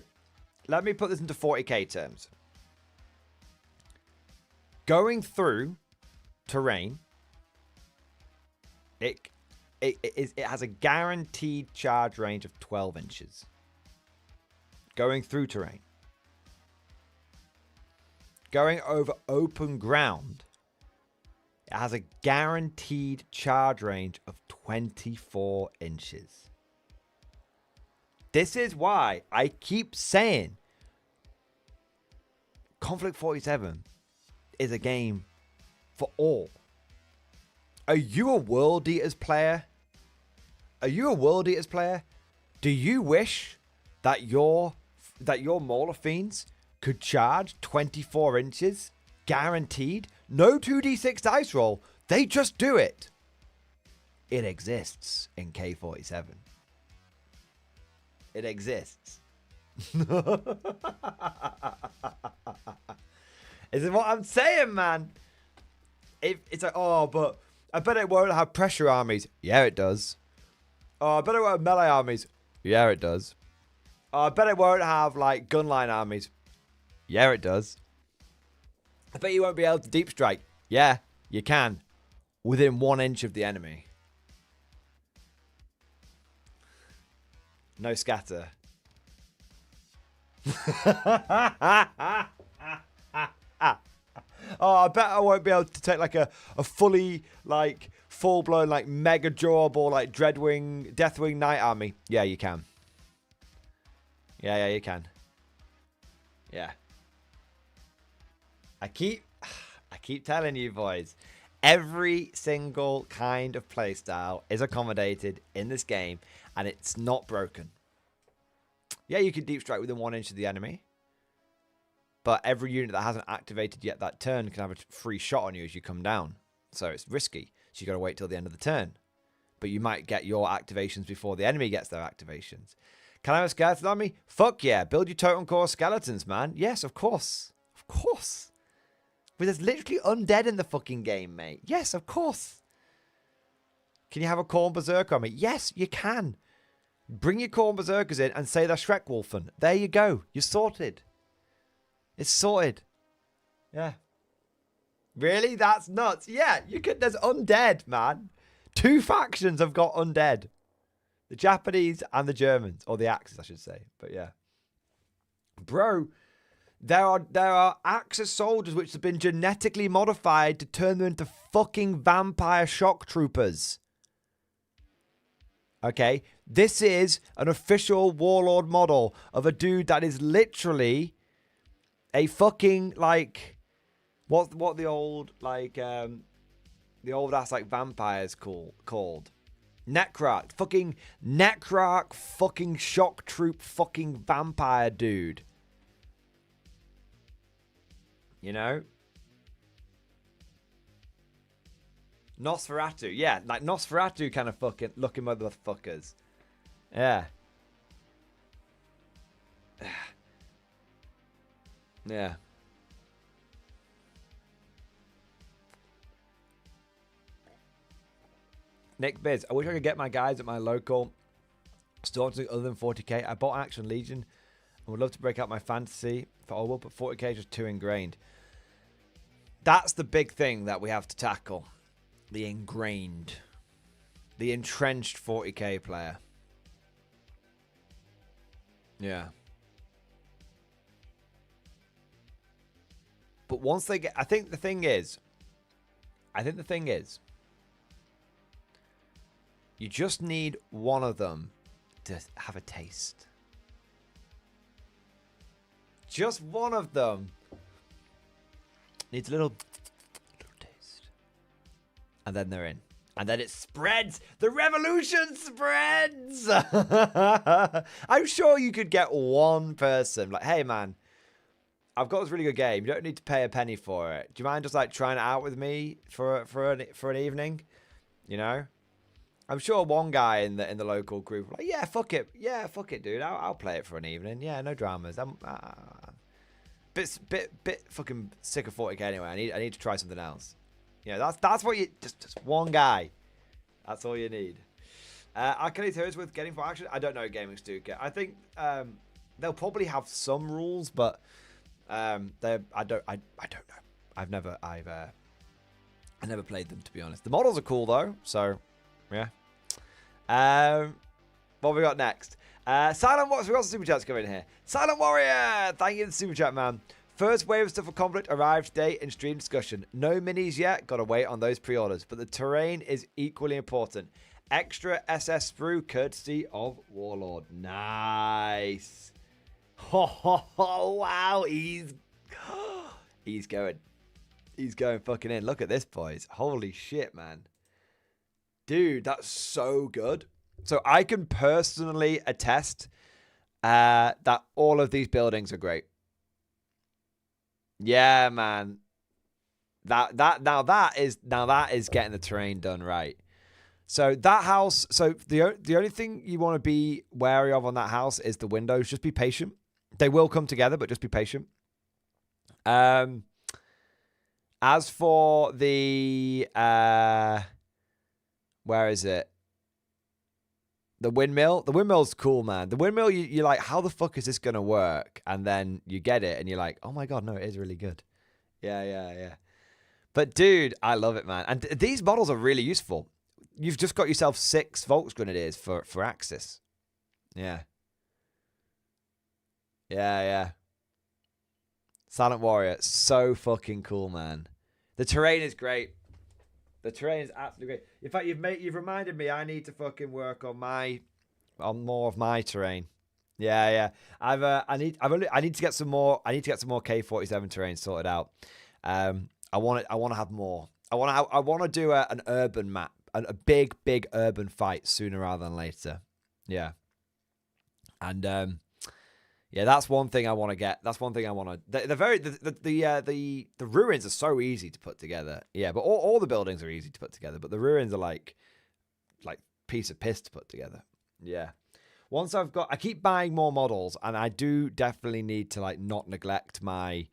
let me put this into 40k terms. Going through terrain, it has a guaranteed charge range of 12 inches. Going through terrain. Going over open ground, it has a guaranteed charge range of 24 inches. This is why I keep saying Konflikt 47 is a game for all. Are you a World Eaters player? Are you a World Eaters player? Do you wish that your Mauler Fiends could charge 24 inches? Guaranteed? No 2d6 dice roll. They just do it. It exists in K47. It exists. Is what I'm saying, man. It's like, oh, but I bet it won't have pressure armies. Yeah, it does. Oh, I bet it won't have melee armies. Yeah, it does. Oh, I bet it won't have, like, gunline armies. Yeah, it does. I bet you won't be able to deep strike. Yeah, you can. Within 1 inch of the enemy. No scatter. Oh, I bet I won't be able to take like a fully, like, full-blown, like, mega durable, like, Deathwing Knight army. Yeah, you can. Yeah, you can. Yeah. I keep telling you, boys, every single kind of playstyle is accommodated in this game, and it's not broken. Yeah, you can deep strike within 1 inch of the enemy. But every unit that hasn't activated yet that turn can have a free shot on you as you come down. So it's risky. So you got to wait till the end of the turn. But you might get your activations before the enemy gets their activations. Can I have a skeleton army? Fuck yeah. Build your totem core skeletons, man. Yes, of course. Of course. But there's literally undead in the fucking game, mate. Yes, of course. Can you have a Khorne Berserker army? Yes, you can. Bring your Khorne Berserkers in and say they're Shrekwolfen. There you go. You're sorted. It's sorted. Yeah. Really? That's nuts. Yeah, you could. There's undead, man. 2 factions have got undead. The Japanese and the Germans. Or the Axis, I should say. But yeah. Bro, there are Axis soldiers which have been genetically modified to turn them into fucking vampire shock troopers. Okay? This is an official Warlord model of a dude that is literally a fucking, like, what the old, like, the old ass, like, vampires called? Necrarch. Fucking Necrarch fucking shock troop fucking vampire dude. You know? Nosferatu. Yeah, like Nosferatu kind of fucking looking motherfuckers. Yeah. Yeah. Nick Biz, I wish I could get my guys at my local store to do other than 40k. I bought Action Legion and would love to break out my fantasy for Old, but 40k is just too ingrained. That's the big thing that we have to tackle. The ingrained. The entrenched 40k player. Yeah. But once they get... I think the thing is... You just need one of them to have a taste. Just one of them needs a little taste. And then they're in. And then it spreads. The revolution spreads. I'm sure you could get one person. Like, hey, man, I've got this really good game. You don't need to pay a penny for it. Do you mind just, like, trying it out with me for an evening? You know? I'm sure one guy in the local group, like, yeah, fuck it. Yeah, fuck it, dude. I'll play it for an evening. Yeah, no dramas. I'm bit fucking sick of 40k anyway. I need to try something else. Yeah, that's what you just one guy. That's all you need. Achilles heroes with getting for action. I don't know gaming Stuka. I think they'll probably have some rules, but I don't know. I never played them, to be honest. The models are cool though, so yeah. What have we got next? Silent Warrior. We got some super chats coming in here. Silent Warrior, thank you for the super chat, man. First wave of stuff for Konflikt arrived today in stream discussion. No minis yet. Gotta wait on those pre-orders. But the terrain is equally important. Extra SS sprue courtesy of Warlord. Nice. Oh, wow. He's going. He's going fucking in. Look at this, boys. Holy shit, man. Dude, that's so good. So I can personally attest that all of these buildings are great. Yeah, man. That is getting the terrain done right. So that house. So the only thing you want to be wary of on that house is the windows. Just be patient. They will come together, but just be patient. As for the where is it? The windmill. The windmill's cool, man. The windmill, you're like, how the fuck is this going to work? And then you get it, and you're like, oh my god, no, it is really good. Yeah. But, dude, I love it, man. And these models are really useful. You've just got yourself 6 Volksgrenadiers for Axis. Yeah. Silent Warrior, so fucking cool, man. The terrain is great. The terrain is absolutely great. In fact, you've reminded me I need to fucking work on more of my terrain. Yeah. I need to get some more. I need to get some more K47 terrain sorted out. I want to have more. I want to do an urban map, a big urban fight sooner rather than later. Yeah. And yeah, that's one thing I want to get. That's one thing I want to. The ruins are so easy to put together. Yeah, but all the buildings are easy to put together. But the ruins are like piece of piss to put together. Yeah. Once I keep buying more models, and I do definitely need to not neglect my.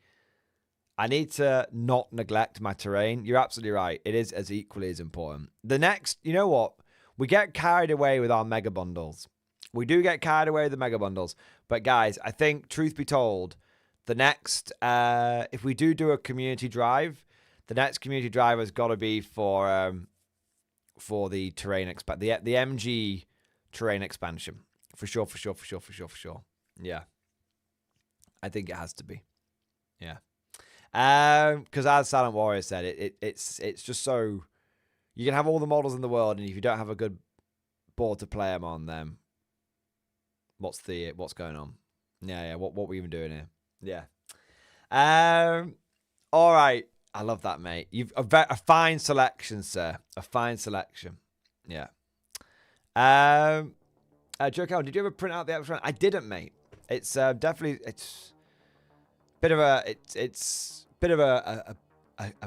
I need to not neglect my terrain. You're absolutely right. It is as equally as important. The next, you know what? We get carried away with our mega bundles. We do get carried away with the mega bundles. But guys, I think, truth be told, the next, if we do a community drive, the next community drive has got to be for the terrain the MG terrain expansion. For sure. Yeah. I think it has to be. Yeah. Because as Silent Warrior said, it's just so you can have all the models in the world, and if you don't have a good board to play them on, then what's going on? Yeah. What we even doing here? Yeah. All right. I love that, mate. You've a fine selection, sir. A fine selection. Yeah. Joe Carl, did you ever print out the extra? I didn't, mate. It's definitely it's bit of a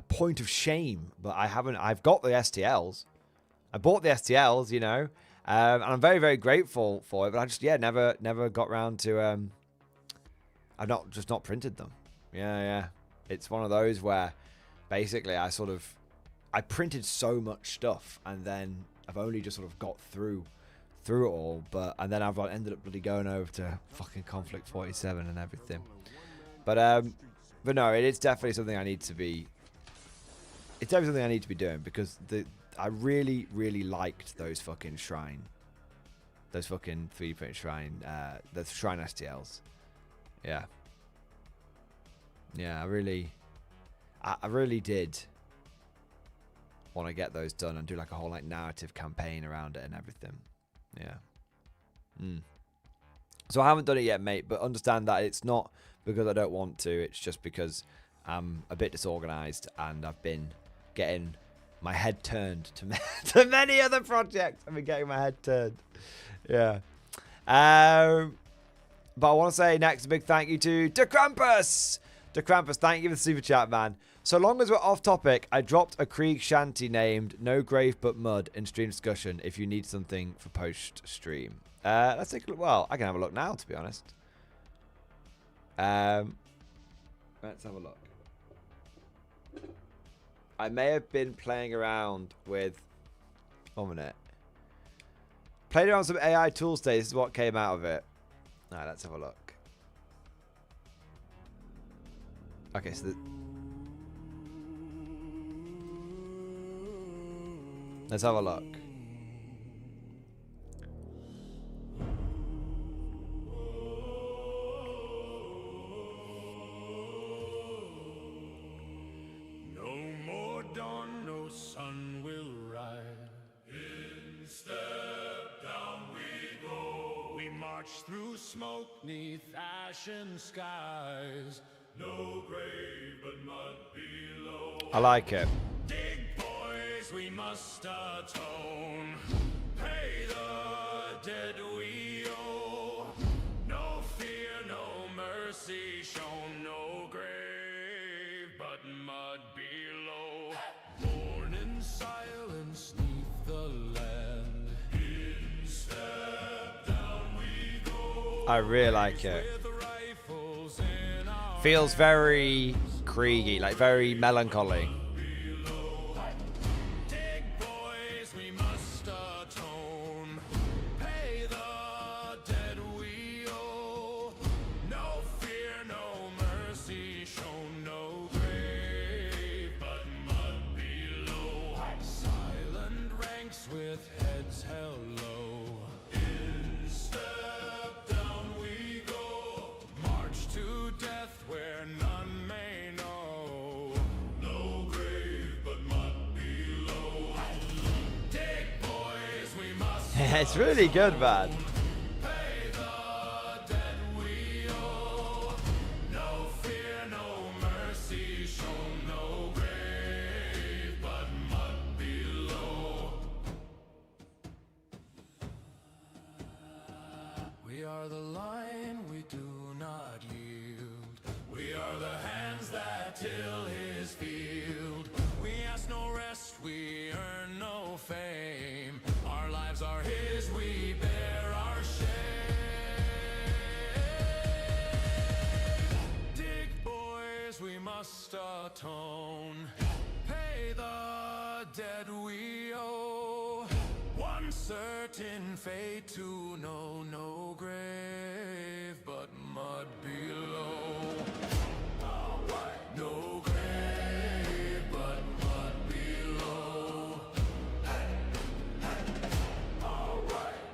point of shame, but I haven't. I've got the STLs. I bought the STLs, you know. And I'm very, very grateful for it, but I just, never got round to, I've not printed them. Yeah. It's one of those where basically I printed so much stuff, and then I've only just sort of got through it all, and then I've ended up bloody going over to fucking Konflikt 47 and everything. But no, it is definitely something I need to be. It's definitely something I need to be doing, because I really, really liked those fucking shrine, those fucking 3D printed shrine, the shrine STLs. Yeah. Yeah, I really did want to get those done and do like a whole like narrative campaign around it and everything. Yeah. So I haven't done it yet, mate, but understand that it's not because I don't want to, it's just because I'm a bit disorganized and I've been getting my head turned to many other projects. I've been getting my head turned. Yeah. But I want to say next a big thank you to Krampus. Krampus, thank you for the super chat, man. So long as we're off topic, I dropped a Krieg shanty named No Grave But Mud in stream discussion if you need something for post stream. Let's take a look. Well, I can have a look now, to be honest. Let's have a look. I may have been playing around with... 1 minute. Played around with some AI tools today. This is what came out of it. Alright, let's have a look. Okay, so... Let's have a look. No more dawn, no sun will rise. In step down we go. We march through smoke neath ashen skies. No grave but mud below. I like it. Dig, boys, we must atone. Pay the dead we owe. No fear, no mercy shown. No grave but mud below. Born in silence neath the land. In step down we go. I really like it. With rifles in our Feels very Kriegy, like very melancholy. Dig, boys, we must atone. Pay the dead we owe. No fear, no mercy shown. No grave but mud below. Silent ranks with heads held low. In step down we go. March to death where none may know. No grave but mud below. Dig, boys, we must It's really good, man. pay the dead we owe. No fear, no mercy shown. No grave but mud below. We are the line, we do not yield. We are the hands that till his field. We ask no rest, we earn no fame. Our lives are his, we bear our shame. Dig, boys, we must atone. Pay the dead we owe. One certain fate to know. No grave but mud below. No grave but mud below.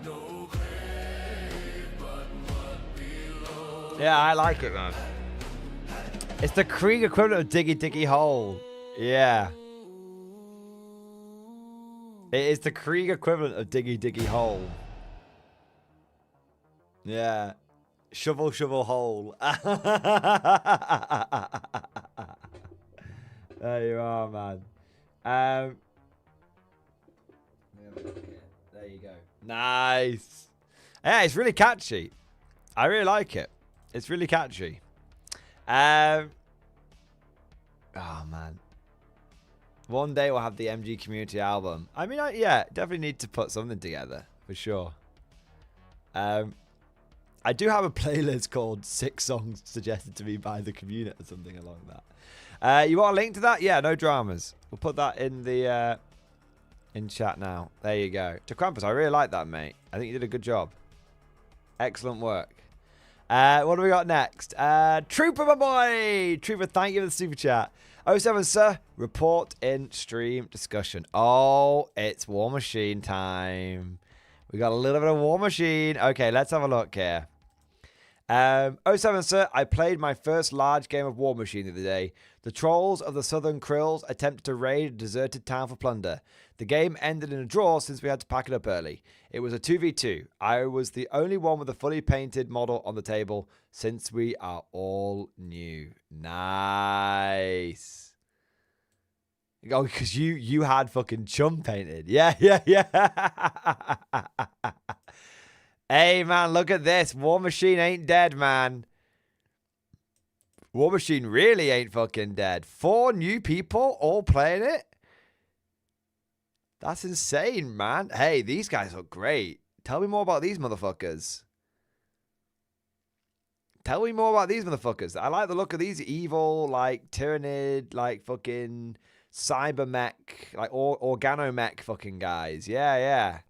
No grave but mud below. Yeah, I like it, man. It's the Krieg equivalent of Diggy Diggy Hole. Yeah. It is the Krieg equivalent of Diggy Diggy Hole. Yeah. Shovel Shovel Hole. There you are, man. There you go. Nice. Yeah, it's really catchy. I really like it. It's really catchy. Oh, man. One day we'll have the MG Community album. I mean, yeah, definitely need to put something together, for sure. I do have a playlist called 6 Songs Suggested to Me by the Community or something along that. You want a link to that? Yeah, no dramas. We'll put that in the in chat now. There you go. To Krampus, I really like that, mate. I think you did a good job. Excellent work. What do we got next? Trooper, my boy! Trooper, thank you for the super chat. 07, sir. Report in stream discussion. Oh, it's War Machine time. We got a little bit of War Machine. Okay, let's have a look here. 07, sir. I played my first large game of War Machine the other day. The trolls of the Southern Krills attempted to raid a deserted town for plunder. The game ended in a draw since we had to pack it up early. It was a 2v2. I was the only one with a fully painted model on the table since we are all new. Nice. Oh, because you had fucking chum painted. Yeah. Hey, man, look at this. War Machine ain't dead, man. War Machine really ain't fucking dead. 4 new people all playing it? That's insane, man. Hey, these guys look great. Tell me more about these motherfuckers. Tell me more about these motherfuckers. I like the look of these evil, like, Tyrannid, like, fucking cybermech, like, organomech fucking guys. Yeah.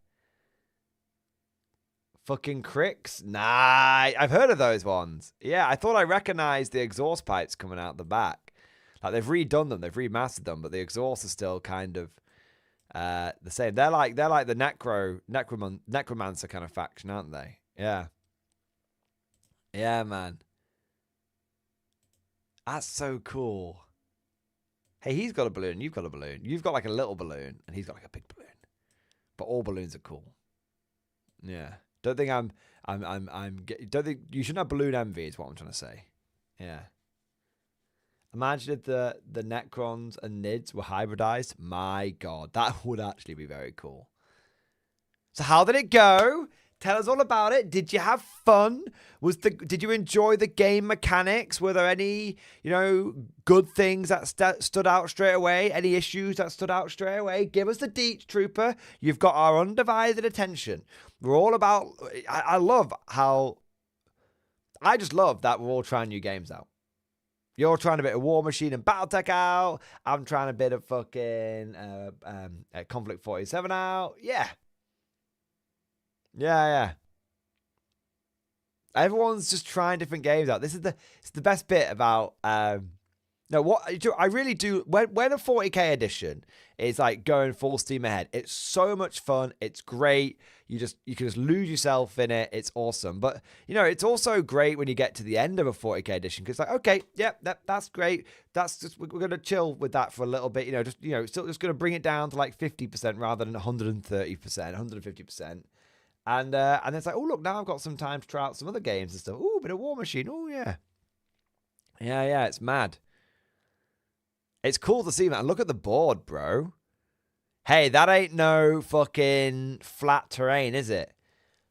Fucking Cricks? Nah, I've heard of those ones. Yeah, I thought I recognized the exhaust pipes coming out the back. Like, they've redone them, they've remastered them, but the exhaust is still kind of the same. They're like the necromancer kind of faction, aren't they? Yeah. Yeah, man. That's so cool. Hey, he's got a balloon. You've got a balloon. You've got like a little balloon, and he's got like a big balloon. But all balloons are cool. Yeah. Don't think don't think you shouldn't have balloon envy. Is what I'm trying to say. Yeah. Imagine if the Necrons and Nids were hybridized. My God, that would actually be very cool. So how did it go? Tell us all about it. Did you have fun? Did you enjoy the game mechanics? Were there any, good things that stood out straight away? Any issues that stood out straight away? Give us the deets, Trooper. You've got our undivided attention. We're all about... I just love that we're all trying new games out. You're trying a bit of War Machine and Battletech out. I'm trying a bit of fucking Konflikt 47 out. Yeah. Everyone's just trying different games out. It's the best bit about what I really do when a 40k edition is like going full steam ahead. It's so much fun. It's great. You can just lose yourself in it. It's awesome. But it's also great when you get to the end of a 40k edition because like, okay, that's great. That's just we're gonna chill with that for a little bit. Still just gonna bring it down to like 50% rather than 130%, 150%. And it's like, oh, look, now I've got some time to try out some other games and stuff. Oh, a bit of War Machine. Oh, yeah. Yeah, it's mad. It's cool to see, man. Look at the board, bro. Hey, that ain't no fucking flat terrain, is it?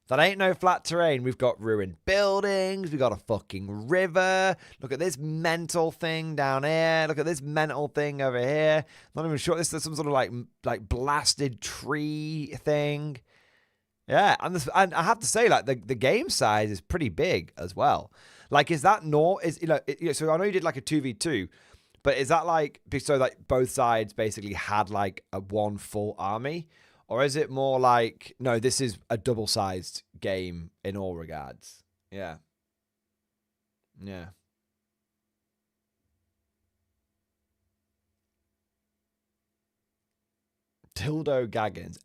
That ain't no flat terrain. We've got ruined buildings. We've got a fucking river. Look at this mental thing down here. Look at this mental thing over here. Not even sure. This is some sort of like blasted tree thing. Yeah, and I have to say, like the game size is pretty big as well. Like, is that so I know you did like a 2v2, but is that like so like both sides basically had like a one full army, or is it more like no, this is a double-sized game in all regards? Yeah. Tildo Gaggins,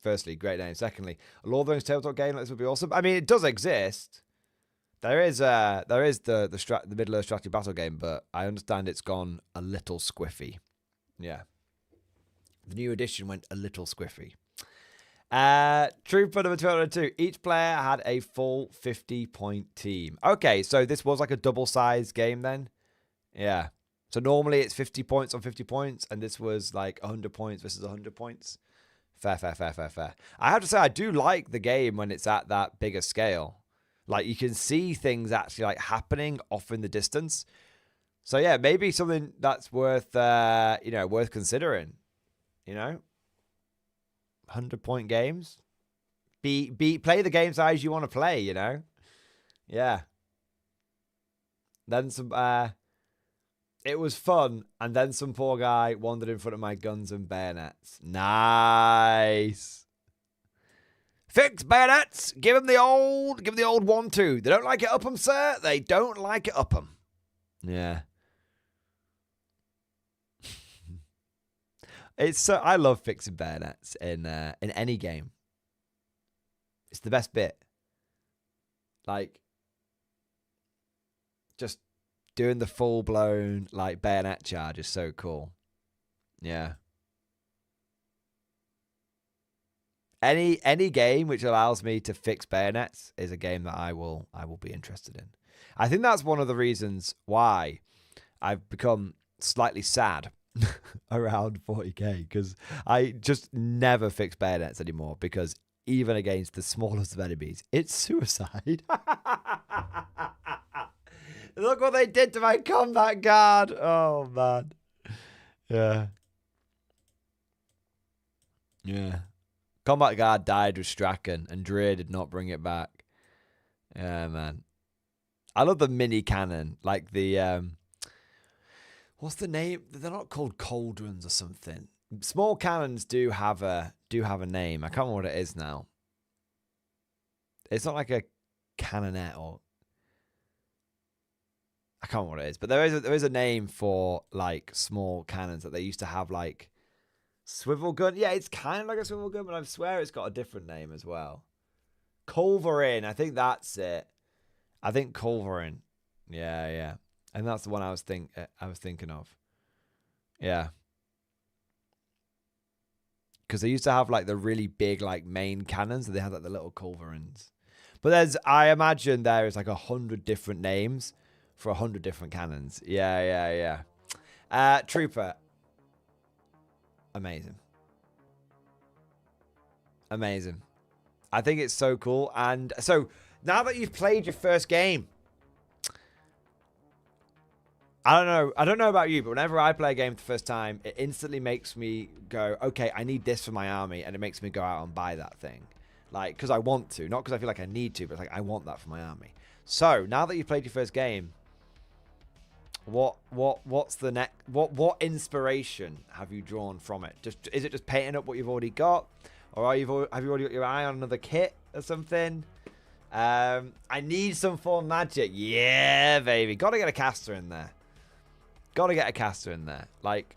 firstly, great name. Secondly, a Lord of the Rings tabletop game like this would be awesome. I mean, it does exist. There is the Middle Earth strategy battle game, but I understand it's gone a little squiffy. Yeah, the new edition went a little squiffy. Trooper number 202. Each player had a full 50-point team. Okay, so this was like a double-sized game then. Yeah. So normally it's 50 points on 50 points, and this was like 100 points versus 100 points. Fair. I have to say, I do like the game when it's at that bigger scale. Like, you can see things actually, like, happening off in the distance. So, yeah, maybe something that's worth considering. 100-point games. Play the game size you want to play, Yeah. Then some... It was fun, and then some poor guy wandered in front of my guns and bayonets. Nice. Fix bayonets. Give them the old 1-2. They don't like it up 'em, sir. They don't like it up 'em. Yeah. It's so I love fixing bayonets in any game. It's the best bit. Like, just doing the full blown like bayonet charge is so cool. Yeah. Any game which allows me to fix bayonets is a game that I will be interested in. I think that's one of the reasons why I've become slightly sad around 40k, because I just never fix bayonets anymore, because even against the smallest of enemies, it's suicide. Look what they did to my combat guard. Oh, man. Yeah. Yeah. Combat guard died with Strachan, and Dre did not bring it back. Yeah, man. I love the mini cannon. Like the... what's the name? They're not called cauldrons or something. Small cannons do have a name. I can't remember what it is now. It's not like a cannonette, or I can't remember what it is. But there is a name for like small cannons that they used to have, like swivel gun. Yeah, it's kind of like a swivel gun, but I swear it's got a different name as well. Culverin, I think that's it. I think Culverin. Yeah. And that's the one I was thinking of. Yeah. Because they used to have like the really big like main cannons, and they had like the little culverins. But I imagine there is like 100 different names for 100 different cannons. Yeah. Trooper. Amazing. I think it's so cool. And so now that you've played your first game, I don't know about you, but whenever I play a game for the first time, it instantly makes me go, okay, I need this for my army, and it makes me go out and buy that thing. Like, because I want to, not because I feel like I need to, but it's like I want that for my army. So now that you've played your first game, what's the next? What inspiration have you drawn from it? Is it just painting up what you've already got, or have you already got your eye on another kit or something? I need some form magic. Yeah, baby, gotta get a caster in there. Like,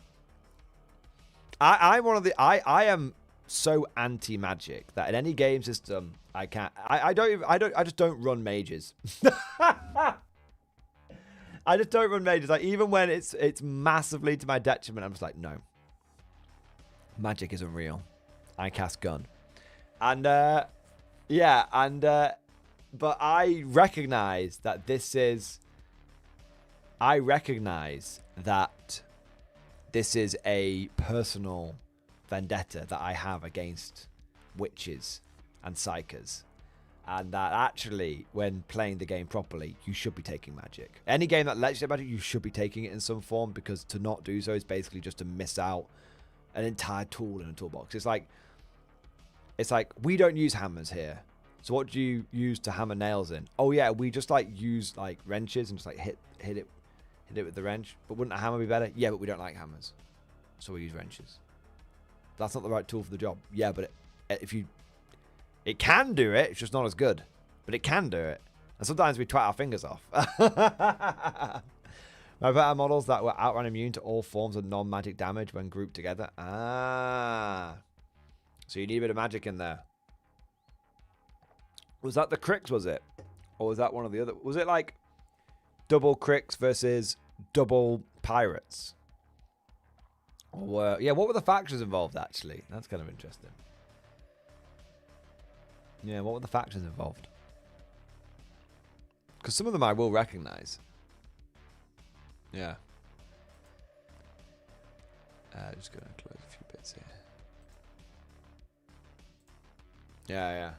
I'm one of the I am so anti-magic that in any game system I can't. I just don't run mages. I just don't run mages. Like, even when it's massively to my detriment, I'm just like, no. Magic isn't real. I cast gun. And but I recognize that this is a personal vendetta that I have against witches and psychers. And that actually, when playing the game properly, you should be taking magic. Any game that lets you take magic, you should be taking it in some form, because to not do so is basically just to miss out an entire tool in a toolbox. It's like we don't use hammers here. So what do you use to hammer nails in? Oh yeah, we just like use like wrenches and just like hit it with the wrench. But wouldn't a hammer be better? Yeah, but we don't like hammers, so we use wrenches. That's not the right tool for the job. Yeah, but it can do it. It's just not as good, but it can do it. And sometimes we twat our fingers off. My better models that were outrun immune to all forms of non-magic damage when grouped together. Ah, so you need a bit of magic in there. Was that the Cricks, was it? Or was that one of the other? Was it like double Cricks versus double Pirates? Or, yeah, what were the factions involved, actually? That's kind of interesting. Yeah, what were the factions involved? Because some of them I will recognize. Yeah. Just going to close a few bits here. Yeah.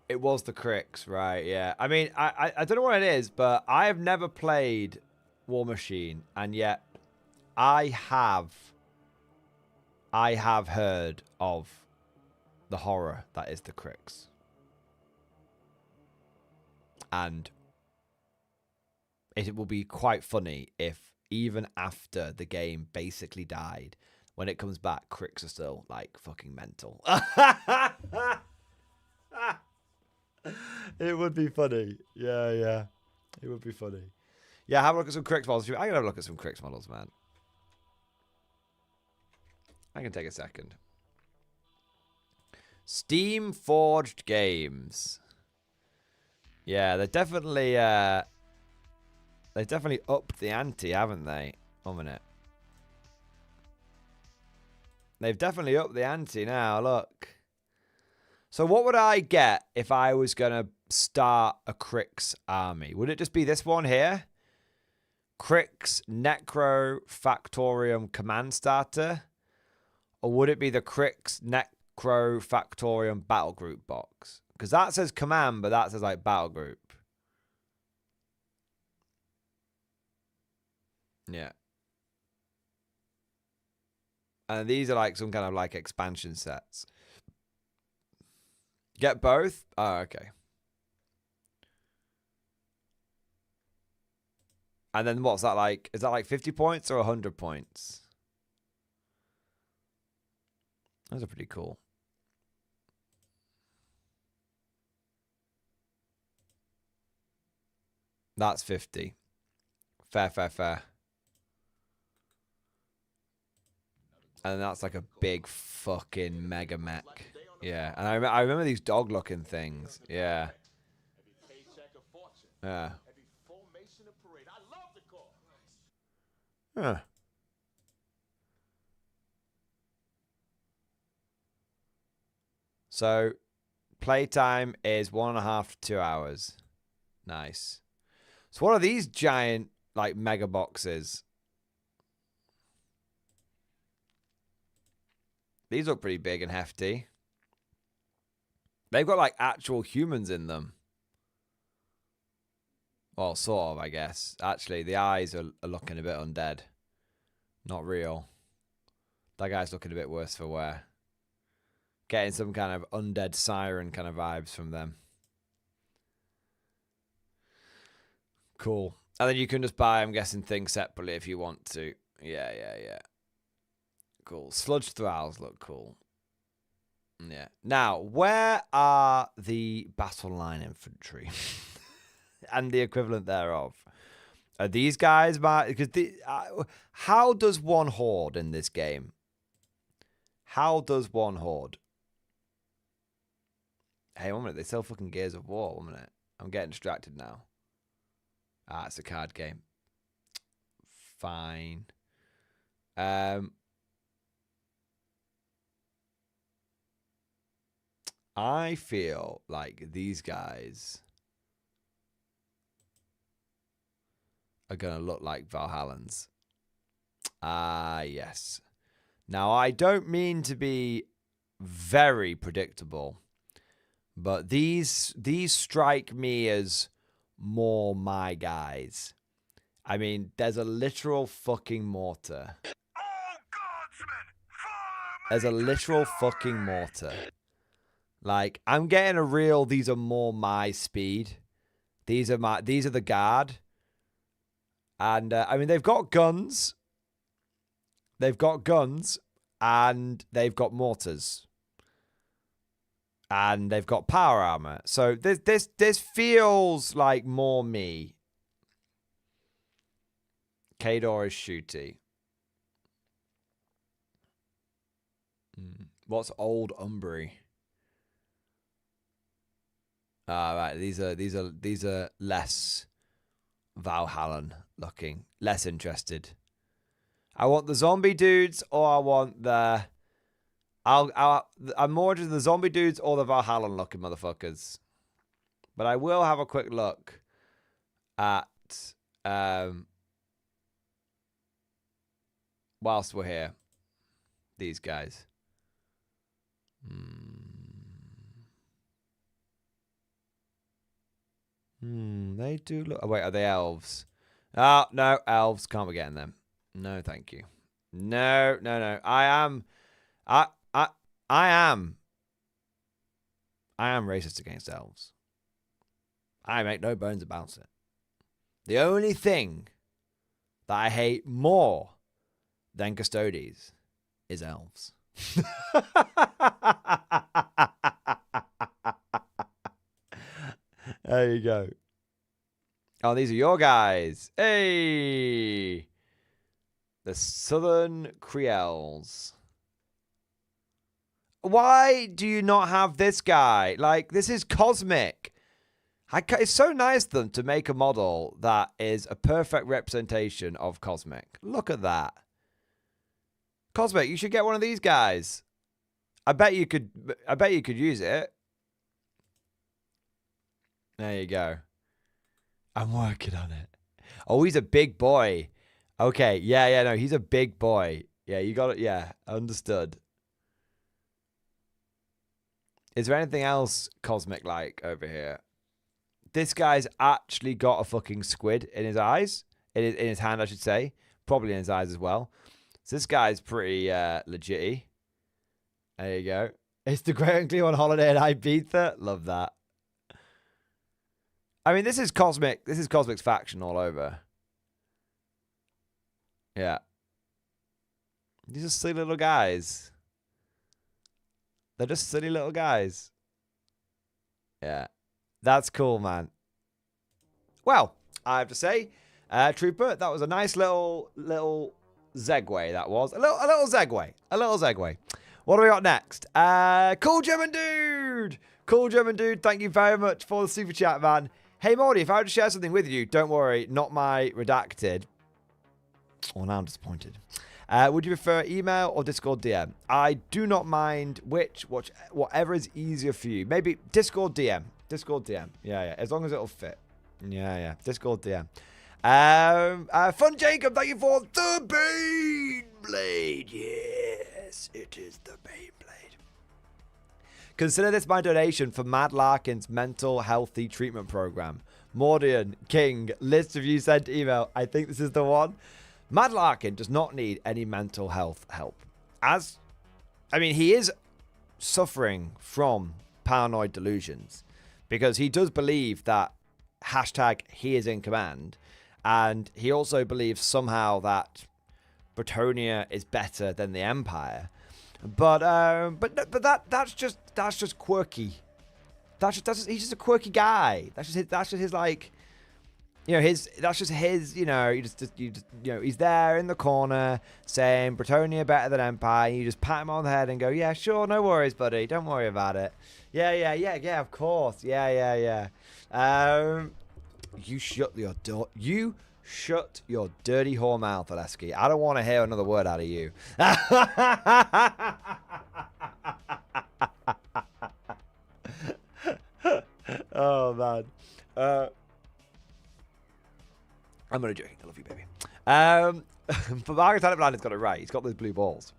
It was the Cricks, right? Yeah. I mean, I don't know what it is, but I have never played War Machine, and yet I have heard of the horror that is the Cricks. And it will be quite funny if even after the game basically died, when it comes back, cricks are still like fucking mental. It would be funny. Yeah. It would be funny. Yeah, have a look at some cricks models. I can have a look at some cricks models, man. I can take a second. Steam Forged Games. Yeah, they're definitely they definitely upped the ante, haven't they? 1 minute. They've definitely upped the ante now, look. So what would I get if I was going to start a Crix army? Would it just be this one here? Crix Necro Factorium Command Starter? Or would it be the Crix Necro Factorium Battle Group box? Because that says command, but that says like battle group. Yeah. And these are like some kind of like expansion sets. Get both? Oh, okay. And then what's that like? Is that like 50 points or 100 points? Those are pretty cool. That's 50. Fair. And that's like a big fucking mega mech. Yeah, and I remember these dog-looking things. Yeah. Yeah. Huh. So, playtime is 1.5 to 2 hours. Nice. So, what are these giant, like, mega boxes? These look pretty big and hefty. They've got, like, actual humans in them. Well, sort of, I guess. Actually, the eyes are looking a bit undead. Not real. That guy's looking a bit worse for wear. Getting some kind of undead siren kind of vibes from them. Cool. And then you can just buy, I'm guessing, things separately if you want to. Yeah. Cool. Sludge Thralls look cool. Yeah. Now, where are the battle line infantry? And the equivalent thereof? Are these guys... Because how does one horde in this game? How does one horde? Hey, 1 minute. They sell fucking Gears of War. 1 minute. I'm getting distracted now. Ah, it's a card game. Fine. I feel like these guys are going to look like Valhallans. Ah, yes. Now, I don't mean to be very predictable, but these strike me as more my guys. I mean, there's a literal fucking mortar. There's a literal fucking mortar. Like, I'm getting a real, these are more my speed. These are the guard. And, I mean, they've got guns. They've got guns. And they've got mortars. And they've got power armor. So this feels like more me. Kador is shooty. What's Old Umbry? Right. These are less Valhallan looking. Less interested. I want the zombie dudes, or I want the... I'm more interested in the zombie dudes or the Valhallan looking motherfuckers. But I will have a quick look at whilst we're here. These guys. They do look... Oh, wait, are they elves? Oh, no, elves. Can't be getting them. No, thank you. No. I am racist against elves. I make no bones about it. The only thing that I hate more than custodies is elves. There you go. Oh, these are your guys. Hey! The Southern Creoles. Why do you not have this guy? Like, this is cosmic. It's so nice of them to make a model that is a perfect representation of cosmic. Look at that. Cosmic, you should get one of these guys. I bet you could use it. There you go. I'm working on it. Oh, he's a big boy. Okay, yeah, no, he's a big boy. Yeah, you got it. Yeah, understood. Is there anything else cosmic like over here? This guy's actually got a fucking squid in his eyes. In his hand, I should say. Probably in his eyes as well. So this guy's pretty legit-y. There you go. It's the Great Unclear on holiday in Ibiza. Love that. I mean, this is cosmic. This is Cosmic's faction all over. Yeah. These are silly little guys. They're just silly little guys. Yeah. That's cool, man. Well, I have to say, Trooper, that was a nice little segue, that was. A little segue. A little segue. What do we got next? Cool German Dude. Cool German Dude, thank you very much for the super chat, man. Hey, Mordy, if I were to share something with you, don't worry, not my redacted. Oh, now I'm disappointed. Would you prefer email or Discord DM? I do not mind whatever is easier for you. Maybe Discord DM. Discord DM. Yeah. As long as it'll fit. Yeah. Discord DM. Fun Jacob, thank you for the Baneblade. Yes, it is the Baneblade. Consider this my donation for Mad Larkin's mental healthy treatment program. Mordian, King, list of you sent email. I think this is the one. Mad Larkin does not need any mental health help. He is suffering from paranoid delusions because he does believe that #he is in command, and he also believes somehow that Bretonia is better than the Empire. But that's just quirky. He's just a quirky guy. That's just his like. He's there in the corner saying Bretonia better than Empire. You just pat him on the head and go, yeah, sure, no worries, buddy. Don't worry about it. Yeah, of course. Yeah. You shut your door. You shut your dirty whore mouth, Oleski. I don't want to hear another word out of you. Oh, man. I'm only joking. I love you, baby. But Margaret Blind has got it right. He's got those blue balls.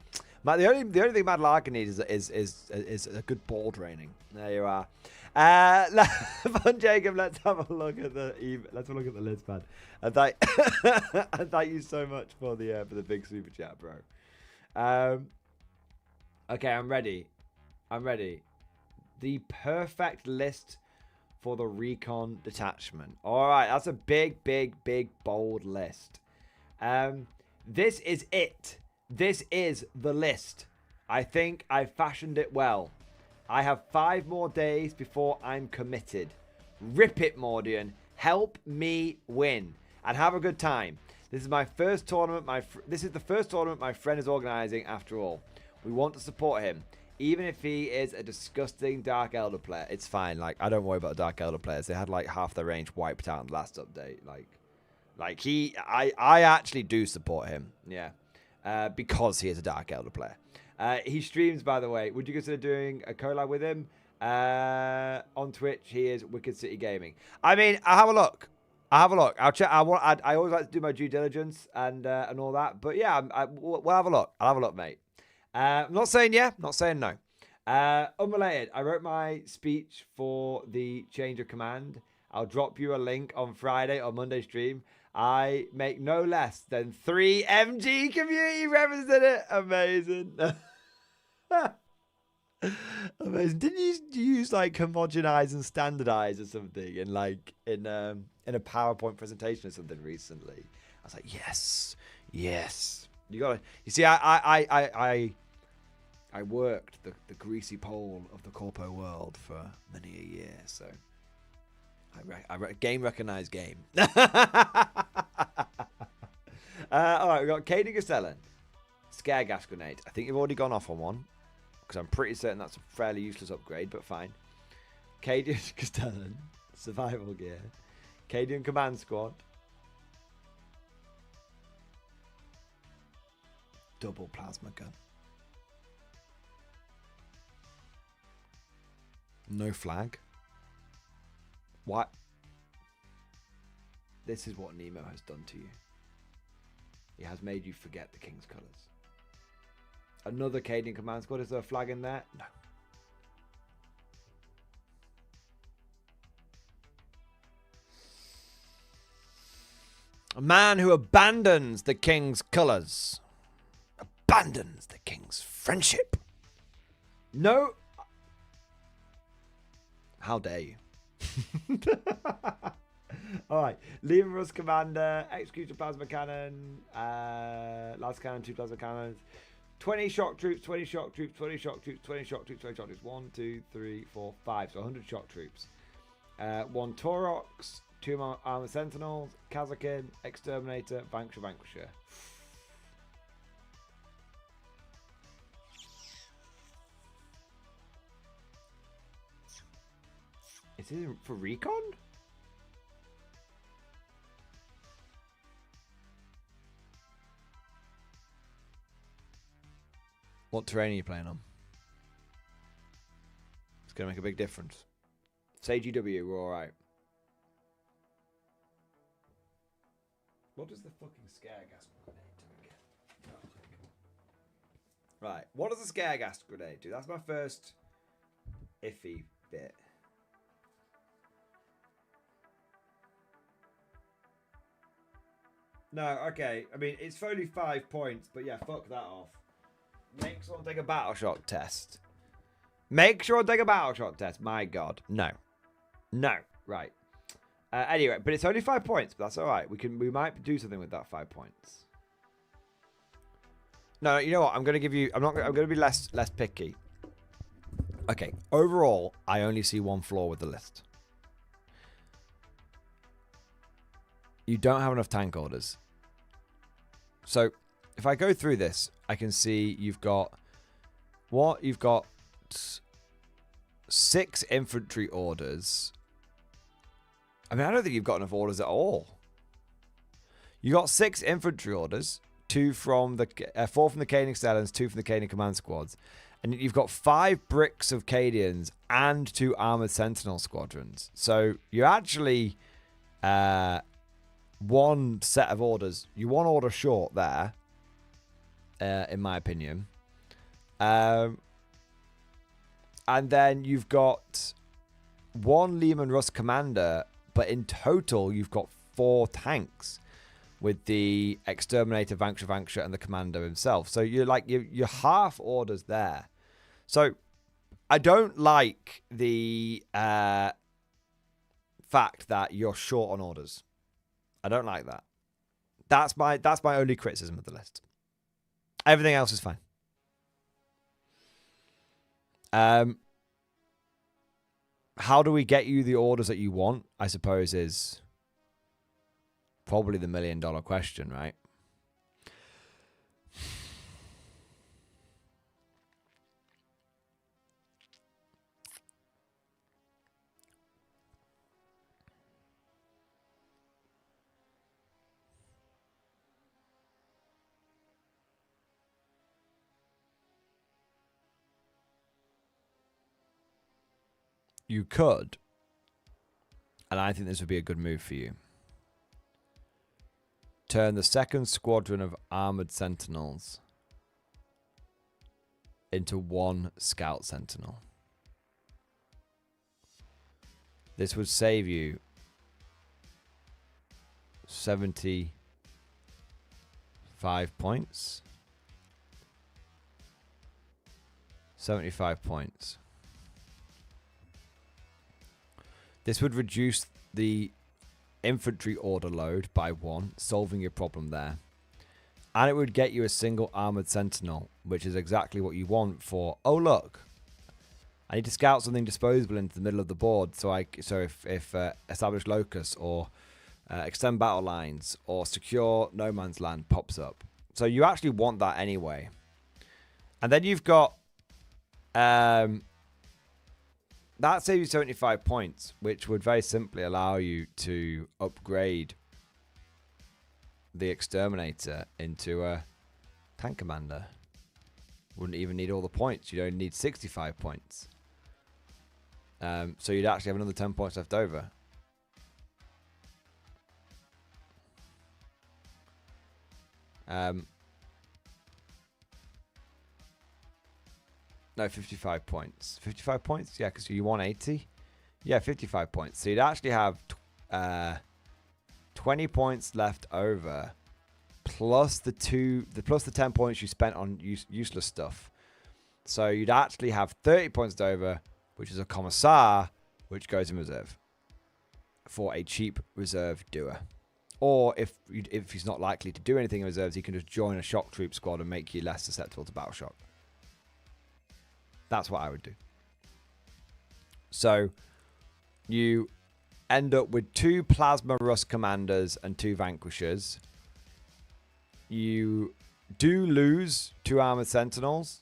The only thing Mad Larkin needs is a good ball training. There you are. Fun Jacob, let's have a look at the list, man. And thank you so much for the big super chat, bro. Okay, I'm ready. The perfect list for the recon detachment. All right, that's a big, bold list. This is it. This is the list. I think I fashioned it well. I have 5 more days before I'm committed. Rip it, Mordian. Help me win and have a good time. This is my first tournament. This is the first tournament my friend is organizing. After all, we want to support him. Even if he is a disgusting Dark Elder player, it's fine. Like, I don't worry about Dark Elder players. They had like half their range wiped out in the last update. I actually do support him. Yeah. Because he is a Dark Elder player. He streams, by the way. Would you consider doing a collab with him? On Twitch, he is Wicked City Gaming. I mean, I'll have a look. I'll check. I always like to do my due diligence and all that. But yeah, we'll have a look. I'll have a look, mate. I'm not saying yeah, not saying no. Unrelated, I wrote my speech for the change of command. I'll drop you a link on Friday or Monday stream. I make no less than 3 MG community reps in it. Amazing. amazing. Didn't you use like homogenize and standardize or something in like in a PowerPoint presentation or something recently? I was like, yes. You gotta. You see, I worked the greasy pole of the corpo world for many a year, so game recognized game. All right, we got Caden Castellan, scare gas grenade. I think you've already gone off on one because I'm pretty certain that's a fairly useless upgrade, but fine. Caden Castellan, survival gear. Cadian command squad. Double plasma gun. No flag. What? This is what Nemo has done to you. He has made you forget the King's colours. Another Cadian command squad. Is there a flag in there? No. A man who abandons the King's colours. Abandons the King's friendship. No. How dare you? Alright. Lehman Russ Commander. Execution Plasma Cannon. Last cannon. 2 plasma cannons. 20 shock troops. 20 shock troops. 20 shock troops. 20 shock troops. 20 shock troops. 1, 2, 3, 4, 5. So 100 shock troops. 1 Taurox. 2 Armored Sentinels. Kazakin. Exterminator. Vanquisher. Is it for recon? What terrain are you playing on? It's going to make a big difference. Say GW, we're alright. What does the fucking scare gas grenade do again? Right, what does the scare gas grenade do? That's my first iffy bit. No, okay. I mean, it's only 5 points, but yeah, fuck that off. Make someone take a battle shock test. Make sure take a battle shock test. My God, no, no. Right. Anyway, but it's only 5 points, but that's all right. We might do something with that 5 points. No, you know what? I'm gonna give you. I'm gonna be less picky. Okay. Overall, I only see one flaw with the list. You don't have enough tank orders. So, if I go through this, I can see you've got what? You've got 6 infantry orders. I mean, I don't think you've got enough orders at all. You got 6 infantry orders, 4 from the Cadian Stallions, 2 from the Cadian Command Squads, and you've got 5 bricks of Cadians and 2 Armored Sentinel squadrons. So you're actually one set of orders. You're 1 order short there, in my opinion. And then you've got 1 Lehman Russ commander, but in total you've got 4 tanks with the Exterminator, Vanquisher, and the commander himself. So you're half orders there. So I don't like the fact that you're short on orders. I don't like that. That's my only criticism of the list. Everything else is fine. How do we get you the orders that you want, I suppose, is probably the $1 million question, right? You could, and I think this would be a good move for you, turn the 2nd squadron of Armored Sentinels into 1 Scout Sentinel. This would save you 75 points. 75 points. This would reduce the infantry order load by 1, solving your problem there. And it would get you a single armored sentinel, which is exactly what you want for, oh look, I need to scout something disposable into the middle of the board, so if establish locus or extend battle lines or secure no man's land pops up. So you actually want that anyway. And then you've got that saves you 75 points, which would very simply allow you to upgrade the Exterminator into a tank commander. Wouldn't even need all the points. You'd only need 65 points. So you'd actually have another 10 points left over. No, 55 points. 55 points? Yeah, because you want 80. Yeah, 55 points. So you'd actually have 20 points left over, plus the 10 points you spent on useless stuff. So you'd actually have 30 points over, which is a commissar, which goes in reserve for a cheap reserve doer. Or if he's not likely to do anything in reserves, he can just join a shock troop squad and make you less susceptible to battle shock. That's what I would do. So you end up with 2 Plasma Rust Commanders and 2 Vanquishers. You do lose 2 Armored Sentinels.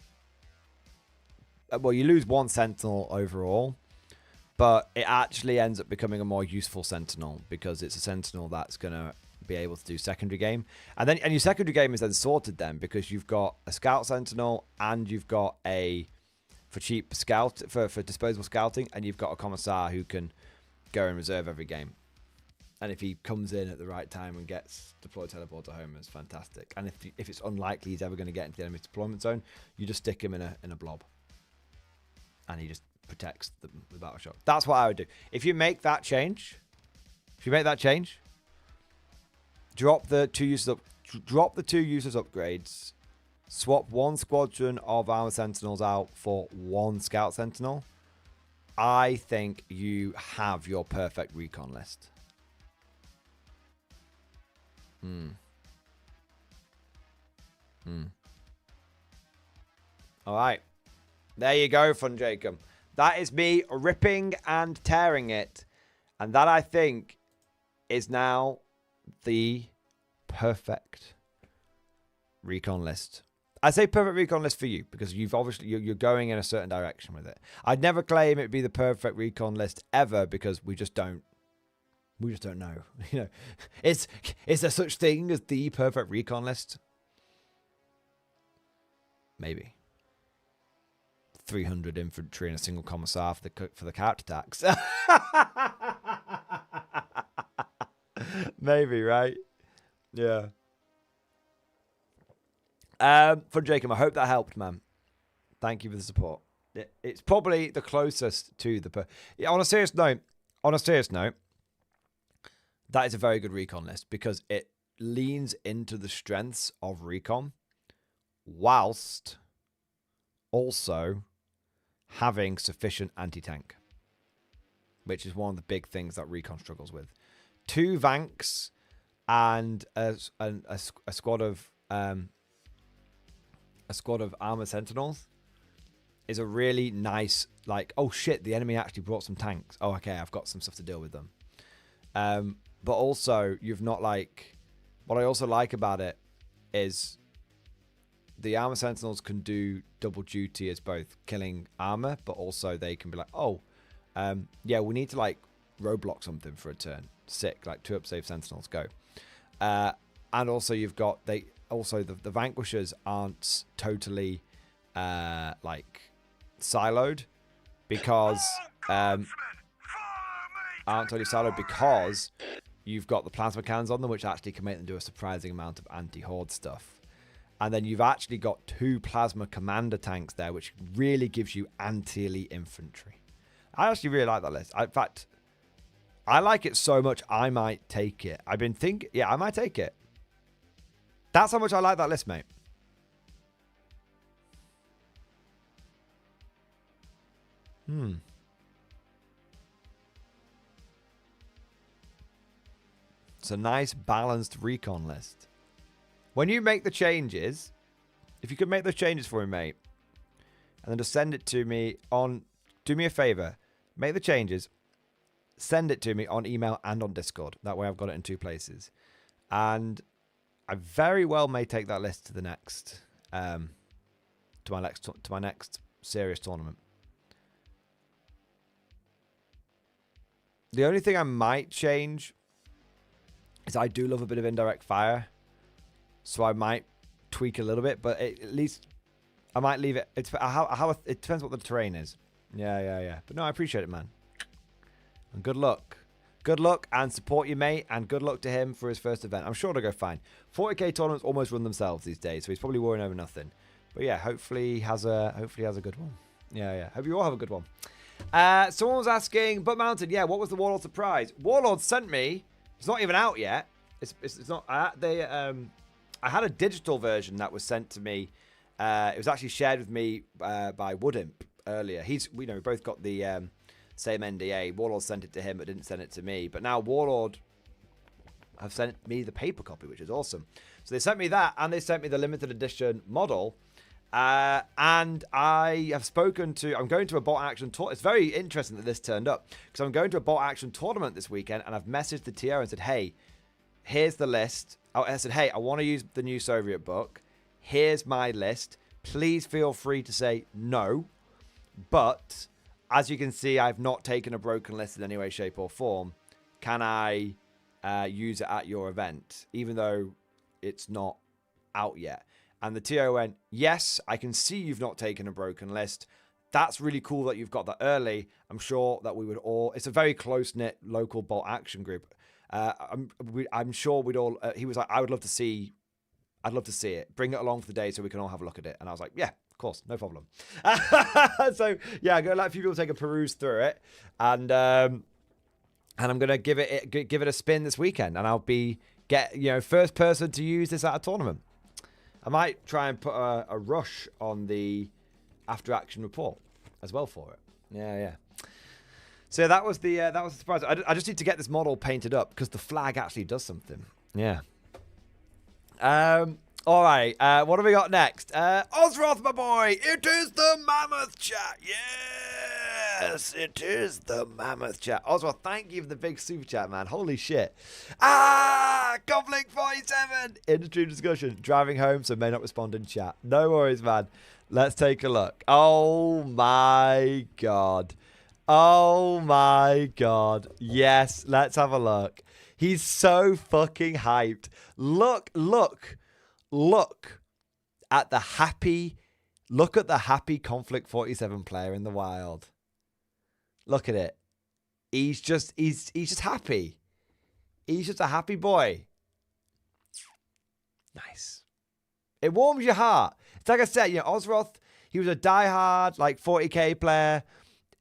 Well, you lose 1 Sentinel overall, but it actually ends up becoming a more useful Sentinel because it's a Sentinel that's going to be able to do secondary game. And your secondary game is then sorted then because you've got a Scout Sentinel and you've got a... for cheap scout for disposable scouting, and you've got a commissar who can go in reserve every game. And if he comes in at the right time and gets deployed teleport to home, it's fantastic. And if it's unlikely he's ever going to get into the enemy's deployment zone, you just stick him in a blob, and he just protects the battle shock. That's what I would do. If you make that change, drop the 2 uses upgrades. Swap 1 squadron of Armored Sentinels out for 1 Scout Sentinel. I think you have your perfect recon list. All right. There you go, Fun Jacob. That is me ripping and tearing it. And that, I think, is now the perfect recon list. I say perfect recon list for you because you've obviously you're going in a certain direction with it. I'd never claim it'd be the perfect recon list ever because we just don't know. You know, is there such thing as the perfect recon list? Maybe 300 infantry and a single commissar for the character tax. Maybe, right? Yeah. For Jacob, I hope that helped, man. Thank you for the support. It's probably the closest to the... on a serious note, that is a very good recon list because it leans into the strengths of recon whilst also having sufficient anti-tank, which is one of the big things that recon struggles with. 2 Vanks and a squad of... a squad of Armored Sentinels is a really nice, like, oh shit, the enemy actually brought some tanks. Oh, okay, I've got some stuff to deal with them. But also, you've not like... What I also like about it is the Armored Sentinels can do double duty as both killing armor, but also they can be like, oh, yeah, we need to like roadblock something for a turn. Sick, like 2 up save Sentinels, go. And also you've got... Also, the Vanquishers aren't totally, like, siloed because, you've got the plasma cannons on them, which actually can make them do a surprising amount of anti-horde stuff. And then you've actually got 2 plasma commander tanks there, which really gives you anti-elite infantry. I actually really like that list. In fact, I like it so much, I might take it. I've been thinking, yeah, I might take it. That's how much I like that list, mate. wants a nice balanced recon list. When you make the changes, if you could make those changes for me, mate, and then just send it to me on... Do me a favor. Make the changes. Send it to me on email and on Discord. That way I've got it in 2 places. And I very well may take that list to the next... to my next serious tournament. The only thing I might change is I do love a bit of indirect fire. So I might tweak a little bit, but at least I might leave it. It depends what the terrain is. Yeah. But no, I appreciate it, man. And good luck. Good luck and support your mate, and good luck to him for his first event. I'm sure it'll go fine. 40k tournaments almost run themselves these days, so he's probably worrying over nothing. But yeah, hopefully he has a good one. Yeah. Hope you all have a good one. Someone was asking, but Mountain, yeah, what was the Warlord surprise? Warlord sent me. It's not even out yet. It's not. I had a digital version that was sent to me. It was actually shared with me by Woodimp earlier. We both got the same NDA. Warlord sent it to him, but didn't send it to me. But now Warlord have sent me the paper copy, which is awesome. So they sent me that, and they sent me the limited edition model. And I have spoken to... I'm going to a bolt action tournament. It's very interesting that this turned up, because I'm going to a bolt action tournament this weekend, and I've messaged the TO and said, hey, here's the list. I said, hey, I want to use the new Soviet book. Here's my list. Please feel free to say no. But as you can see, I've not taken a broken list in any way, shape, or form. Can I use it at your event, even though it's not out yet? And the TO went, yes, I can see you've not taken a broken list. That's really cool that you've got that early. I'm sure that we would all... It's a very close-knit local bolt action group. I'm sure we'd all... he was like, I'd love to see it. Bring it along for the day so we can all have a look at it. And I was like, yeah, of course, no problem. So, yeah, I'm going to let a few people take a peruse through it. And I'm going to give it a spin this weekend. And I'll first person to use this at a tournament. I might try and put a rush on the after-action report as well for it. Yeah. So that was the surprise. I just need to get this model painted up because the flag actually does something. Yeah. All right. What have we got next? Ozroth, my boy. It is the Mammoth Chat. Yes, it is the Mammoth Chat. Ozroth, thank you for the big super chat, man. Holy shit. Konflikt 47. Industry discussion. Driving home, so may not respond in chat. No worries, man. Let's take a look. Oh my god. Oh my god. Yes, let's have a look. He's so fucking hyped. Look at the happy Konflikt 47 player in the wild. Look at it. He's just happy. He's just a happy boy. Nice. It warms your heart. It's like I said, Ozroth, he was a diehard 40k player.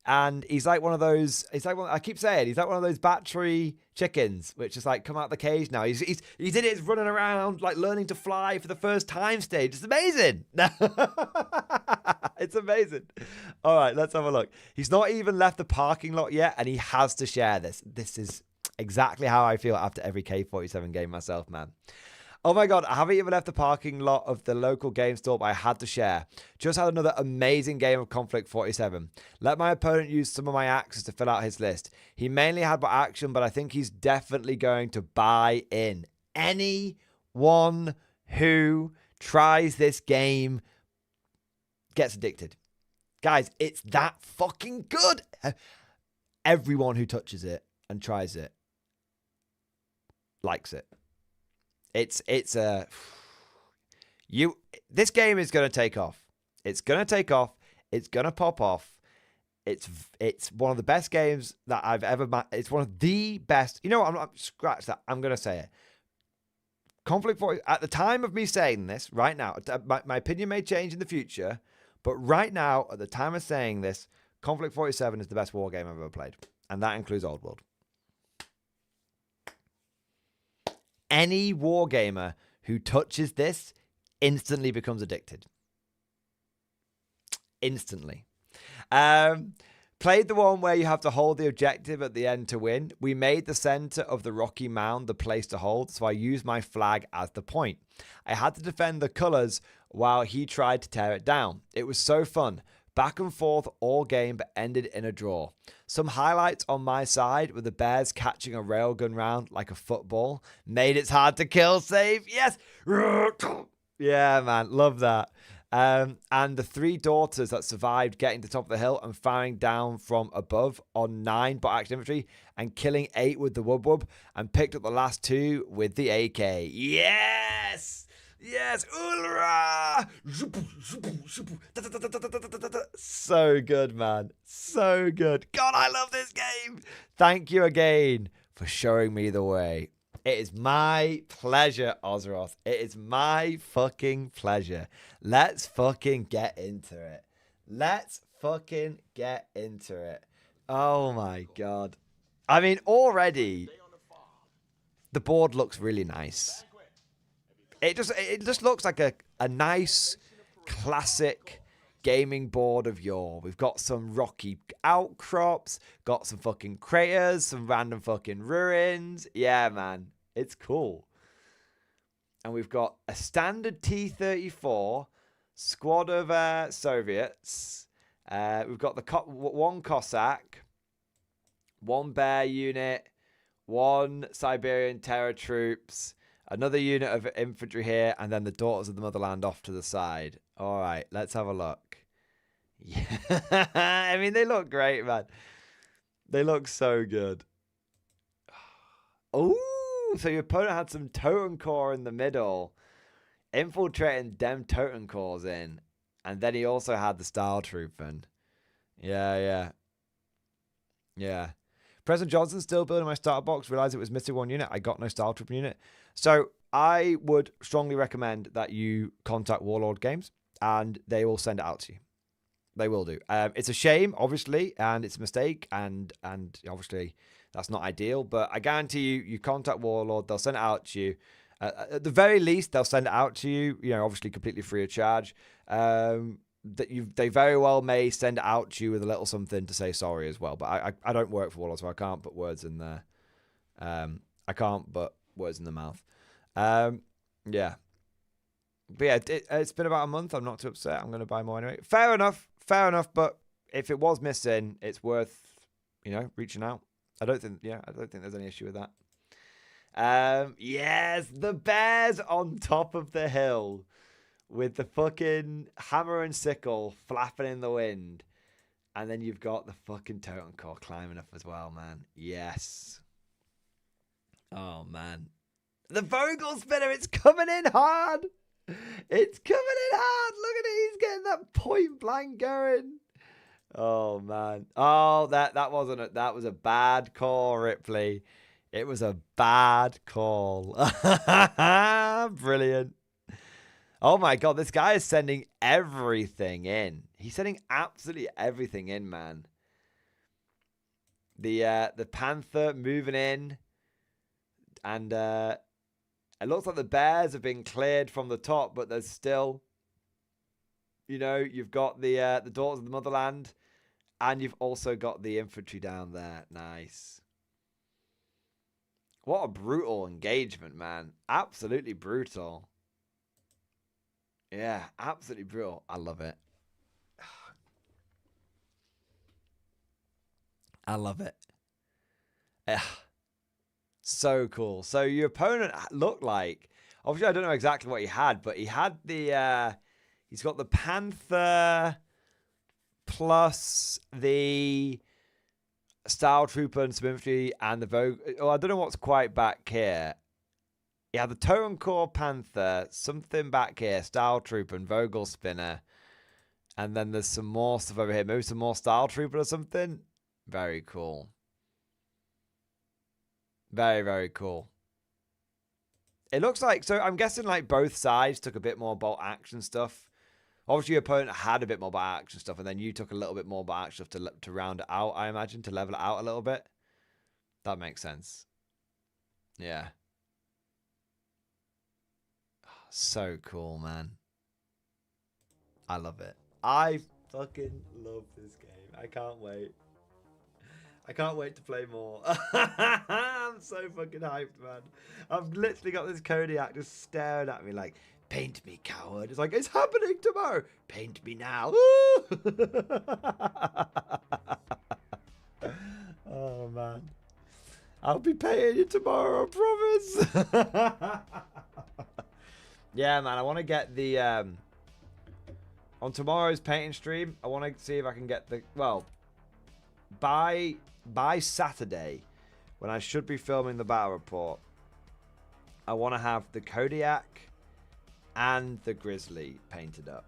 And he's like one of those, I keep saying, he's like one of those battery chickens, which is come out the cage now. He's in it, running around, learning to fly for the first time stage. It's amazing. It's amazing. All right, let's have a look. He's not even left the parking lot yet, and he has to share this. This is exactly how I feel after every K47 game myself, man. Oh my god, I haven't even left the parking lot of the local game store, but I had to share. Just had another amazing game of Konflikt 47. Let my opponent use some of my axes to fill out his list. He mainly had my action, but I think he's definitely going to buy in. Anyone who tries this game gets addicted. Guys, it's that fucking good. Everyone who touches it and tries it likes it. This game is going to take off. It's going to take off. It's going to pop off. It's one of the best games that I've ever... It's one of the best... You know what? I'm not... Scratch that. I'm going to say it. Konflikt 40... At the time of me saying this, right now, my opinion may change in the future, but right now, at the time of saying this, Konflikt 47 is the best war game I've ever played. And that includes Old World. Any wargamer who touches this instantly becomes addicted. Instantly. Played the one where you have to hold the objective at the end to win. We made the center of the rocky mound the place to hold, so I used my flag as the point. I had to defend the colors while he tried to tear it down. It was so fun. Back and forth all game, but ended in a draw. Some highlights on my side were the Bears catching a railgun round like a football. Made it hard to kill save. Yes. Yeah, man. Love that. And the 3 daughters that survived getting to the top of the hill and firing down from above on 9 bot action infantry and killing 8 with the wub wub and picked up the last 2 with the AK. Yes! Yes! Ulra! So good, man. So good. God, I love this game. Thank you again for showing me the way. It is my pleasure, Ozroth. It is my fucking pleasure. Let's fucking get into it. Let's fucking get into it. Oh my God. I mean, already the board looks really nice. It just looks like a nice classic gaming board of yore. We've got some rocky outcrops, got some fucking craters, some random fucking ruins. Yeah, man. It's cool. And we've got a standard T-34 squad of Soviets. We've got the one Cossack, one Bear unit, one Siberian Terror troops, another unit of infantry here, and then the Daughters of the Motherland off to the side. All right, let's have a look. Yeah, I mean, they look great, man. They look so good. Oh, so your opponent had some Totem Core in the middle, infiltrating them Totem Cores in, and then he also had the Style Trooping. Yeah. President Johnson still building my starter box. Realized it was missing one unit. I got no Style Trooping unit. So I would strongly recommend that you contact Warlord Games, and they will send it out to you. They will do. It's a shame, obviously, and it's a mistake, and obviously that's not ideal. But I guarantee you, you contact Warlord, they'll send it out to you. At the very least, they'll send it out to you. You know, obviously completely free of charge. They very well may send it out to you with a little something to say sorry as well. But I don't work for Warlord, so I can't put words in there. I can't put words in the mouth. Yeah. But yeah, it's been about a month. I'm not too upset. I'm going to buy more anyway. Fair enough. But if it was missing, it's worth, reaching out. I don't think there's any issue with that. Yes, the Bears on top of the hill with the fucking hammer and sickle flapping in the wind. And then you've got the fucking Totem Core climbing up as well, man. Yes. Oh, man. The Vogel Spinner, it's coming in hard. It's coming in hard. Look at it. He's getting that point blank going. Oh, man. Oh, that was a bad call, Ripley. It was a bad call. Brilliant. Oh, my God. This guy is sending everything in. He's sending absolutely everything in, man. The Panther moving in. And it looks like the Bears have been cleared from the top, but there's still, you've got the Daughters of the Motherland, and you've also got the infantry down there. Nice. What a brutal engagement, man. Absolutely brutal. Yeah, absolutely brutal. I love it. I love it. Yeah. So cool. So your opponent looked like, obviously I don't know exactly what he had, but he had he's got the Panther plus the Style Trooper and some infantry and the Vogue. Oh, I don't know what's quite back here. He had the Totem Core Panther, something back here, Style Trooper and Vogel Spinner. And then there's some more stuff over here. Maybe some more Style Trooper or something. Very cool. Very, very cool. It looks like, so I'm guessing like both sides took a bit more bolt action stuff. Obviously your opponent had a bit more bolt action stuff, and then you took a little bit more bolt action stuff to round it out, I imagine, to level it out a little bit. That makes sense. Yeah. So cool, man. I love it. I fucking love this game. I can't wait. I can't wait to play more. I'm so fucking hyped, man. I've literally got this Kodiak just staring at me like, paint me, coward. It's like, it's happening tomorrow. Paint me now. Oh, man. I'll be paying you tomorrow, I promise. Yeah, man, I want to get the... on tomorrow's painting stream, I want to see if I can get the... Well, by Saturday, when I should be filming the battle report, I want to have the Kodiak and the Grizzly painted up.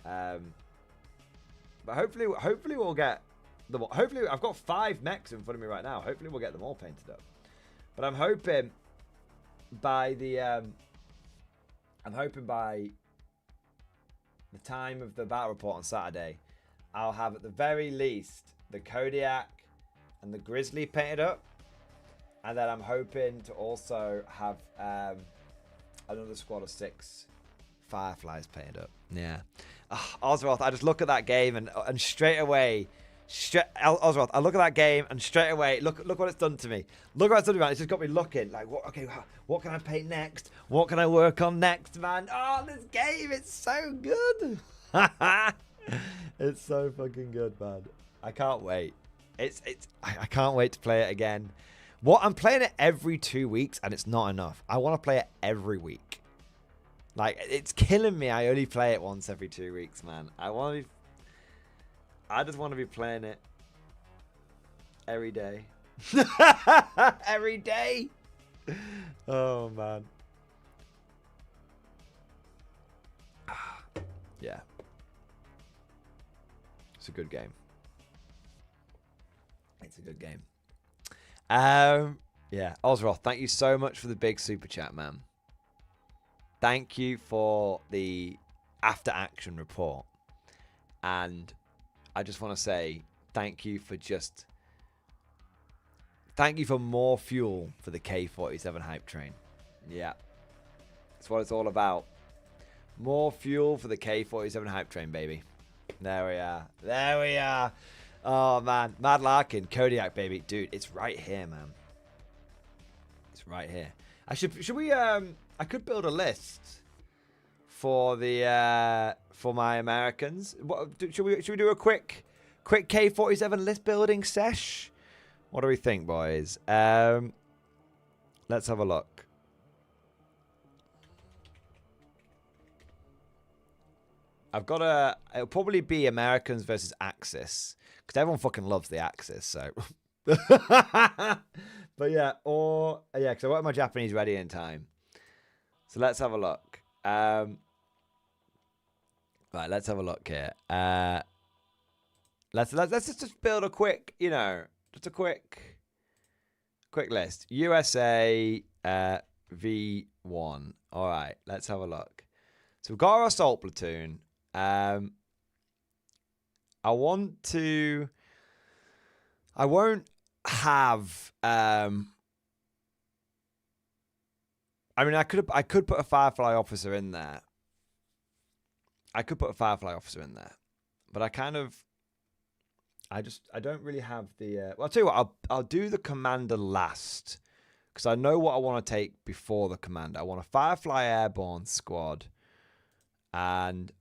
But hopefully we'll get them. Hopefully, I've got 5 mechs in front of me right now. Hopefully, we'll get them all painted up. But I'm hoping by the time of the battle report on Saturday, I'll have at the very least the Kodiak and the Grizzly painted up, and then I'm hoping to also have another squad of 6 Fireflies painted up. Yeah. Oswald, I just look at that game and straight away, Oswald, I look at that game and straight away, look what it's done to me. Look what it's done to me, man. It's just got me looking like, what can I paint next? What can I work on next, man? Oh, this game, it's so good. It's so fucking good, man. I can't wait. I can't wait to play it again. I'm playing it every 2 weeks and it's not enough. I want to play it every week. Like, it's killing me. I only play it once every 2 weeks, man. I just want to be playing it every day. Every day. Oh, man. Yeah. It's a good game. It's a good game. Yeah. Osroth, thank you so much for the big super chat, man. Thank you for the after action report. And I just want to say thank you for more fuel for the K47 hype train. Yeah. That's what it's all about. More fuel for the K47 hype train, baby. There we are. There we are. Oh, man. Mad Larkin, Kodiak, baby. Dude, it's right here, man. It's right here. Should we, I could build a list for the, for my Americans. Should we do a quick K47 list building sesh? What do we think, boys? Let's have a look. It'll probably be Americans versus Axis. Because everyone fucking loves the Axis, so. But yeah, because I want my Japanese ready in time. So let's have a look. Right, let's have a look here. Let's just build a quick, just a quick list. USA V1. All right, let's have a look. So we've got our assault platoon. I won't have. I mean, I could put a Firefly officer in there. But I don't really have the. Well, I'll tell you what. I'll do the commander last because I know what I want to take before the commander. I want a Firefly airborne squad, and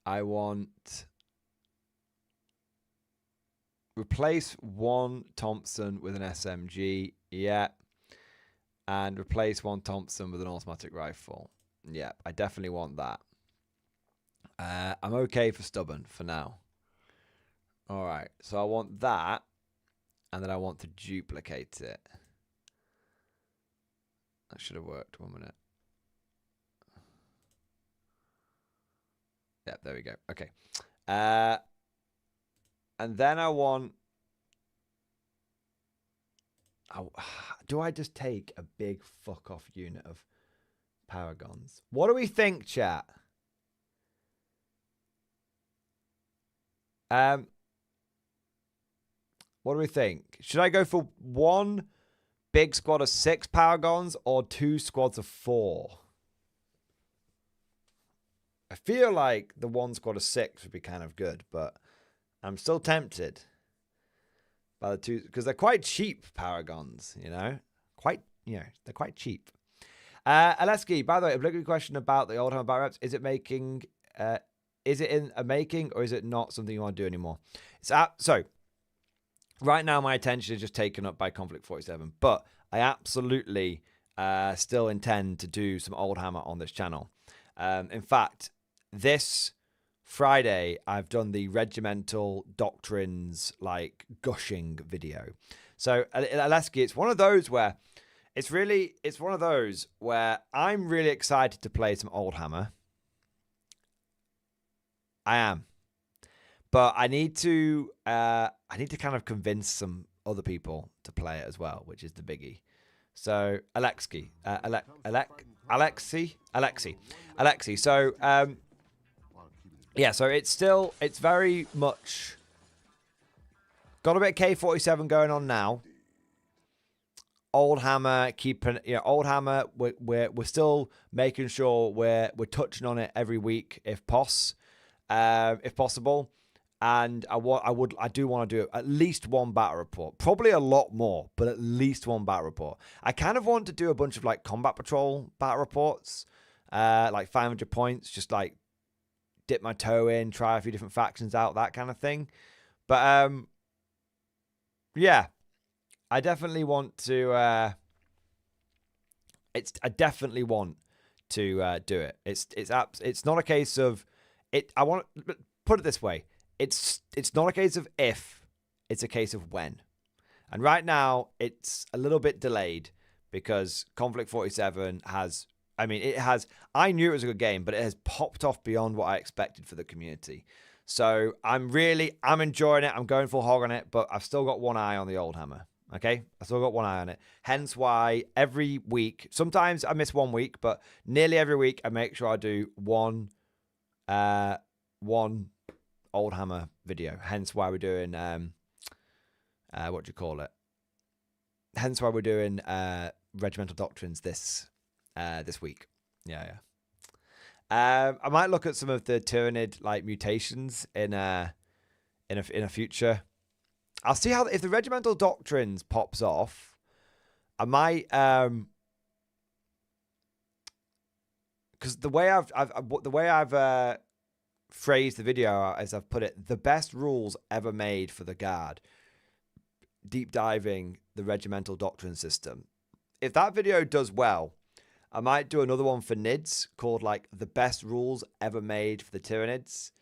I want replace one Thompson with an SMG. Yeah. And replace one Thompson with an automatic rifle. Yeah, I definitely want that. I'm okay for stubborn for now. All right, so I want that, and then I want to duplicate it. That should have worked. 1 minute. Yeah, there we go. Okay. And then I want... do I just take a big fuck-off unit of Paragons? What do we think, chat? What do we think? Should I go for one big squad of 6 Paragons or 2 squads of 4? I feel like the one squad of 6 would be kind of good, but I'm still tempted. by the two, because they're quite cheap paragons, you know, they're quite cheap. Aleski, by the way, obligatory question about the Oldhammer battle reps: is it making? Is it in a making, or is it not something you want to do anymore? So right now my attention is just taken up by Konflikt 47, but I absolutely still intend to do some Oldhammer on this channel. In fact, this Friday I've done the regimental doctrines like gushing video. So Aleski, it's one of those where I'm really excited to play some Oldhammer. I am, but I need to kind of convince some other people to play it as well, which is the biggie. So Alexi. So yeah, so it's very much got a bit of K47 going on now. Oldhammer, Oldhammer. We're still making sure we're touching on it every week if possible. And I do want to do at least one battle report, probably a lot more, but at least one battle report. I kind of want to do a bunch of like combat patrol battle reports, like 500 points, just like dip my toe in, try a few different factions out, that kind of thing. But yeah, I definitely want to. I definitely want to do it. It's not a case of it. I want to put it this way. It's not a case of if, it's a case of when. And right now, it's a little bit delayed because Konflikt 47 has, I knew it was a good game, but it has popped off beyond what I expected for the community. So I'm enjoying it. I'm going full hog on it, but I've still got one eye on the Oldhammer. Okay? I've still got one eye on it. Hence why every week, sometimes I miss 1 week, but nearly every week I make sure I do one Oldhammer video. Hence why we're doing what do you call it? Hence why we're doing regimental doctrines this week. Yeah. I might look at some of the Tyrannid like mutations in a future. I'll see how if the regimental doctrines pops off. I might because the way I've phrased the video as I've put it, the best rules ever made for the Guard, deep diving the regimental doctrine system. If that video does well, I might do another one for NIDS called like the best rules ever made for the Tyranids.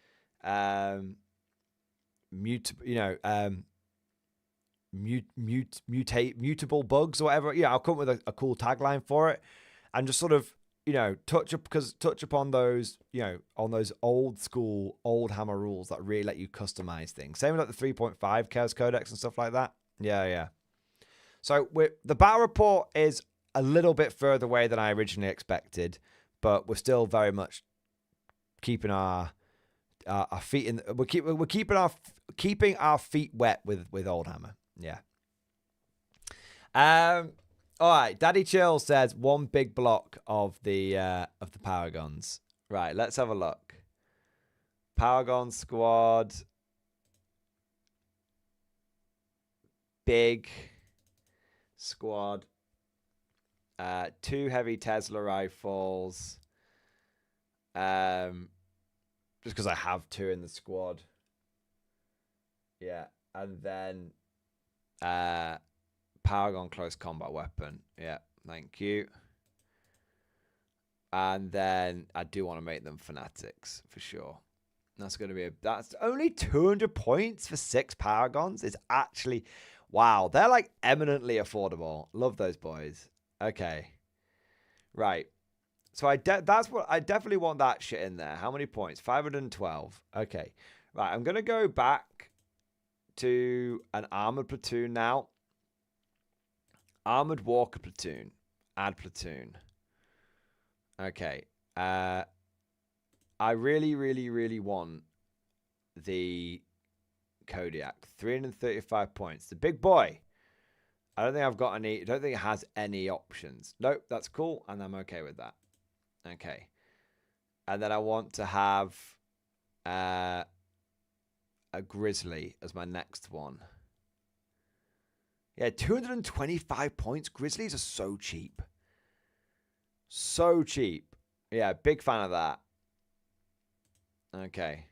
Mutable bugs or whatever. Yeah, I'll come up with a cool tagline for it and just sort of, touch upon those, on those old school Oldhammer rules that really let you customize things. Same with like the 3.5 Chaos Codex and stuff like that. Yeah. So the battle report is a little bit further away than I originally expected, but we're still very much keeping our feet in. We're keeping our feet wet with Oldhammer. Yeah. All right, Daddy Chill says 1 big block of the Paragons. Right, let's have a look. Paragon squad. Big squad. 2 heavy Tesla rifles. Just because I have 2 in the squad. Yeah, and then Paragon close combat weapon. Yeah, thank you. And then I do want to make them fanatics for sure. That's going to be that's only 200 points for 6 Paragons. It's actually, wow, they're like eminently affordable. Love those boys. Okay, right. So I definitely want that shit in there. How many points? 512. Okay, right. I'm gonna go back to an armored platoon now. Armored walker platoon. Add platoon. Okay. I really, really, really want the Kodiak. 335 points. The big boy. I don't think I've got any. I don't think it has any options. Nope, that's cool, and I'm okay with that. Okay. And then I want to have a Grizzly as my next one. Yeah, 225 points. Grizzlies are so cheap. So cheap. Yeah, big fan of that. Okay.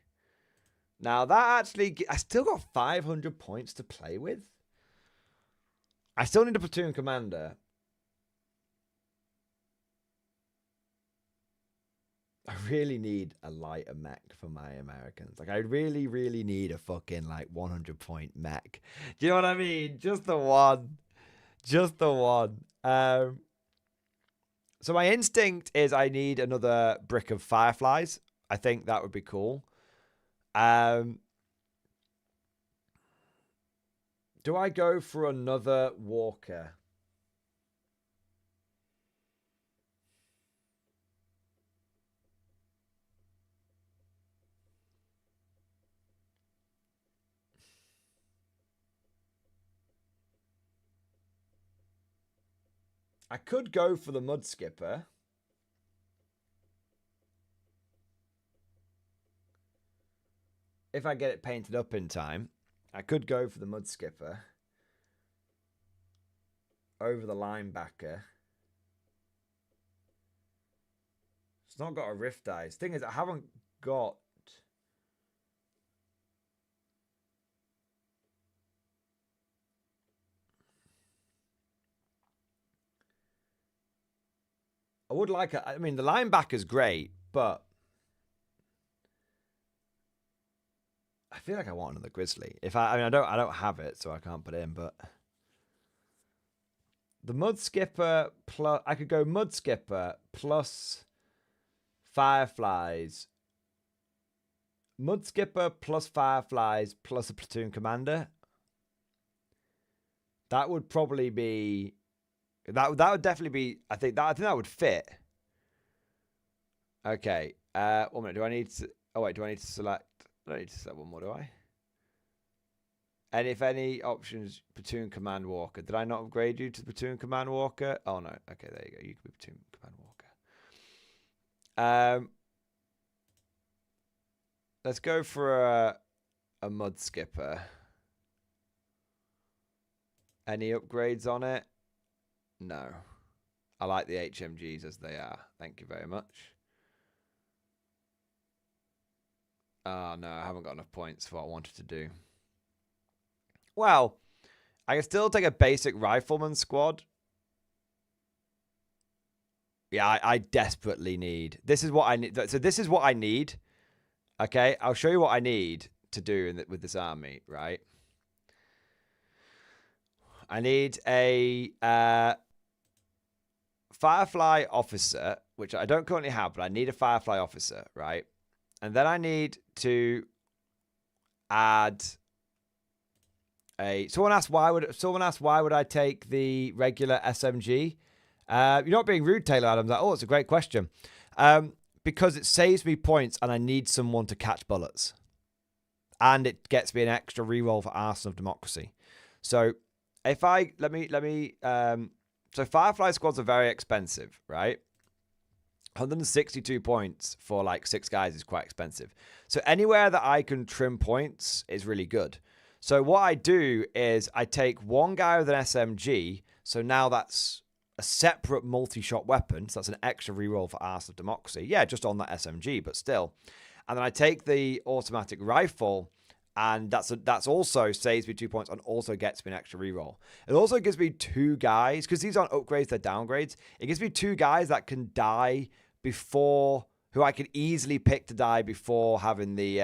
Now that actually... I still got 500 points to play with. I still need a platoon commander. I really need a lighter mech for my Americans. Like, I really, really need a fucking, like, 100-point mech. Do you know what I mean? Just the one. Just the one. So my instinct is I need another brick of fireflies. I think that would be cool. Do I go for another walker? I could go for the mud skipper. If I get it painted up in time, I could go for the mud skipper over the linebacker. It's not got a rift dice. Thing is, I haven't got... I would like a... I mean, the linebacker's great, but... I feel like I want another grizzly. I mean, I don't have it, so I can't put it in, but... The mud skipper plus... I could go mud skipper plus fireflies. Mud skipper plus fireflies plus a platoon commander. That would probably be... That would definitely be... I think that would fit. Okay. 1 minute. Do I need to... Oh, wait. Do I need to select... I don't need to select one more, do I? And if any options, platoon command walker. Did I not upgrade you to platoon command walker? Oh, no. Okay, there you go. You can be platoon command walker. Let's go for a mud skipper. Any upgrades on it? No. I like the HMGs as they are. Thank you very much. Oh, no, I haven't got enough points for what I wanted to do. Well, I can still take a basic rifleman squad. Yeah, I desperately need... This is what I need. So this is what I need. Okay, I'll show you what I need to do with this army, right? I need a Firefly officer, which I don't currently have, but I need a Firefly officer, right? And then I need to add a... Someone asked why would I take the regular SMG? You're not being rude, Taylor Adams. Oh, it's a great question. Because it saves me points and I need someone to catch bullets. And it gets me an extra reroll for Arsenal of Democracy. So if I... So Firefly squads are very expensive, right? 162 points for like 6 guys is quite expensive. So anywhere that I can trim points is really good. So what I do is I take one guy with an SMG. So now that's a separate multi-shot weapon. So that's an extra reroll for Arsenal of Democracy. Yeah, just on that SMG, but still. And then I take the automatic rifle, and that's also saves me 2 points and also gets me an extra reroll. It also gives me 2 guys, because these aren't upgrades, they're downgrades. It gives me 2 guys that can die before, who I can easily pick to die before having the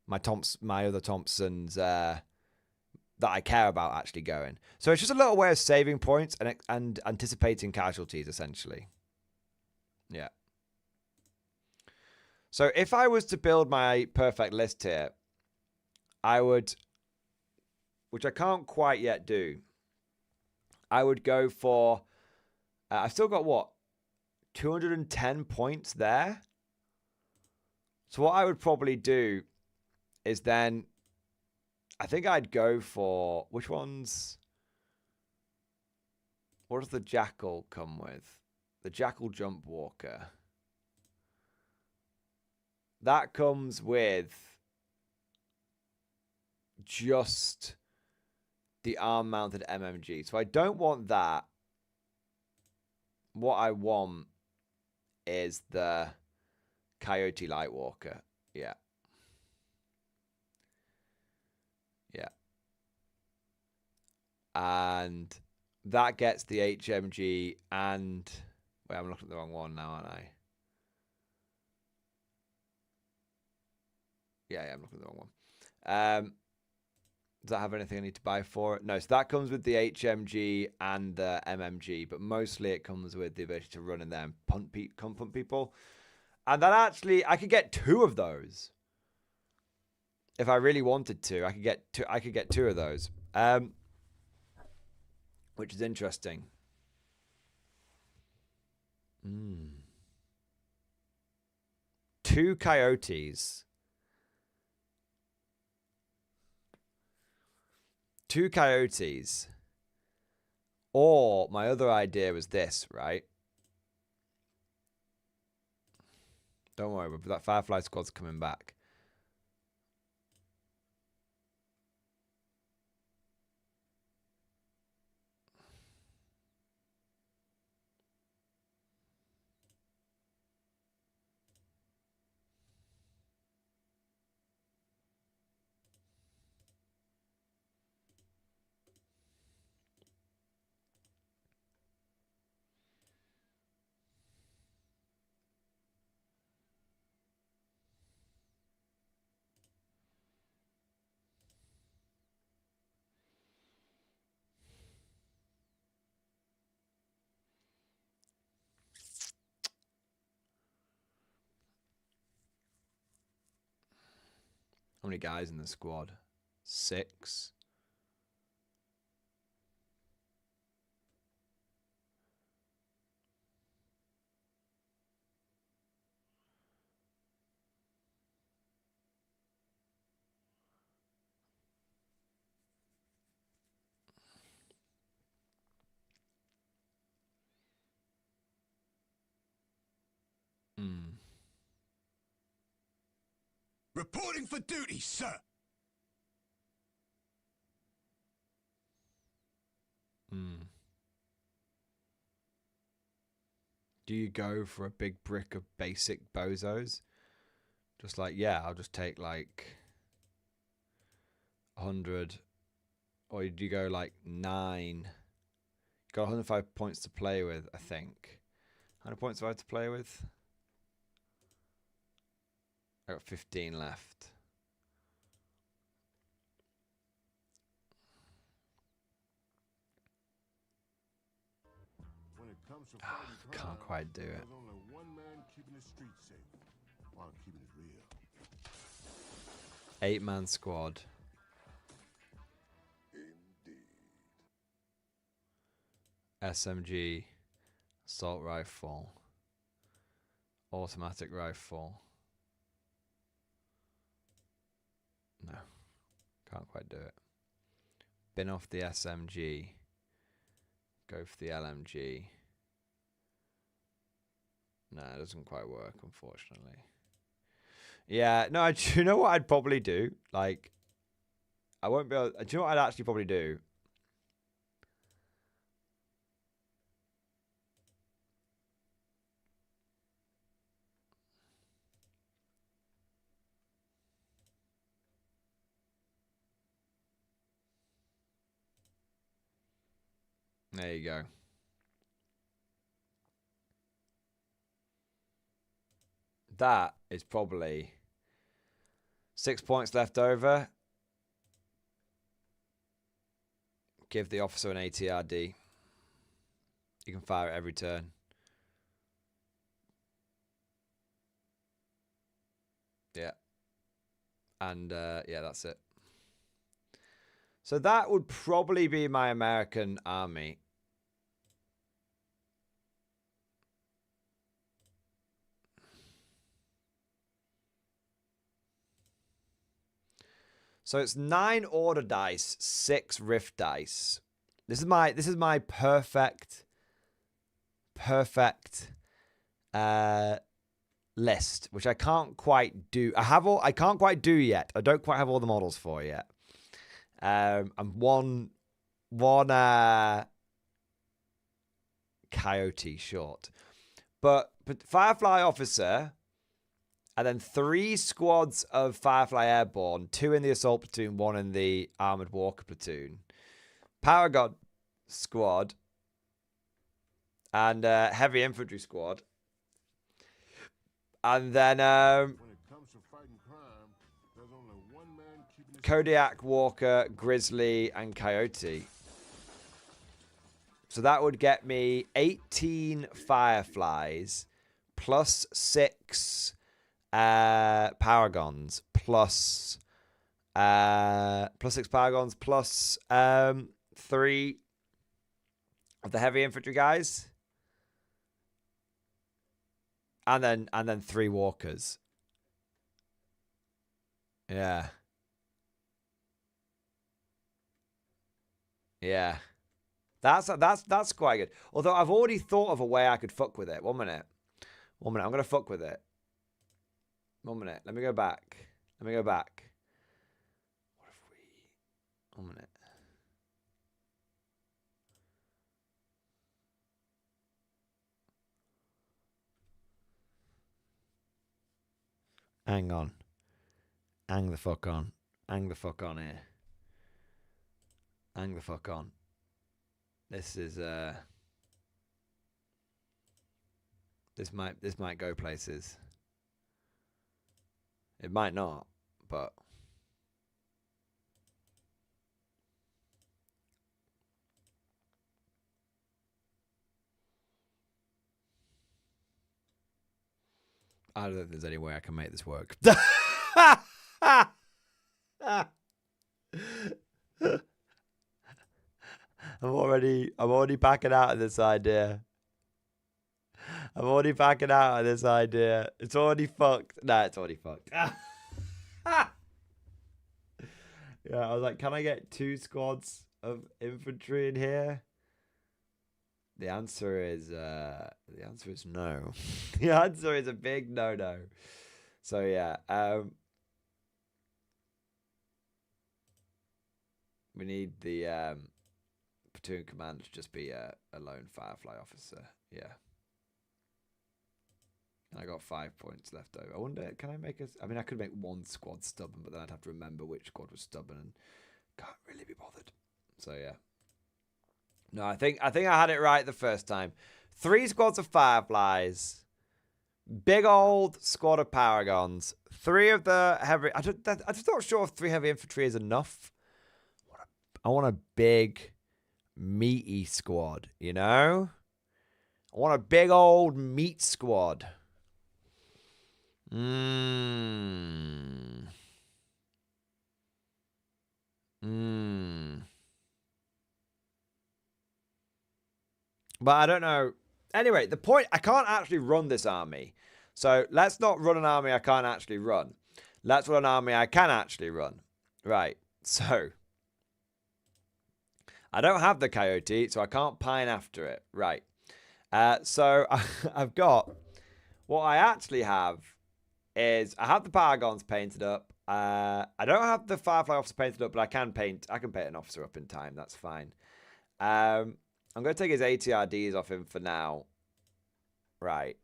my other Thompsons that I care about actually going. So it's just a little way of saving points and anticipating casualties, essentially. Yeah. So if I was to build my perfect list here, I would, which I can't quite yet do, I would go for, I've still got what, 210 points there. So what I would probably do is then, I think I'd go for, which ones, what does the Jackal come with? The Jackal Jump Walker. That comes with just the arm-mounted MMG. So I don't want that. What I want is the Coyote Lightwalker. Yeah. Yeah. And that gets the HMG and... Wait, I'm looking at the wrong one now, aren't I? Yeah, I'm looking at the wrong one. Does that have anything I need to buy for it? No, so that comes with the HMG and the MMG, but mostly it comes with the ability to run in there and punt people. And that actually, I could get 2 of those. If I really wanted to, I could get 2 of those. Which is interesting. 2 coyotes. 2 coyotes. Or my other idea was this, right? Don't worry, but that Firefly squad's coming back. How many guys in the squad? 6. Reporting for duty, sir. Do you go for a big brick of basic bozos? Just like, yeah, I'll just take like 100. Or do you go like 9? You got 105 points to play with, I think. How many points do I have to play with? I got 15 left. When it comes to fighting crime, Can't quite do it. there's only one man keeping the streets safe while keeping it real. 8-man squad. Indeed. SMG, assault rifle, automatic rifle. No, can't quite do it. Bin off the SMG. Go for the LMG. No, it doesn't quite work, unfortunately. Yeah, no, do you know what I'd probably do? Like, I won't be able... Do you know what I'd actually probably do? There you go. That is probably 6 points left over. Give the officer an ATRD. You can fire it every turn. Yeah. And yeah, that's it. So that would probably be my American army. So it's 9 order dice, 6 rift dice. This is my perfect list, which I can't quite do. I can't quite do yet. I don't quite have all the models for yet. I'm one one coyote short. But Firefly Officer, and then 3 squads of Firefly Airborne, 2 in the Assault Platoon, 1 in the Armored Walker Platoon, Paragon Squad, and Heavy Infantry Squad. And then When it comes to fighting crime, there's only one man keeping the Kodiak, Walker, Grizzly, and Coyote. So that would get me 18 Fireflies plus 6 Paragons plus 6 Paragons plus 3 of the Heavy Infantry guys. And then 3 Walkers. Yeah. Yeah. That's quite good. Although I've already thought of a way I could fuck with it. 1 minute. I'm gonna fuck with it. 1 minute. Let me go back. What if we... 1 minute. Hang on. Hang the fuck on. Hang the fuck on here. Hang the fuck on. This is this might go places. It might not, but I don't think there's any way I can make this work. I'm already backing out of this idea. It's already fucked. Nah, it's already fucked. Yeah, I was like, can I get 2 squads of infantry in here? The answer is no. The answer is a big no. So yeah, we need the platoon commander to just be a lone Firefly officer. Yeah. And I got 5 points left over. I wonder, can I make I mean, I could make 1 squad stubborn, but then I'd have to remember which squad was stubborn and can't really be bothered. So yeah. No, I think I had it right the first time. 3 squads of Fireflies, big old squad of Paragons, 3 of the heavy. I'm just not sure if 3 heavy infantry is enough. I want a big, meaty squad. You know, I want a big old meat squad. But I don't know. Anyway, the point, I can't actually run this army. So let's not run an army I can't actually run. Let's run an army I can actually run. Right. So I don't have the coyote, so I can't pine after it. Right. So I've got, what I actually have is, I have the Paragons painted up. I don't have the Firefly officer painted up, but I can paint an officer up in time. That's fine. I'm going to take his ATRDs off him for now. Right.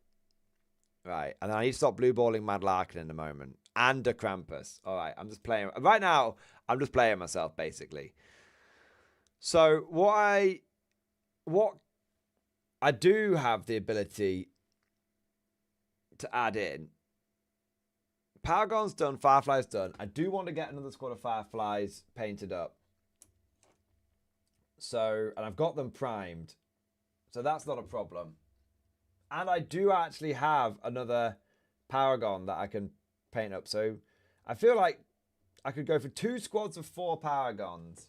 And then I need to stop blue balling Mad Larkin in a moment. And a Krampus. All right, I'm just playing. Right now, I'm just playing myself, basically. So, what I do have the ability to add in. Paragon's done, Firefly's done. I do want to get another squad of Fireflies painted up. So, and I've got them primed. So that's not a problem. And I do actually have another Paragon that I can paint up. So I feel like I could go for 2 squads of 4 Paragons,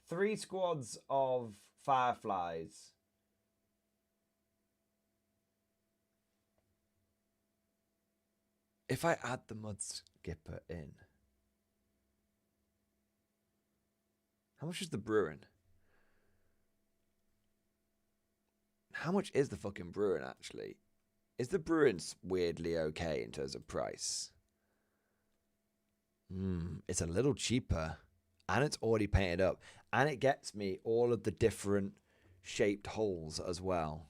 3 squads of Fireflies. If I add the Mud Skipper in. How much is the Bruin? How much is the fucking Bruin, actually? Is the Bruin weirdly okay in terms of price? It's a little cheaper. and it's already painted up, and it gets me all of the different shaped holes as well.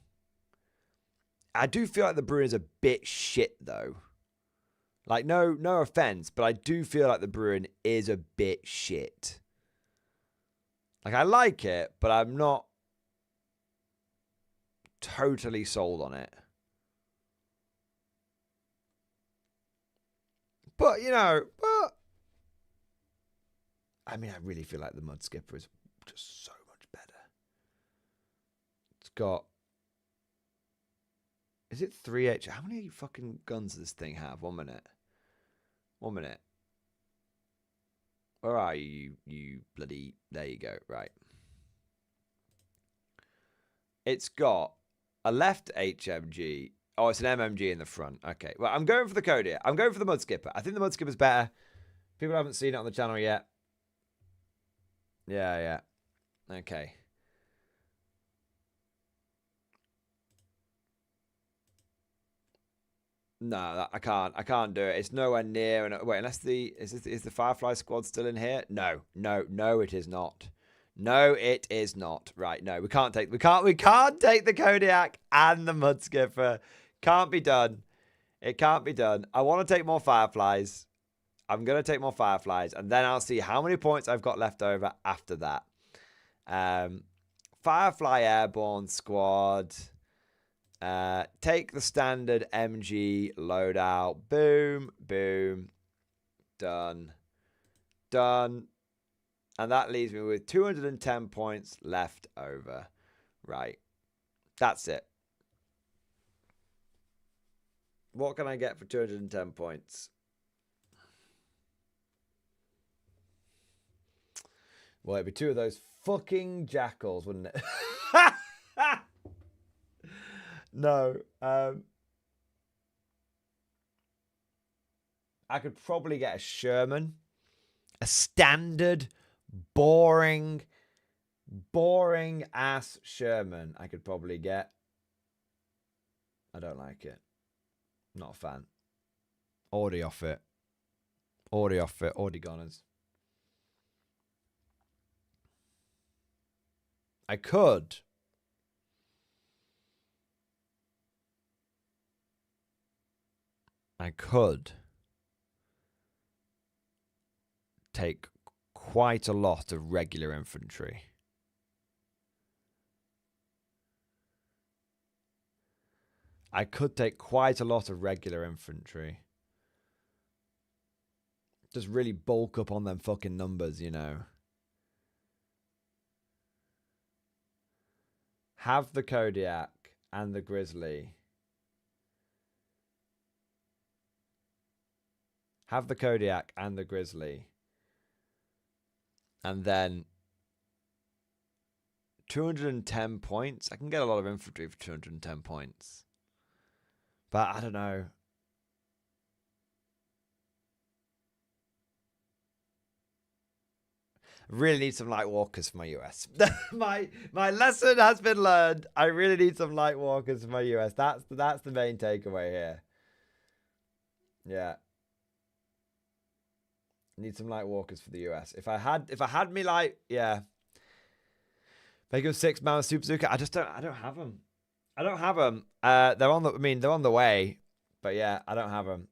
I do feel like the Bruin is a bit shit though. Like, no offense, but I do feel like the Bruin is a bit shit. Like, I like it, but I'm not totally sold on it. But, you know, I mean, I really feel like the Mud Skipper is just so much better. It's got... Is it 3H? How many fucking guns does this thing have? 1 minute. 1 minute. Where are you, you bloody... There you go. Right. It's got a left HMG. Oh, it's an MMG in the front. Okay. Well, I'm going for the code here. I'm going for the Mud Skipper. I think the Mud Skipper's better. People haven't seen it on the channel yet. Yeah. Okay. No, I can't. I can't do it. It's nowhere near. And wait, unless is the Firefly squad still in here? No, it is not. No, it is not. Right? No, we can't take the Kodiak and the Mud Skipper. Can't be done. It can't be done. I want to take more Fireflies. I'm gonna take more Fireflies, and then I'll see how many points I've got left over after that. Firefly Airborne Squad. Take the standard MG loadout. Boom, boom. Done. And that leaves me with 210 points left over. Right. That's it. What can I get for 210 points? Well, it'd be 2 of those fucking jackals, wouldn't it? No. I could probably get a Sherman. A standard, boring ass Sherman I could probably get. I don't like it. Not a fan. Already off it. Already goners. I could take quite a lot of regular infantry. Just really bulk up on them fucking numbers, you know. Have the Kodiak and the Grizzly. And then 210 points. I can get a lot of infantry for 210 points. But I don't know. I really need some light walkers for my US. my lesson has been learned. I really need some light walkers for my US. That's the main takeaway here. Yeah. Need some light walkers for the US. If I had me light, yeah. Make them 6 man Super Zuka. I don't have them. They're on the way, but yeah, I don't have them.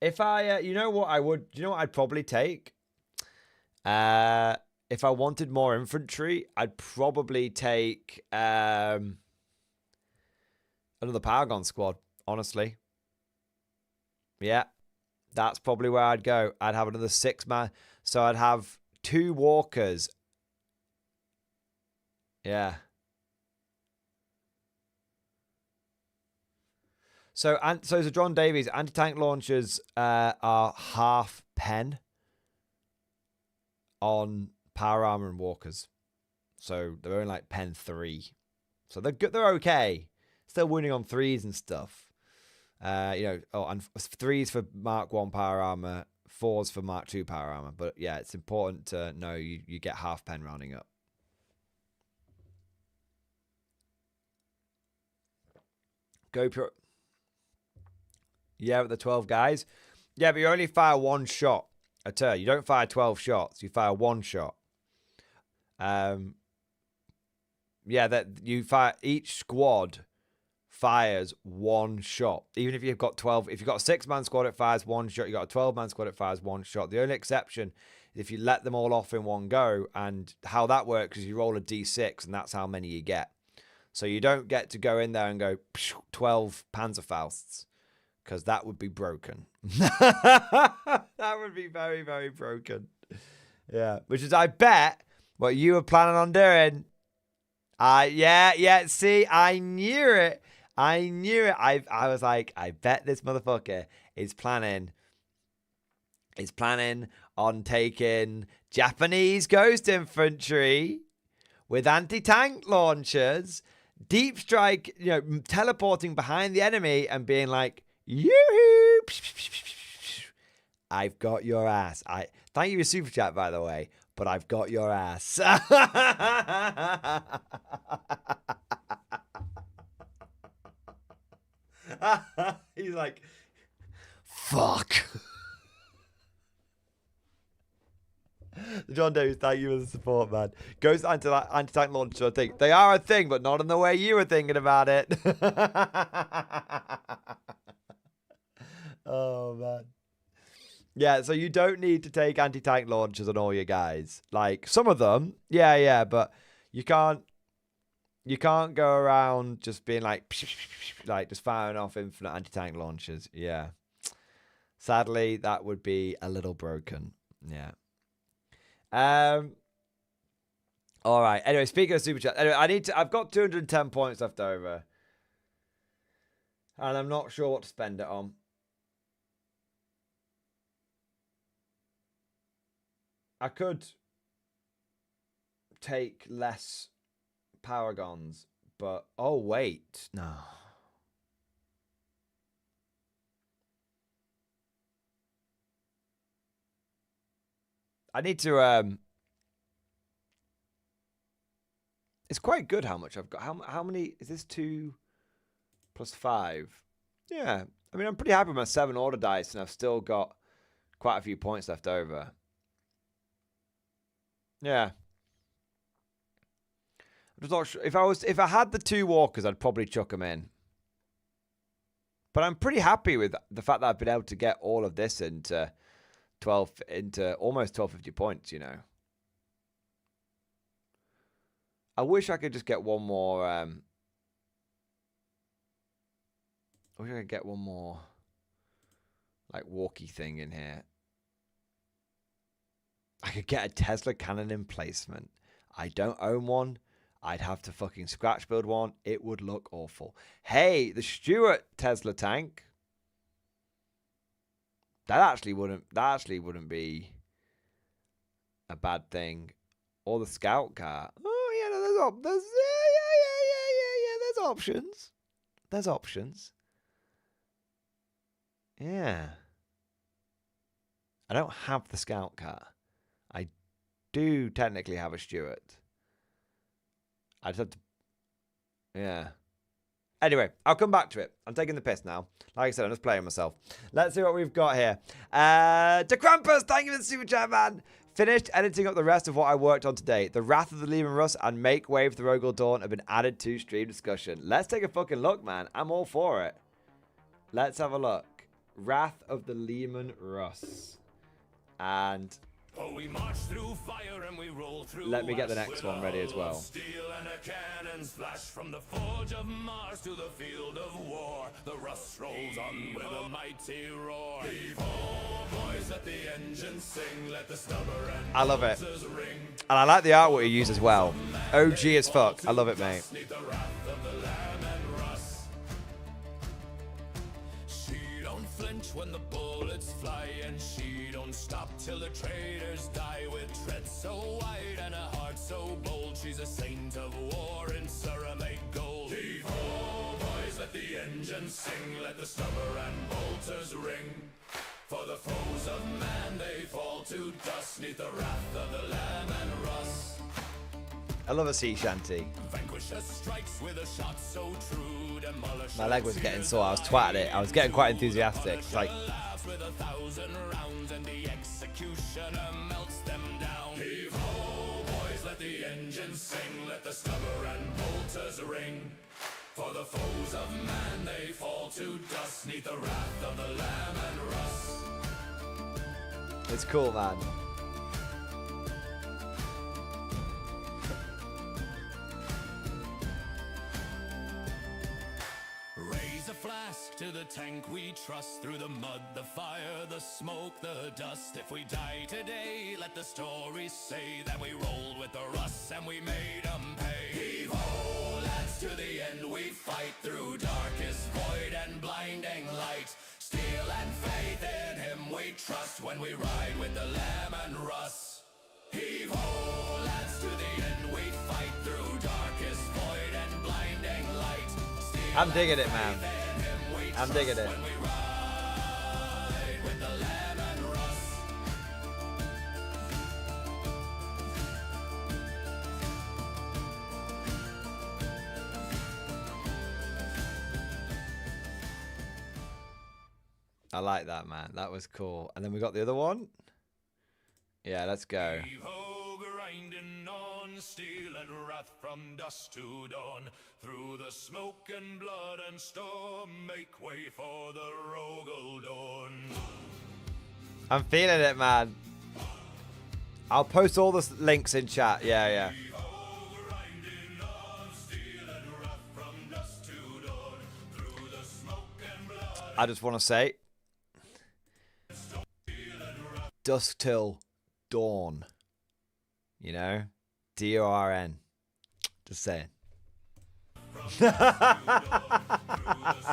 If I, you know what I'd probably take? If I wanted more infantry, I'd probably take another Paragon squad, honestly. Yeah, that's probably where I'd go. I'd have another 6 man. So I'd have 2 walkers. Yeah. So the John Davies anti-tank launchers are half pen on power armor and walkers. So they're only like pen 3. So they're good. They're okay. Still winning on 3s and stuff. And 3s for Mark 1 power armor, 4s for Mark 2 power armor. But yeah, it's important to know you get half pen rounding up. Go pure. Yeah, with the 12 guys. Yeah, but you only fire one shot a turn. You don't fire 12 shots. You fire one shot. Yeah, that you fire, each squad fires one shot. Even if you've got 12, if you've got a 6-man squad, it fires one shot. You've got a 12-man squad, it fires one shot. The only exception is if you let them all off in one go, and how that works is you roll a d6, and that's how many you get. So you don't get to go in there and go 12 Panzerfausts, because that would be broken. That would be very, very broken. Yeah, which is, I bet, what you were planning on doing. Yeah, see, I knew it. I was like, I bet this motherfucker is planning on taking Japanese ghost infantry with anti-tank launchers, deep strike, teleporting behind the enemy and being like, yoo-hoo, I've got your ass. Thank you for super chat, by the way, but I've got your ass. He's like, fuck. John Davis, thank you for the support, man. Ghost anti-tank launcher, I think. They are a thing, but not in the way you were thinking about it. Oh, man. Yeah, so you don't need to take anti-tank launchers on all your guys. Like, some of them, yeah, but you can't go around just being like just firing off infinite anti-tank launchers. Yeah. Sadly, that would be a little broken. Yeah. All right. Anyway, speaking of super chat, anyway, I've got 210 points left over. And I'm not sure what to spend it on. I could take less Paragons, but oh wait, no. I need to it's quite good how much I've got. How many is this? 2 plus 5. Yeah. I mean, I'm pretty happy with my 7 order dice, and I've still got quite a few points left over. Yeah. I'm just not sure. If I had the 2 walkers, I'd probably chuck them in. But I'm pretty happy with the fact that I've been able to get all of this into almost 1250 points, I wish I could just get one more I wish I could get one more like walkie thing in here. I could get a Tesla cannon emplacement. I don't own one. I'd have to fucking scratch build one. It would look awful. Hey, the Stuart Tesla tank. That actually wouldn't be a bad thing. Or the scout car. Oh yeah, no, there's options. There's options. Yeah. I don't have the scout car. I do technically have a Stuart. I just have to... Yeah. Anyway, I'll come back to it. I'm taking the piss now. Like I said, I'm just playing myself. Let's see what we've got here. De Krampus, thank you for the super chat, man. Finished editing up the rest of what I worked on today. The Wrath of the Lehman Russ and Make Way for the Rogal Dawn have been added to stream discussion. Let's take a fucking look, man. I'm all for it. Let's have a look. Wrath of the Lehman Russ. And... Oh, we march through fire and we roll through. Let me get the next one ready as well. Steel and a cannon's flash from the forge of Mars to the field of war. The Russ rolls on with a mighty roar. Heave ho, boys, let the engines sing. Let the stubber and I love it. ring. And I like the artwork you use as well. OG as fuck. I love it, mate. The wrath of the Lamb and Russ. She don't flinch when the bullets fly, and she don't stop till the traitors die. With tread so wide and a heart so bold, she's a saint of war in ceramic gold. Heave ho, boys, let the engines sing. Let the stubber and bolters ring. For the foes of man, they fall to dust, neath the wrath of the Lamb and Russ. I love a sea shanty. Vanquisher strikes with a shot so true. Demolish. My leg was getting sore. I was twatting it. I was getting quite enthusiastic. It's like, with 1,000 rounds, and the executioner melts them down. Heave ho, boys, let the engines sing, let the stubber and bolters ring. For the foes of man, they fall to dust, 'neath the wrath of the Lamb and Russ. It's cool, man. Raise a flask to the tank we trust, through the mud, the fire, the smoke, the dust. If we die today, let the stories say that we rolled with the Russ and we made them pay. Heave ho, lads, to the end we fight, through darkest void and blinding light. Steel and faith in him we trust, when we ride with the Lamb and Russ. Heave ho, lads, to the end we fight, through darkest void and blinding light. Steel I'm digging it, man. and faith in him we I'm digging trust, it. when we ride with the Lamb and Russ. I like that, man. That was cool. And then we got the other one. Yeah, let's go. Heave-ho, grinding on, steel and wrath from dusk to dawn. Through the smoke and blood and storm, make way for the Rogel dawn. I'm feeling it, man. I'll post all the links in chat. Yeah, yeah. Heave-ho, grinding on, steel and wrath from dusk to dawn. Through the smoke and blood. I just want to say, dusk till dawn. You know? DORN. Just saying. Through the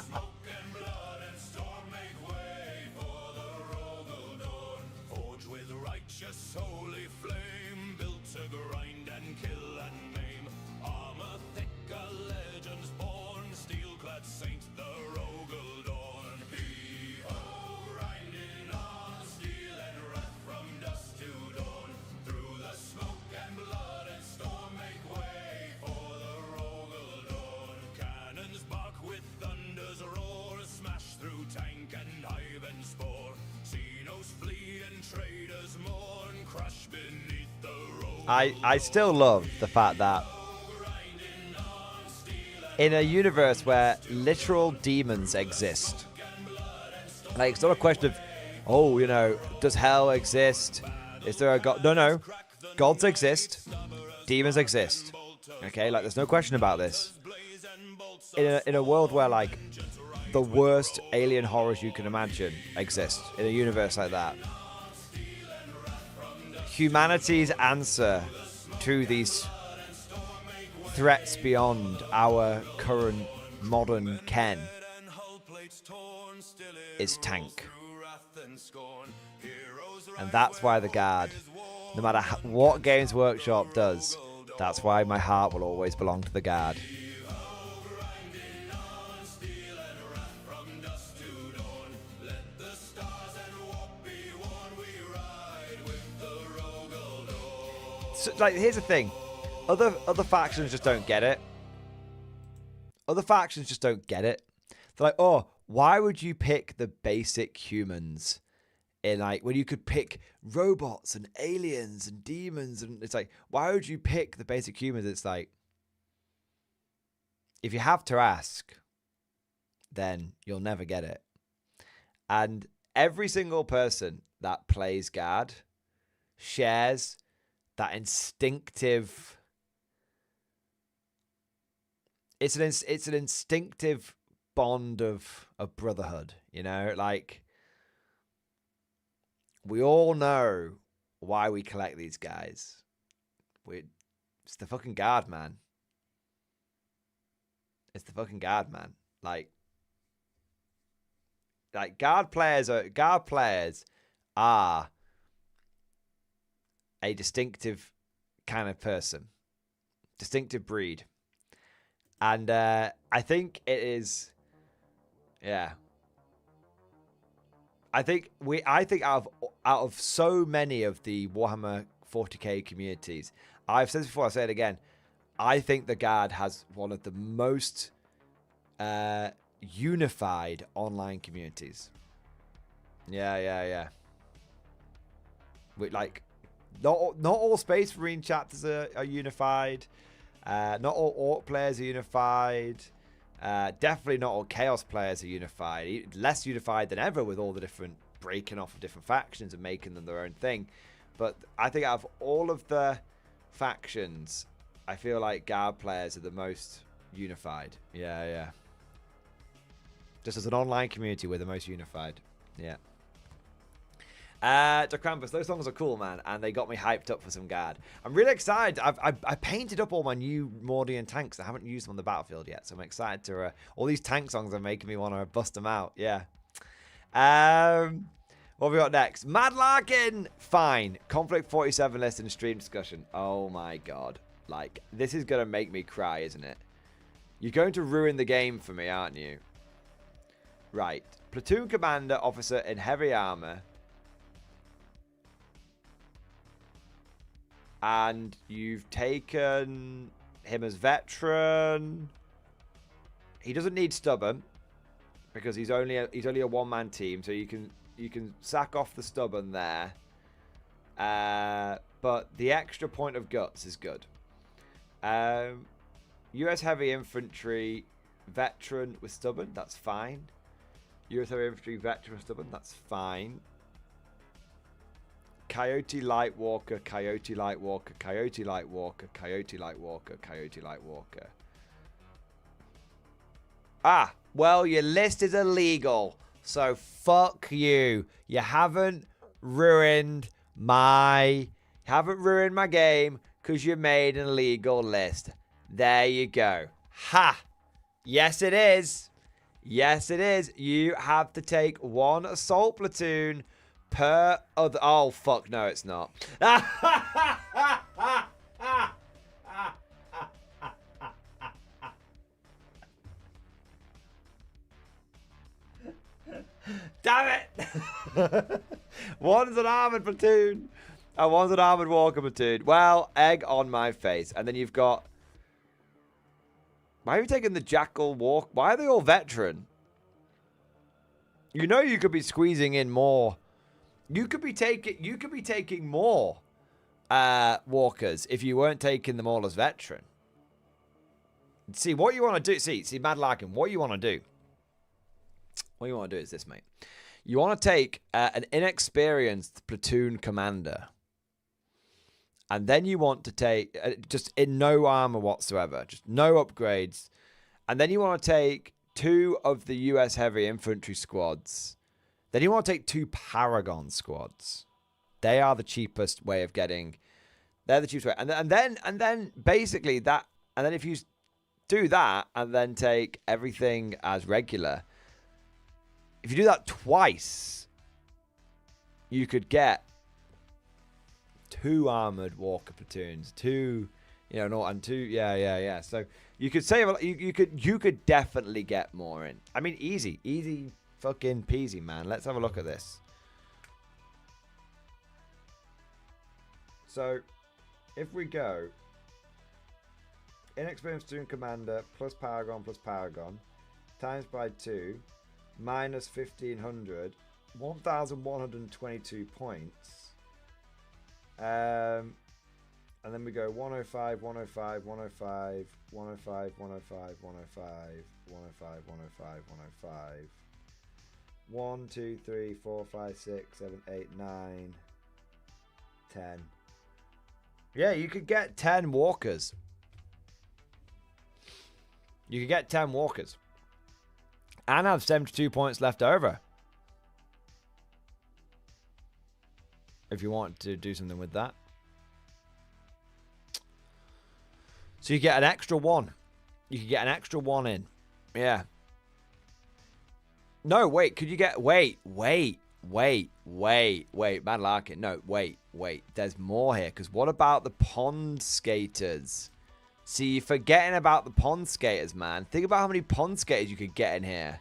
smoke and blood and storm, make way for the Rogel dawn. Forged with righteous holy flame, built to grind and kill and maim. Armor thick, a legend's born, steel-clad saint, the Rogel dawn. Heave-ho, grinding on, steel and wrath from dusk to dawn. Through the smoke and blood and storm, make way for the Rogel dawn. Cannons bark with thunder's roar, smash through tank and hive and spore. Xenos flee and traders mourn, crush beneath the Rogel. I still love the fact that in a universe where literal demons exist, like, it's not a question of, oh, you know, does hell exist? Is there a god? No, no. Gods exist. Demons exist. Okay, like, there's no question about this. In a world where, like, the worst alien horrors you can imagine exist, in a universe like that, humanity's answer to these threats beyond our current modern ken is tank. And that's why the Guard, no matter what Games Workshop does, that's why my heart will always belong to the Guard. So, like, here's the thing. Other factions just don't get it. Other factions just don't get it. They're like, oh, why would you pick the basic humans in, like, when you could pick robots and aliens and demons? And it's like, why would you pick the basic humans? It's like, if you have to ask, then you'll never get it. And every single person that plays Guard shares that instinctive. It's an instinctive bond of brotherhood, you know? Like, we all know why we collect these guys. It's the fucking Guard, man. It's the fucking Guard, man. Like Guard players are a distinctive kind of person, distinctive breed, and I think it is, yeah. I think out of so many of the Warhammer 40k communities, I've said this before, I'll say it again, I think the Guard has one of the most unified online communities. Yeah. With like, not all Space Marine chapters are unified. Not all Orc players are unified. Definitely not all Chaos players are unified. Less unified than ever with all the different breaking off of different factions and making them their own thing. But I think out of all of the factions, I feel like Guard players are the most unified. Yeah. Just as an online community, we're the most unified. Yeah. To Krampus, those songs are cool, man, and they got me hyped up for some Guard. I'm really excited. I painted up all my new Mordian tanks. I haven't used them on the battlefield yet, so I'm excited to. All these tank songs are making me want to bust them out. Yeah. What have we got next? Mad Larkin! Fine. Konflikt 47 list and stream discussion. Oh my god. Like, this is going to make me cry, isn't it? You're going to ruin the game for me, aren't you? Right. Platoon commander, officer in heavy armor. And you've taken him as veteran. He doesn't need stubborn because he's only a one-man team, so you can sack off the stubborn there. But the extra point of guts is good. US heavy infantry veteran with stubborn, that's fine. US heavy infantry veteran with stubborn, that's fine. Coyote Light Walker, Coyote Light Walker, Coyote Light Walker, Coyote Light Walker, Coyote Light Walker. Ah, well, your list is illegal, so fuck you. You haven't ruined my game because you made an illegal list. There you go. Ha! Yes, it is. Yes, it is. You have to take one assault platoon per other. Oh, fuck, no, it's not. Damn it! One's an armored platoon, and one's an armored walker platoon. Well, egg on my face. And then you've got. Why have you taken the Jackal Walk? Why are they all veteran? You know you could be squeezing in more. You could be taking more walkers if you weren't taking them all as veteran. See what you want to do. See, Mad Larkin, what you want to do. What you want to do is this, mate. You want to take an inexperienced platoon commander. And then you want to take, just in no armor whatsoever, just no upgrades. And then you want to take 2 of the US heavy infantry squads. Then you want to take 2 Paragon squads. They are the cheapest way of getting, they're the cheapest way. And then basically that, and then if you do that and then take everything as regular, if you do that twice, you could get 2 armored walker platoons, 2, and 2, yeah. So you could save, you could definitely get more in. I mean, easy fucking peasy, man. Let's have a look at this. So if we go inexperienced platoon commander plus Paragon times by 2 minus 1500, 1122 points. And then we go 105, 105, 105, 105, 105, 105, 105, 105, 105. 1, 2, 3, 4, 5, 6, 7, 8, 9, 10. Yeah, you could get 10 walkers. You could get 10 walkers. And have 72 points left over. If you want to do something with that. So you get an extra 1. You could get an extra 1 in. Yeah. No, wait. Could you get... Wait. Mad Larkin. No, wait. There's more here. Because what about the pond skaters? See, you're forgetting about the pond skaters, man. Think about how many pond skaters you could get in here.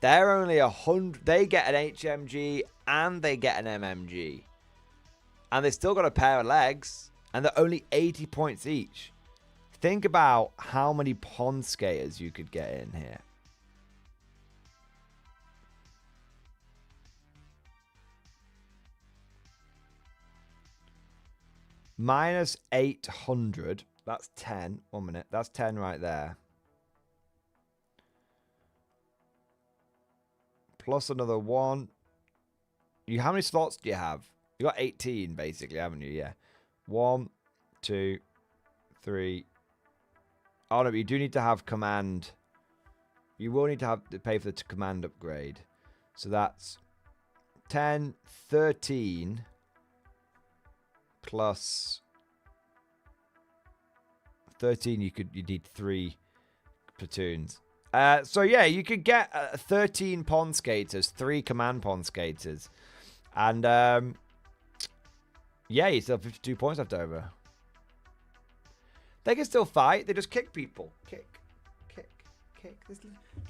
They're only 100. They get an HMG and they get an MMG. And they still got a pair of legs. And they're only 80 points each. Think about how many pond skaters you could get in here. minus 800. That's 10. 1 minute. That's 10 right there. Plus another 1. How many slots do you have? You got 18, basically, haven't you? Yeah. 1, 2, 3. Oh, no, but you do need to have command. You will need to pay for the command upgrade. So that's 10, 13 plus 13. You need 3 platoons. So yeah, you could get 13 pond skaters, 3 command pond skaters, and yeah, you still have 52 points left over. They can still fight. They just kick people. Kick. This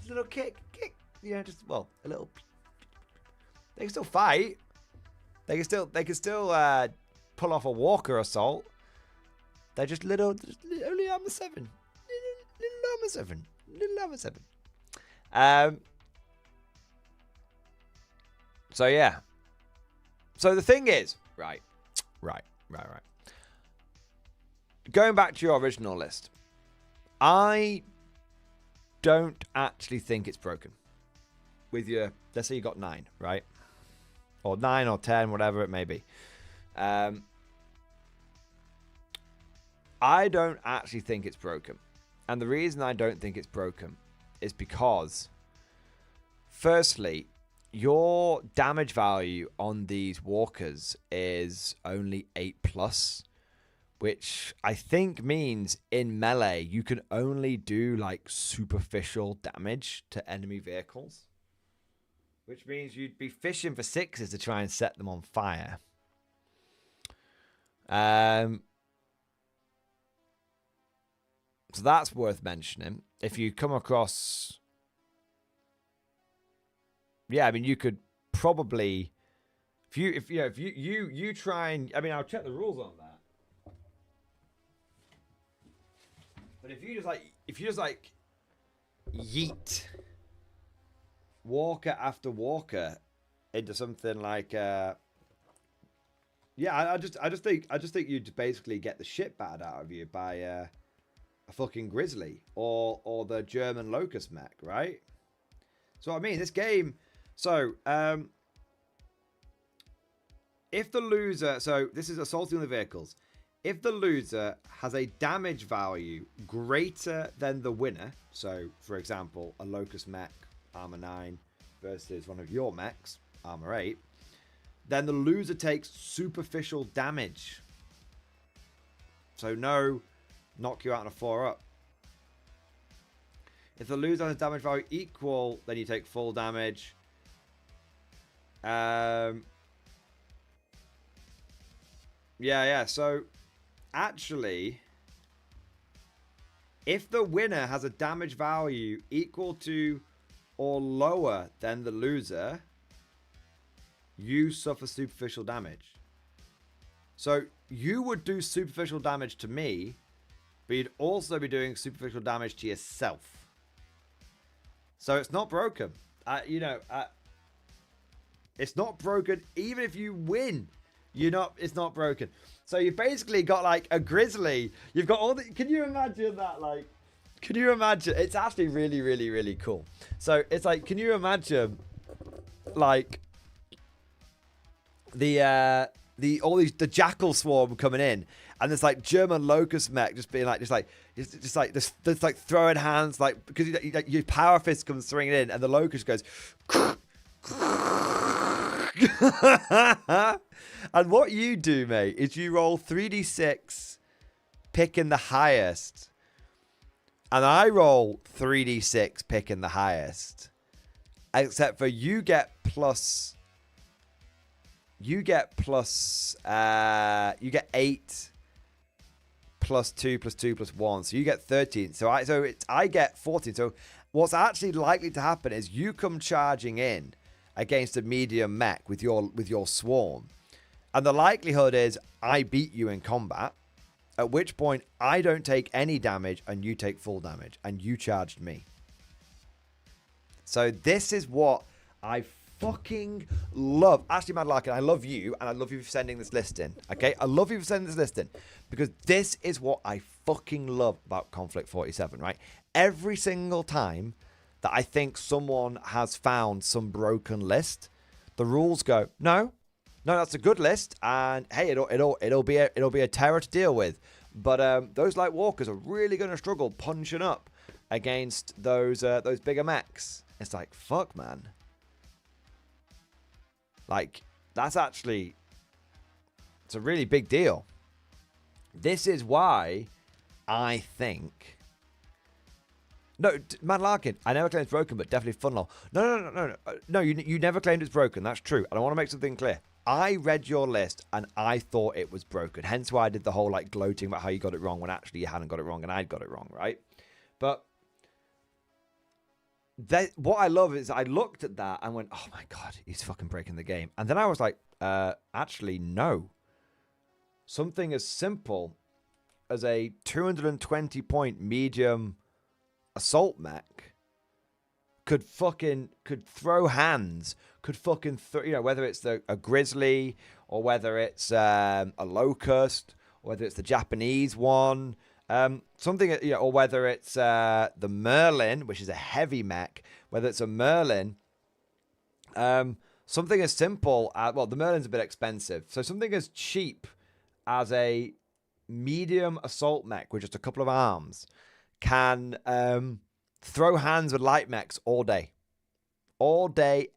little kick. You know, just a little. They can still fight. They can still pull off a walker assault. They're just only armor 7. Little armor 7. So yeah. So the thing is, right. Going back to your original list, I don't actually think it's broken. With your, let's say you got 9, right? Or 9 or 10, whatever it may be. I don't actually think it's broken. And the reason I don't think it's broken is because, firstly, your damage value on these walkers is only 8+, which I think means in melee you can only do like superficial damage to enemy vehicles, which means you'd be fishing for 6s to try and set them on fire. So that's worth mentioning. If you come across, yeah, I mean, you could probably, if you try and, I mean, I'll check the rules on that. But if you just like yeet walker after walker into something like, yeah, I just think you'd basically get the shit battered out of you by a fucking grizzly or the German locust mech, right? So I mean, this game. So if the loser, so this is assaulting the vehicles. If the loser has a damage value greater than the winner, so for example, a locust mech armor 9 versus one of your mechs armor 8, then the loser takes superficial damage. So no knock you out on a 4-up. If the loser has a damage value equal, then you take full damage. Yeah. So actually, if the winner has a damage value equal to or lower than the loser, you suffer superficial damage. So you would do superficial damage to me, but you'd also be doing superficial damage to yourself. So it's not broken. It's not broken even if you win. It's not broken. So you've basically got like a grizzly. You've got all the, can you imagine that? Like, can you imagine? It's actually really, really, really cool. So it's like, can you imagine like the jackal swarm coming in, and there's like German locust mech just being like, just throwing hands, like, because your power fist comes swinging in, and the locust goes. And what you do, mate, is you roll 3d6, picking the highest, and I roll 3d6, picking the highest, except for you get 8 plus 2 plus 2 plus 1, so you get 13. So I get 14. So what's actually likely to happen is you come charging in against a medium mech with your swarm, and the likelihood is I beat you in combat, at which point I don't take any damage and you take full damage, and you charged me. So this is what I fucking love, Ashley Madlarkin, I love you, and I love you for sending this list in, okay? I love you for sending this list in, because this is what I fucking love about Konflikt 47, right? Every single time that I think someone has found some broken list, the rules go, no, that's a good list, and hey, it'll be a terror to deal with. But those light walkers are really going to struggle punching up against those bigger mechs. It's like, fuck, man. Like, that's actually, it's a really big deal. This is why I think. No, Man Larkin, I never claimed it's broken, but definitely fun lol. No, you never claimed it's broken. That's true. And I want to make something clear. I read your list and I thought it was broken. Hence why I did the whole like gloating about how you got it wrong when actually you hadn't got it wrong and I'd got it wrong, right? But what I love is I looked at that and went, oh my God, he's fucking breaking the game. And then I was like, actually, no. Something as simple as a 220-point medium assault mech could throw hands, whether it's a grizzly or whether it's a locust or whether it's the Japanese one, or whether it's the Merlin, which is a heavy mech, whether it's a Merlin, something as simple as, well, the Merlin's a bit expensive, so something as cheap as a medium assault mech with just a couple of arms can throw hands with light mechs all day,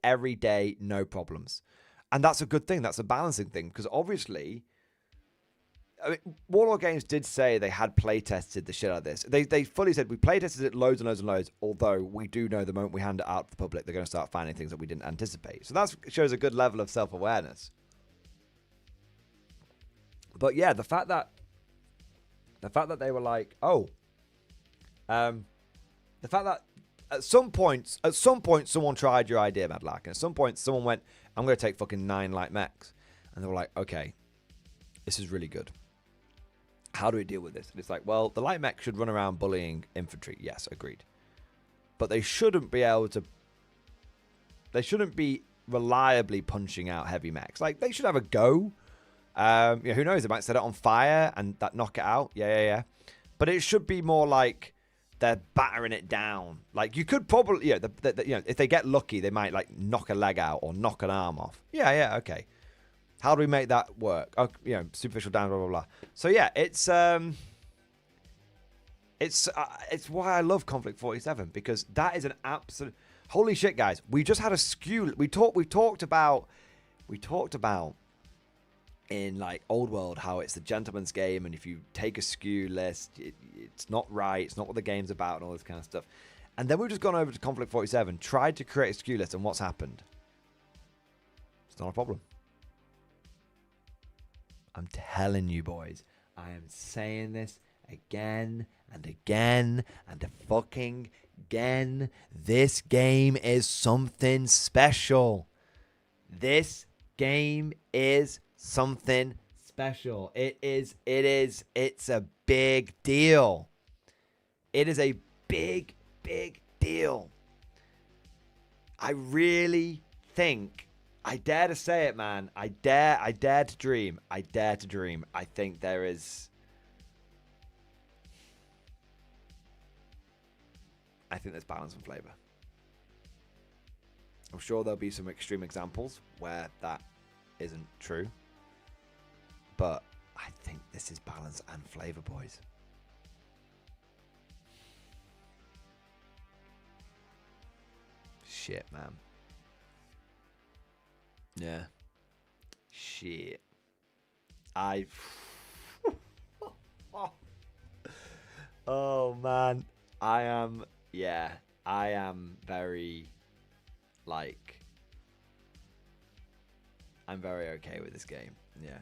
every day, no problems. And that's a good thing. That's a balancing thing, because obviously, I mean, Warlord Games did say they had play tested the shit out of this. They fully said we play tested it loads and loads and loads, although we do know the moment we hand it out to the public, they're going to start finding things that we didn't anticipate. So that shows a good level of self-awareness. But yeah, the fact that they were like, the fact that at some point, someone tried your idea, Mad Larkin. At some point, someone went, I'm going to take fucking 9 light mechs. And they were like, okay, this is really good. How do we deal with this? And it's like, well, the light mech should run around bullying infantry. Yes, agreed. But they shouldn't be able to, they shouldn't be reliably punching out heavy mechs. Like, they should have a go. Who knows? They might set it on fire and that knock it out. Yeah. But it should be more like they're battering it down. Like, you could probably, if they get lucky, they might like knock a leg out or knock an arm off. Yeah, okay. How do we make that work? Oh, superficial damage, blah blah blah. So yeah, it's why I love Konflikt 47, because that is an absolute holy shit, guys. We just had a skew. We talked about in like Old World how it's the gentleman's game, and if you take a skew list, it's not right, it's not what the game's about, and all this kind of stuff. And then we've just gone over to Konflikt 47, tried to create a skew list, and what's happened? It's not a problem. I'm telling you, boys, I am saying this again and again and fucking again. This game is something special. This game is something special. It's a big deal. It is a big deal. I really think, I dare to say it, man. I dare to dream. I think there's balance and flavor. I'm sure there'll be some extreme examples where that isn't true. But I think this is balance and flavor, boys. Shit, man. Yeah. Shit. Oh, man. I am very, like, I'm very okay with this game. Yeah.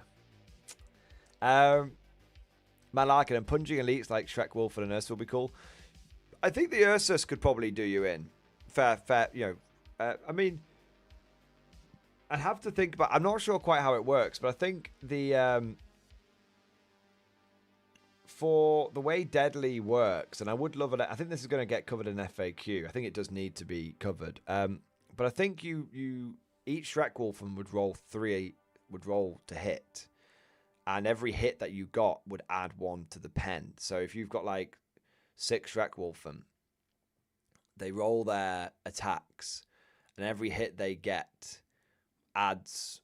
Malakin and punching elites like Shrek, Wolf, and Ursus will be cool. I think the Ursus could probably do you in. Fair, I mean, I'd have to think about, I'm not sure quite how it works, but I think the, for the way Deadly works, and I would love it, I think this is going to get covered in FAQ. I think it does need to be covered. But I think you each Shrek Wolfen would roll to hit, and every hit that you got would add 1 to the pen. So if you've got like 6 Shrek Wolfen, they roll their attacks, and every hit they get adds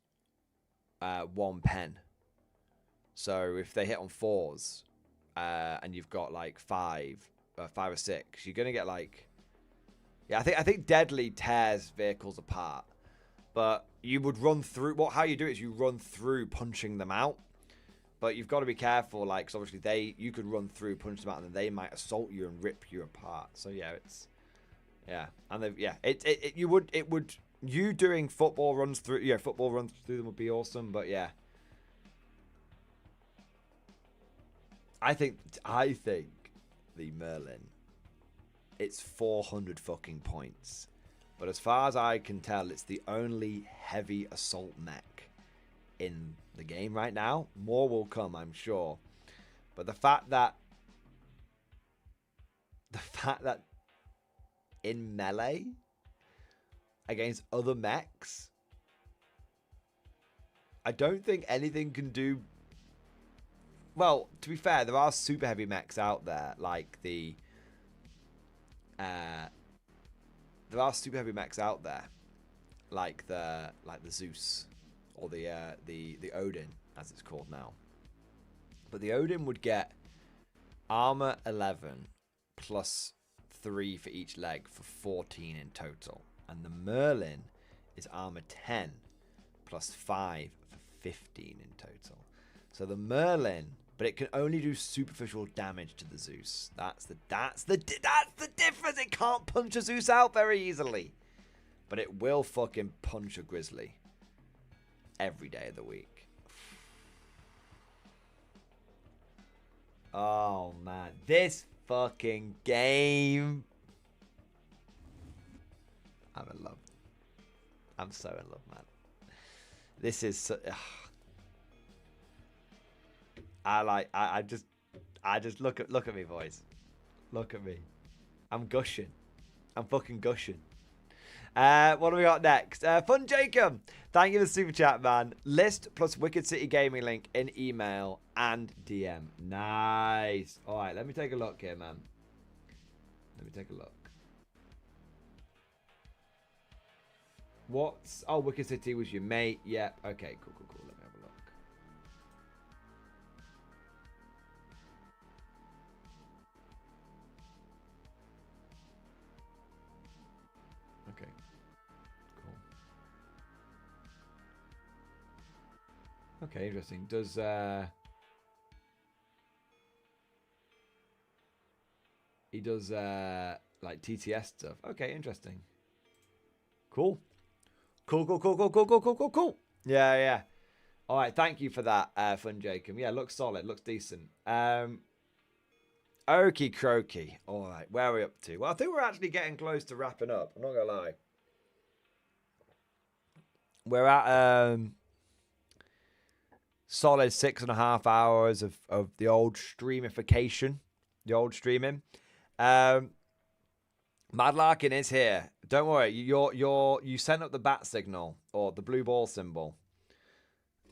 1 pen. So if they hit on 4s, and you've got like 5 or 6, you're gonna get like, yeah, I think Deadly tears vehicles apart, but you would run through. How you do it is you run through punching them out, but you've got to be careful, like, 'cause obviously you could run through, punch them out, and then they might assault you and rip you apart. So yeah, you doing football runs through them would be awesome, but yeah. I think the Merlin, it's 400 fucking points. But as far as I can tell, it's the only heavy assault mech in the game right now. More will come, I'm sure. But the fact that in melee against other mechs, I don't think anything can do. Well, to be fair, there are super heavy mechs out there, like there are super heavy mechs out there, like the Zeus or the Odin, as it's called now. But the Odin would get armor 11 plus 3 for each leg for 14 in total, and the Merlin is armor 10 plus 5 for 15 in total. So the Merlin, but it can only do superficial damage to the Zeus. That's the difference. It can't punch a Zeus out very easily, but it will fucking punch a Grizzly every day of the week. Oh man, this fucking game. I'm in love. I'm so in love, man. This is so, I just look at me, boys. Look at me. I'm gushing. I'm fucking gushing. What do we got next? Fun Jacob. Thank you for the super chat, man. List plus Wicked City Gaming link in email and DM. Nice. All right, let me take a look here, man. Let me take a look. What's... Oh, Wicked City was your mate. Yep. Yeah. Okay, cool. Let me have a look. Okay. Cool. Okay, interesting. Does... He does, like, TTS stuff. Okay, interesting. Cool. Cool. Yeah. All right, thank you for that, Fun Jacob. Yeah, looks solid, looks decent. Okie croaky. All right, where are we up to? Well, I think we're actually getting close to wrapping up. I'm not going to lie. We're at solid 6.5 hours of the old streamification. The old streaming. Madlarkin is here. Don't worry. You sent up the bat signal or the blue ball symbol.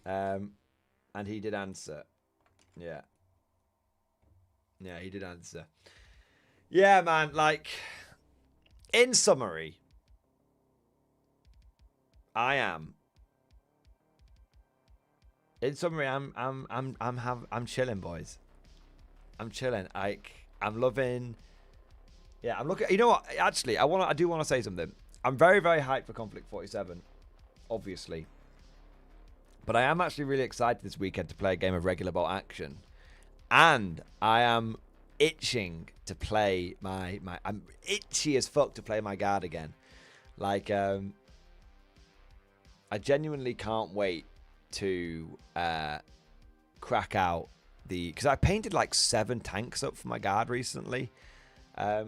And he did answer. Yeah. Yeah, he did answer. Yeah, man, like in summary, I'm chilling, boys. I'm chilling. I'm loving. Yeah, I'm looking. You know what? Actually, I do want to say something. I'm very, very hyped for Konflikt 47, obviously. But I am actually really excited this weekend to play a game of regular bolt action, and I am itching to play I'm itchy as fuck to play my guard again. Like, I genuinely can't wait to crack out because I painted like 7 tanks up for my guard recently. I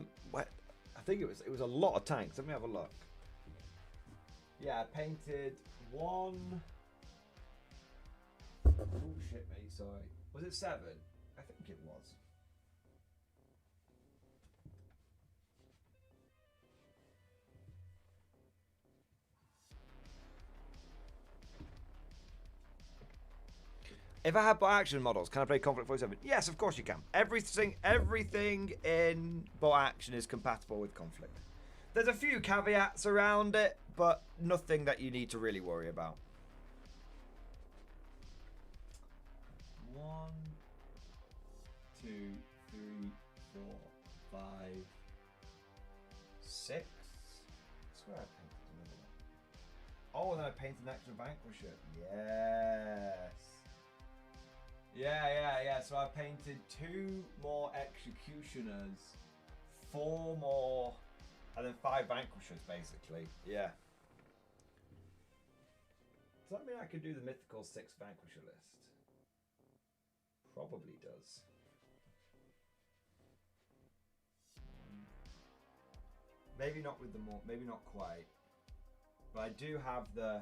think it was a lot of tanks. Let me have a look. Yeah, I painted 1. Oh shit, mate. Sorry. Was it 7? I think it was. If I have bolt action models, can I play Konflikt 47? Yes, of course you can. Everything in bolt action is compatible with Konflikt. There's a few caveats around it, but nothing that you need to really worry about. 1, 2, 3, 4, 5, 6. I swear I painted another one. Oh, and then I painted an extra Vanquisher. Yes. Yeah. So I painted 2 more Executioners, 4 more, and then 5 Vanquishers, basically. Yeah. Does that mean I could do the mythical 6 Vanquisher list? Probably does. Maybe not with the more, maybe not quite. But I do have the...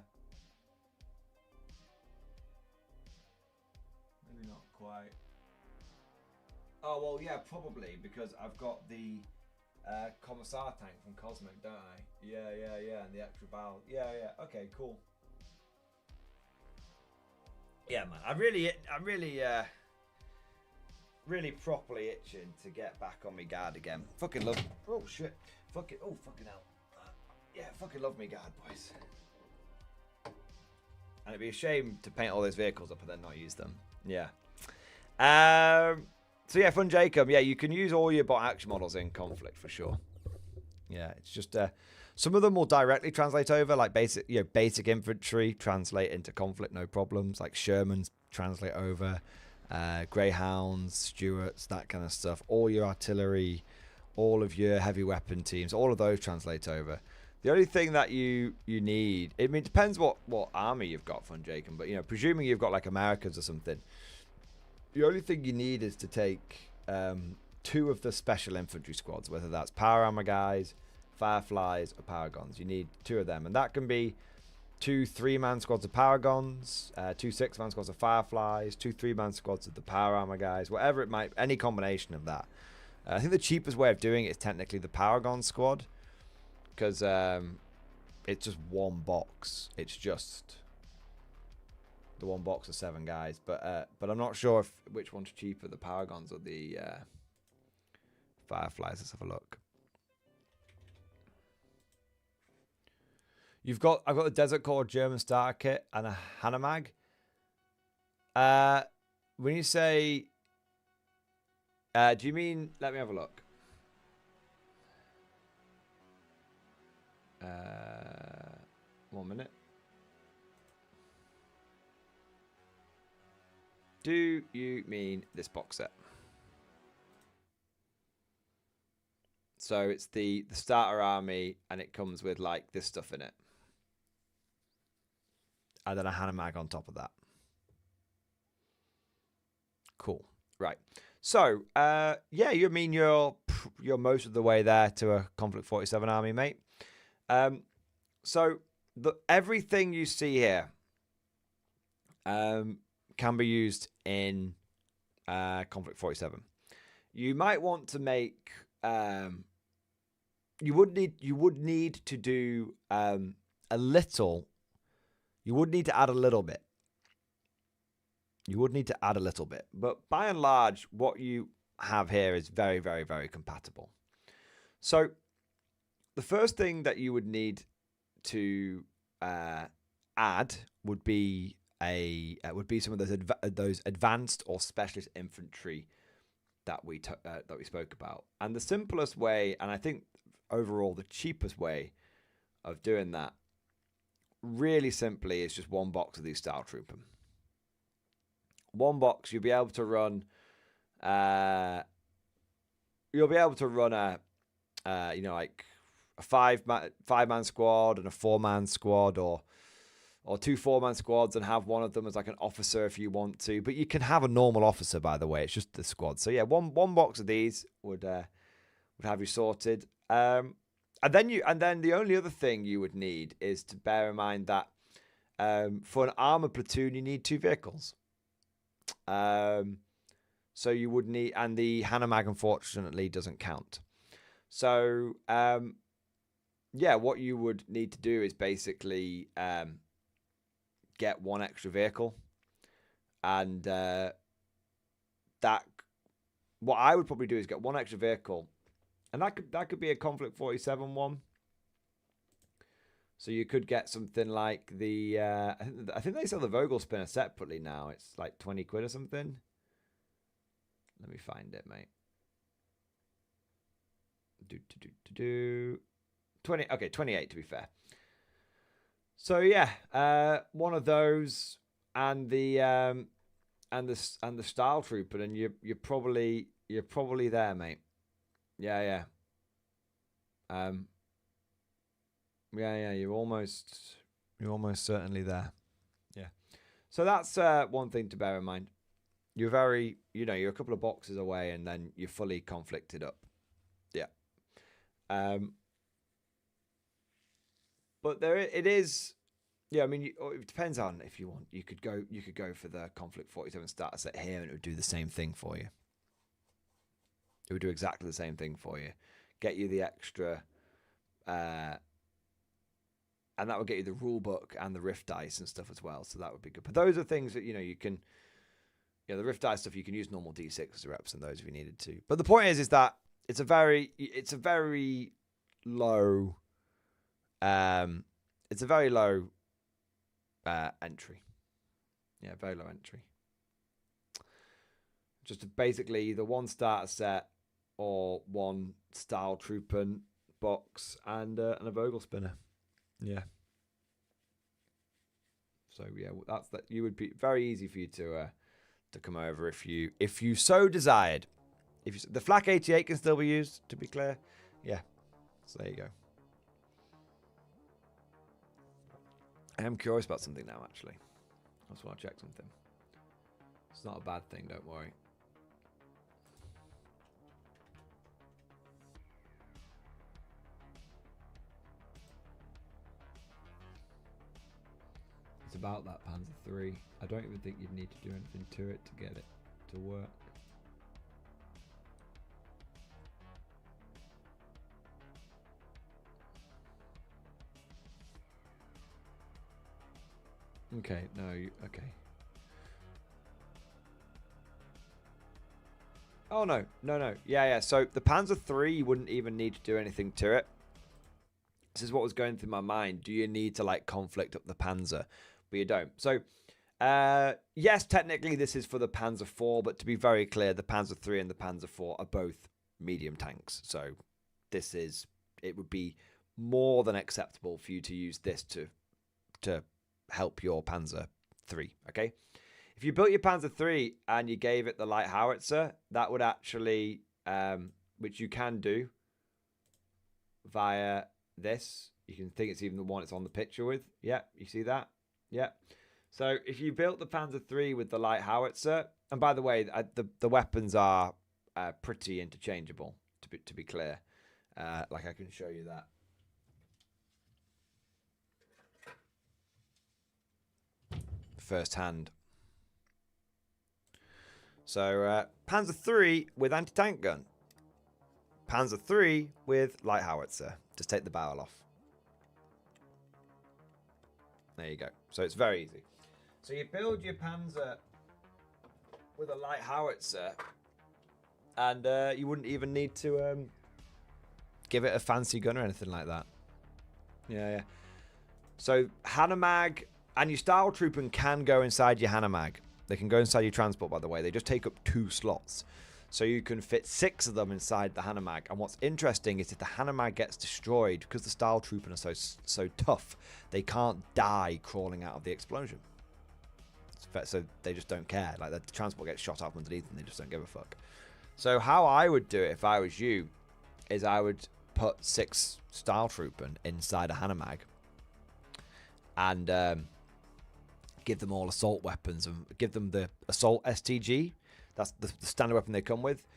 Maybe not quite. Oh, well, yeah, probably, because I've got the Commissar tank from Cosmic, don't I? Yeah, and the extra barrel. Yeah, okay, cool. Yeah, man, I'm really properly itching to get back on my guard again. Fucking love... Oh, shit. Fucking hell. Yeah, fucking love me guard, boys. And it'd be a shame to paint all those vehicles up and then not use them. Yeah. So yeah, Fun Jacob. Yeah, you can use all your bot action models in Konflikt for sure. Yeah, it's just some of them will directly translate over, like basic infantry translate into Konflikt, no problems. Like Shermans translate over, Greyhounds, Stuarts, that kind of stuff. All your artillery, all of your heavy weapon teams, all of those translate over. The only thing that you need, I mean, it depends what army you've got, Fun Jacob, but, you know, presuming you've got, like, Americans or something, the only thing you need is to take 2 of the special infantry squads, whether that's power armor guys, fireflies, or paragons. You need 2 of them, and that can be 2 3-man squads of paragons, 2 6-man squads of fireflies, 2 3-man squads of the power armor guys, whatever it might, any combination of that. I think the cheapest way of doing it is technically the Paragon squad, because it's just 1 box. It's just the 1 box of 7 guys, but I'm not sure which one's cheaper, the Paragons or the Fireflies. Let's have a look. I've got the Desert Core German starter kit and a Hanomag. When you say, do you mean? Let me have a look. 1 minute. Do you mean this box set? So it's the starter army, and it comes with like this stuff in it, and then a Hanomag on top of that. Cool. Right. So yeah, you mean you're most of the way there to a Konflikt 47 army, mate. So everything you see here can be used in Konflikt 47. You might want to make you would need to do a little. You would need to add a little bit. But by and large, what you have here is very, very, very compatible. So the first thing that you would need to add would be some of those advanced or specialist infantry that we spoke about. And the simplest way, and I think overall the cheapest way of doing that, really simply, is just 1 box of these Style Trooper. 1 box, you'll be able to run. You'll be able to run a like a 5-man squad and a 4-man squad, or 2 4-man squads, and have one of them as like an officer if you want to. But you can have a normal officer, by the way. It's just the squad. So yeah, one box of these would have you sorted. And then the only other thing you would need is to bear in mind that for an armored platoon you need 2 vehicles. So you would need, and the Hanomag unfortunately doesn't count. So yeah, what you would need to do is basically get 1 extra vehicle, And that, what I would probably do is get one extra vehicle, and that could be a Konflikt 47 one. So you could get something like the I think they sell the Vogel spinner separately now. It's like 20 quid or something. Let me find it, mate. 20, 28 to be fair. So yeah, one of those and the Style Trooper, and you're probably there, mate. Yeah. Yeah, you're almost certainly there. Yeah. So that's one thing to bear in mind. You're you're a couple of boxes away, and then you're fully conflicted up. Yeah. But it is. Yeah, I mean, it depends on if you want. You could go for the Konflikt 47 starter set here, and it would do the same thing for you. It would do exactly the same thing for you. Get you the extra, and that would get you the rule book and the rift dice and stuff as well. So that would be good. But those are things that you can. The rift dice stuff you can use normal D6 as reps and those if you needed to. But the point is that it's a very low. It's a very low entry. Yeah, very low entry. Just basically either one starter set or one Style Trooper box and a Vogel spinner. Yeah. So yeah, that's that. You would be very easy for you to come over if you so desired. The Flak 88 can still be used, to be clear. Yeah. So there you go. I am curious about something now, actually. I just want to check something. It's not a bad thing, don't worry. It's about that Panzer III. I don't even think you'd need to do anything to it to get it to work. Okay, no, okay. Oh, no. Yeah. So the Panzer III, you wouldn't even need to do anything to it. This is what was going through my mind. Do you need to, conflict up the Panzer? But you don't. So, yes, technically this is for the Panzer IV, but to be very clear, the Panzer III and the Panzer IV are both medium tanks. So it would be more than acceptable for you to use this to help your Panzer III, okay? If you built your Panzer III and you gave it the light howitzer, that would actually, which you can do via this. You can think it's even the one it's on the picture with. Yeah, you see that? Yeah. So if you built the Panzer III with the light howitzer, and by the way, the weapons are pretty interchangeable, to be clear. I can show you that. Firsthand. So Panzer III with anti-tank gun. Panzer III with light howitzer. Just take the barrel off. There you go. So it's very easy. So you build your Panzer with a light howitzer, and you wouldn't even need to give it a fancy gun or anything like that. Yeah. So Hanomag and your Style Trooper can go inside your Hanomag. They can go inside your transport, by the way. They just take up 2 slots. So you can fit 6 of them inside the Hanomag. And what's interesting is if the Hanomag gets destroyed, because the Style Trooper are so tough, they can't die crawling out of the explosion. So they just don't care. The transport gets shot up underneath and they just don't give a fuck. So how I would do it if I was you is I would put 6 Style Trooper inside a Hanomag and give them all assault weapons and give them the assault STG. That's the standard weapon they come with.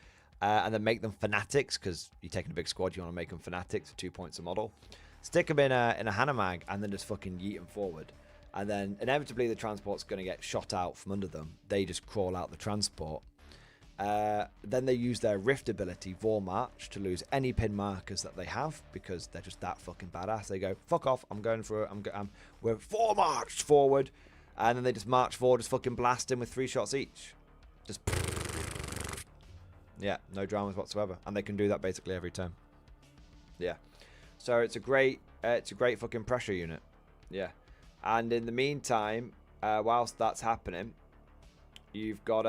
And then make them fanatics, because you're taking a big squad, you want to make them fanatics, 2 points a model. Stick them in a Hanomag and then just fucking yeet them forward. And then inevitably the transport's going to get shot out from under them. They just crawl out the transport. Then they use their Rift ability, Vor March, to lose any pin markers that they have, because they're just that fucking badass. They go, fuck off, I'm going for it. We're Vor Marched forward. And then they just march forward, just fucking blast him with 3 shots each. Just... Yeah, no dramas whatsoever. And they can do that basically every turn. Yeah. So it's a great fucking pressure unit. Yeah. And in the meantime, whilst that's happening, you've got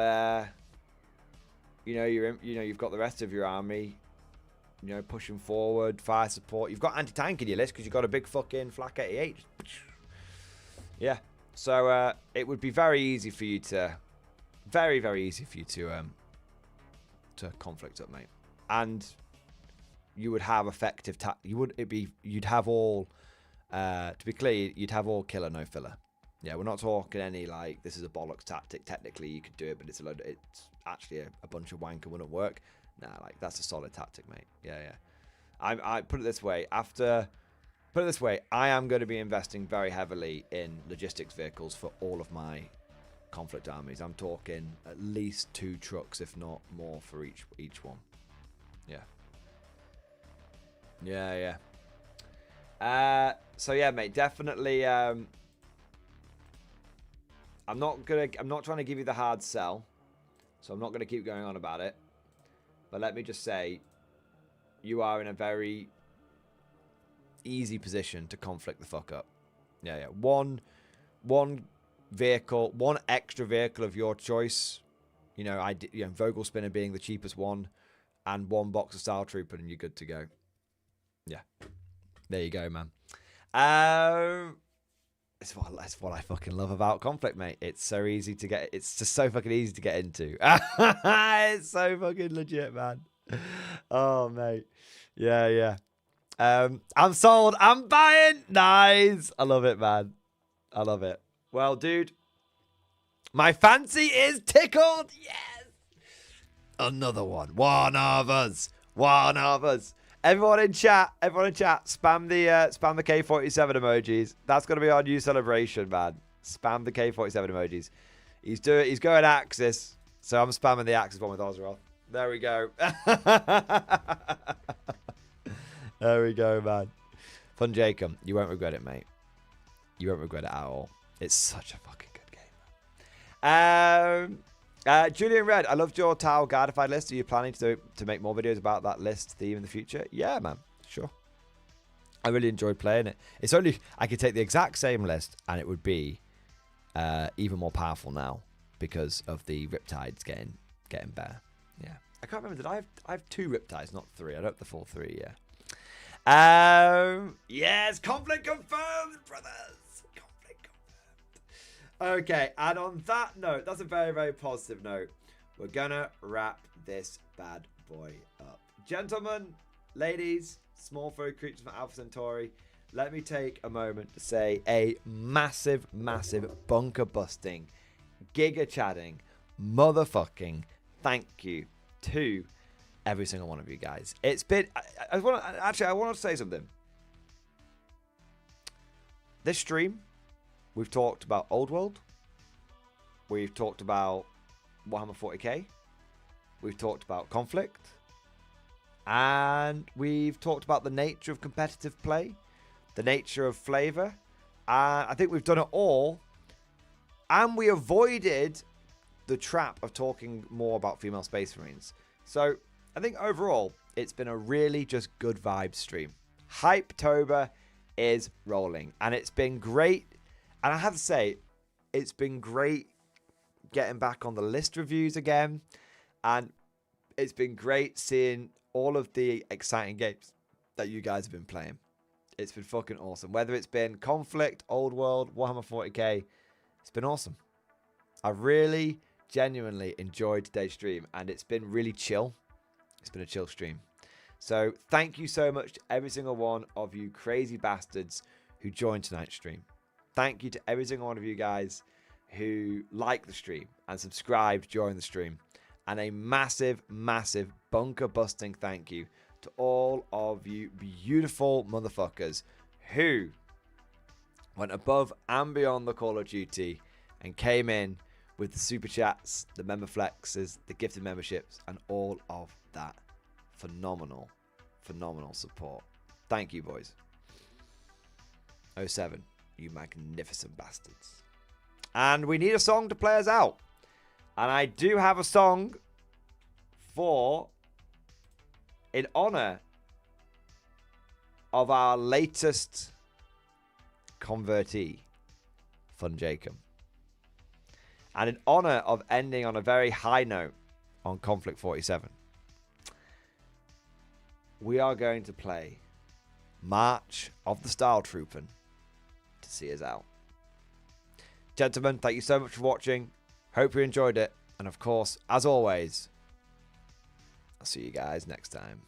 you've got the rest of your army, pushing forward, fire support. You've got anti-tank in your list because you've got a big fucking flak 88. Yeah. So it would be very easy for you to, very easy for you to conflict up, mate. And you would have effective you'd have all to be clear, you'd have all killer, no filler. Yeah, we're not talking any like this is a bollocks tactic. Technically you could do it, but it's actually a bunch of wanker wouldn't work. Nah, like that's a solid tactic, mate. Yeah. I put it this way, I am going to be investing very heavily in logistics vehicles for all of my conflict armies. I'm talking at least 2 trucks, if not more, for each one. Yeah. So yeah, mate, definitely. I'm not trying to give you the hard sell, so I'm not gonna keep going on about it. But let me just say, you are in a very easy position to conflict the fuck up. Yeah. One vehicle, one extra vehicle of your choice. Vogel Spinner being the cheapest one, and 1 box of Style Trooper, and you're good to go. Yeah, there you go, man. It's what I fucking love about Conflict, mate. It's so easy to get. It's just so fucking easy to get into. It's so fucking legit, man. Oh, mate. Yeah. I'm sold. I'm buying. Nice. I love it, man. I love it. Well, dude, my fancy is tickled. Yes. Another one. One of us. Everyone in chat, spam the K47 emojis. That's gonna be our new celebration, man. Spam the K47 emojis. He's going Axis, so I'm spamming the Axis one with Ozroth. There we go. There we go, man. Fun Jacob, you won't regret it, mate. You won't regret it at all. It's such a fucking good game. Julian Red, I loved your Tau Gardified list. Are you planning to make more videos about that list theme in the future? Yeah, man. Sure. I really enjoyed playing it. It's only I could take the exact same list and it would be even more powerful now because of the Riptides getting better. Yeah. I can't remember. Did I have 2 Riptides, not 3? I don't have the full 3, yeah. Yes, conflict confirmed, brothers. Okay, and on that note, that's a very, very positive note. We're gonna wrap this bad boy up. Gentlemen, ladies, small furry creatures from Alpha Centauri, let me take a moment to say a massive, massive bunker busting, giga chatting, motherfucking thank you to every single one of you guys. It's been, I want to say something. This stream, we've talked about Old World. We've talked about Warhammer 40k. We've talked about Conflict. And we've talked about the nature of competitive play. The nature of flavor. And I think we've done it all. And we avoided the trap of talking more about female Space Marines. So I think overall, it's been a really just good vibe stream. Hypetober is rolling. And it's been great. And I have to say, it's been great getting back on the list reviews again. And it's been great seeing all of the exciting games that you guys have been playing. It's been fucking awesome. Whether it's been Conflict, Old World, Warhammer 40k, it's been awesome. I've really, genuinely enjoyed today's stream. And it's been really chill. It's been a chill stream. So thank you so much to every single one of you crazy bastards who joined tonight's stream. Thank you to every single one of you guys who liked the stream and subscribed during the stream. And a massive, massive bunker busting thank you to all of you beautiful motherfuckers who went above and beyond the Call of Duty and came in with the super chats, the member flexes, the gifted memberships, and all of that phenomenal, phenomenal support. Thank you, boys. 07, you magnificent bastards. And we need a song to play us out. And I do have a song in honor of our latest convertee, Fun Jacob. And in honor of ending on a very high note on Konflikt 47, we are going to play March of the Style Troopen to see us out. Gentlemen, thank you so much for watching. Hope you enjoyed it. And of course, as always, I'll see you guys next time.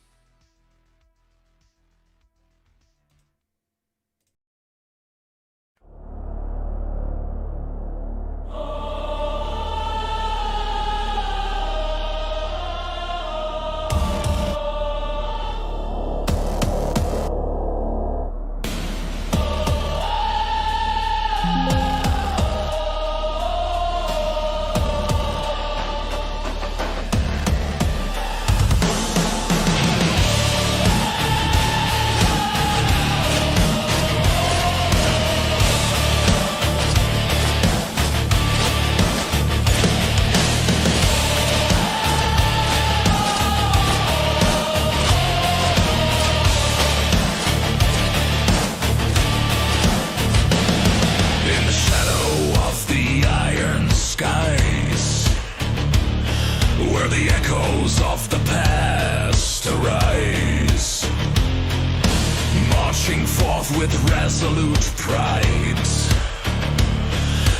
With resolute pride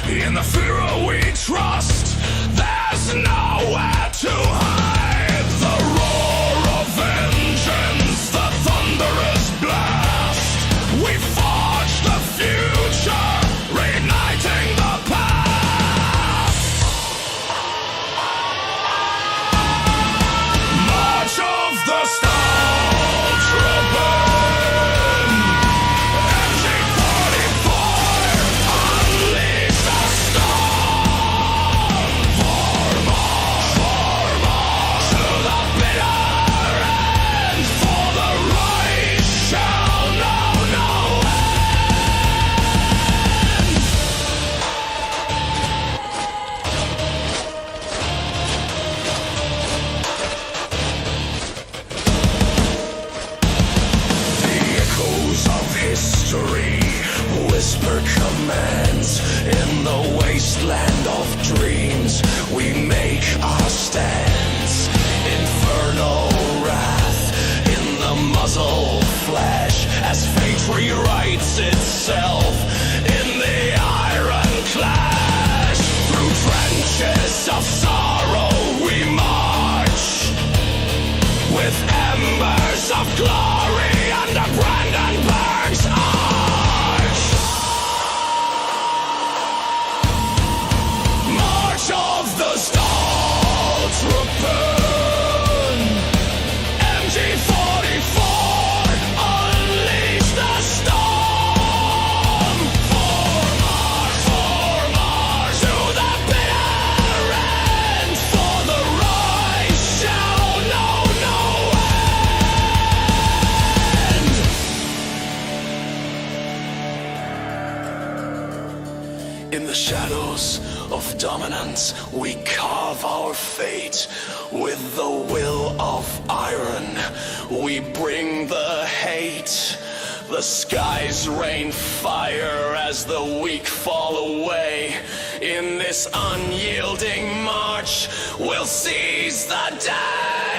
in the Führer we trust, there's nowhere to hide. The roar of vengeance, the thunderous blast, we forge the future, reigniting the past. March of the Style Troopen. Whisper commands in the wasteland of dreams. We make our stands. Infernal wrath in the muzzle flash as fate rewrites itself in the iron clash. Through trenches of sorrow we march with embers of glory under Brandenburg's arch. March of the Style Troopen. MG44, unleash the storm. For Mars, to the bitter end. For the Reich shall know no end. In the shadows of dominance, we carve our fate with the will of iron. We bring the hate. The skies rain fire as the weak fall away. In this unyielding march, we'll seize the day.